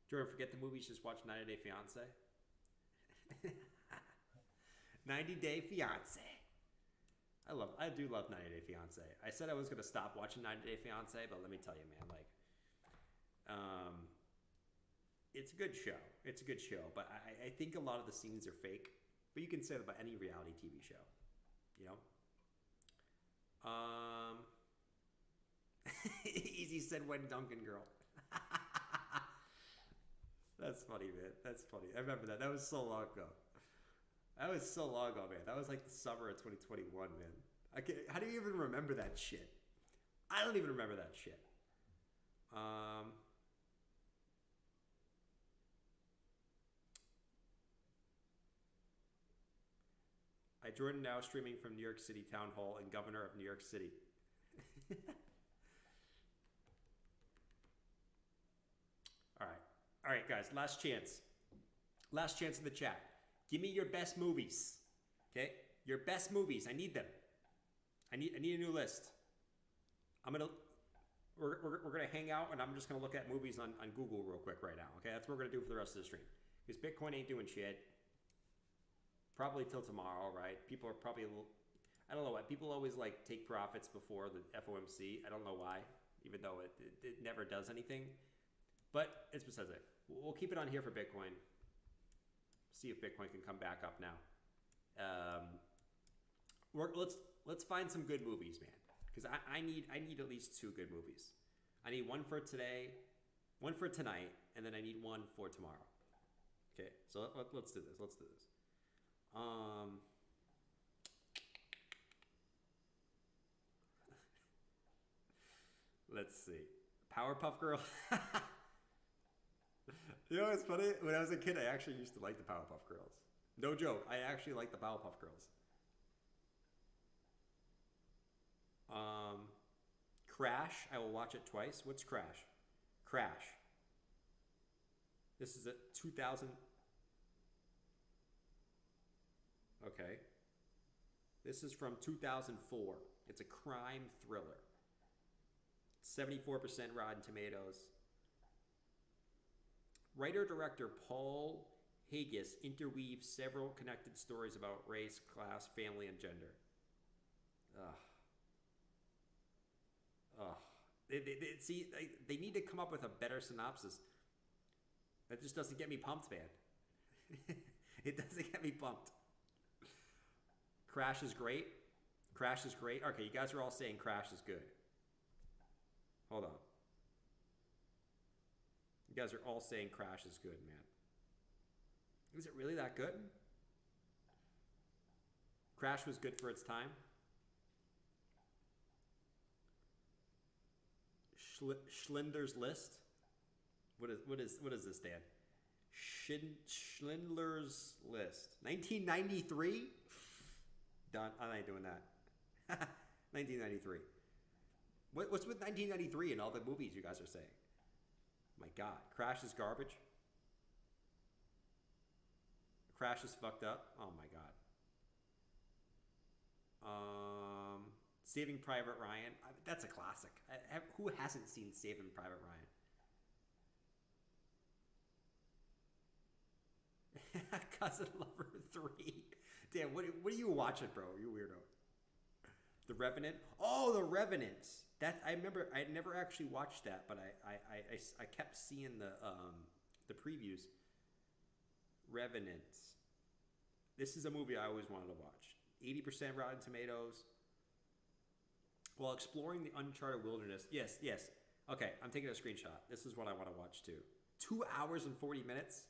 A: Jordan, forget the movies, just watch 90 Day Fiance. 90 Day Fiance. I do love 90 Day Fiance. I said I was gonna stop watching 90 Day Fiance, but let me tell you, man, like, it's a good show. It's a good show, but I think a lot of the scenes are fake. But you can say that about any reality TV show, you know. Easy said when Duncan girl. That's funny, man. That's funny. I remember that. That was so long ago. That was so long ago, man. That was like the summer of 2021, man. How do you even remember that shit? I don't even remember that shit. Jordan now streaming from New York City Town Hall and Governor of New York City. All right, guys. Last chance. Last chance in the chat. Give me your best movies. Okay, your best movies. I need them. I need a new list. We're gonna hang out and I'm just gonna look at movies on Google real quick right now. Okay, that's what we're gonna do for the rest of the stream. Because Bitcoin ain't doing shit. Probably till tomorrow, right? People are probably a little. I don't know why. People always like take profits before the FOMC. I don't know why, even though it never does anything. But it's besides it. We'll keep it on here for Bitcoin. See if Bitcoin can come back up now. Let's find some good movies, man. Because I need at least 2 good movies. I need one for today, one for tonight, and then I need one for tomorrow. Okay, so let's do this. Let's do this. Let's see. Powerpuff Girl. You know what's funny? When I was a kid, I actually used to like the Powerpuff Girls. No joke. I actually like the Powerpuff Girls. Crash. I will watch it twice. What's Crash? Crash. This is a 2000. Okay. This is from 2004. It's a crime thriller. 74% Rotten Tomatoes. Writer-director Paul Haggis interweaves several connected stories about race, class, family, and gender. See, they need to come up with a better synopsis. That just doesn't get me pumped, man. It doesn't get me pumped. Crash is great. Crash is great. Okay, you guys are all saying Crash is good. Hold on. You guys are all saying Crash is good, man. Is it really that good? Crash was good for its time. Schindler's List. What is this, Dan? Schindler's List. 1993? Done. I ain't doing that. 1993. What's with 1993 and all the movies you guys are saying? My God. Crash is garbage. Crash is fucked up. Oh my God. Saving Private Ryan. That's a classic. Who hasn't seen Saving Private Ryan? Cousin Lover 3. Damn, what are you watching, bro? You weirdo. The Revenant. Oh, The Revenant. That I remember. I never actually watched that, but I kept seeing the previews. Revenant. This is a movie I always wanted to watch. 80% Rotten Tomatoes. While exploring the uncharted wilderness. Yes, yes. Okay, I'm taking a screenshot. This is what I want to watch too. 2 hours and 40 minutes.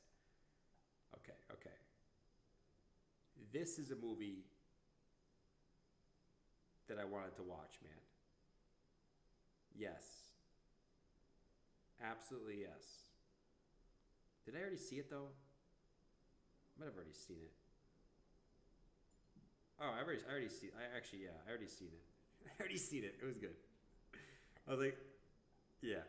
A: Okay, okay. This is a movie that I wanted to watch, man. Yes. Absolutely yes. Did I already see it though? I might have already seen it. Oh, I already seen. I already seen it. I already seen it. It was good. I was like, yeah.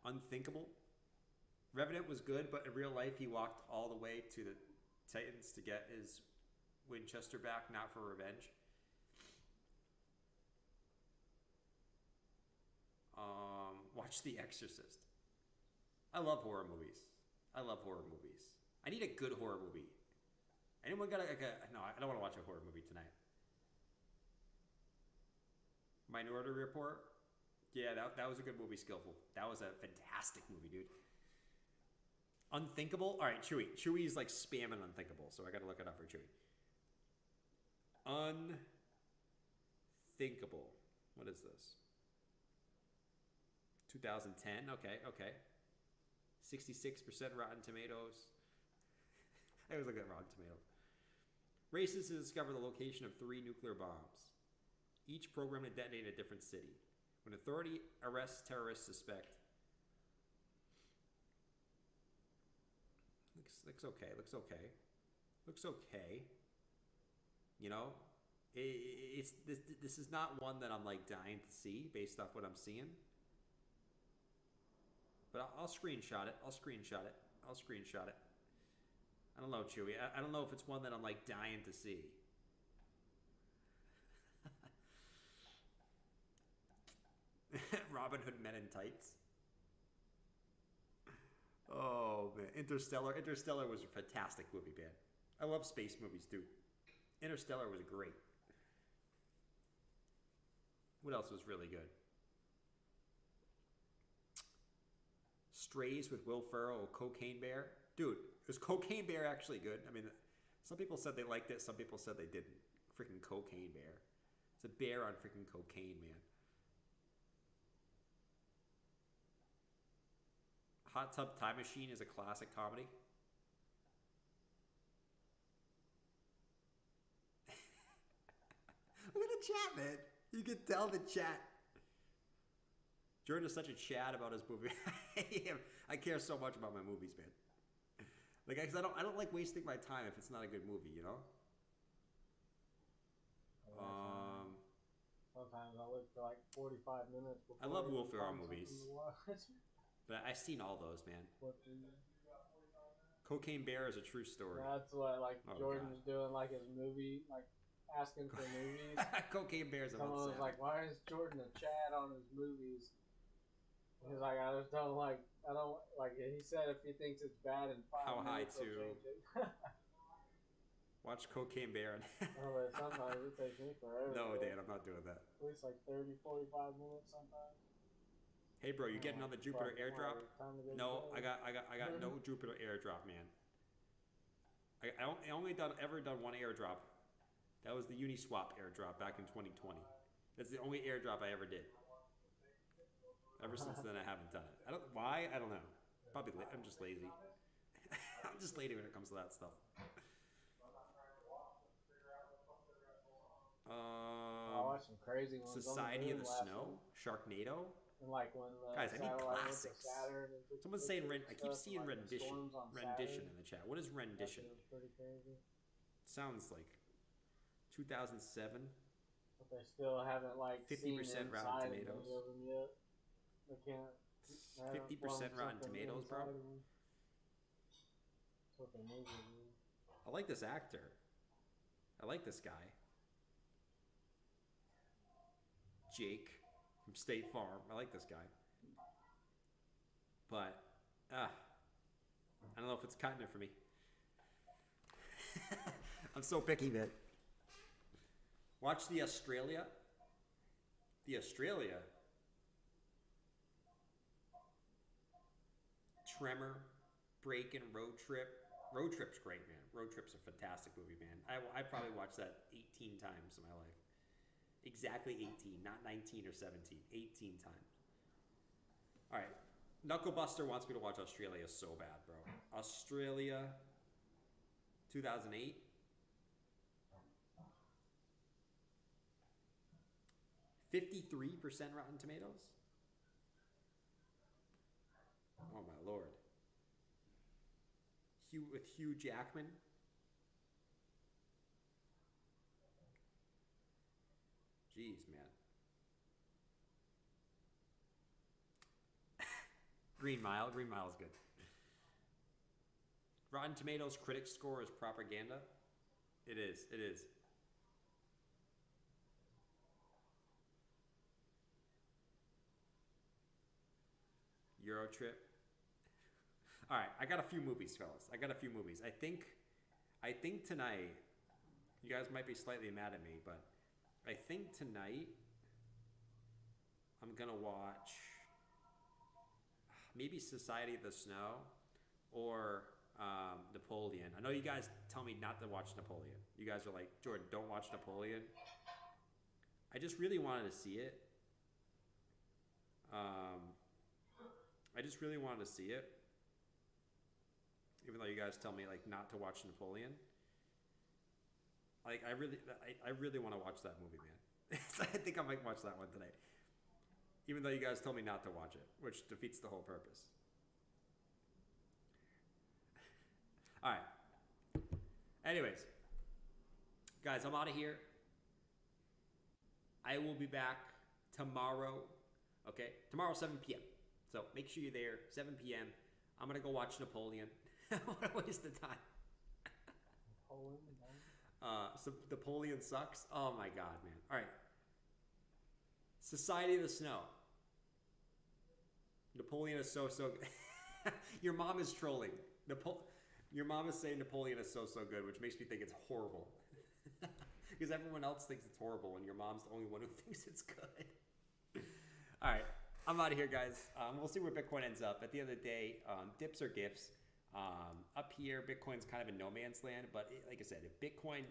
A: Unthinkable. Revenant was good, but in real life, he walked all the way to the Titans to get his Winchester back, not for revenge. Watch The Exorcist. I love horror movies. I love horror movies. I need a good horror movie. Anyone got no, I don't want to watch a horror movie tonight. Minority Report. Yeah, that was a good movie, Skillful. That was a fantastic movie, dude. Unthinkable. All right, Chewy. Chewy's like spamming Unthinkable, so I got to look it up for Chewy. Unthinkable. What is this? 2010. Okay. 66% Rotten Tomatoes. I always look at Rotten Tomatoes. Races to discover the location of 3 nuclear bombs. Each programmed to detonate in a different city. When authority arrests terrorist suspect. Looks okay. Looks okay. You know, this is not one that I'm like dying to see based off what I'm seeing. But I'll screenshot it. I'll screenshot it. I don't know, Chewy. I don't know if it's one that I'm like dying to see. Robin Hood Men in Tights. Oh man, Interstellar. Interstellar was a fantastic movie, man. I love space movies too. Interstellar was great. What else was really good? Strays with Will Ferrell, Cocaine Bear. Dude, was Cocaine Bear actually good? I mean, some people said they liked it, some people said they didn't. Freaking Cocaine Bear. It's a bear on freaking cocaine, man. Hot Tub Time Machine is a classic comedy. Look at the chat, man. You can tell the chat. Jordan is such a chat about his movie. I care so much about my movies, man. Like, cause I don't like wasting my time if it's not a good movie, you know.
C: Sometimes I look for like 45 minutes before
A: I love Will Ferrell
C: find
A: movies,
C: something to watch.
A: but I've seen all those, man. Cocaine Bear is a true story.
C: That's what Jordan
A: God.
C: was doing, like his movie, like asking for movies.
A: Cocaine Bear is about
C: Someone was like, "Why is Jordan a Chad on his movies?" He's like, "I just don't like. I don't like." He said if he thinks it's bad in 5 minutes, he'll change it.
A: Watch Cocaine Bear.
C: Oh, but sometimes it takes me forever.
A: No, Dan, I'm not doing that.
C: At least like 30, 45 minutes sometimes.
A: Hey, bro, you getting on the Jupiter airdrop? No, I got no Jupiter airdrop, man. I only ever done one airdrop. That was the Uniswap airdrop back in 2020. That's the only airdrop I ever did. Ever since then, I haven't done it. Why? I don't know. Probably I'm just lazy. I'm just lazy when it comes to that stuff.
C: I watched some crazy ones.
A: Society of the Snow, Sharknado.
C: And like when
A: guys, I need classics.
C: Saturn
A: Someone's saying I keep seeing rendition in the chat. What is rendition?
C: Pretty crazy.
A: Sounds like 2007.
C: But they still haven't
A: 50% Rotten Tomatoes.
C: Of them yet. They can't.
A: 50% Rotten Tomatoes, bro. I like this actor. I like this guy. Jake from State Farm. I like this guy. But, I don't know if it's cutting it for me. I'm so picky, man. Watch the Australia. The Australia. Tremor, Break, and Road Trip. Road Trip's great, man. Road Trip's a fantastic movie, man. I probably watched that 18 times in my life. Exactly 18, not 19 or 17. 18 times. All right. Knucklebuster wants me to watch Australia so bad, bro. Australia, 2008. 53% Rotten Tomatoes? Oh my lord. With Hugh Jackman. Jeez, man. Green Mile. Green Mile is good. Rotten Tomatoes critics score is propaganda. It is. It is. Euro Trip. All right, I got a few movies, fellas. I got a few movies. I think tonight, you guys might be slightly mad at me, but I think tonight I'm gonna watch maybe Society of the Snow or Napoleon. I know you guys tell me not to watch Napoleon. You guys are like, Jordan, don't watch Napoleon. I just really wanted to see it. I just really wanted to see it. Even though you guys tell me like not to watch Napoleon. Like I really want to watch that movie, man. So I think I might watch that one today. Even though you guys told me not to watch it, which defeats the whole purpose. All right. Anyways, guys, I'm out of here. I will be back tomorrow. Okay, tomorrow 7 p.m. So make sure you're there, 7 p.m. I'm gonna go watch Napoleon. What a waste of time. So Napoleon sucks. Oh my god, man. All right. Society of the Snow. Napoleon is so good. Your mom is trolling. Your mom is saying Napoleon is so good, which makes me think it's horrible. Because everyone else thinks it's horrible, and your mom's the only one who thinks it's good. All right. I'm out of here, guys. We'll see where Bitcoin ends up. At the end of the day, dips or gifts. Up here, Bitcoin's kind of in no man's land. But like I said, if Bitcoin,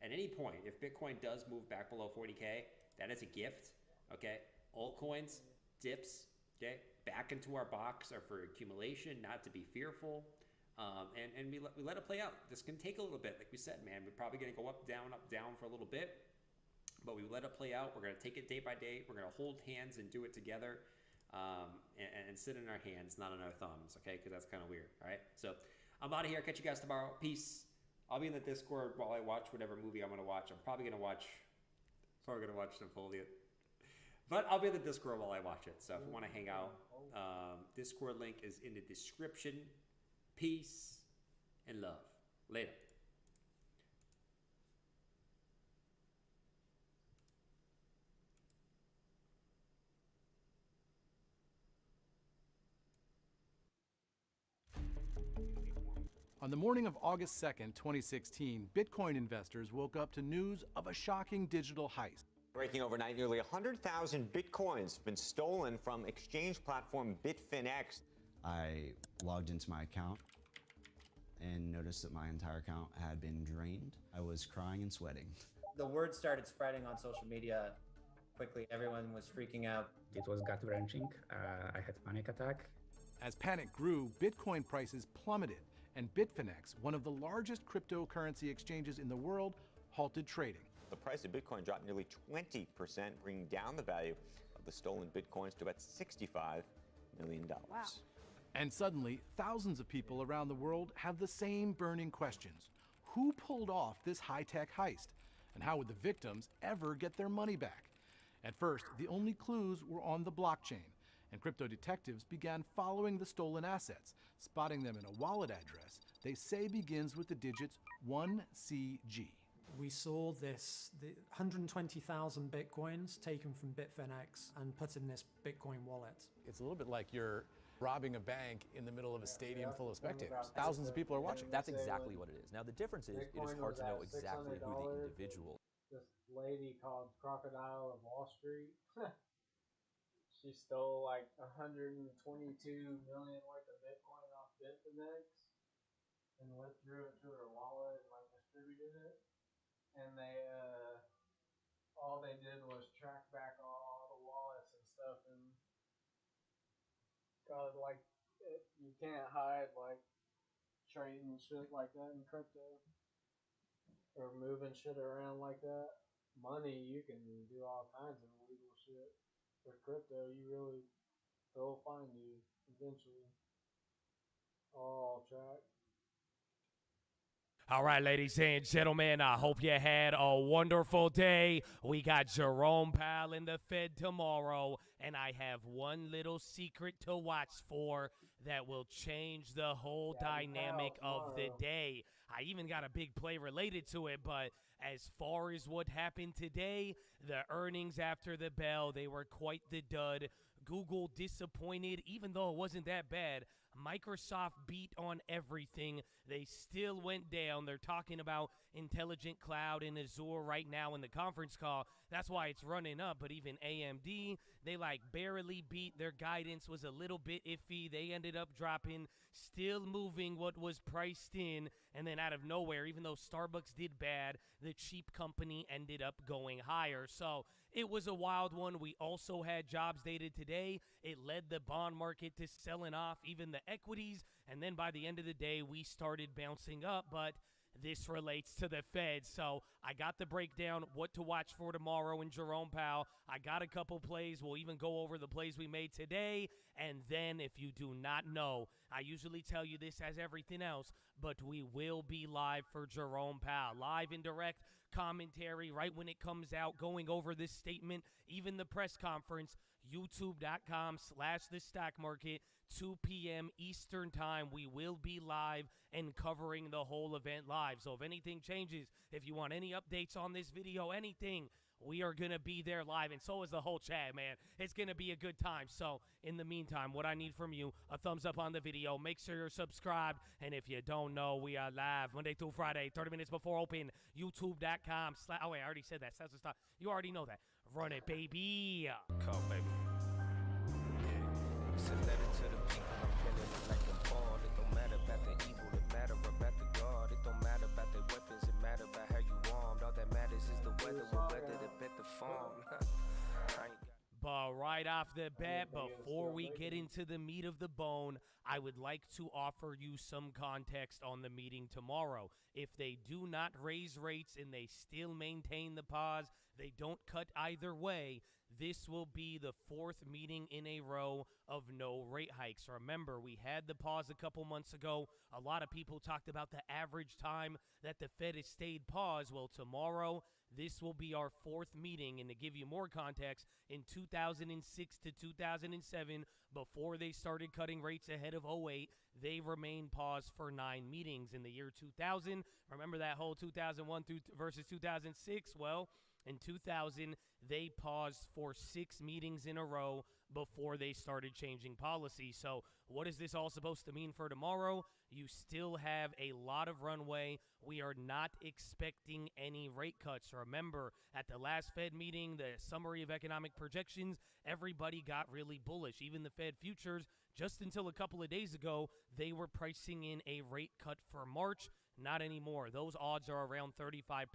A: at any point, if Bitcoin does move back below 40K, that is a gift. Okay. Altcoins, dips, okay, back into our box are for accumulation, not to be fearful. And we let it play out. This can take a little bit. Like we said, man, we're probably going to go up, down for a little bit. But we let it play out. We're going to take it day by day. We're going to hold hands and do it together. And sit in our hands, not on our thumbs, okay? Because that's kind of weird, all right? So I'm out of here. Catch you guys tomorrow. Peace. I'll be in the Discord while I watch whatever movie I'm going to watch. I'm probably going to watch Napoleon. But I'll be in the Discord while I watch it. So if you want to hang out, Discord link is in the description. Peace and love. Later.
H: On the morning of August 2nd, 2016, Bitcoin investors woke up to news of a shocking digital heist.
I: Breaking overnight, nearly 100,000 Bitcoins have been stolen from exchange platform Bitfinex.
J: I logged into my account and noticed that my entire account had been drained. I was crying and sweating.
K: The word started spreading on social media quickly. Everyone was freaking out.
Y: It was gut-wrenching. I had a panic attack.
H: As panic grew, Bitcoin prices plummeted, and Bitfinex, one of the largest cryptocurrency exchanges in the world, halted trading.
I: The price of Bitcoin dropped nearly 20%, bringing down the value of the stolen Bitcoins to about $65 million.
H: Wow. And suddenly, thousands of people around the world have the same burning questions. Who pulled off this high-tech heist? And how would the victims ever get their money back? At first, the only clues were on the blockchain, and crypto detectives began following the stolen assets, spotting them in a wallet address they say begins with the digits 1CG.
L: we saw the 120,000 Bitcoins taken from Bitfinex and put in this Bitcoin wallet.
H: It's a little bit like you're robbing a bank in the middle of a stadium full of spectators. Thousands of people are watching.
M: That's exactly what it is. Now, the difference is it is hard to know exactly who the individual.
C: This lady called Crocodile of Wall Street. She stole like 122 million worth of Bitcoin off Bitfinex and withdrew it to her wallet and like distributed it. And they all they did was track back all the wallets and stuff, and cause like you can't hide like trading shit like that in crypto or moving shit around like that. Money, you can do all kinds of illegal shit. With crypto, you really, they'll find you eventually. All track.
O: All right, ladies and gentlemen, I hope you had a wonderful day. We got Jerome Powell in the Fed tomorrow, and I have one little secret to watch for that will change the whole dynamic of the day. I even got a big play related to it, but as far as what happened today, the earnings after the bell, they were quite the dud. Google disappointed, even though it wasn't that bad. Microsoft beat on everything. They still went down. They're talking about intelligent cloud and Azure right now in the conference call. That's why it's running up. But even AMD, they like barely beat. Their guidance was a little bit iffy. They ended up dropping, still moving what was priced in. And then out of nowhere, even though Starbucks did bad, the cheap company ended up going higher. So it was a wild one. We also had jobs data today. It led the bond market to selling off, even the equities. And then by the end of the day, we started bouncing up. But this relates to the Fed. So I got the breakdown, what to watch for tomorrow in Jerome Powell. I got a couple plays. We'll even go over the plays we made today. And then if you do not know, I usually tell you this as everything else, but we will be live for Jerome Powell. Live and direct commentary right when it comes out, going over this statement, even the press conference, youtube.com/the stock market, 2 p.m. Eastern time. We will be live and covering the whole event live. So if anything changes, if you want any updates on this video, anything, we are going to be there live, and so is the whole chat, man. It's going to be a good time. So in the meantime, what I need from you, a thumbs up on the video. Make sure you're subscribed. And if you don't know, we are live Monday through Friday, 30 minutes before open, youtube.com. Oh, wait, I already said that. You already know that. Run it, baby.
P: Call, baby. It's a letter to the people. I'm penning it like a ball. It don't matter about the evil. It matter about the God. It don't matter about the weapons. It matter about how you armed. All that matters is the weather. We'll weather the bet the farm.
O: But right off the bat, before we get into the meat of the bone, I would like to offer you some context on the meeting tomorrow. If they do not raise rates and they still maintain the pause, they don't cut either way, this will be the fourth meeting in a row of no rate hikes. Remember, we had the pause a couple months ago. A lot of people talked about the average time that the Fed has stayed paused. Well, tomorrow, this will be our fourth meeting. And to give you more context, in 2006 to 2007, before they started cutting rates ahead of 08, they remained paused for 9 meetings. In the year 2000, remember that whole 2001 versus 2006? Well, in 2000, they paused for 6 meetings in a row before they started changing policy. So what is this all supposed to mean for tomorrow? You still have a lot of runway. We are not expecting any rate cuts. Remember, at the last Fed meeting, the summary of economic projections, everybody got really bullish. Even the Fed futures, just until a couple of days ago, they were pricing in a rate cut for March. Not anymore. Those odds are around 35%.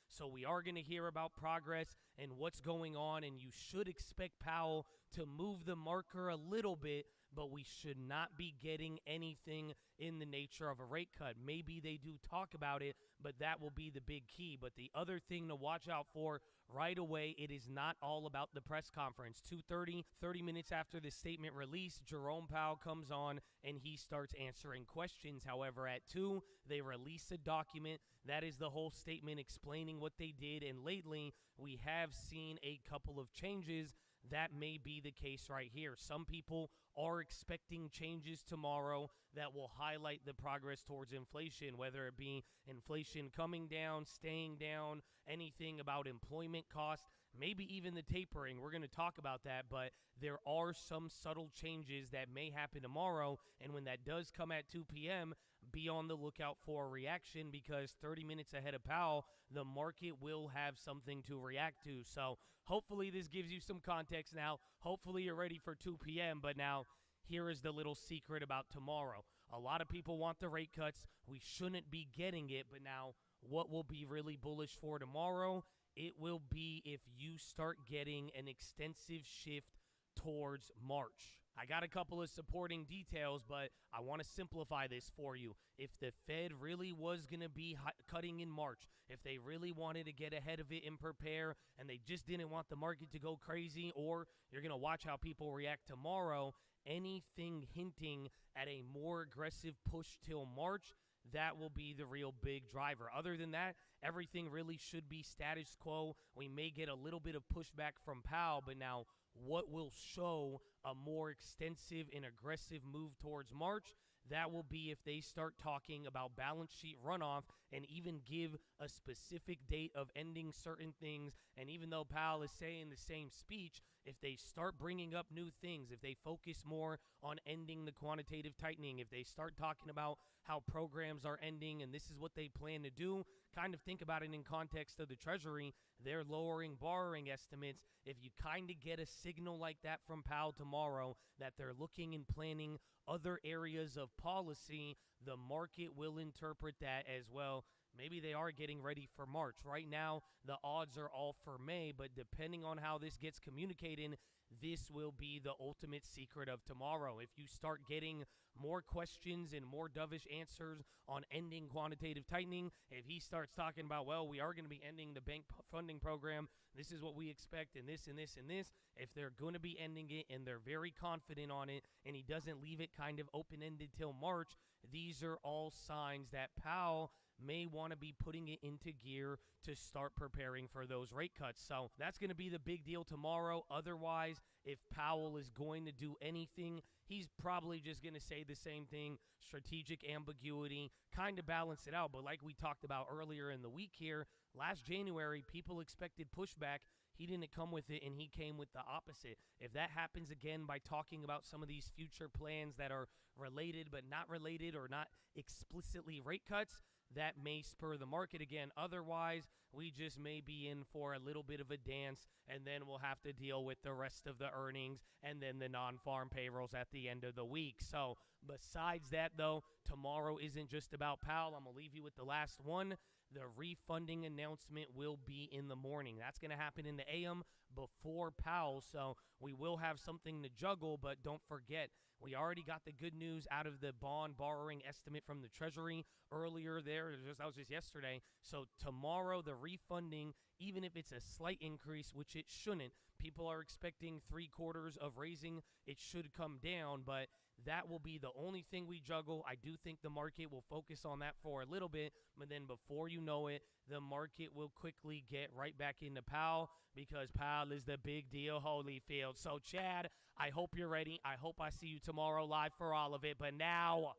O: So we are going to hear about progress and what's going on, and you should expect Powell to move the marker a little bit, but we should not be getting anything in the nature of a rate cut. Maybe they do talk about it, but that will be the big key. But the other thing to watch out for right away, it is not all about the press conference. 2:30, 30 minutes after the statement released, Jerome Powell comes on and he starts answering questions. However, at 2, they release a document. That is the whole statement explaining what they did. And lately, we have seen a couple of changes that may be the case right here. Some people are expecting changes tomorrow that will highlight the progress towards inflation, whether it be inflation coming down, staying down, anything about employment costs, maybe even the tapering. We're going to talk about that, but there are some subtle changes that may happen tomorrow, and when that does come at 2 p.m., be on the lookout for a reaction, because 30 minutes ahead of Powell, the market will have something to react to. So hopefully this gives you some context now. Hopefully you're ready for 2 p.m., but now here is the little secret about tomorrow. A lot of people want the rate cuts. We shouldn't be getting it, but now what will be really bullish for tomorrow? It will be if you start getting an extensive shift towards March. I got a couple of supporting details, but I want to simplify this for you. If the Fed really was going to be cutting in March, if they really wanted to get ahead of it and prepare, and they just didn't want the market to go crazy, or you're going to watch how people react tomorrow, anything hinting at a more aggressive push till March, that will be the real big driver. Other than that, everything really should be status quo. We may get a little bit of pushback from Powell, but now what will show a more extensive and aggressive move towards March, that will be if they start talking about balance sheet runoff and even give a specific date of ending certain things. And even though Powell is saying the same speech, if they start bringing up new things, if they focus more on ending the quantitative tightening, if they start talking about how programs are ending and this is what they plan to do, kind of think about it in context of the Treasury. They're lowering borrowing estimates. If you kind of get a signal like that from Powell tomorrow, that they're looking and planning other areas of policy, the market will interpret that as, well, maybe they are getting ready for March. Right now, the odds are all for May, but depending on how this gets communicated, this will be the ultimate secret of tomorrow. If you start getting more questions and more dovish answers on ending quantitative tightening, if he starts talking about, well, we are going to be ending the bank funding program, this is what we expect, and this and this and this, if they're going to be ending it and they're very confident on it, and he doesn't leave it kind of open-ended till March, these are all signs that Powell may want to be putting it into gear to start preparing for those rate cuts. So that's going to be the big deal tomorrow. Otherwise, if Powell is going to do anything, he's probably just going to say the same thing, strategic ambiguity, kind of balance it out. But like we talked about earlier in the week here, last January, people expected pushback. He didn't come with it, and he came with the opposite. If that happens again by talking about some of these future plans that are related but not related, or not explicitly rate cuts, that may spur the market again. Otherwise, we just may be in for a little bit of a dance, and then we'll have to deal with the rest of the earnings and then the non-farm payrolls at the end of the week. So besides that, though, tomorrow isn't just about Powell. I'm going to leave you with the last one. The refunding announcement will be in the morning. That's going to happen in the AM before Powell, so we will have something to juggle, but don't forget, we already got the good news out of the bond borrowing estimate from the Treasury earlier there. That was just yesterday. So tomorrow, the refunding, even if it's a slight increase, which it shouldn't, people are expecting 3/4 of raising, it should come down, but that will be the only thing we juggle. I do think the market will focus on that for a little bit, but then before you know it, the market will quickly get right back into Powell, because Powell is the big deal, Holyfield. So, Chad, I hope you're ready. I hope I see you tomorrow live for all of it. But now,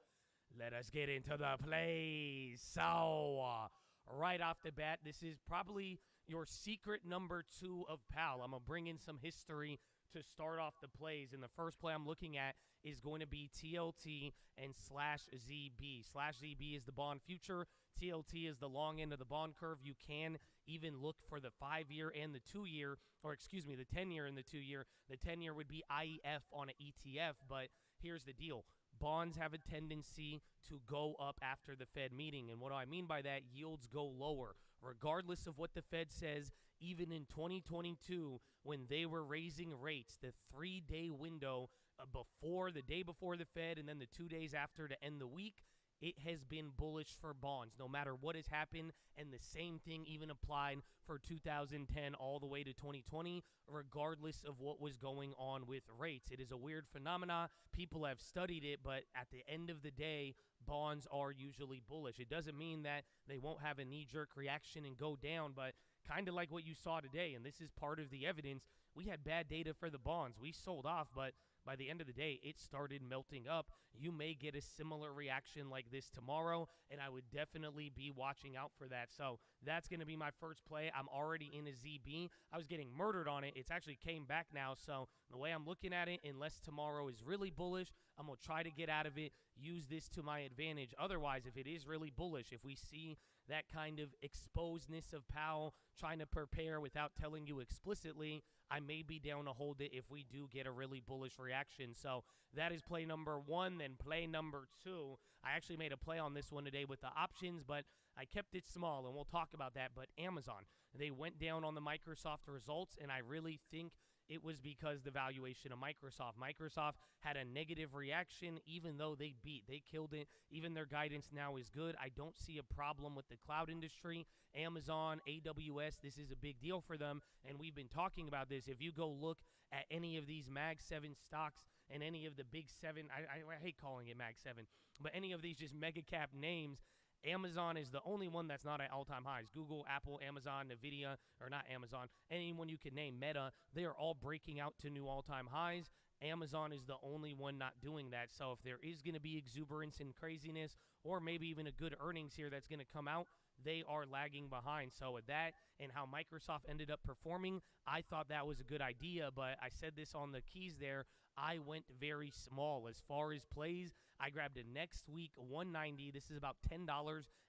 O: let us get into the plays. So, right off the bat, this is probably your secret number 2 of Powell. I'm going to bring in some history to start off the plays. And the first play I'm looking at is going to be TLT and /ZB. /ZB is the bond future. TLT is the long end of the bond curve. You can even look for the 5-year and the 2-year, or excuse me, the 10-year and the 2-year. The 10-year would be IEF on an ETF, but here's the deal. Bonds have a tendency to go up after the Fed meeting. And what do I mean by that? Yields go lower. Regardless of what the Fed says, even in 2022, when they were raising rates, the 3-day window the day before the Fed and then the 2 days after to end the week, it has been bullish for bonds no matter what has happened. And the same thing even applied for 2010 all the way to 2020, regardless of what was going on with rates. It is a weird phenomena. People have studied it, but at the end of the day, bonds are usually bullish. It doesn't mean that they won't have a knee-jerk reaction and go down, but kind of like what you saw today, and this is part of the evidence. we had bad data for the bonds. We sold off, but by the end of the day, it started melting up. You may get a similar reaction like this tomorrow, and I would definitely be watching out for that. So that's going to be my first play. I'm already in a ZB. I was getting murdered on it. It's actually came back now. So the way I'm looking at it, unless tomorrow is really bullish, I'm going to try to get out of it, use this to my advantage. Otherwise, if it is really bullish, if we see that kind of exposedness of Powell trying to prepare without telling you explicitly, I may be down to hold it if we do get a really bullish reaction. So that is play number one. Then play number two, I actually made a play on this one today with the options, but I kept it small, and we'll talk about that. But Amazon, they went down on the Microsoft results, and I really think it was because the valuation of Microsoft. Microsoft had a negative reaction even though they beat. They killed it. Even their guidance now is good. I don't see a problem with the cloud industry. Amazon, AWS, this is a big deal for them, and we've been talking about this. If you go look at any of these Mag 7 stocks and any of the big 7, I hate calling it Mag 7, but any of these just mega cap names, Amazon is the only one that's not at all-time highs. Google, Apple, Amazon, Nvidia, or not Amazon, anyone you can name, Meta, they are all breaking out to new all-time highs. Amazon is the only one not doing that. So if there is going to be exuberance and craziness, or maybe even a good earnings here that's going to come out, they are lagging behind. So with that and how Microsoft ended up performing, I thought that was a good idea, but I said this on the keys there, I went very small. As far as plays, I grabbed a next week 190. This is about $10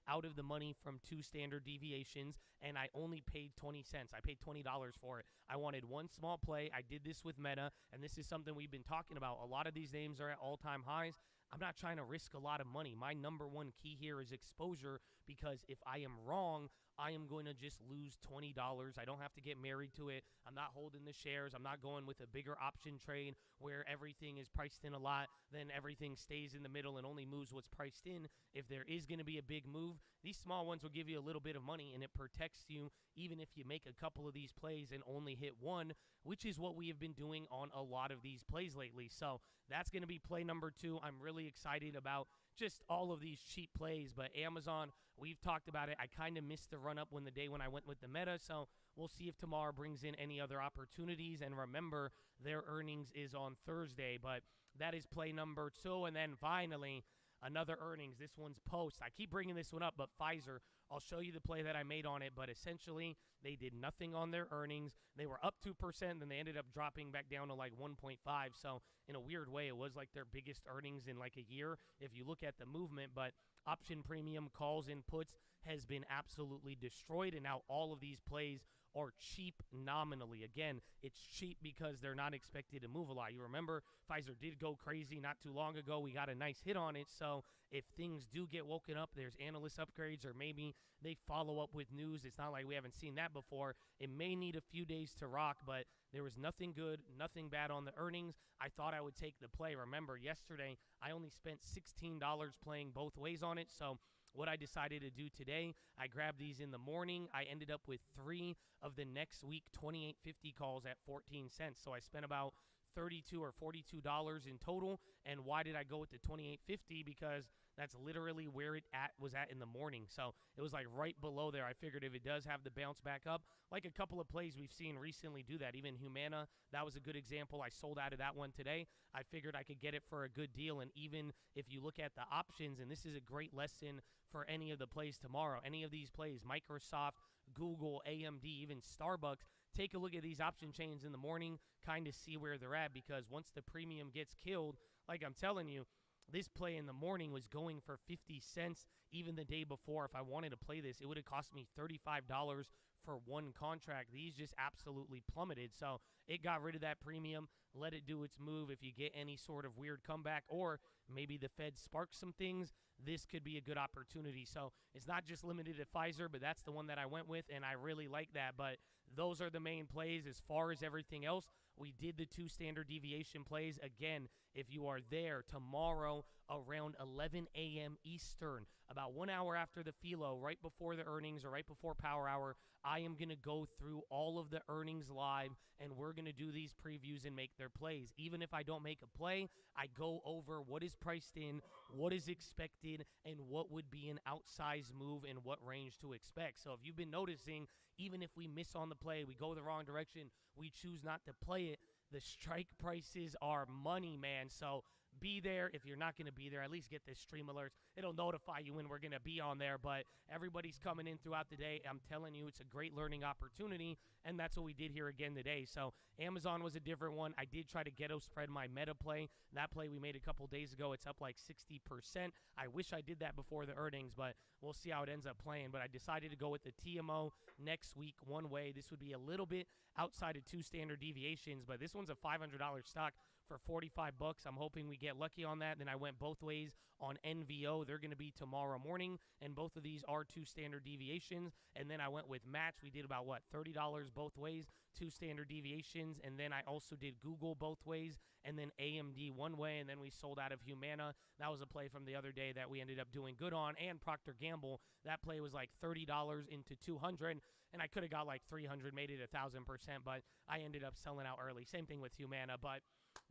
O: out of the money from 2 standard deviations, and I only paid 20 cents. I paid $20 for it. I wanted one small play. I did this with Meta, and this is something we've been talking about. A lot of these names are at all-time highs. I'm not trying to risk a lot of money. My number one key here is exposure, because if I am wrong, I am going to just lose $20. I don't have to get married to it. I'm not holding the shares. I'm not going with a bigger option trade where everything is priced in a lot, then everything stays in the middle and only moves what's priced in. If there is going to be a big move, these small ones will give you a little bit of money, and it protects you even if you make a couple of these plays and only hit one, which is what we have been doing on a lot of these plays lately. So that's going to be play number two. I'm really excited about just all of these cheap plays, but Amazon, we've talked about it. I kind of missed the run-up when I went with the Meta, so we'll see if tomorrow brings in any other opportunities. And remember, their earnings is on Thursday, but that is play number two. And then finally, another earnings. This one's post. I keep bringing this one up, but Pfizer, I'll show you the play that I made on it, but essentially they did nothing on their earnings. They were up 2%, then they ended up dropping back down to like 1.5. So in a weird way, it was like their biggest earnings in like a year if you look at the movement. But option premium, calls, and puts has been absolutely destroyed, and now all of these plays are cheap nominally. Again, it's cheap because they're not expected to move a lot. You remember Pfizer did go crazy not too long ago. We got a nice hit on it. So if things do get woken up, there's analyst upgrades, or maybe they follow up with news. It's not like we haven't seen that before. It may need a few days to rock, but there was nothing good, nothing bad on the earnings. I thought I would take the play. Remember, yesterday I only spent $16 playing both ways on it. So what I decided to do today, I grabbed these in the morning. I ended up with 3 of the next week 28.50 calls at 14 cents. So I spent about $32 or $42 in total. And why did I go with the 28.50? Because that's literally where it was at in the morning. So it was like right below there. I figured if it does have the bounce back up, like a couple of plays we've seen recently do that. Even Humana, that was a good example. I sold out of that one today. I figured I could get it for a good deal. And even if you look at the options, and this is a great lesson for any of the plays tomorrow, any of these plays, Microsoft, Google, AMD, even Starbucks, take a look at these option chains in the morning, kind of see where they're at, because once the premium gets killed, like I'm telling you, this play in the morning was going for 50 cents. Even the day before, if I wanted to play this, it would have cost me $35 for one contract. These just absolutely plummeted. So it got rid of that premium, let it do its move. If you get any sort of weird comeback, or maybe the Fed sparks some things, this could be a good opportunity. So it's not just limited to Pfizer, but that's the one that I went with, and I really like that. But those are the main plays. As far as everything else, we did the 2 standard deviation plays. Again, if you are there tomorrow around 11 a.m. Eastern, about 1 hour after the philo, right before the earnings or right before Power Hour, I am going to go through all of the earnings live, and we're going to do these previews and make their plays. Even if I don't make a play, I go over what is priced in, what is expected, and what would be an outsized move and what range to expect. So if you've been noticing, even if we miss on the play, we go the wrong direction, we choose not to play it, the strike prices are money, man. So be there. If you're not going to be there, at least get this stream alerts. It'll notify you when we're going to be on there, but everybody's coming in throughout the day. I'm telling you, it's a great learning opportunity, and that's what we did here again today. So Amazon was a different one. I did try to ghetto spread my meta play. That play we made a couple days ago, it's up like 60%. I wish I did that before the earnings, but we'll see how it ends up playing. But I decided to go with the TMO next week one way. This would be a little bit outside of 2 standard deviations, but this one's a $500 stock for 45 bucks. I'm hoping we get lucky on that. Then I went both ways on NVO. They're going to be tomorrow morning, and both of these are 2 standard deviations. And then I went with Match. We did about, $30 both ways, 2 standard deviations. And then I also did Google both ways, and then AMD one way, and then we sold out of Humana. That was a play from the other day that we ended up doing good on. And Procter Gamble, that play was like $30 into 200, and I could have got like 300, made it 1,000%, but I ended up selling out early. Same thing with Humana, but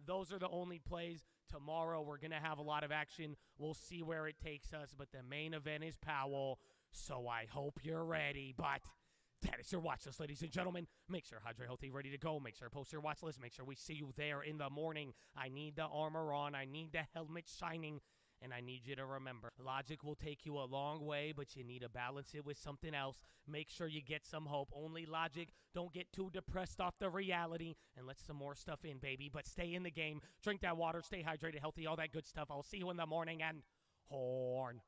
O: those are the only plays. Tomorrow we're going to have a lot of action. We'll see where it takes us, but the main event is Powell, so I hope you're ready. But that is your watch list, ladies and gentlemen. Make sure Hydra Healthy ready to go. Make sure post your watch list. Make sure we see you there in the morning. I need the armor on. I need the helmet shining. And I need you to remember, logic will take you a long way, but you need to balance it with something else. Make sure you get some hope. Only logic. Don't get too depressed off the reality. And let some more stuff in, baby. But stay in the game. Drink that water. Stay hydrated, healthy, all that good stuff. I'll see you in the morning, and horn.